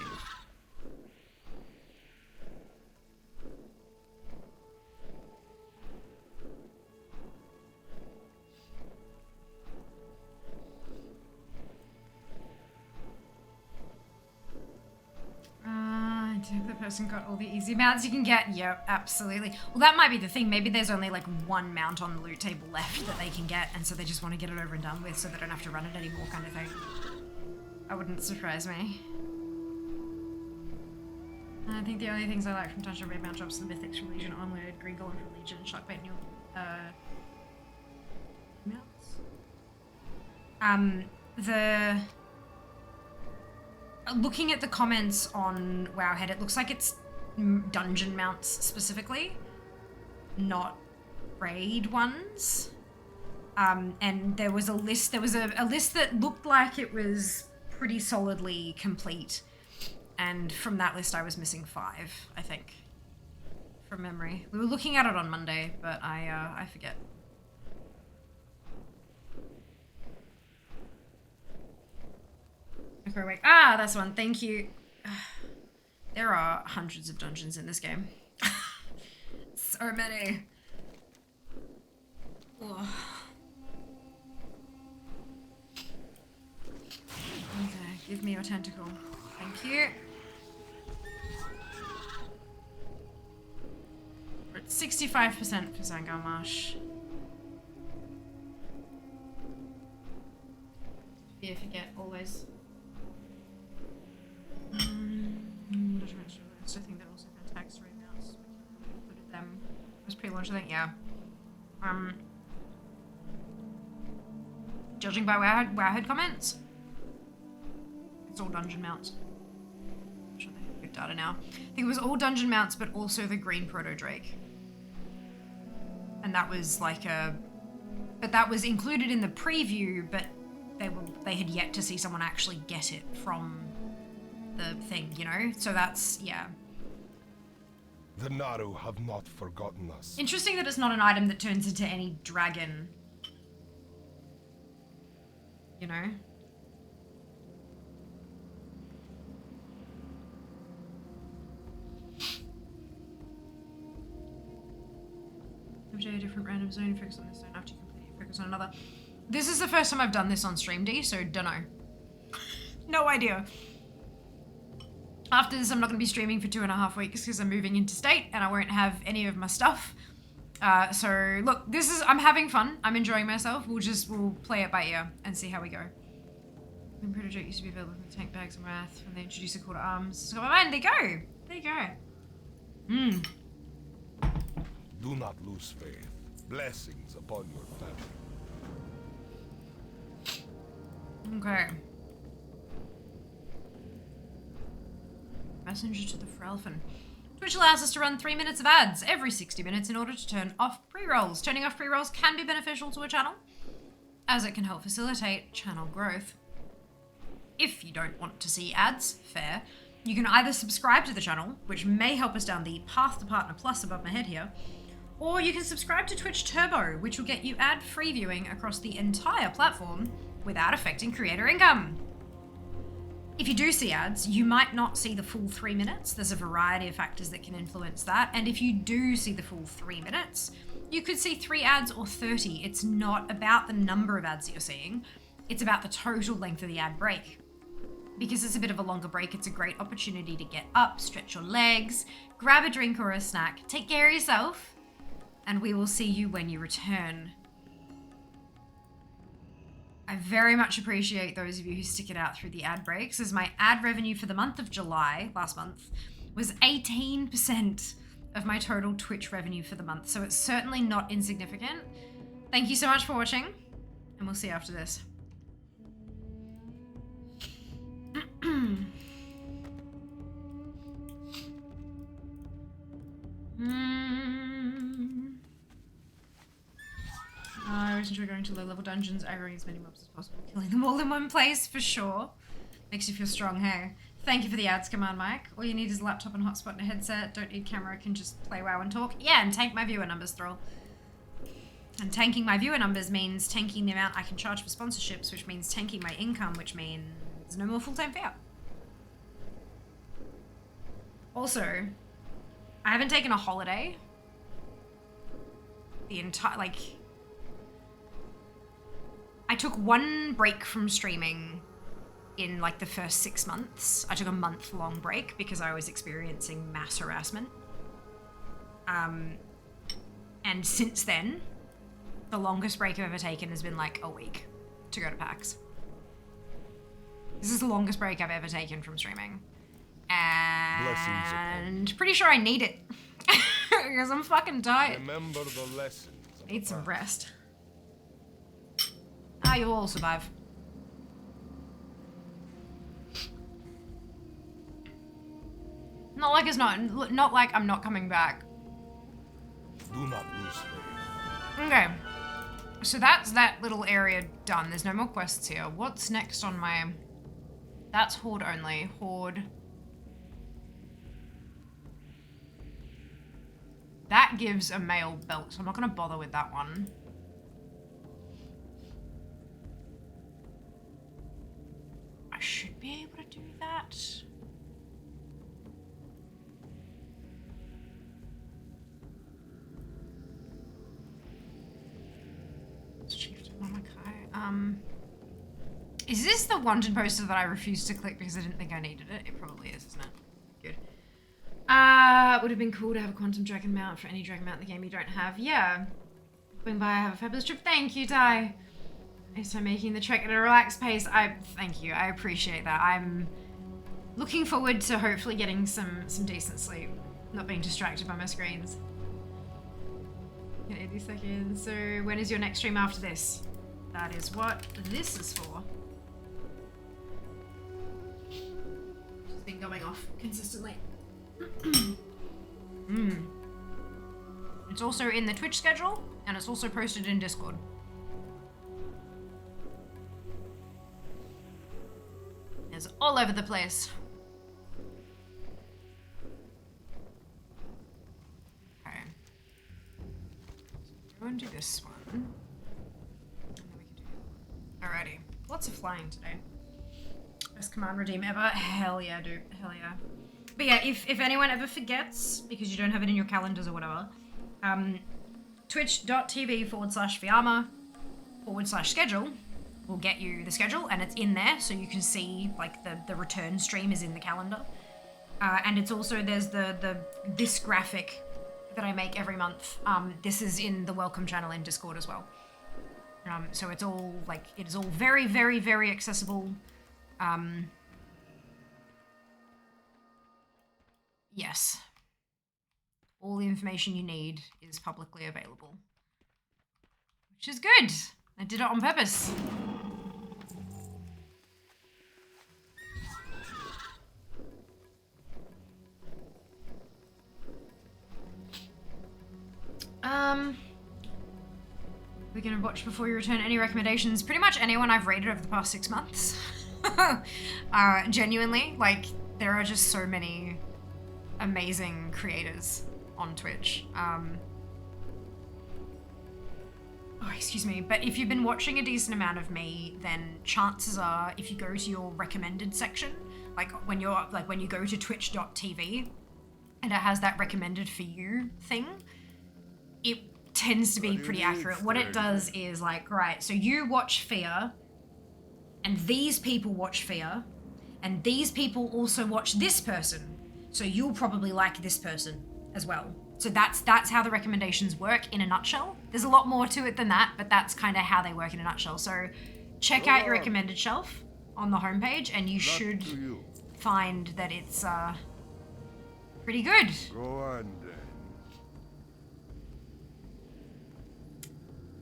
The person got all the easy mounts you can get. Yep, absolutely. Well, that might be the thing. Maybe there's only like one mount on the loot table left that they can get, and so they just want to get it over and done with so they don't have to run it anymore, kind of thing. That wouldn't surprise me. I think the only things I like from Dungeon Red Mount drops are the Mythics from Legion Onward, Green Golem from Legion, Shockbait New mounts. Looking at the comments on Wowhead, it looks like it's dungeon mounts specifically, not raid ones. And there was a list. There was a list that looked like it was pretty solidly complete, and from that list I was missing 5, I think, from memory. We were looking at it on Monday, but I forget. Okay, wait. Ah, that's one. Thank you. There are hundreds of dungeons in this game. So many. Ugh. Okay, give me your tentacle. Thank you. We're at 65% for Zangar Marsh. Yeah, forget, always. I think that also had tax rate mounts. We included them. It was pre-launch, I think, yeah. Judging by Wowhead comments, it's all dungeon mounts. I'm sure they have good data now. I think it was all dungeon mounts, but also the green proto drake. And that was like but that was included in the preview, but they had yet to see someone actually get it from the thing, you know? So that's, yeah. The Naru have not forgotten us. Interesting that it's not an item that turns into any dragon. You know? A different random zone, focus on this zone after you complete it, focus on another. This is the first time I've done this on Stream D, so dunno. No idea. After this, I'm not going to be streaming for 2.5 weeks because I'm moving interstate and I won't have any of my stuff. So look, I'm having fun. I'm enjoying myself. We'll play it by ear and see how we go. When Predator used to be available from tank bags and Wrath when they introduced a call to arms. So there you go. There you go. Do not lose faith. Blessings upon your family. Okay. Messenger to the Frelfin. Twitch allows us to run 3 minutes of ads every 60 minutes in order to turn off pre-rolls. Turning off pre-rolls can be beneficial to a channel, as it can help facilitate channel growth. If you don't want to see ads, fair, you can either subscribe to the channel, which may help us down the Path to Partner Plus above my head here, or you can subscribe to Twitch Turbo, which will get you ad-free viewing across the entire platform without affecting creator income. If you do see ads, you might not see the full 3 minutes. There's a variety of factors that can influence that. And if you do see the full 3 minutes, you could see 3 ads or 30. It's not about the number of ads that you're seeing. It's about the total length of the ad break. Because it's a bit of a longer break, it's a great opportunity to get up, stretch your legs, grab a drink or a snack, take care of yourself, and we will see you when you return. I very much appreciate those of you who stick it out through the ad breaks, as my ad revenue for the month of July, last month, was 18% of my total Twitch revenue for the month, so it's certainly not insignificant. Thank you so much for watching, and we'll see you after this. I always enjoy going to low-level dungeons, aggroing as many mobs as possible, killing them all in one place, for sure. Makes you feel strong, hey? Thank you for the ads, Command Mike. All you need is a laptop and hotspot and a headset. Don't need camera, can just play WoW and talk. Yeah, and tank my viewer numbers, Thrall. And tanking my viewer numbers means tanking the amount I can charge for sponsorships, which means tanking my income, which means no more full-time fare. Also, I haven't taken a holiday. The entire, like... I took one break from streaming in like the first 6 months. I took a month-long break because I was experiencing mass harassment. And since then, the longest break I've ever taken has been like a week to go to PAX. This is the longest break I've ever taken from streaming. And pretty sure I need it. Because I'm fucking tired. Remember the lessons. Need some rest. Ah, you'll all survive. Not like it's not like I'm not coming back. Do not lose faith. Okay. So that's that little area done. There's no more quests here. What's next on my... That's Horde only. Horde. That gives a male belt, so I'm not going to bother with that one. I should be able to do that. Is this the wanted poster that I refused to click because I didn't think I needed it? It probably is, isn't it? Good. Would have been cool to have a quantum dragon mount for any dragon mount in the game you don't have. Yeah. Going by, have a fabulous trip. Thank you, Ty. So making the trek at a relaxed pace. Thank you. I appreciate that. I'm looking forward to hopefully getting some decent sleep. Not being distracted by my screens. In 80 seconds. So when is your next stream after this? That is what this is for. It's been going off consistently. It's also in the Twitch schedule, and it's also posted in Discord. It's all over the place. Okay. So go and do this one. And then we can do... Alrighty. Lots of flying today. Best command redeem ever. Hell yeah, dude. Hell yeah. But yeah, if anyone ever forgets, because you don't have it in your calendars or whatever, twitch.tv/Fiamma/schedule will get you the schedule, and it's in there, so you can see like the return stream is in the calendar. And it's also, there's this graphic that I make every month. This is in the welcome channel in Discord as well. So it's all like, it is all very, very, very accessible. Yes. All the information you need is publicly available. Which is good. I did it on purpose. We're gonna watch before you return. Any recommendations? Pretty much anyone I've rated over the past 6 months. Genuinely, like, there are just so many amazing creators on Twitch. Oh, excuse me. But if you've been watching a decent amount of me, then chances are, if you go to your recommended section, like when you go to twitch.tv and it has that recommended for you thing, it tends to be pretty accurate. What it does is like, right, so you watch Fear, and these people watch Fear, and these people also watch this person. So you'll probably like this person as well. So that's how the recommendations work in a nutshell. There's a lot more to it than that, but that's kind of how they work in a nutshell. So check out your recommended shelf on the homepage, and you should find that it's pretty good. Go on then.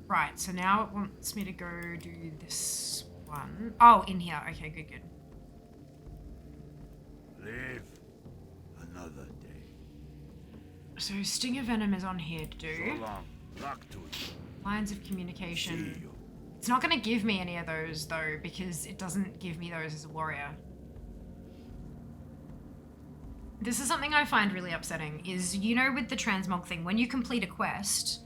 Right, so now it wants me to go do this one. Oh, in here. Okay, good. Live another day. So Stinger Venom is on here to do. So long. Luck to you. Lines of communication. It's not going to give me any of those, though, because it doesn't give me those as a warrior. This is something I find really upsetting, is, you know, with the transmog thing, when you complete a quest,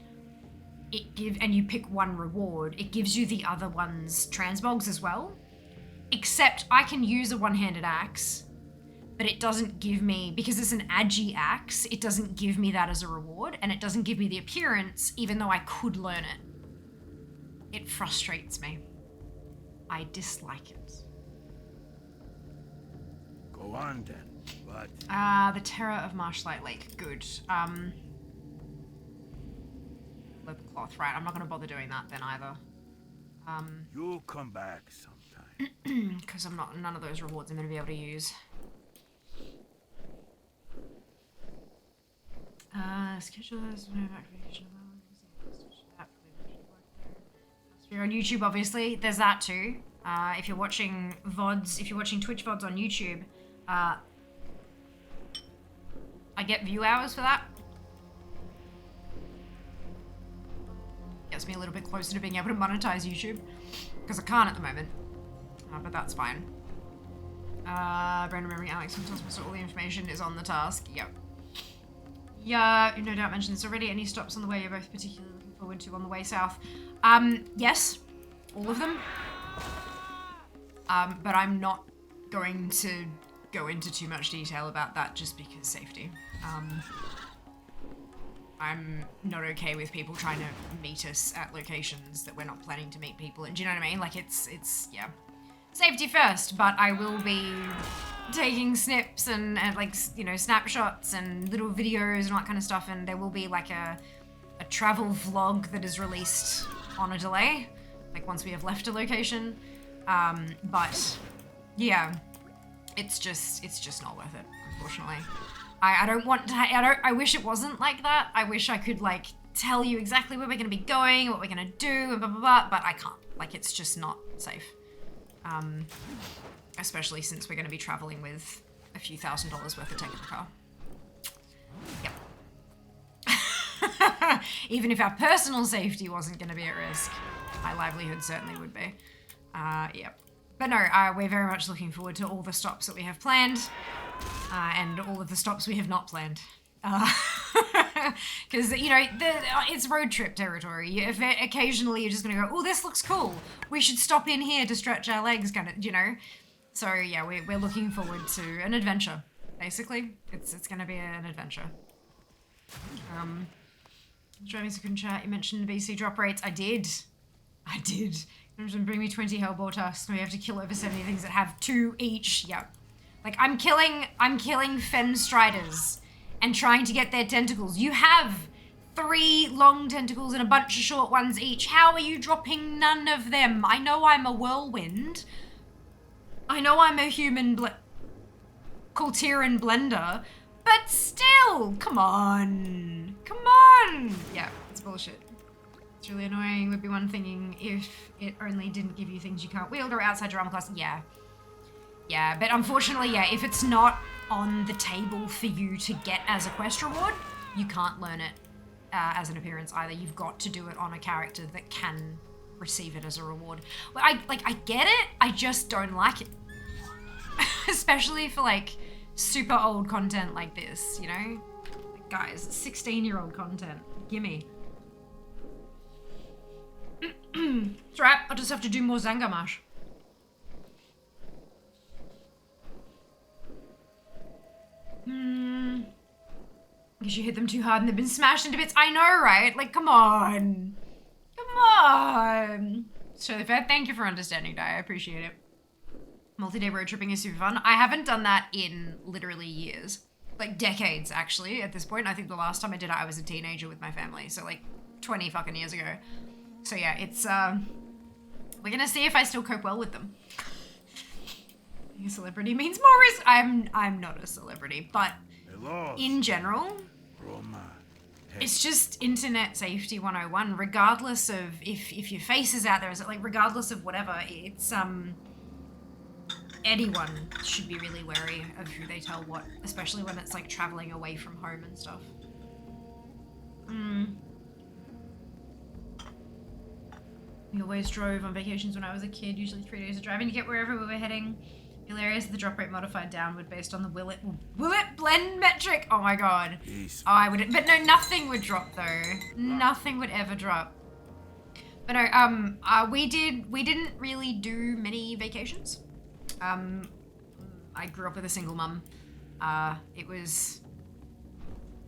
and you pick one reward, it gives you the other one's transmogs as well. Except I can use a one-handed axe, but it doesn't give me, because it's an agi axe, it doesn't give me that as a reward, and it doesn't give me the appearance, even though I could learn it. It frustrates me. I dislike it. Go on then. But The Terror of Marshlight Lake. Good. Leather cloth. Right, I'm not going to bother doing that then either. you'll come back sometime. Because none of those rewards I'm going to be able to use. Schedulers, activation on YouTube, obviously. There's that too. If you're watching VODs, if you're watching Twitch VODs on YouTube, I get view hours for that. Gets me a little bit closer to being able to monetize YouTube. Because I can't at the moment. But that's fine. Brand remembering Alex from Tosma, so all the information is on the task. Yep. Yeah, no doubt mentioned this already. Any stops on the way you're both particularly looking forward to on the way south? Yes. All of them. But I'm not going to go into too much detail about that just because safety. I'm not okay with people trying to meet us at locations that we're not planning to meet people in. Do you know what I mean? Like, it's yeah. Safety first, but I will be taking snips and like, you know, snapshots and little videos and all that kind of stuff, and there will be like a travel vlog that is released on a delay, like once we have left a location. But yeah, it's just not worth it, unfortunately. I don't want to, I wish it wasn't like that. I wish I could like tell you exactly where we're gonna be going, what we're gonna do, and blah blah blah, but I can't. Like, it's just not safe. Especially since we're going to be traveling with a few $1,000s worth of tech in the car. Yep. Even if our personal safety wasn't going to be at risk, my livelihood certainly would be. Yep. But no, we're very much looking forward to all the stops that we have planned, and all of the stops we have not planned. Because, you know, it's road trip territory. If occasionally you're just going to go, oh, this looks cool, we should stop in here to stretch our legs, kind of, you know. So yeah, we're looking forward to an adventure, basically. It's going to be an adventure. Driving second chat, you mentioned the BC drop rates. I did. Bring me 20 Hellboar tusks, and we have to kill over 70 things that have 2 each. Yep. Like, I'm killing Fen Striders and trying to get their tentacles. You have 3 long tentacles and a bunch of short ones each. How are you dropping none of them? I know I'm a whirlwind. I know I'm a human Kultiran blender, but still, come on. Yeah, it's bullshit. It's really annoying. Would be one thinking if it only didn't give you things you can't wield or outside your armor class. Yeah, but unfortunately, yeah, if it's not on the table for you to get as a quest reward, you can't learn it as an appearance either. You've got to do it on a character that can receive it as a reward. Well, I get it, I just don't like it. Especially for like super old content like this, you know? Like, guys, 16-year-old content, gimme. It's right, I'll just have to do more Zangamash. Because you hit them too hard and they've been smashed into bits. I know, right? Like, come on. It's totally fair. Thank you for understanding, Di. I appreciate it. Multi-day road tripping is super fun. I haven't done that in literally years. Like, decades, actually, at this point. I think the last time I did it, I was a teenager with my family. So, like, 20 fucking years ago. So, yeah, it's, we're gonna see if I still cope well with them. Being a celebrity means more risk. I'm not a celebrity, but in general, it's just internet safety 101, regardless of if your face is out there, is it like regardless of whatever, it's anyone should be really wary of who they tell what, especially when it's like traveling away from home and stuff. We always drove on vacations when I was a kid, usually 3 days of driving to get wherever we were heading. Hilarious, the drop rate modified downward based on the will it blend metric. Oh my god. Oh, I would, but no, nothing would drop though. Nothing would ever drop. But no, we didn't really do many vacations. I grew up with a single mum. It was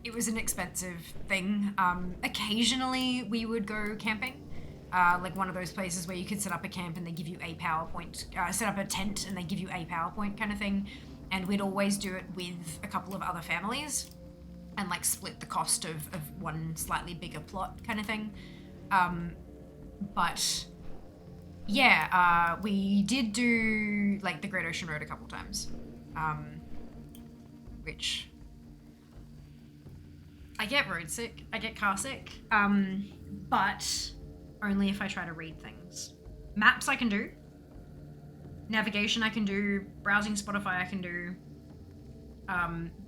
an expensive thing. Occasionally we would go camping. Like one of those places where you could set up a camp and they give you a PowerPoint, set up a tent and they give you a PowerPoint kind of thing. and we'd always do it with a couple of other families and like split the cost of one slightly bigger plot kind of thing. But yeah, we did do like the Great Ocean Road a couple times, which I get road sick, I get car sick, but only if I try to read things. Maps I can do, navigation I can do, browsing Spotify I can do,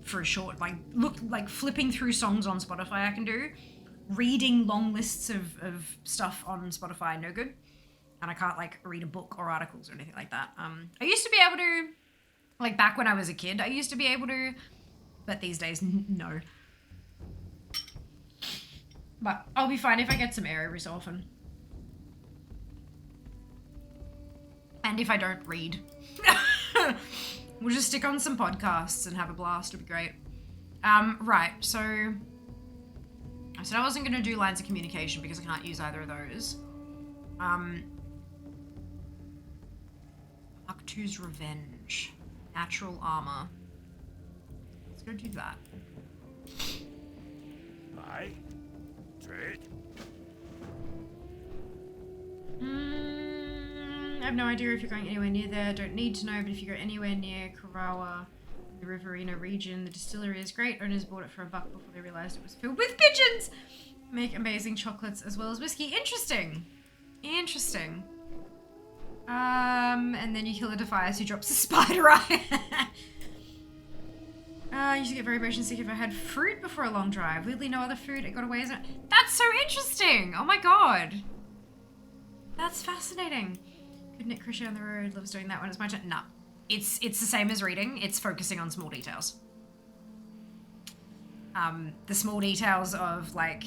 for a short, like flipping through songs on Spotify I can do, reading long lists of stuff on Spotify, no good. And I can't like read a book or articles or anything like that. I used to be able to, like back when I was a kid, I used to be able to, but these days, no. But I'll be fine if I get some air every so often. And if I don't read. We'll just stick on some podcasts and have a blast, it'll be great. Right, so I said I wasn't gonna do lines of communication because I can't use either of those. Aktu's Revenge. Natural armor. Let's go do that. Aye. Trade. I have no idea if you're going anywhere near there. Don't need to know, but if you go anywhere near Karawa, the Riverina region, the distillery is great. Owners bought it for $1 before they realized it was filled with pigeons. Make amazing chocolates as well as whiskey. Interesting. Interesting. And then you kill a Defias who drops a spider eye. I used to get very motion sick if I had fruit before a long drive. Weirdly, no other food. It got away as a... That's so interesting. Oh my god. That's fascinating. Could Nick Krisha on the road loves doing that when it's my turn. No. It's the same as reading. It's focusing on small details. The small details of like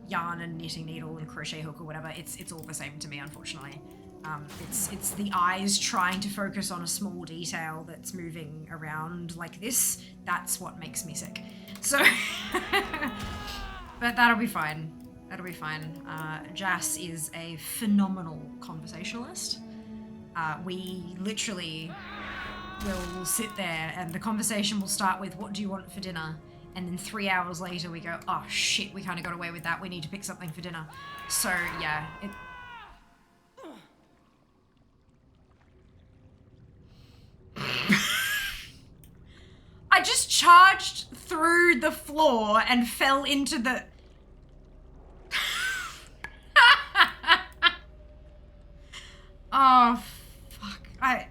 yarn and knitting needle and crochet hook or whatever, it's all the same to me, unfortunately. It's the eyes trying to focus on a small detail that's moving around like this. That's what makes me sick. So, but that'll be fine. That'll be fine. Jas is a phenomenal conversationalist. We literally will sit there and the conversation will start with, what do you want for dinner? And then 3 hours later we go, oh shit, we kind of got away with that. We need to pick something for dinner. So yeah, I just charged through the floor and fell into the... Oh, fuck. I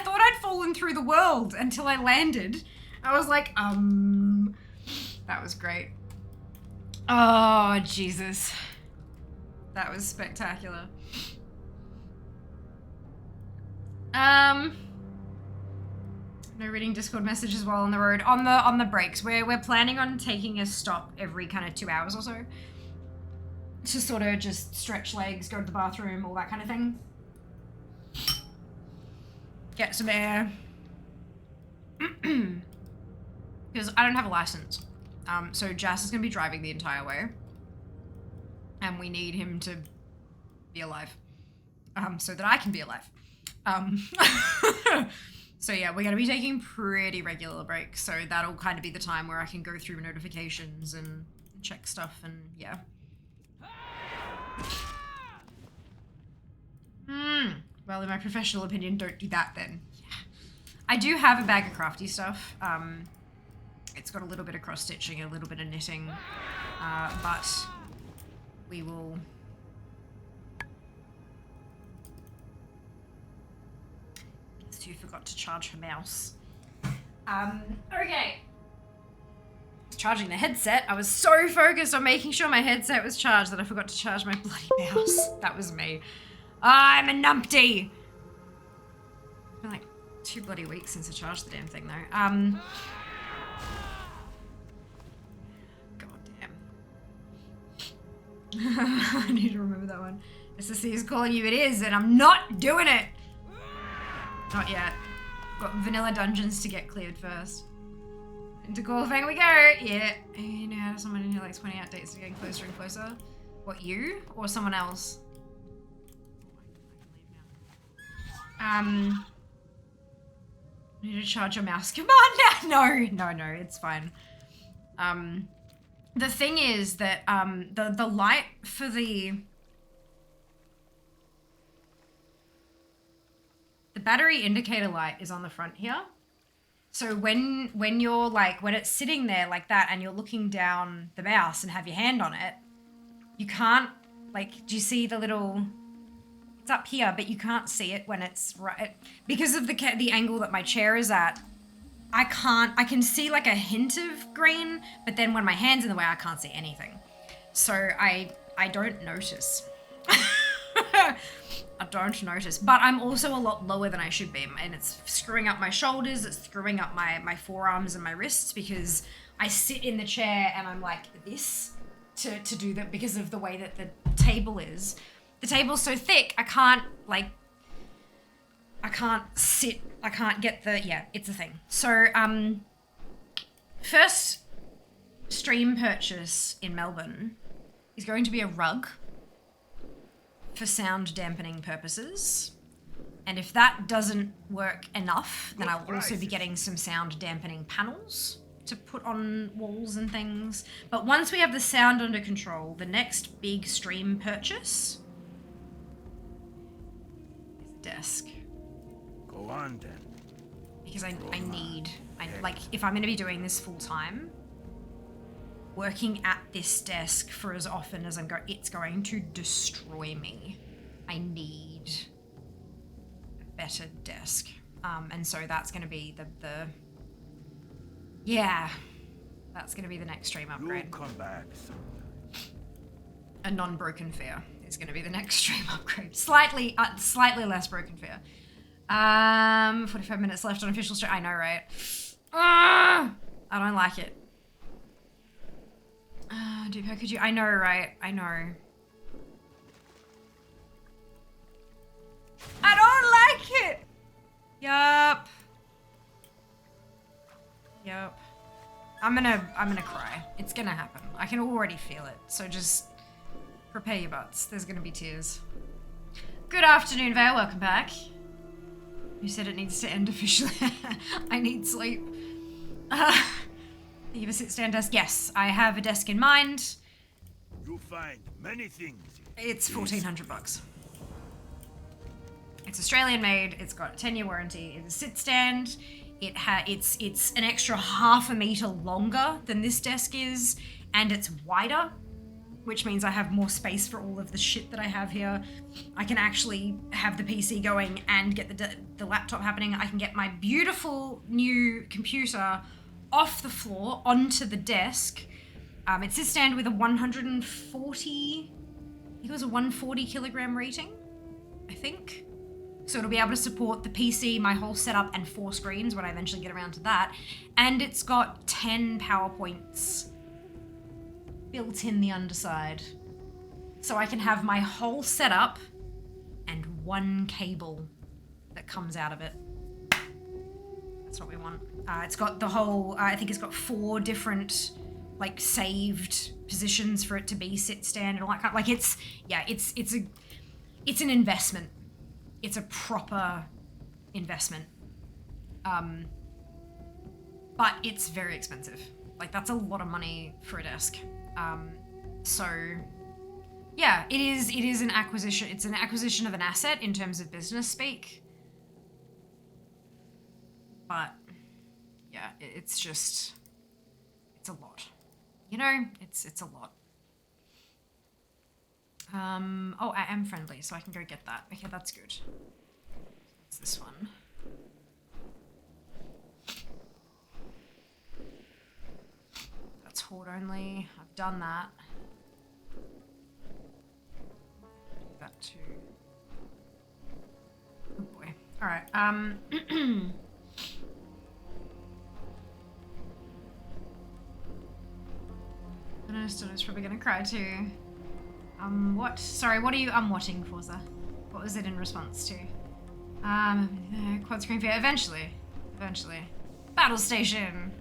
thought I'd fallen through the world until I landed. I was like, that was great. Oh, Jesus. That was spectacular. No reading Discord messages while on the road. On the breaks, we're planning on taking a stop every kind of 2 hours or so. To sort of just stretch legs, go to the bathroom, all that kind of thing. Get some air. Because I don't have a license. So Jas is gonna be driving the entire way. And we need him to be alive. So that I can be alive. So yeah, we're gonna be taking pretty regular breaks. So that'll kind of be the time where I can go through notifications and check stuff and yeah. Well, in my professional opinion, don't do that then. Yeah. I do have a bag of crafty stuff. It's got a little bit of cross stitching, a little bit of knitting, but we will... Guess you forgot to charge her mouse. Okay. Charging the headset. I was so focused on making sure my headset was charged that I forgot to charge my bloody mouse. That was me. I'm a numpty. It's been like 2 bloody weeks since I charged the damn thing though. God damn. I need to remember that one. SSC is calling you, it is, and I'm not doing it. Not yet. Got vanilla dungeons to get cleared first. Into Gorfang we go! Yeah. You know how someone in here likes pointing out dates to getting closer and closer? What, you? Or someone else? Need to charge your mouse command now. No, it's fine. The thing is that the light for the battery indicator light is on the front here. So when you're like, when it's sitting there like that and you're looking down the mouse and have your hand on it, you can't, like, do you see the little, it's up here, but you can't see it when it's right, because of the angle that my chair is at. I can see like a hint of green, but then when my hand's in the way, I can't see anything. So I don't notice. I don't notice, but I'm also a lot lower than I should be, and it's screwing up my shoulders, it's screwing up my forearms and my wrists, because I sit in the chair and I'm like this to do that, because of the way that the table is. The table's so thick, I can't sit, I can't get the, yeah, it's a thing. So, first stream purchase in Melbourne is going to be a rug for sound dampening purposes. And if that doesn't work enough, then I'll also be getting some sound dampening panels to put on walls and things. But once we have the sound under control, the next big stream purchase is a desk. Go on then. Because I need, like, if I'm gonna be doing this full time, working at this desk for as often as it's going to destroy me. I need a better desk. And so that's gonna be that's gonna be the next stream upgrade. You'll come back sometime. A non-broken fear is gonna be the next stream upgrade. Slightly less broken fear. 45 minutes left on official stream. I know, right? I don't like it. Dude, how could you? I know, right? I know. I don't like it! Yup. I'm gonna cry. It's gonna happen. I can already feel it. So just prepare your butts. There's gonna be tears. Good afternoon, Vale. Welcome back. You said it needs to end officially. I need sleep. You have a sit-stand desk? Yes, I have a desk in mind. You find many things. It's $1,400. It's Australian made. It's got a 10-year warranty. It's a sit-stand. It's an extra half a meter longer than this desk is, and it's wider, which means I have more space for all of the shit that I have here. I can actually have the PC going and get the laptop happening. I can get my beautiful new computer off the floor onto the desk. It's a stand with a 140, I think it was a 140 kilogram rating, I think. So it'll be able to support the PC, my whole setup, and 4 screens when I eventually get around to that. And it's got 10 PowerPoints built in the underside. So I can have my whole setup and 1 cable that comes out of it. That's what we want. It's got the whole, I think it's got 4 different, like, saved positions for it to be sit, stand, and all that kind of, like, it's an investment. It's a proper investment. But it's very expensive. Like, that's a lot of money for a desk. So yeah, it is an acquisition. It's an acquisition of an asset in terms of business speak. But yeah, it's a lot. You know, it's a lot. Oh, I am friendly, so I can go get that. Okay, that's good. It's this one. That's horde only. I've done that. Do that too. Oh boy. Alright, Stoner's probably gonna cry too. What? Sorry, what are you watching, Forza? What was it in response to? Quad screen fear. Eventually. Battle station!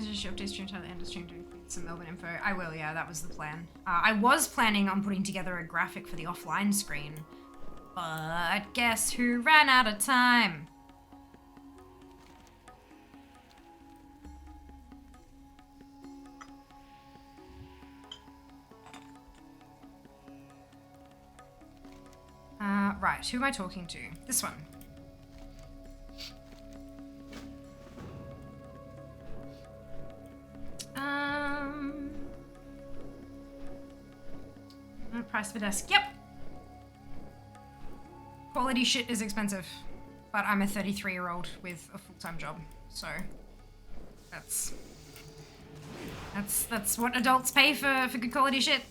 Just update stream time at the end of stream to include some Melbourne info. I will, yeah, that was the plan. I was planning on putting together a graphic for the offline screen But guess who ran out of time? Right, who am I talking to? This one. Price per desk. Yep. Quality shit is expensive, but I'm a 33-year-old with a full-time job, so that's what adults pay for good quality shit.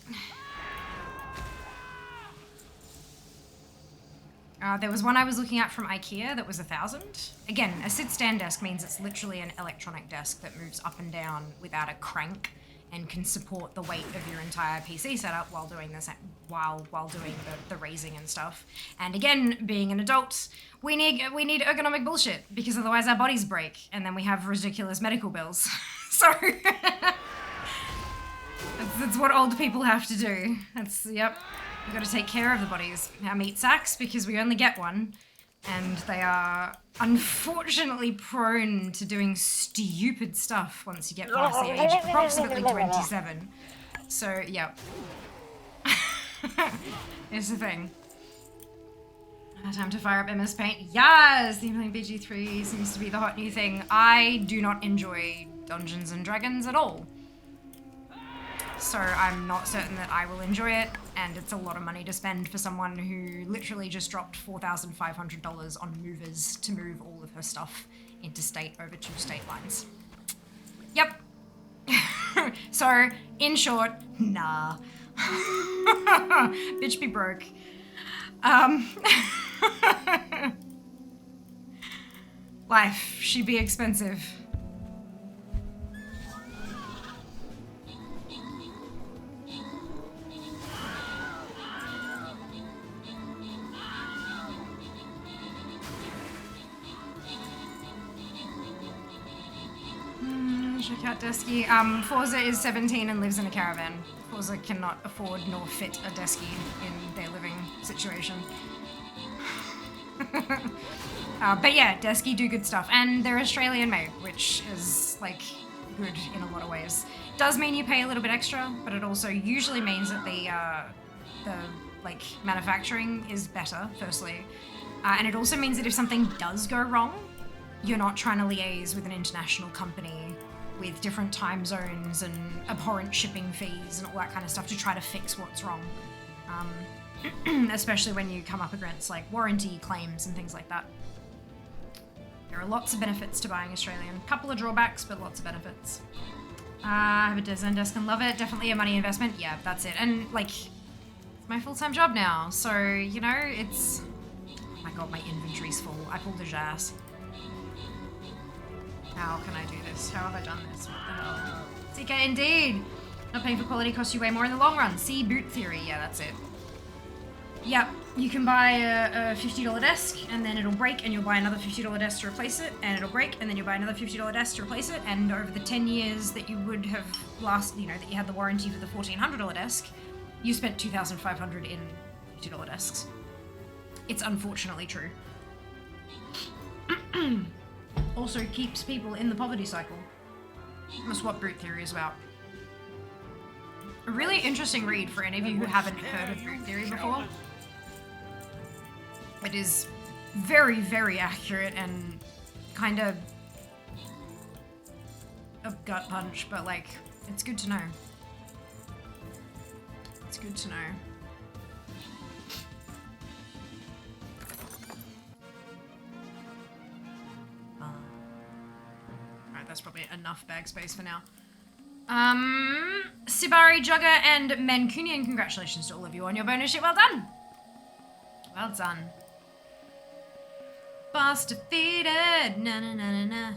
There was one I was looking at from IKEA that was 1,000. Again, a sit-stand desk means it's literally an electronic desk that moves up and down without a crank and can support the weight of your entire PC setup while doing this, while doing the raising and stuff. And again, being an adult, we need ergonomic bullshit because otherwise our bodies break and then we have ridiculous medical bills. So that's what old people have to do. Yep. We've got to take care of the bodies, our meat sacks, because we only get one, and they are unfortunately prone to doing stupid stuff once you get past the age of approximately 27. So, yep. It's the thing. Time to fire up MS Paint. Yes! The playing BG3 seems to be the hot new thing. I do not enjoy Dungeons and Dragons at all. So I'm not certain that I will enjoy it, and it's a lot of money to spend for someone who literally just dropped $4,500 on movers to move all of her stuff interstate over 2 state lines. Yep. So, in short, nah. Bitch be broke. Life, she be expensive. Check out Desky. Forza is 17 and lives in a caravan. Forza cannot afford nor fit a Desky in their living situation. But yeah, Desky do good stuff, and they're Australian made, which is like good in a lot of ways. Does mean you pay a little bit extra, but it also usually means that the like manufacturing is better, firstly, and it also means that if something does go wrong, you're not trying to liaise with an international company with different time zones and abhorrent shipping fees and all that kind of stuff to try to fix what's wrong. Especially when you come up against like warranty claims and things like that. There are lots of benefits to buying Australian. Couple of drawbacks, but lots of benefits. I have a design desk and love it. Definitely a money investment. Yeah, that's it. And like, it's my full-time job now. So, you know, it's... Oh my god, my inventory's full. I pulled a jazz. How can I do this? How have I done this? What the hell? CK, indeed! Not paying for quality costs you way more in the long run. See boot theory. Yeah, that's it. Yep, you can buy a $50 desk, and then it'll break, and you'll buy another $50 desk to replace it, and it'll break, and then you'll buy another $50 desk to replace it, and over the 10 years that you would have that you had the warranty for the $1,400 desk, you spent $2,500 in $50 desks. It's unfortunately true. Also keeps people in the poverty cycle. That's what boot theory is about. A really interesting read for any of you who haven't heard of boot theory before. It is very, very accurate and kind of a gut punch, but like, it's good to know. It's good to know. Alright, that's probably enough bag space for now. Sibari, Jugger, and Mancunian, congratulations to all of you on your bonus shit. Well done! Well done. Boss defeated! Na na na na na.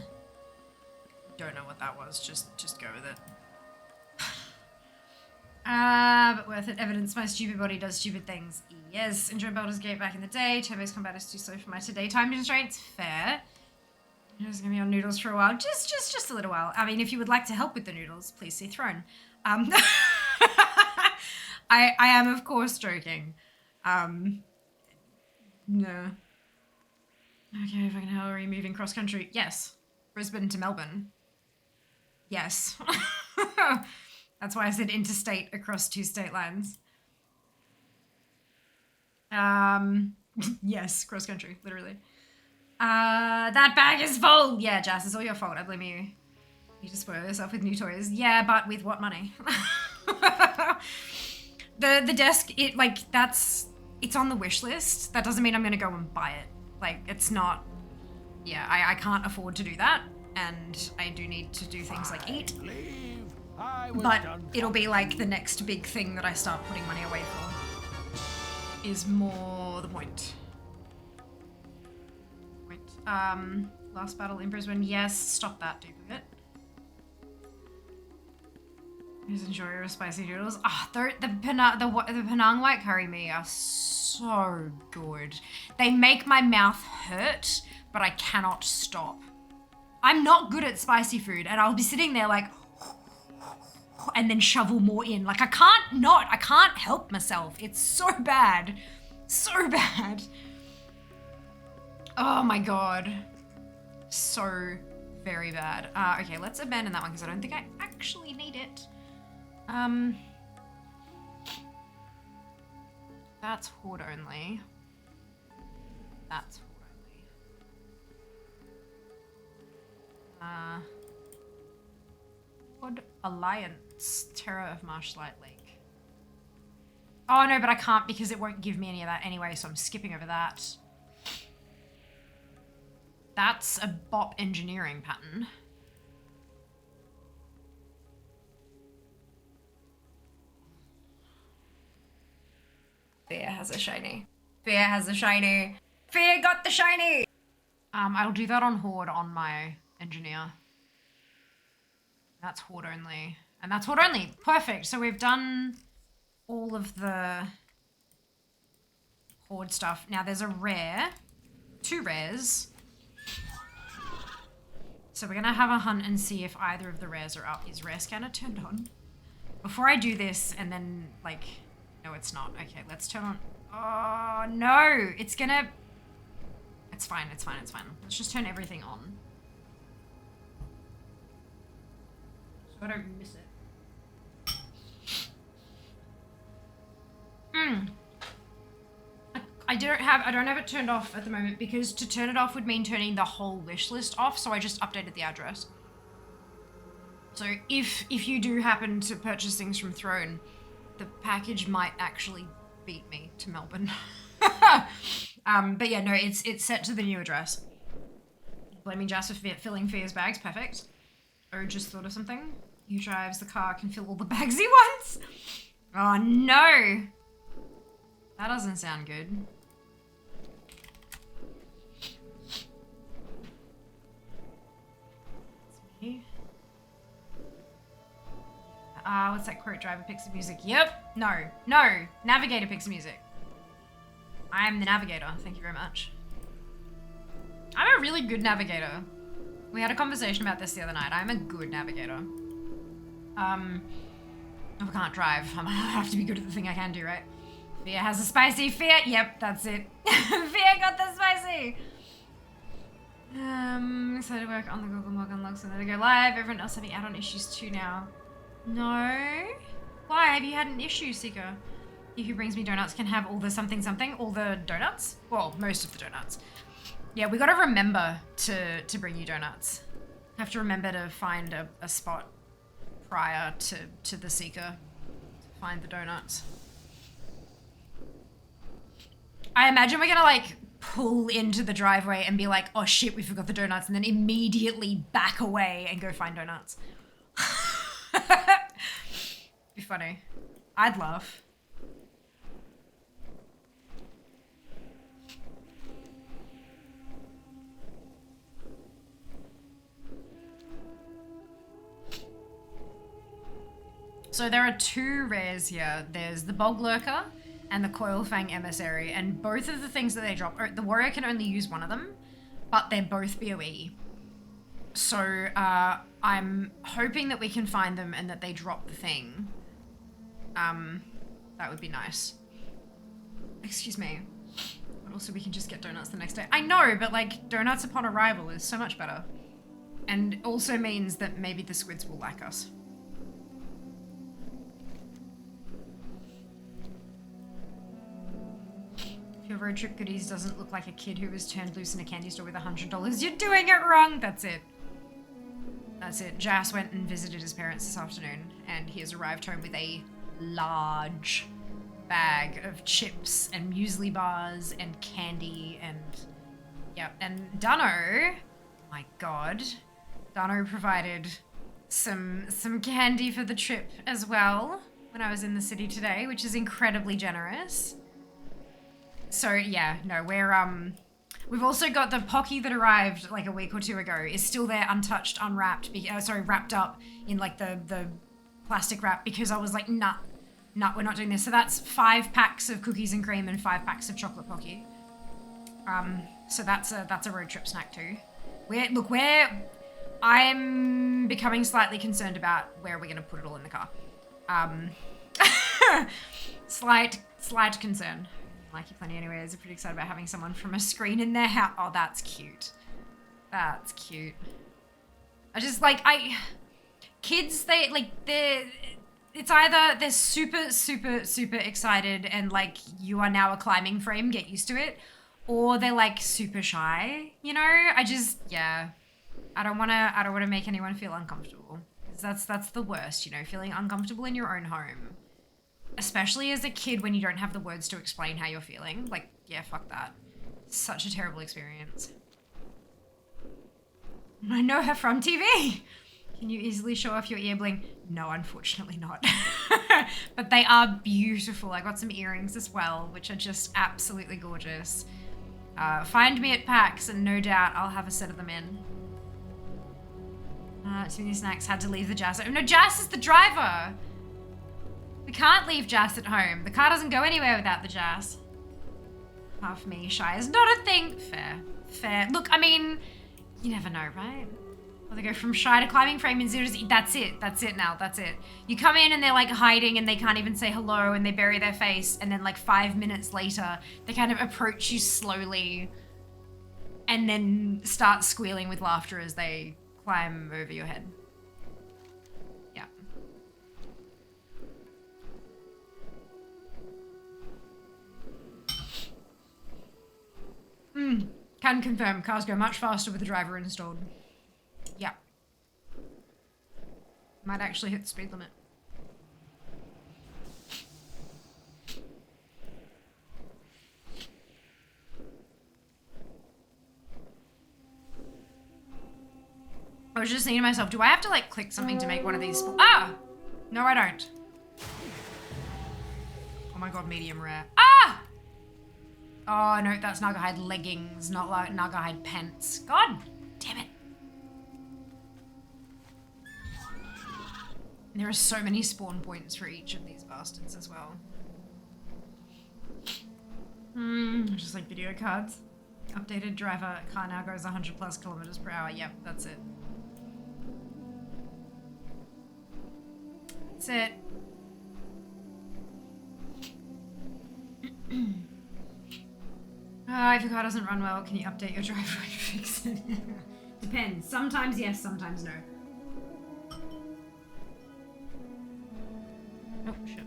Don't know what that was, just go with it. But worth it. Evidence my stupid body does stupid things. Yes, enjoyed Baldur's Gate back in the day. Turbo's combat is too slow for my today time constraints. Fair. I'm just gonna be on noodles for a while. Just a little while. I mean, if you would like to help with the noodles, please see Throne. I am of course joking. Yeah. Okay, fucking hell, are you moving cross country? Yes. Brisbane to Melbourne. Yes. That's why I said interstate across 2 state lines. Yes, cross country, literally. That bag is full. Yeah, Jazz, it's all your fault. I blame you. You just spoil yourself with new toys. Yeah, but with what money? The desk, it's on the wish list. That doesn't mean I'm gonna go and buy it. Like, it's not, yeah, I can't afford to do that. And I do need to do things like eat. But it'll be like the next big thing that I start putting money away for. Is more the point. Last battle in Brisbane. Yes, stop that, duplicate. Just enjoy your spicy noodles. Ah, oh, the Penang white curry mee are so good. They make my mouth hurt, but I cannot stop. I'm not good at spicy food, and I'll be sitting there like, and then shovel more in. Like, I can't help myself. It's so bad. So bad. Oh my god. So very bad. Okay, let's abandon that one because I don't think I actually need it. That's horde only. That's horde only. Horde Alliance, Terror of Marshlight Lake. Oh no, but I can't because it won't give me any of that anyway, so I'm skipping over that. That's a bop engineering pattern. Fear has a shiny. Fear has a shiny. Fear got the shiny! I'll do that on Horde on my engineer. That's Horde only. And that's Horde only. Perfect. So we've done all of the Horde stuff. Now there's a rare. 2 rares. So we're gonna have a hunt and see if either of the rares are up. Is rare scanner turned on? Before I do this and then like, no it's not. Okay, let's turn on. Oh no, it's gonna, it's fine, it's fine, it's fine. Let's just turn everything on. So I don't miss it. I don't have it turned off at the moment because to turn it off would mean turning the whole wish list off, so I just updated the address. So if you do happen to purchase things from Throne, the package might actually beat me to Melbourne. But yeah, no, it's set to the new address. Blaming Jas for filling Fear's bags, perfect. Oh, just thought of something. Who drives the car can fill all the bags he wants. Oh no! That doesn't sound good. What's that quote? Driver picks the music. Yep. No. No. Navigator picks the music. I am the navigator. Thank you very much. I'm a really good navigator. We had a conversation about this the other night. I'm a good navigator. If I can't drive, I have to be good at the thing I can do, right? Fear has a spicy fear. Yep, that's it. Fear got the spicy. Excited to work on the Google Mog unlock so that I go live. Everyone else having add-on issues too now. No? Why? Have you had an issue, Seeker? He who brings me donuts can have all the something something. All the donuts? Well, most of the donuts. Yeah, we gotta remember to bring you donuts. Have to remember to find a spot prior to the Seeker to find the donuts. I imagine we're gonna like pull into the driveway and be like, oh shit, we forgot the donuts, and then immediately back away and go find donuts. Be funny. I'd laugh. So there are 2 rares here. There's the Bog Lurker and the Coilfang Emissary, and both of the things that they drop, the warrior can only use one of them, but they're both BOE. So I'm hoping that we can find them and that they drop the thing. That would be nice. Excuse me. Also, we can just get donuts the next day. I know, but like donuts upon arrival is so much better. And also means that maybe the squids will like us. If your road trip goodies doesn't look like a kid who was turned loose in a candy store with $100, you're doing it wrong. That's it. That's it. Jas went and visited his parents this afternoon, and he has arrived home with a large bag of chips and muesli bars and candy and and Dunno, my god, Dunno provided some candy for the trip as well when I was in the city today, which is incredibly generous. So yeah, no, we've also got the Pocky that arrived like a week or two ago is still there, untouched, unwrapped, wrapped up in like the plastic wrap, because I was like, nah, we're not doing this. So that's 5 packs of cookies and cream and 5 packs of chocolate Pocky. So that's a road trip snack too. I'm becoming slightly concerned about where we're gonna put it all in the car. Slight concern. I like you plenty anyways. I'm pretty excited about having someone from a screen in their house. Oh, that's cute. That's cute. I just kids, it's either they're super excited and like you are now a climbing frame, get used to it, or they're like super shy, you know? I don't want to make anyone feel uncomfortable. 'Cause that's the worst, you know, feeling uncomfortable in your own home. Especially as a kid when you don't have the words to explain how you're feeling. Like, yeah, fuck that. Such a terrible experience. I know her from TV. Can you easily show off your ear bling? No, unfortunately not. But they are beautiful. I got some earrings as well, which are just absolutely gorgeous. Find me at PAX and no doubt I'll have a set of them in. Smoothie Snacks had to leave the Jas. No, Jas is the driver. We can't leave Jas at home. The car doesn't go anywhere without the Jas. Half me, shy is not a thing. Fair. Look, I mean, you never know, right? Well, they go from shy to climbing frame in 0 to... That's it now, that's it. You come in and they're like hiding and they can't even say hello and they bury their face, and then like 5 minutes later, they kind of approach you slowly and then start squealing with laughter as they climb over your head. Yeah. Can confirm, cars go much faster with the driver installed. Yeah. Might actually hit the speed limit. I was just thinking to myself, do I have to like click something to make one of these? Ah! No, I don't. Oh my god, medium rare. Ah! Oh no, that's Nagahide leggings, not like Nagahide pants. God damn it. There are so many spawn points for each of these bastards as well. Just like video cards. Updated driver, car now goes 100 plus kilometers per hour. Yep, that's it. That's it. If your car doesn't run well, can you update your driver and fix it? Depends. Sometimes yes, sometimes no. Oh, shit.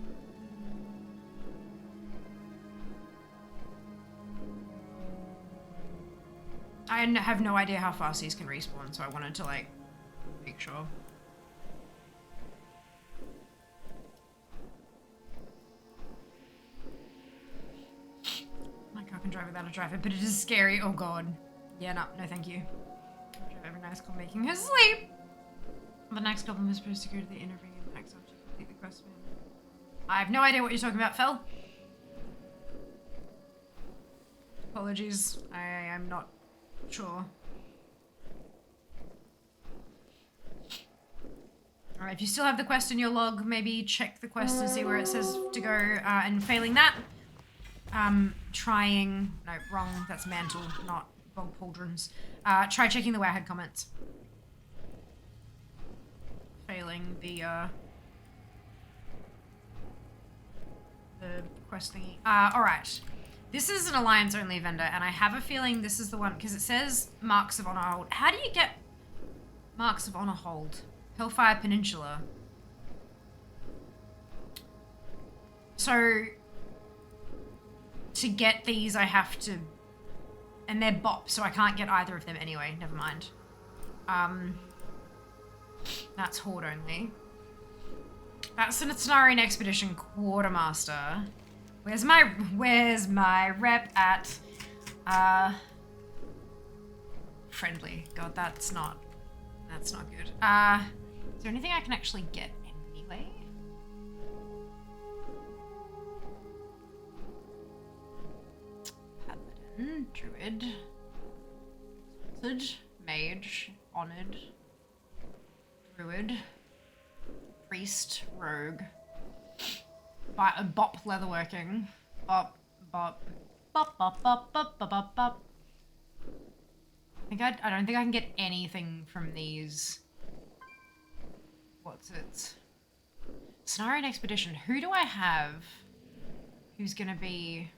I have no idea how fast these can respawn, so I wanted to, like, make sure. My car can drive without a driver, but it is scary. Oh, God. Yeah, no thank you. Drive every nice call making her sleep. The next couple is supposed to go to the interview next after you complete the quest. I have no idea what you're talking about, Phil. Apologies. I am not sure. Alright, if you still have the quest in your log, maybe check the quest to see where it says to go, and failing that, trying... No, wrong. That's mantle, not bog pauldrons. Try checking the Wowhead comments. Failing the quest thingy. Alright. This is an Alliance-only vendor, and I have a feeling this is the one, because it says Marks of Honor Hold. How do you get Marks of Honor Hold? Hellfire Peninsula. So, to get these, I have to... And they're bops, so I can't get either of them anyway. Never mind. That's Horde only. That's an Cenarian Expedition Quartermaster. Where's my rep at? Friendly. God, that's not good. Is there anything I can actually get anyway? Paladin, Druid, Exalted, Mage, Honored, Druid, Priest, Rogue, Bop Leatherworking, Bop. I don't think I can get anything from these. What's it? Cenarian Expedition. Who do I have who's gonna be...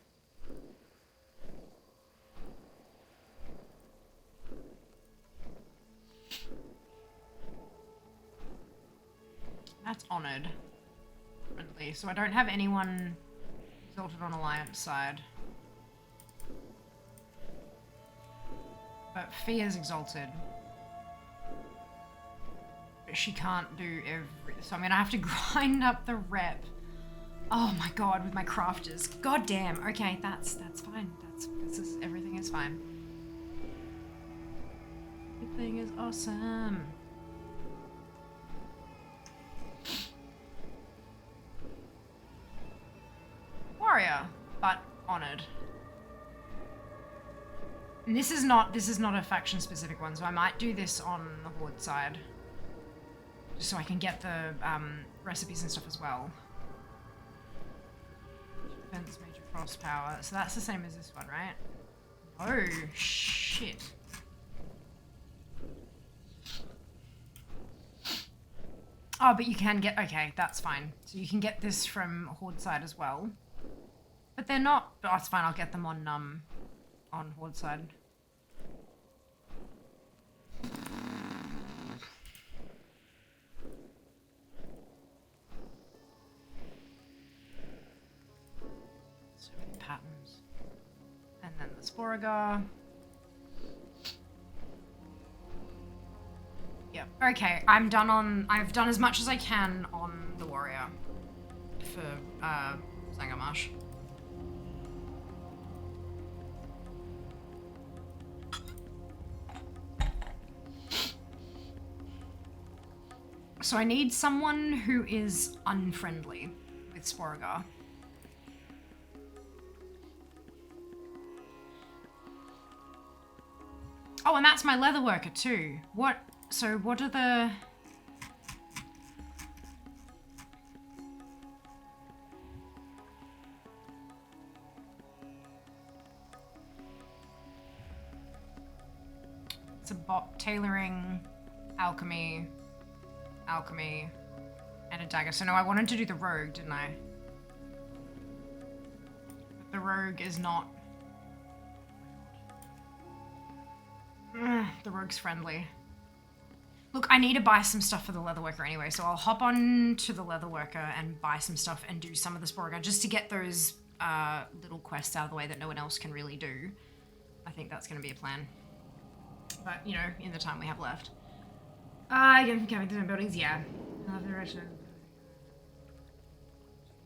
That's Honored. Friendly. So I don't have anyone exalted on Alliance side. But Fia's exalted. But she can't do every... So I'm gonna have to grind up the rep. Oh my god, with my crafters. God damn. Okay, that's fine. Everything is fine. Everything is awesome. Warrior, but honored. And this is not a faction specific one, so I might do this on the Horde side. Just so I can get the recipes and stuff as well. Defense, major frost power. So that's the same as this one, right? Oh shit. Oh, but you can get, okay, that's fine. So you can get this from Horde side as well. But they're not, oh, it's fine, I'll get them on Horde side. So many patterns. And then the Sporagar. Yep, okay, I've done as much as I can on the Warrior for Zangarmarsh. So I need someone who is unfriendly with Sporagar. Oh, and that's my leatherworker too. What are the... It's a bot tailoring, alchemy, and a dagger. So no, I wanted to do the rogue, didn't I? But the rogue is not... the rogue's friendly. Look, I need to buy some stuff for the leatherworker anyway, so I'll hop on to the leatherworker and buy some stuff and do some of the Sporagar just to get those little quests out of the way that no one else can really do. I think that's going to be a plan. But, you know, in the time we have left. Again, coming through the buildings, yeah.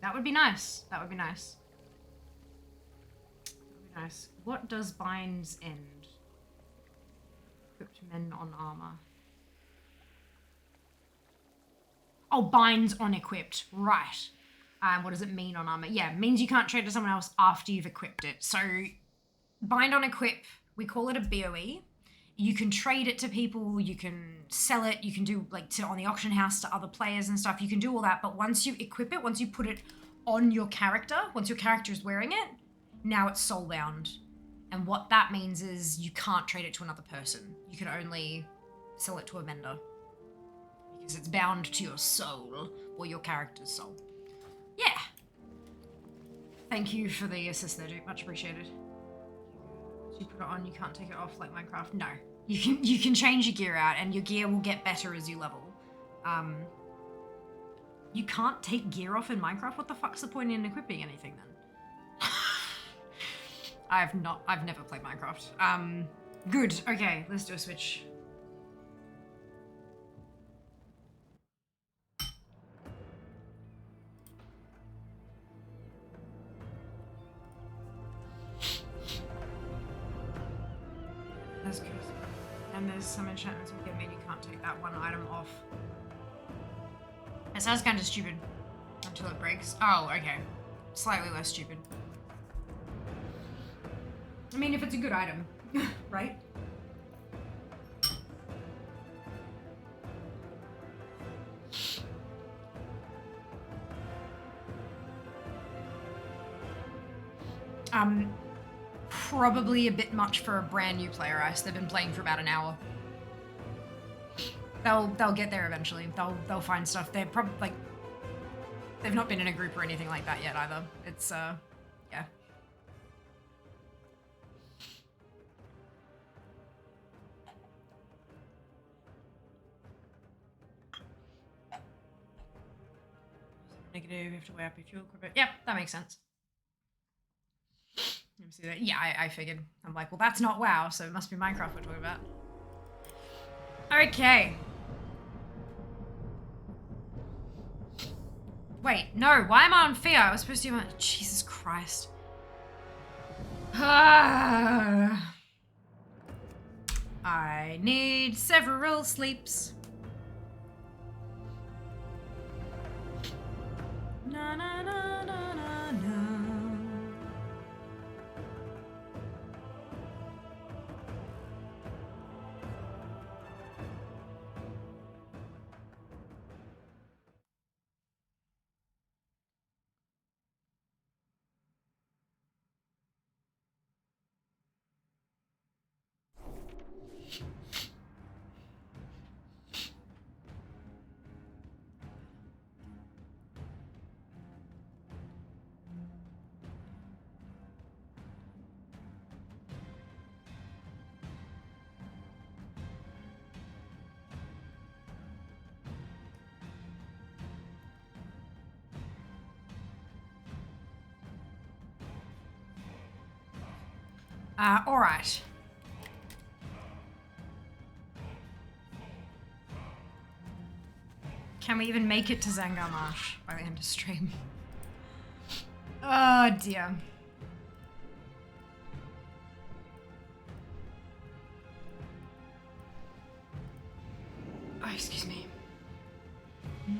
That would be nice. That would be nice. That would be nice. What does binds end? Equipped men on armor. Oh, binds on equipped. Right. What does it mean on armor? Yeah, it means you can't trade to someone else after you've equipped it. So, bind on equip, we call it a BOE. You can trade it to people, you can sell it, you can do like on the auction house to other players and stuff. You can do all that, but once you equip it, once you put it on your character, once your character is wearing it, now it's soulbound. And what that means is you can't trade it to another person. You can only sell it to a vendor. Because it's bound to your soul, or your character's soul. Yeah. Thank you for the assist there, dude. Much appreciated. You put it on, you can't take it off like Minecraft. No. You can change your gear out and your gear will get better as you level. You can't take gear off in Minecraft? What the fuck's the point in equipping anything then? I've never played Minecraft. Good. Okay, let's do a switch. That's good. And there's some enchantments will get made you can't take that one item off. It sounds kind of stupid until it breaks. Oh, okay. Slightly less stupid. I mean, if it's a good item, right? Probably a bit much for a brand new player, Ice. They've been playing for about an hour. They'll get there eventually. They'll find stuff. They're probably like they've not been in a group or anything like that yet either. It's yeah. Negative, you have to weigh up your fuel equipment. Yep, that makes sense. Let me see that. Yeah, I figured. I'm like, well, that's not WoW, so it must be Minecraft we're talking about. Okay. Wait, no, why am I on fear? I was supposed to do my... Jesus Christ. I need several sleeps. Na na na na na na. All right. Can we even make it to Zangar Marsh by the end of stream? Oh dear. Oh, excuse me.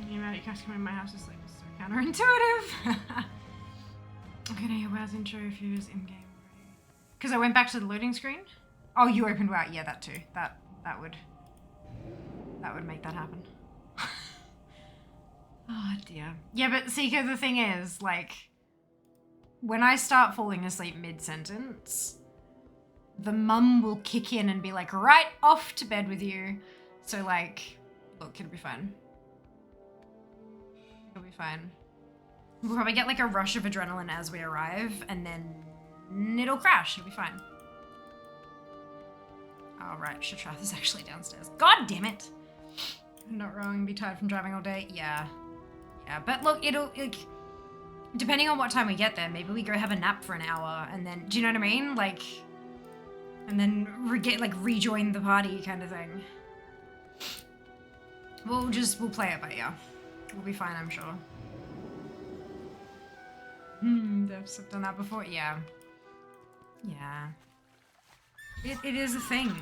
The amount you guys come in my house is like so counterintuitive. I'm gonna hear WoW's intro if you was in game. Because I went back to the loading screen? Oh, you opened WoW. Yeah, that too. That would make that happen. Oh dear. Yeah, but Seeker, the thing is, like, when I start falling asleep mid-sentence, the mum will kick in and be like, right, off to bed with you. So, like, look, it'll be fine. It'll be fine. We'll probably get, like, a rush of adrenaline as we arrive, and then it'll crash. It'll be fine. Oh, right. Shatrath is actually downstairs. God damn it. I'm not wrong. Be tired from driving all day. Yeah. Yeah, but look, it'll, like, depending on what time we get there, maybe we go have a nap for an hour, and then, do you know what I mean? Like, and then rejoin the party kind of thing. We'll play it by ear. We'll be fine, I'm sure. Devs have done that before? Yeah. Yeah. It is a thing.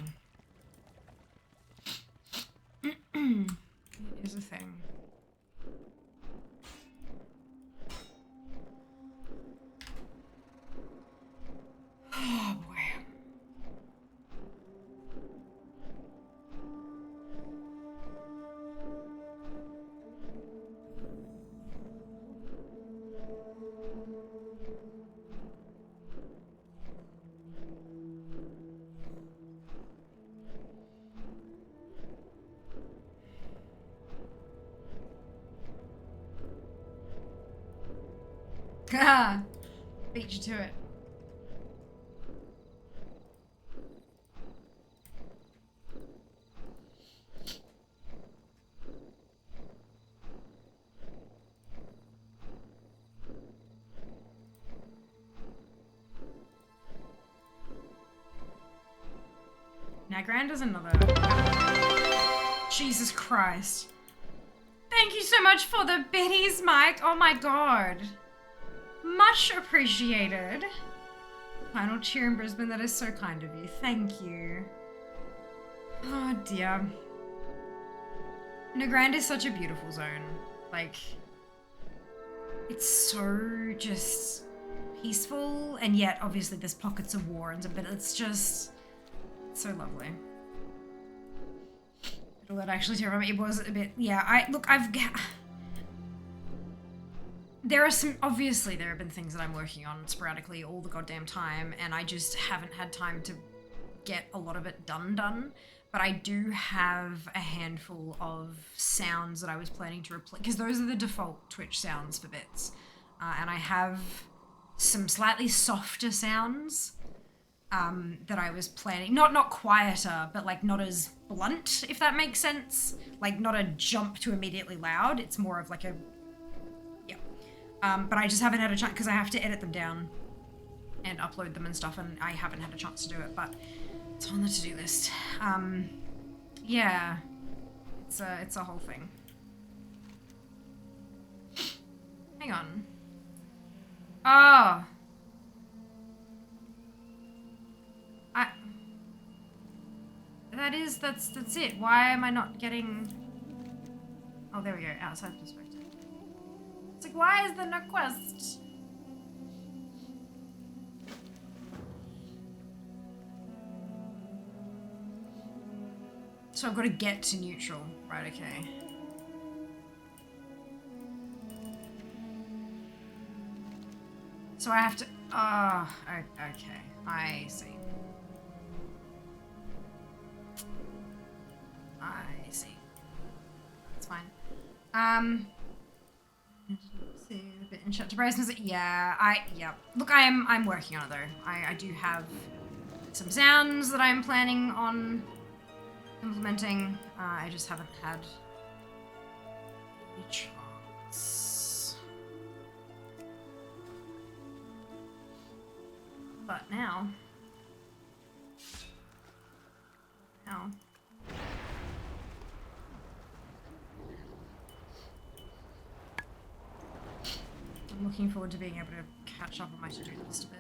It is a thing. Oh boy. Beat you to it. Now, Grand is another. Jesus Christ. Thank you so much for the biddies, Mike. Oh my god. Much appreciated. Final cheer in Brisbane. That is so kind of you. Thank you. Oh dear. Nagrand is such a beautiful zone. Like, it's so just peaceful, and yet obviously there's pockets of war and stuff, but it's just so lovely. That actually terrified me. It was a bit, yeah. There are some, obviously there have been things that I'm working on sporadically all the goddamn time, and I just haven't had time to get a lot of it done. But I do have a handful of sounds that I was planning to replace, because those are the default Twitch sounds for bits. And I have some slightly softer sounds that I was planning, not quieter, but like not as blunt, if that makes sense. Like not a jump to immediately loud. It's more of like a, yeah. But I just haven't had a chance, because I have to edit them down and upload them and stuff, and I haven't had a chance to do it, but it's on the to-do list. Yeah, it's a whole thing. Hang on. Oh. That's it. Why am I not getting... Oh, there we go. Outside perspective. It's like, why is there no quest? So I've got to get to neutral. Right, okay. So I have to... Oh, okay. I see. I see. That's fine. See a bit in chat to brace music. Yeah, yeah. Look, I'm working on it though. I do have some sounds that I'm planning on implementing. I just haven't had a chance. But now. I'm looking forward to being able to catch up on my to-do list a bit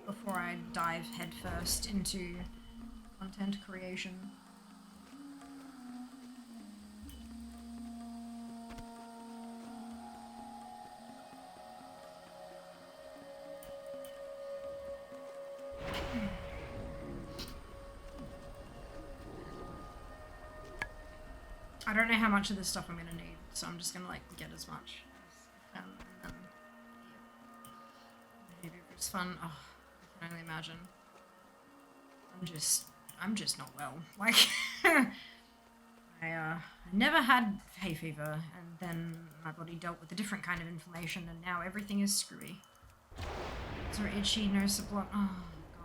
before I dive headfirst into content creation. I don't know how much of this stuff I'm gonna need, so I'm just gonna like get as much as I can, and maybe if it's fun. Oh, I can only imagine. I'm just not well. Like I never had hay fever, and then my body dealt with a different kind of inflammation, and now everything is screwy. So itchy, no support. Oh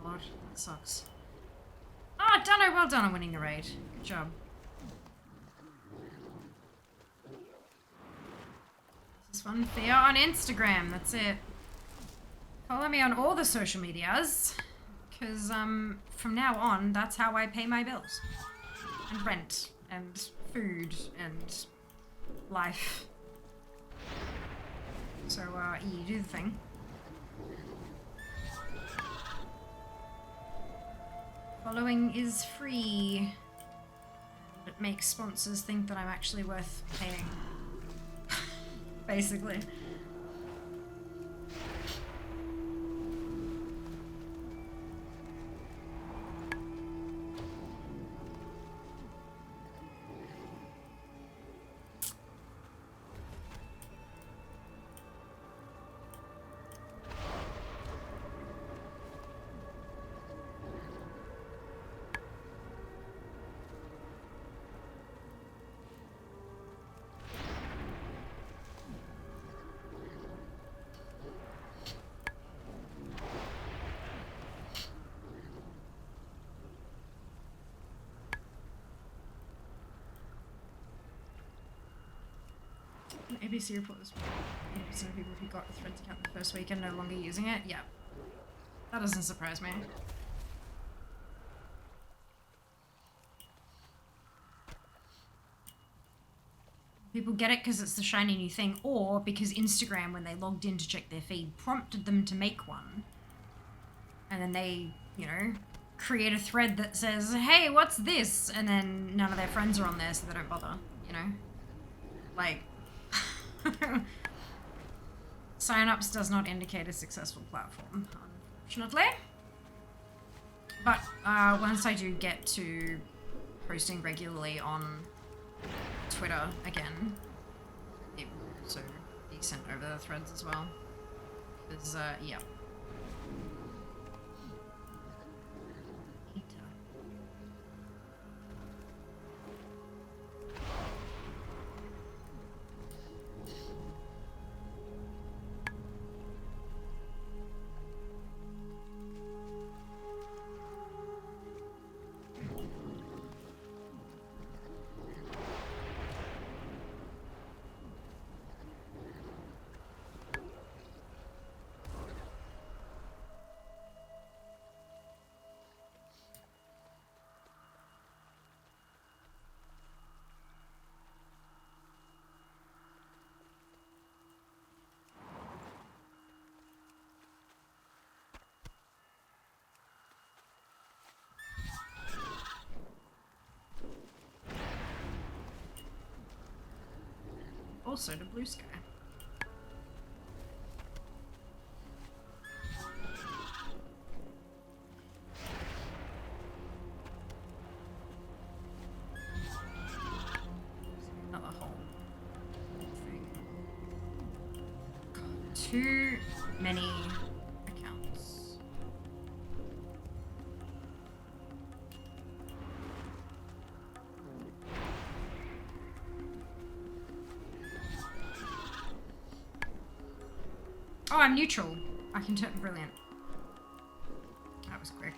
god, that sucks. Ah, oh, Dano, well done on winning the raid. Good job. This is one Thea on Instagram, that's it. Follow me on all the social medias, because from now on, that's how I pay my bills. And rent, and food, and life. So, you do the thing. Following is free. It makes sponsors think that I'm actually worth paying. Basically. NPC reports 80% of people who got a Threads account the first week are no longer using it. Yeah. That doesn't surprise me. People get it because it's the shiny new thing, or because Instagram, when they logged in to check their feed, prompted them to make one. And then they, you know, create a thread that says, hey, what's this? And then none of their friends are on there, so they don't bother, you know? Like, sign-ups does not indicate a successful platform, unfortunately. But once I do get to posting regularly on Twitter again, it will also be sent over the threads as well. Because, yeah. Also to Blue Sky. Another whole thing. God, too many accounts. Oh, I'm neutral. I can turn brilliant. That was quick.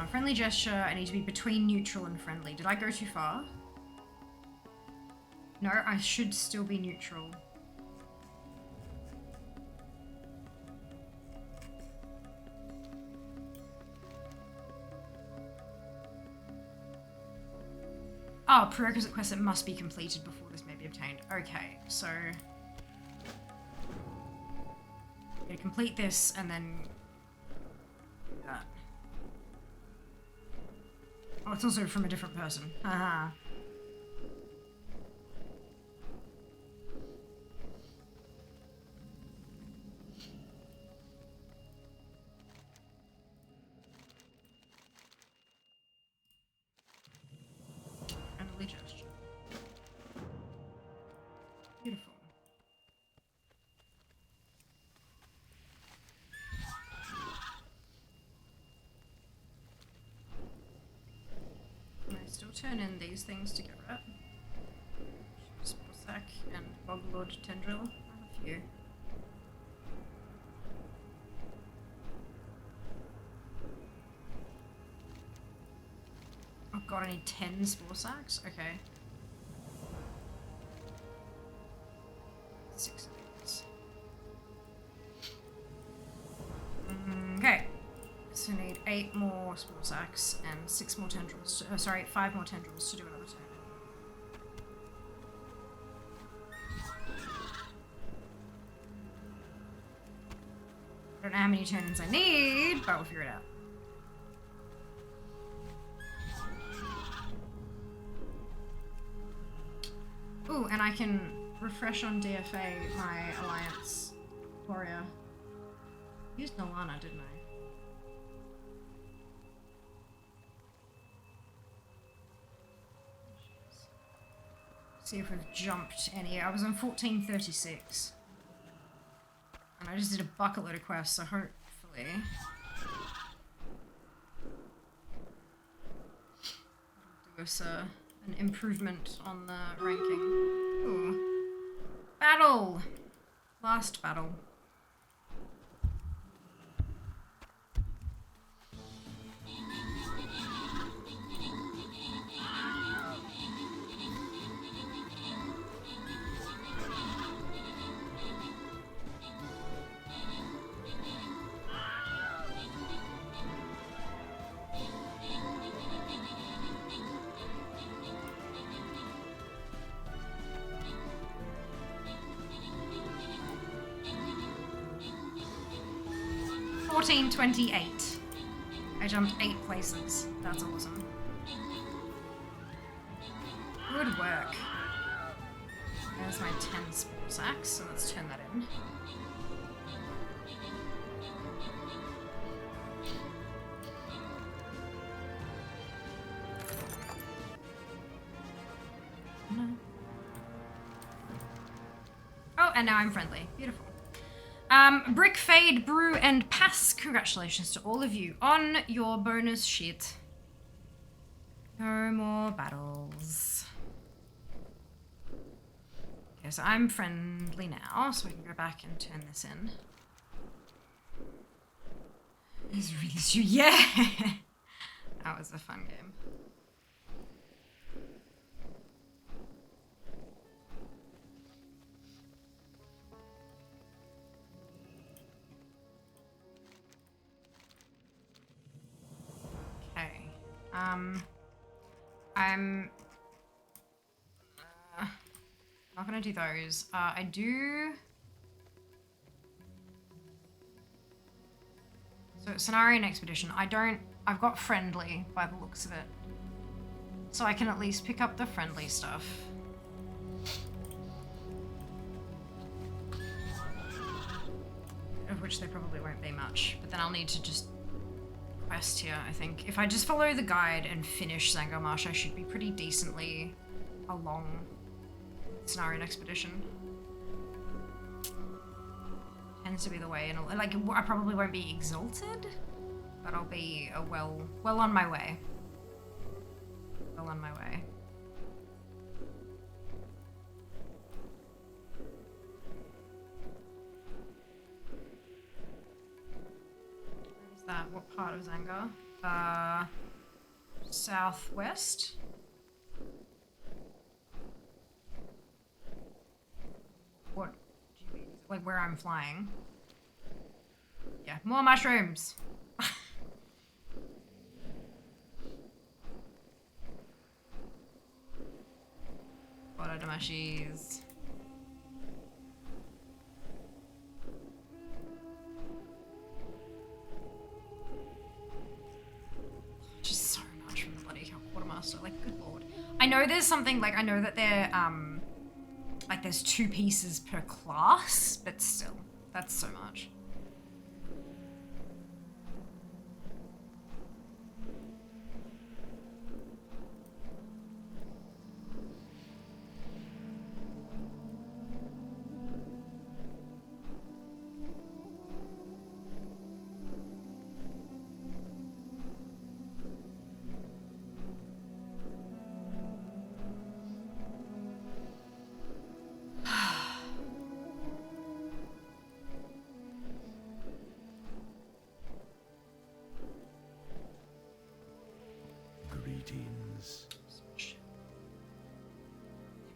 Friendly gesture. I need to be between neutral and friendly. Did I go too far? No, I should still be neutral. Oh, prerequisite quest that must be completed before this may be obtained. Okay, so... I'm gonna complete this and then... do that. Oh, it's also from a different person. Haha. Friendly gesture. Beautiful. Can I still turn in these things to get rat? Sporsack and Boglord Tendril. I have a few. Oh god, I need 10 spore sacks? Okay. 6 of these. Okay. So I need 8 more spore sacks and 6 more tendrils. Sorry, 5 more tendrils to do another turn. I don't know how many turn-ins I need, but we'll figure it out. Ooh, and I can refresh on DFA my Alliance warrior. Used Nalana, didn't I? See if we've jumped any. I was on 1436. And I just did a bucket load of quests, so hopefully... it'll do us an improvement on the ranking. Ooh. Battle! Last battle. 1428. I jumped 8 places. That's awesome. Good work. There's my 10 spore sacks, so let's turn that in. No. Oh, and now I'm friendly. Beautiful. Brick, Fade, Brew, and Pass. Congratulations to all of you on your bonus shit. No more battles. Okay, so I'm friendly now, so I can go back and turn this in. It's really yeah! That was a fun game. Okay. I'm not gonna do those. I do. So scenario and expedition. I've got friendly by the looks of it. So I can at least pick up the friendly stuff. Of which there probably won't be much. But then I'll need to just quest here, I think. If I just follow the guide and finish Zangarmarsh, I should be pretty decently along scenario and expedition. Tends to be the way, and like I probably won't be exalted, but I'll be well on my way. Well on my way. Where's that? What part of Zangar? Southwest. What do you mean? Like where I'm flying? Yeah, more mushrooms. What are the mushies? Just so much from the bloody quartermaster. Like, good lord. I know there's something like I know that they're like there's 2 pieces per class, but still, that's so much.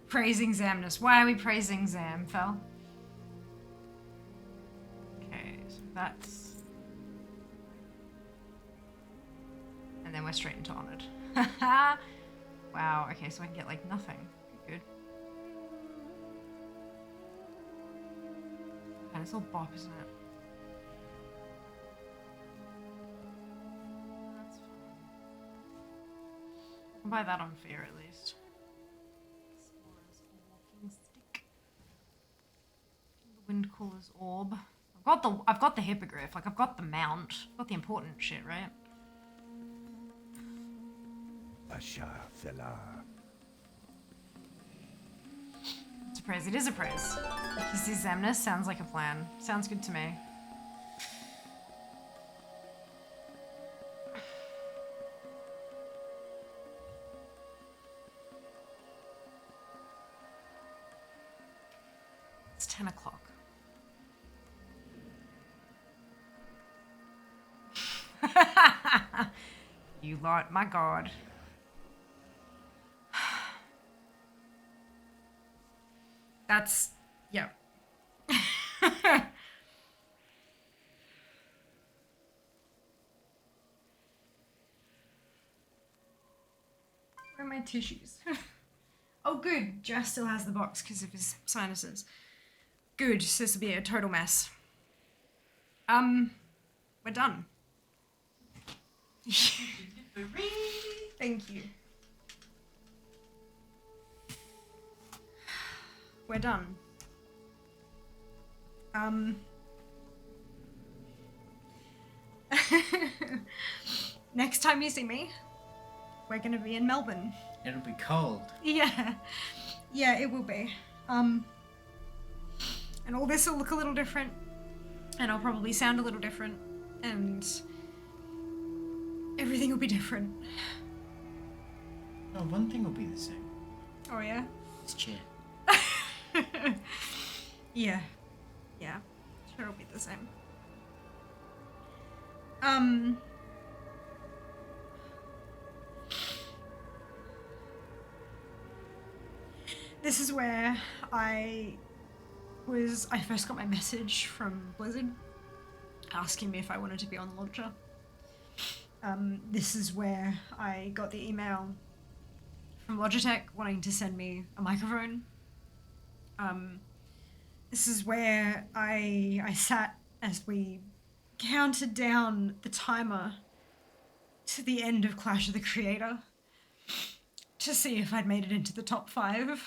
Praising Zamnus. Why are we praising Zam, Fel? Okay, so that's... And then we're straight into Honored. Wow, okay, so I can get, like, nothing. Good. And it's all bop, isn't it? That's fine. I'll buy that on fair, at least. Windcaller's orb. I've got the hippogriff. Like I've got the mount. I've got the important shit, right? Pasha fella. It's a praise. It is a praise. You see Zamnus sounds like a plan. Sounds good to me. It's 10 o'clock. You lot, my god. That's, yeah. Where are my tissues? Oh good, Jess still has the box because of his sinuses. Good, so this will be a total mess. We're done. Thank you. We're done. Next time you see me, we're gonna be in Melbourne. It'll be cold. Yeah. Yeah, it will be. And all this will look a little different. And I'll probably sound a little different. And everything will be different. No, one thing will be the same. Oh yeah? It's chair. Yeah. Yeah. Sure it'll be the same. This is where I first got my message from Blizzard asking me if I wanted to be on the launcher. This is where I got the email from Logitech wanting to send me a microphone. This is where I sat as we counted down the timer to the end of Clash of the Creator to see if I'd made it into the top 5.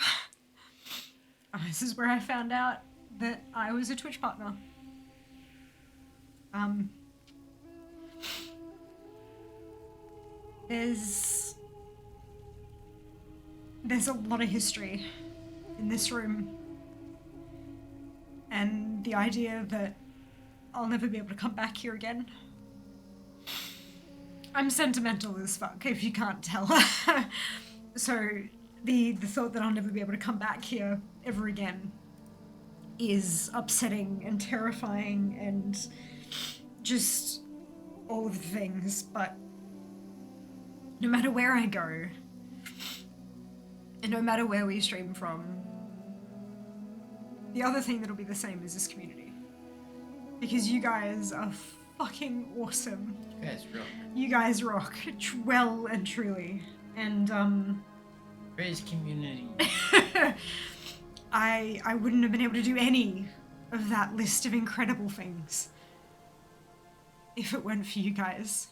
This is where I found out that I was a Twitch partner. There's a lot of history in this room. And the idea that I'll never be able to come back here again. I'm sentimental as fuck, if you can't tell. So the thought that I'll never be able to come back here ever again is upsetting and terrifying and just all of the things. But no matter where I go, and no matter where we stream from, the other thing that'll be the same is this community. Because you guys are fucking awesome. You guys rock. You guys rock, well and truly. And, Praise community. I wouldn't have been able to do any of that list of incredible things if it weren't for you guys.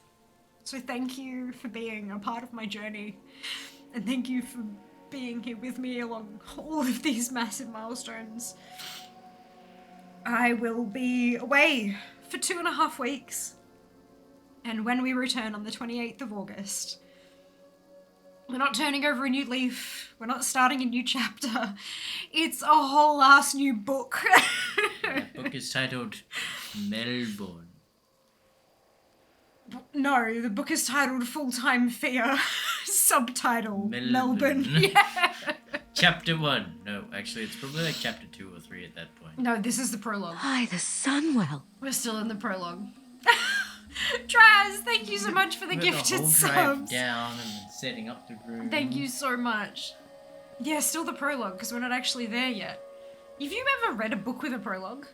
So thank you for being a part of my journey. And thank you for being here with me along all of these massive milestones. I will be away for 2.5 weeks. And when we return on the 28th of August, we're not turning over a new leaf. We're not starting a new chapter. It's a whole ass new book. That book is titled Melbourne. No, the book is titled Full-Time Fear. Subtitle Melbourne. Yeah. Chapter 1. No, actually, it's probably like chapter 2 or 3 at that point. No, this is the prologue. Hi, the Sunwell. We're still in the prologue. Traz, thank you so much for the gifted the whole subs. drive down and then setting up the room. Thank you so much. Yeah, still the prologue, because we're not actually there yet. Have you ever read a book with a prologue?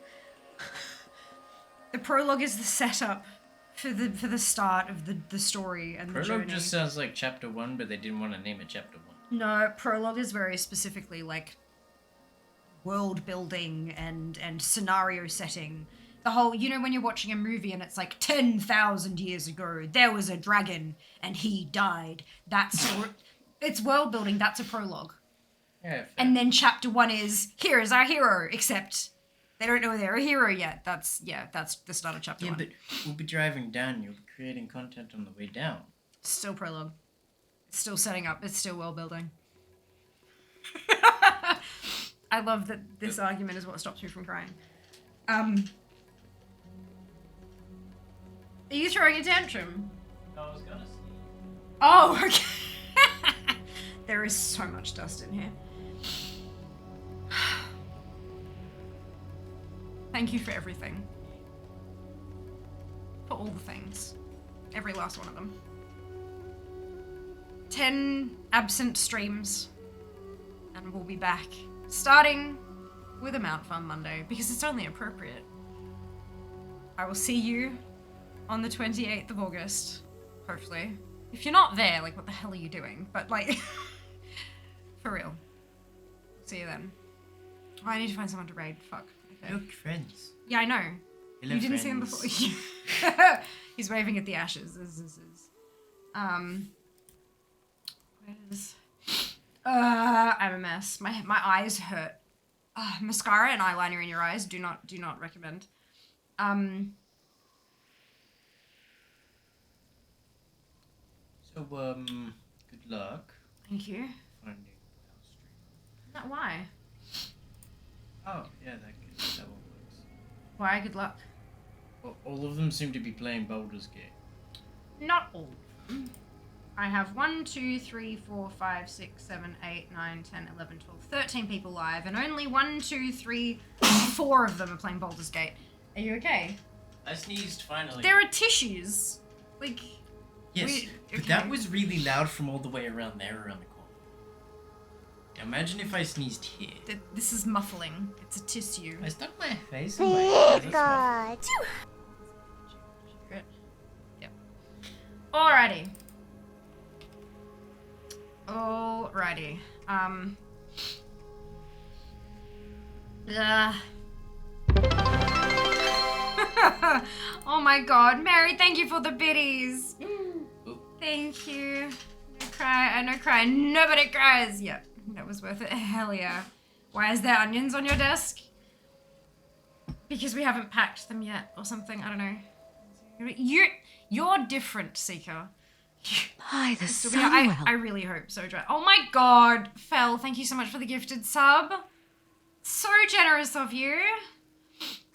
The prologue is the setup for the start of the story and the journey. Prologue just sounds like chapter 1, but they didn't want to name it chapter 1. No, prologue is very specifically like world building and scenario setting. The whole, you know, when you're watching a movie and it's like 10,000 years ago, there was a dragon and he died. That's it's world building. That's a prologue. Yeah. Fair. And then chapter 1 is, here is our hero, except they don't know they're a hero yet. That's the start of chapter 1. Yeah, but we'll be driving down. You'll be creating content on the way down. Still prologue. It's still setting up. It's still world building. I love that this argument is what stops me from crying. Are you throwing a tantrum? I was gonna see. Oh, okay. There is so much dust in here. Thank you for everything. For all the things. Every last one of them. 10 absent streams. And we'll be back. Starting with a Mount Fun Monday, because it's only appropriate. I will see you on the 28th of August, hopefully. If you're not there, like, what the hell are you doing? But, like, for real. See you then. Oh, I need to find someone to raid. Fuck. Okay. Look, friends. Yeah, I know. You didn't see him before. He's waving at the ashes. Where's... I'm a mess. My eyes hurt. Mascara and eyeliner in your eyes. Do not recommend. So, good luck. Thank you. Finding Not why. Oh, yeah, that one works. Why? Good luck. Well, all of them seem to be playing Baldur's Gate. Not all of them. I have 1, 2, 3, 4, 5, 6, 7, 8, 9, 10, 11, 12, 13 people live, and only 1, 2, 3, 4 of them are playing Baldur's Gate. Are you okay? I sneezed, finally. There are tissues. Like... Yes, but that was really loud from all the way around there, around the corner. Now imagine if I sneezed here. This is muffling. It's a tissue. I stuck my face in my God. Yep. Alrighty. Alrighty. Oh my god, Mary, thank you for the biddies. Thank you. No cry, I no cry. Nobody cries. Yep, that was worth it. Hell yeah. Why is there onions on your desk? Because we haven't packed them yet or something, I don't know. You're different, Seeker. Hi, the I really hope so. Oh my god, Fel, thank you so much for the gifted sub. So generous of you.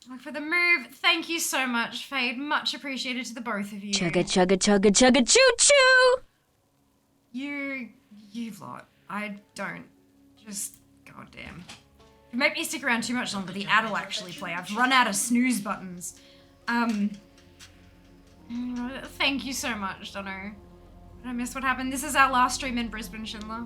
Look for the move. Thank you so much, Fade. Much appreciated to the both of you. Chugga chugga chugga chugga choo choo. You lot. I don't. Just goddamn. If you make me stick around too much longer, the ad will actually play. I've run out of snooze buttons. Thank you so much, Dono. Did I miss what happened? This is our last stream in Brisbane, Schindler.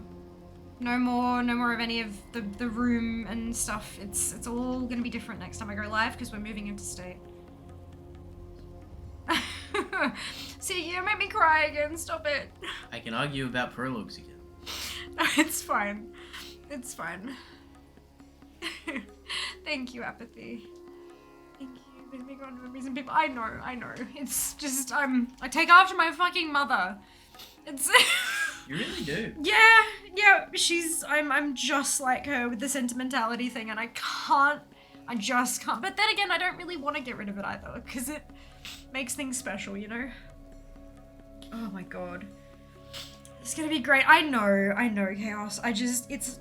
No more of any of the room and stuff. It's all gonna be different next time I go live because we're moving interstate. See, you make me cry again. Stop it. I can argue about prologues again. No, it's fine. It's fine. Thank you, Apathy. Thank you. Been big on memories and people. I know. It's just I take after my fucking mother. It's. You really do. Yeah. I'm just like her with the sentimentality thing, and I just can't. But then again, I don't really want to get rid of it either, because it makes things special, you know? Oh my god. It's gonna be great. I know, Chaos. It's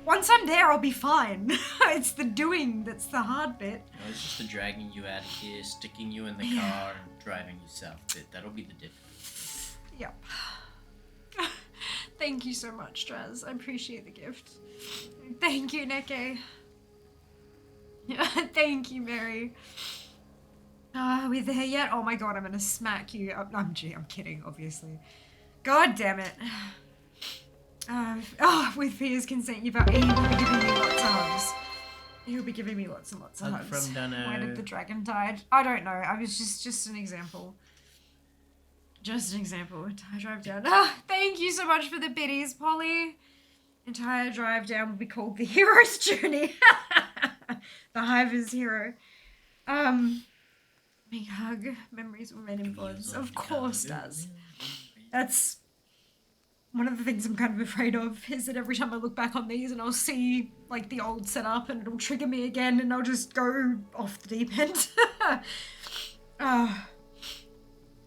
once I'm there, I'll be fine. It's the doing that's the hard bit. No, it's just the dragging you out of here, sticking you in the car, and driving you south bit. That'll be the difference. Yep. Thank you so much, Draz. I appreciate the gift. Thank you, Neke. Thank you, Mary. Are we there yet? Oh my god, I'm gonna smack you. I'm kidding, obviously. God damn it. With Pia's consent, he will be giving me lots of hugs. He'll be giving me lots and lots of hugs. From Dunno. Why did the dragon died? I don't know. I was just an example. Just an example. Entire drive down. Thank you so much for the biddies, Polly. Entire drive down will be called the hero's journey. The Hiver's hero. Big hug. Memories were made in VODs. Of course does. That's one of the things I'm kind of afraid of, is that every time I look back on these and I'll see like the old setup and it'll trigger me again and I'll just go off the deep end.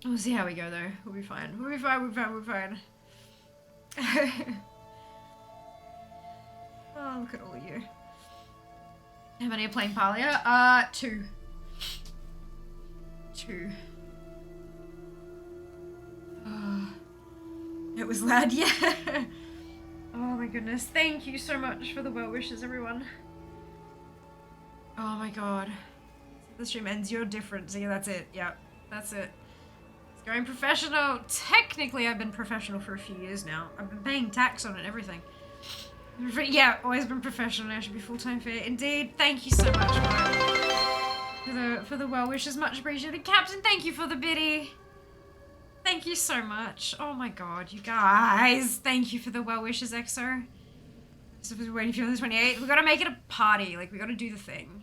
We'll see how we go though. We'll be fine. We'll be fine. Oh, look at all of you. How many are playing Palia? 2. 2. It was loud, yeah. Oh my goodness. Thank you so much for the well wishes, everyone. Oh my god. The stream ends. You're different. See, that's it. Yeah, that's it. It's going professional. Technically, I've been professional for a few years now. I've been paying tax on it and everything. Yeah, always been professional. Now I should be full-time fair. Indeed. Thank you so much for the well wishes. Much appreciated. Captain, thank you for the biddy. Thank you so much. Oh my god, you guys. Thank you for the well wishes, EXO. So we're waiting for you on the 28th. We gotta make it a party. Like, we gotta do the thing.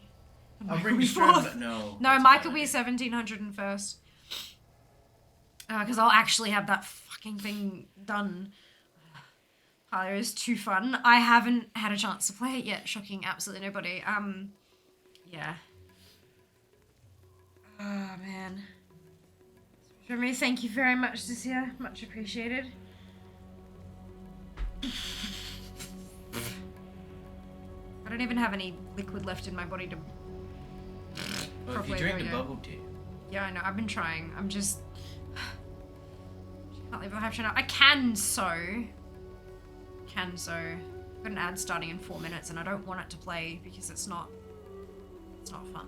I'll Mike bring will be Destroy, fourth. but no. No, Mike will be 1700 and first. Because I'll actually have that fucking thing done. Parlor is too fun. I haven't had a chance to play it yet. Shocking, absolutely nobody. Yeah. Oh, man. Jeremy, thank you very much this year. Much appreciated. I don't even have any liquid left in my body to... Well, if you drink a bubble tea. Yeah, I know. I've been trying. I'm just... I can't leave the hype train out. I can sew. I've got an ad starting in 4 minutes and I don't want it to play because it's not fun.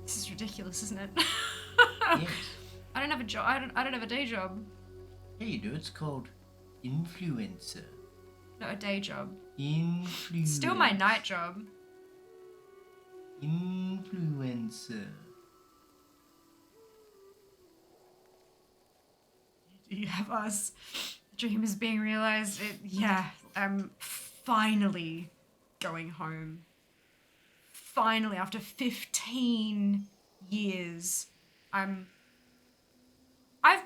This is ridiculous, isn't it? Yes. I don't have a job. I don't have a day job. Yeah, you do. It's called influencer. No, a day job. Influencer. Still my night job. Influencer. You have us. The dream is being realized. Yeah, I'm finally going home. Finally, after 15 years, I've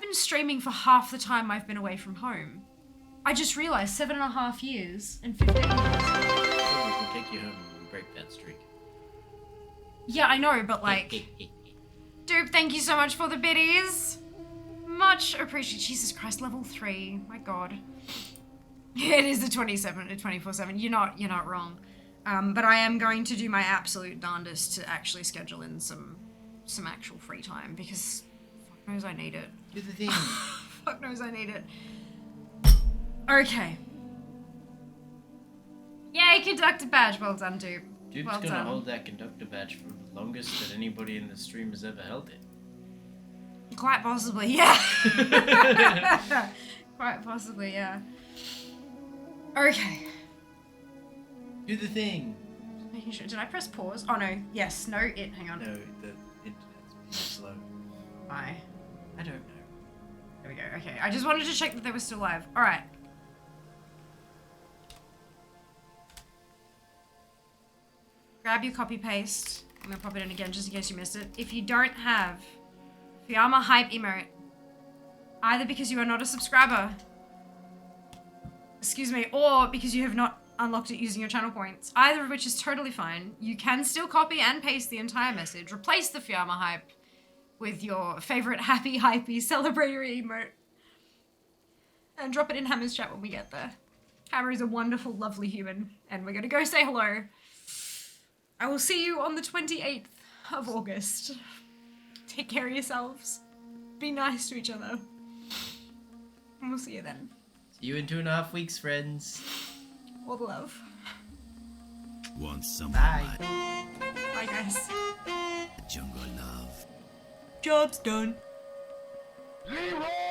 been streaming for half the time I've been away from home. I just realized 7.5 years and 15 years. We'll take you home and break that streak. Yeah, I know, but like... Dupe, thank you so much for the biddies. Much appreciated. Jesus Christ, level 3. My god. It is the 24/7. You're not wrong. But I am going to do my absolute darndest to actually schedule in some actual free time because fuck knows I need it. Do the thing. Fuck knows I need it. Okay. Yay, conductor badge. Well done, Dupe. Dupe's Well gonna done. hold that conductor badge for the longest that anybody in the stream has ever held it. Quite possibly, yeah. Quite possibly, yeah. Okay. Do the thing. Making sure. Did I press pause? Oh no. Yes. No. Hang on. No, the internet's being slow. Why? I don't know. There we go. Okay. I just wanted to check that they were still live. All right. Grab your copy paste. I'm gonna pop it in again just in case you missed it. If you don't have Fiamma hype emote, either because you are not a subscriber, excuse me, or because you have not unlocked it using your channel points, either of which is totally fine, you can still copy and paste the entire message. Replace the Fiamma hype with your favorite happy, hypey, celebratory emote. And drop it in Hammer's chat when we get there. Hammer is a wonderful, lovely human, and we're gonna go say hello. I will see you on the 28th of August. Take care of yourselves. Be nice to each other. And we'll see you then. See you in 2.5 weeks, friends. All the love. Want some Bye. of my Bye, guys. jungle love? Job's done. Leroy!